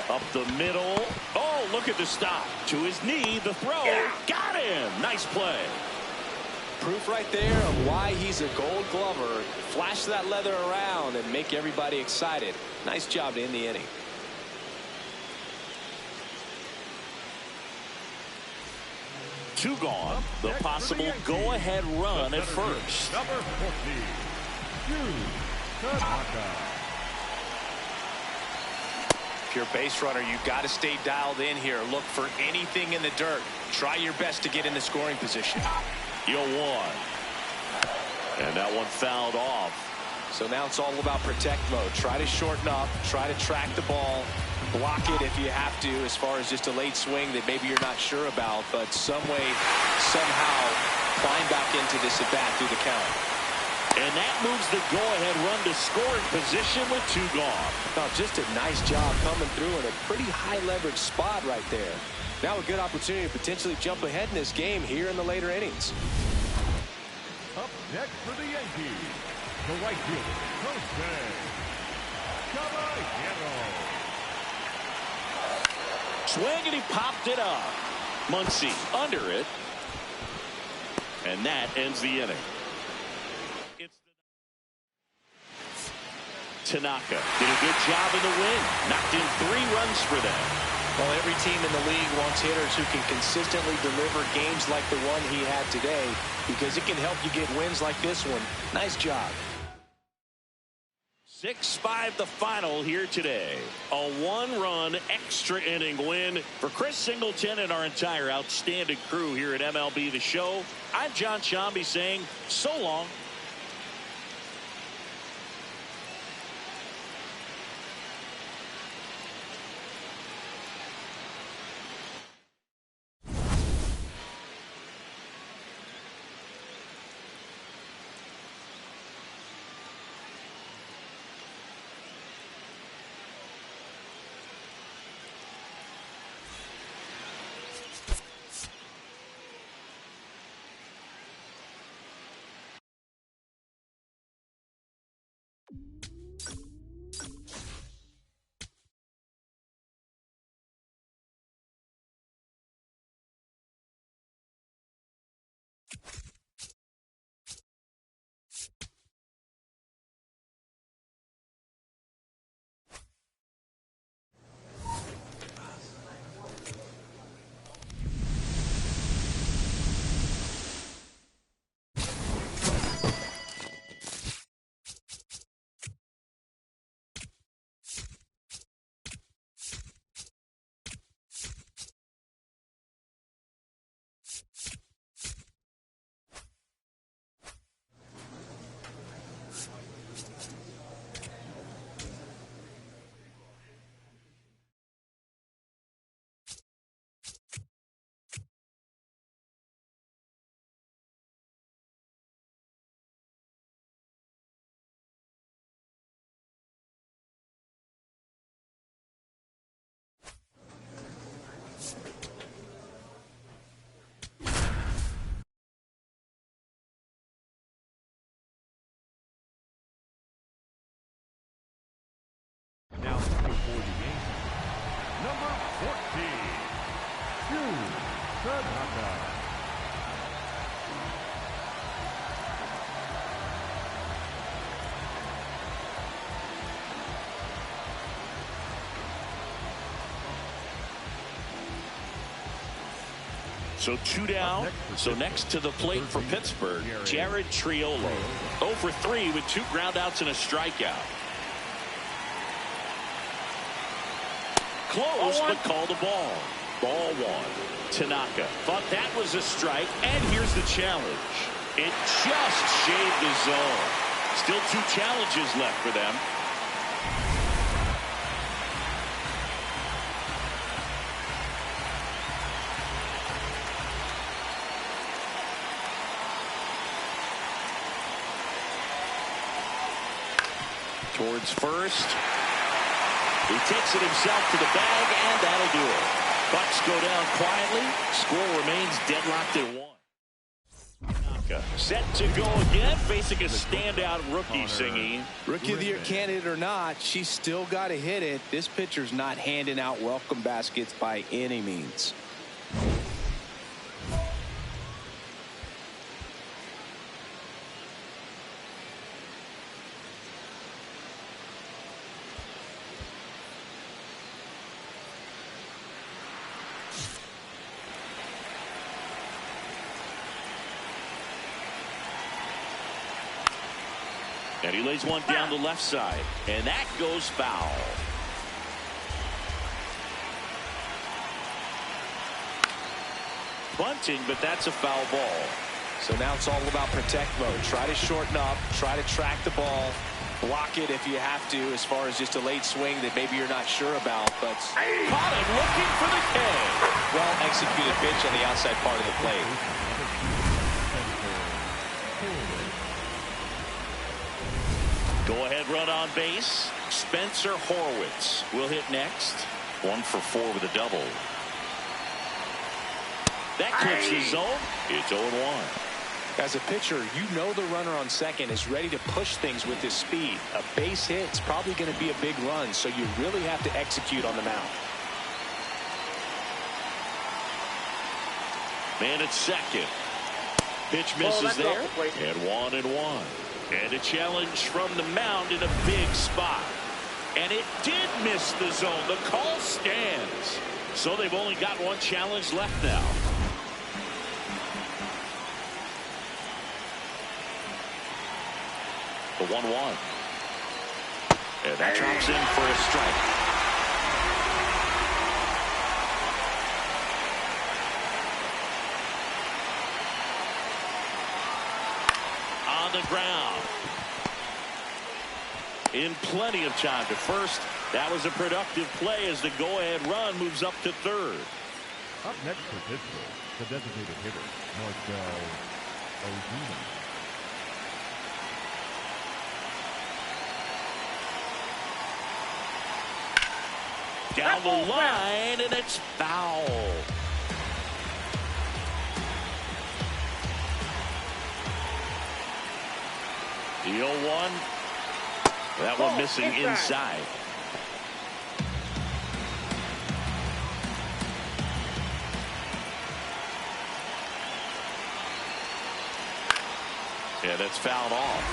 Up the middle. Oh, look at the stop. To his knee, the throw. Got him. Nice play. Proof right there of why he's a Gold Glover. Flash that leather around and make everybody excited. Nice job to end the inning. Two gone. The possible go-ahead run at first. Number 14, Tanaka. If you're a base runner, you've got to stay dialed in here. Look for anything in the dirt. Try your best to get in the scoring position. You'll one. And that one fouled off. So now it's all about protect mode. Try to shorten up. Try to track the ball. Block it if you have to, as far as just a late swing that maybe you're not sure about. But some way, somehow, climb back into this at-bat through the count. And that moves the go-ahead run to scoring position with 2 gone. Now, just a nice job coming through in a pretty high-leverage spot right there. Now a good opportunity to potentially jump ahead in this game here in the later innings. Up next for the Yankees, the right fielder, Jose Caballero. Swing and he popped it up. Muncy under it. And that ends the inning. Tanaka did a good job in the win. Knocked in 3 runs for them. Well, every team in the league wants hitters who can consistently deliver games like the one he had today, because it can help you get wins like this one. Nice job. 6-5 the final here today. A 1-run extra inning win for Chris Singleton and our entire outstanding crew here at MLB The Show. I'm John Shambi saying so long. Now for the Yankees, number 14, Tanaka. So 2 down. So next to the plate for Pittsburgh, Jared Triolo. 0 for 3 with 2 groundouts and a strikeout. Close, but called a ball. Ball 1. Tanaka thought that was a strike, and here's the challenge. It just shaved the zone. Still 2 challenges left for them. Towards first. He takes it himself to the bag, and that'll do it. Bucks go down quietly. Score remains deadlocked at 1. Tanaka set to go again, facing a standout rookie singing. Rookie of the Year candidate or not, she's still got to hit it. This pitcher's not handing out welcome baskets by any means. And he lays one down the left side, and that goes foul. Bunting, but that's a foul ball. So now it's all about protect mode. Try to shorten up, try to track the ball, block it if you have to, as far as just a late swing that maybe you're not sure about. But caught him looking for the K. Well executed pitch on the outside part of the plate. Go-ahead run on base. Spencer Horwitz will hit next. 1 for 4 with a double. That clips the zone. It's 0-1. As a pitcher, you know the runner on second is ready to push things with his speed. A base hit is probably going to be a big run, so you really have to execute on the mound. Man at second. Pitch misses there. And 1-1. And a challenge from the mound in a big spot. And it did miss the zone. The call stands. So they've only got 1 challenge left now. The 1-1. And that drops in for a strike. On the ground. In plenty of time to first. That was a productive play as the go-ahead run moves up to third. Up next for Pittsburgh, the designated hitter, Marcell Ozuna. Down the line, and it's foul. The 0-1. That one missing inside. Yeah, that's fouled off.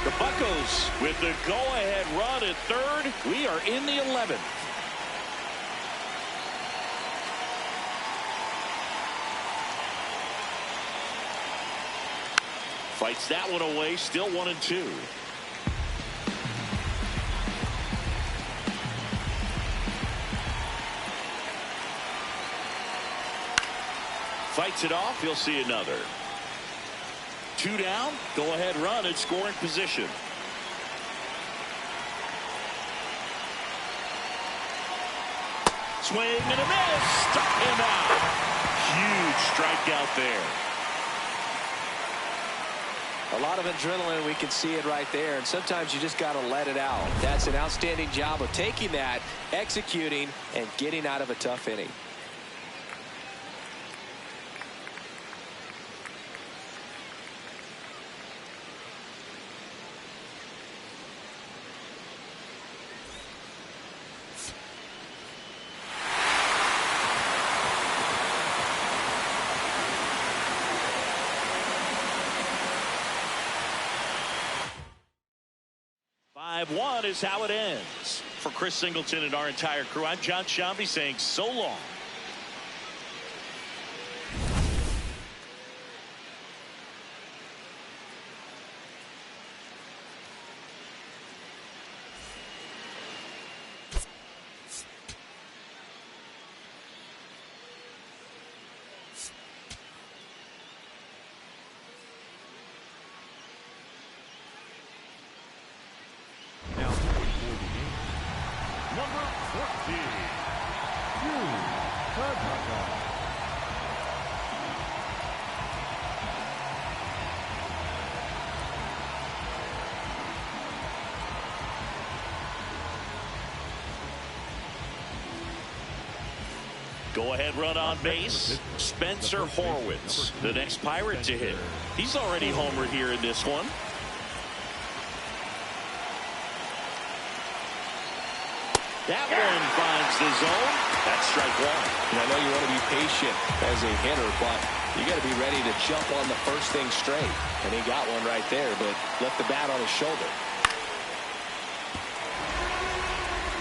The Buccos with the go-ahead run at third. We are in the 11th. Fights that one away. Still 1-2. Fights it off. He'll see another. 2 down. Go ahead run in scoring position. Swing and a miss. Struck him out. Huge strikeout there. A lot of adrenaline. We can see it right there. And sometimes you just got to let it out. That's an outstanding job of taking that, executing, and getting out of a tough inning. One is how it ends. For Chris Singleton and our entire crew, I'm John Shambi saying so long. Number 14, Tanaka. Go ahead run on base. Spencer Horwitz, the next Pirate to hit. He's already homered here in this one. That one finds the zone. That's strike one. And I know you want to be patient as a hitter, but you got to be ready to jump on the first thing straight. And he got one right there, but left the bat on his shoulder.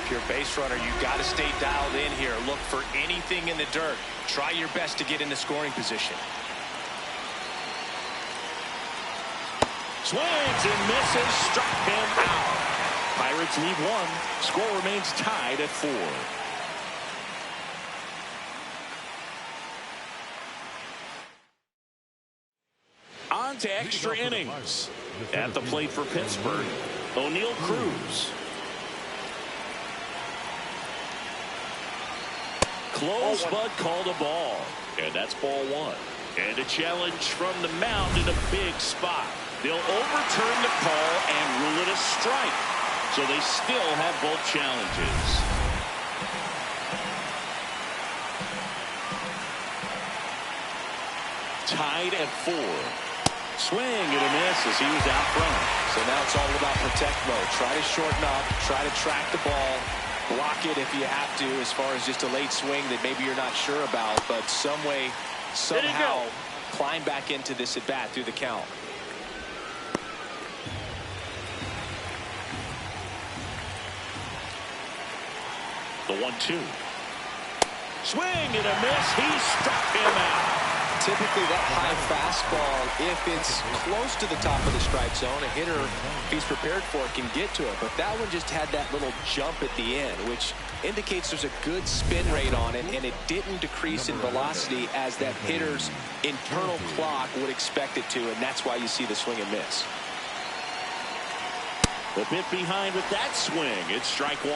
If you're a base runner, you got to stay dialed in here. Look for anything in the dirt. Try your best to get into scoring position. Swings and misses. Struck him out. Pirates lead 1. Score remains tied at 4. On to extra innings. At the plate for Pittsburgh, O'Neal Cruz. Close, but called a ball. And that's ball 1. And a challenge from the mound in a big spot. They'll overturn the call and rule it a strike. So they still have both challenges. Tied at 4. Swing and a miss as he was out front. So now it's all about protect mode. Try to shorten up. Try to track the ball. Block it if you have to, as far as just a late swing that maybe you're not sure about. But some way, somehow, climb back into this at bat through the count. The 1-2. Swing and a miss. He struck him out. Typically that high fastball, if it's close to the top of the strike zone, a hitter, if he's prepared for it, can get to it. But that one just had that little jump at the end, which indicates there's a good spin rate on it, and it didn't decrease in velocity as that hitter's internal clock would expect it to, and that's why you see the swing and miss. A bit behind with that swing. It's strike 1.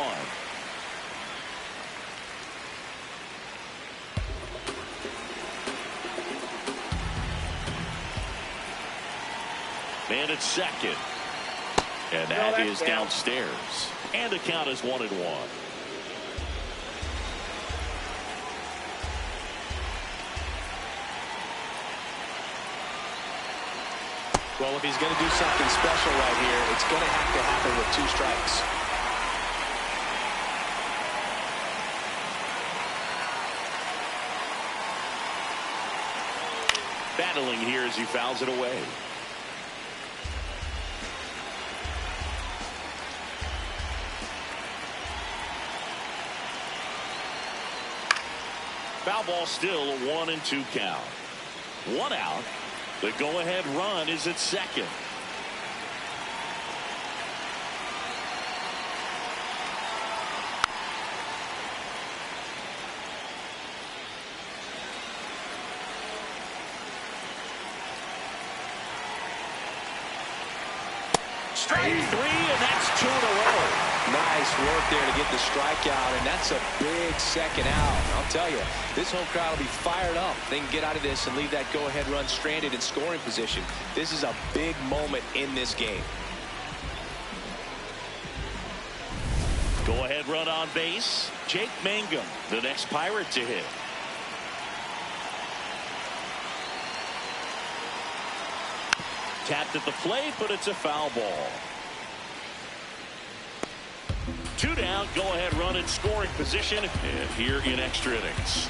Man at second. And that is downstairs. And the count is 1-1. Well, if he's going to do something special right here, it's going to have to happen with 2 strikes. Battling here as he fouls it away. Foul ball, still a 1-2 count. 1 out. The go-ahead run is at second. Strike 3, and that's 2 in a row. Nice work there to get the strikeout, and that's a big second out. I'll tell you, this home crowd will be fired up. They can get out of this and leave that go-ahead run stranded in scoring position. This is a big moment in this game. Go-ahead run on base. Jake Mangum, the next Pirate to hit. Tapped at the plate, but it's a foul ball. 2 down, go-ahead run in scoring position, and here in extra innings.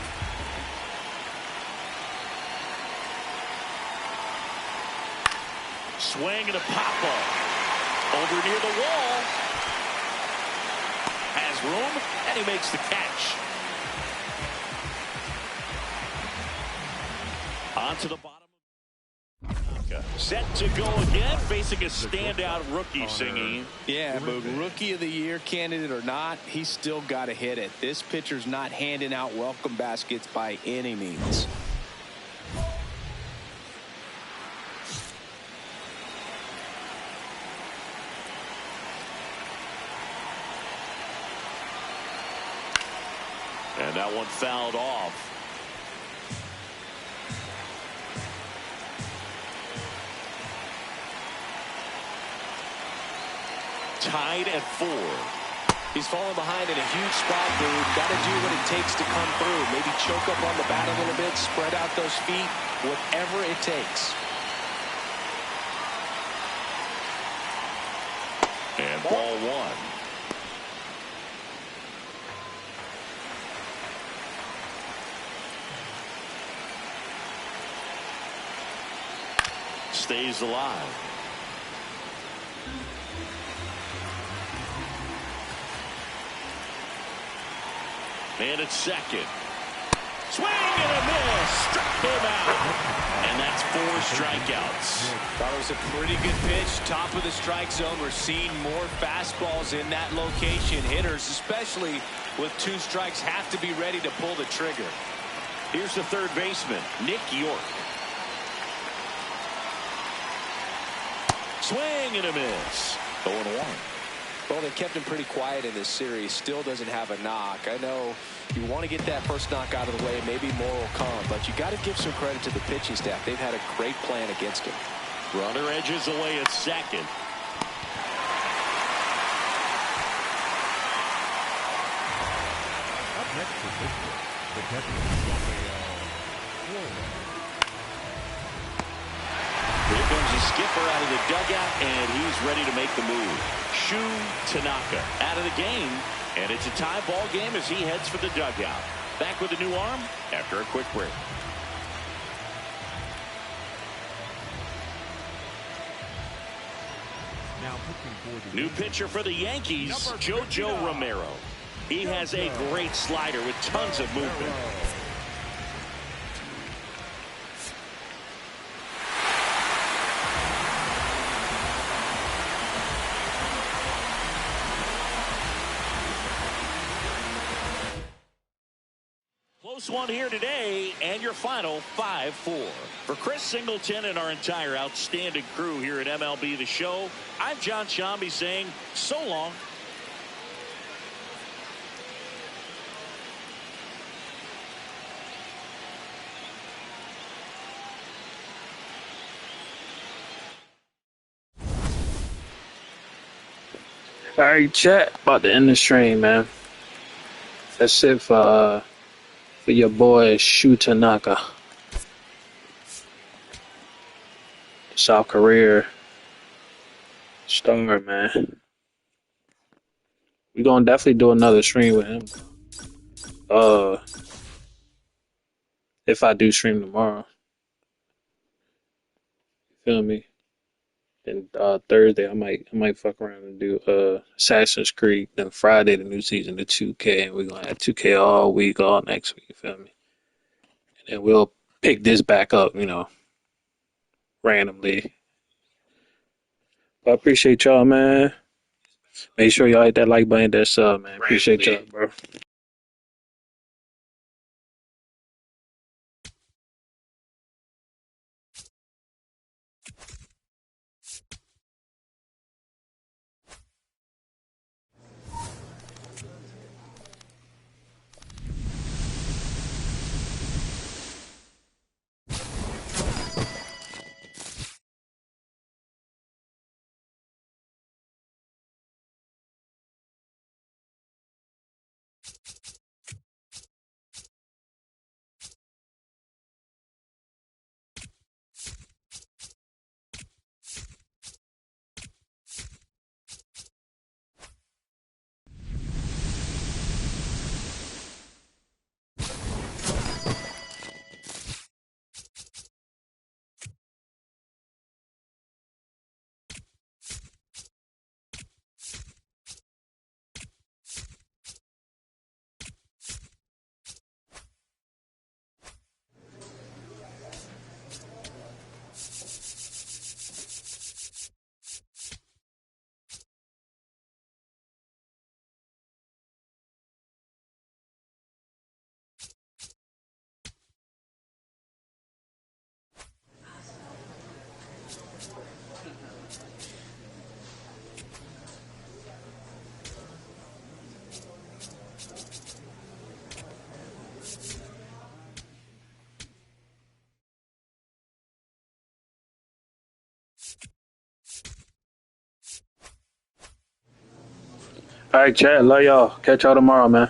Swing and a pop-up. Over near the wall. Has room, and he makes the catch. On to the bottom. Set to go again, facing a standout rookie singing. Yeah, but rookie of the year candidate or not, he's still got to hit it. This pitcher's not handing out welcome baskets by any means. And that one fouled off. Tied at 4. He's falling behind in a huge spot, dude. Got to do what it takes to come through. Maybe choke up on the bat a little bit, spread out those feet, whatever it takes. And ball 1. Stays alive. And it's second. Swing and a miss. Struck him out. And that's 4 strikeouts. Thought it was a pretty good pitch. Top of the strike zone. We're seeing more fastballs in that location. Hitters, especially with 2 strikes, have to be ready to pull the trigger. Here's the third baseman, Nick York. Swing and a miss. 0-1. Well, they kept him pretty quiet in this series. Still doesn't have a knock. I know you want to get that first knock out of the way. Maybe more will come. But you got to give some credit to the pitching staff. They've had a great plan against him. Runner edges away at second. Up next for Pittsburgh, the catcher, Rafael. Here comes the skipper out of the dugout, and he's ready to make the move. Tanaka out of the game, and it's a tie ball game as he heads for the dugout. Back with a new arm after a quick break. Now pitching for the New pitcher for the Yankees, JoJo Romero. He has a great slider with tons of movement. Close one here today, and your final 5-4. For Chris Singleton and our entire outstanding crew here at MLB The Show, I'm John Shambi saying so long. All right, chat. About to end the stream, man. That's it for your boy Tanaka. South Korea star, man. We're gonna definitely do another stream with him. If I do stream tomorrow. Feel me? Then Thursday I might fuck around and do Assassin's Creed. Then Friday the new season of 2K, and we're gonna have 2K all week, all next week. You feel me? And then we'll pick this back up, randomly. But I appreciate y'all, man. Make sure y'all hit that like button, that sub, man. Appreciate y'all, bro. All right, chat. Love y'all. Catch y'all tomorrow, man.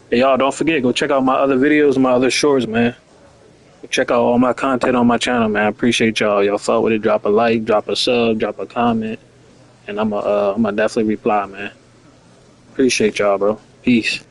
Hey, y'all, don't forget, go check out my other videos, my other shorts, man. Go check out all my content on my channel, man. I appreciate y'all. Y'all fuck with it. Drop a like, drop a sub, drop a comment, and I'm gonna definitely reply, man. Appreciate y'all, bro. Peace.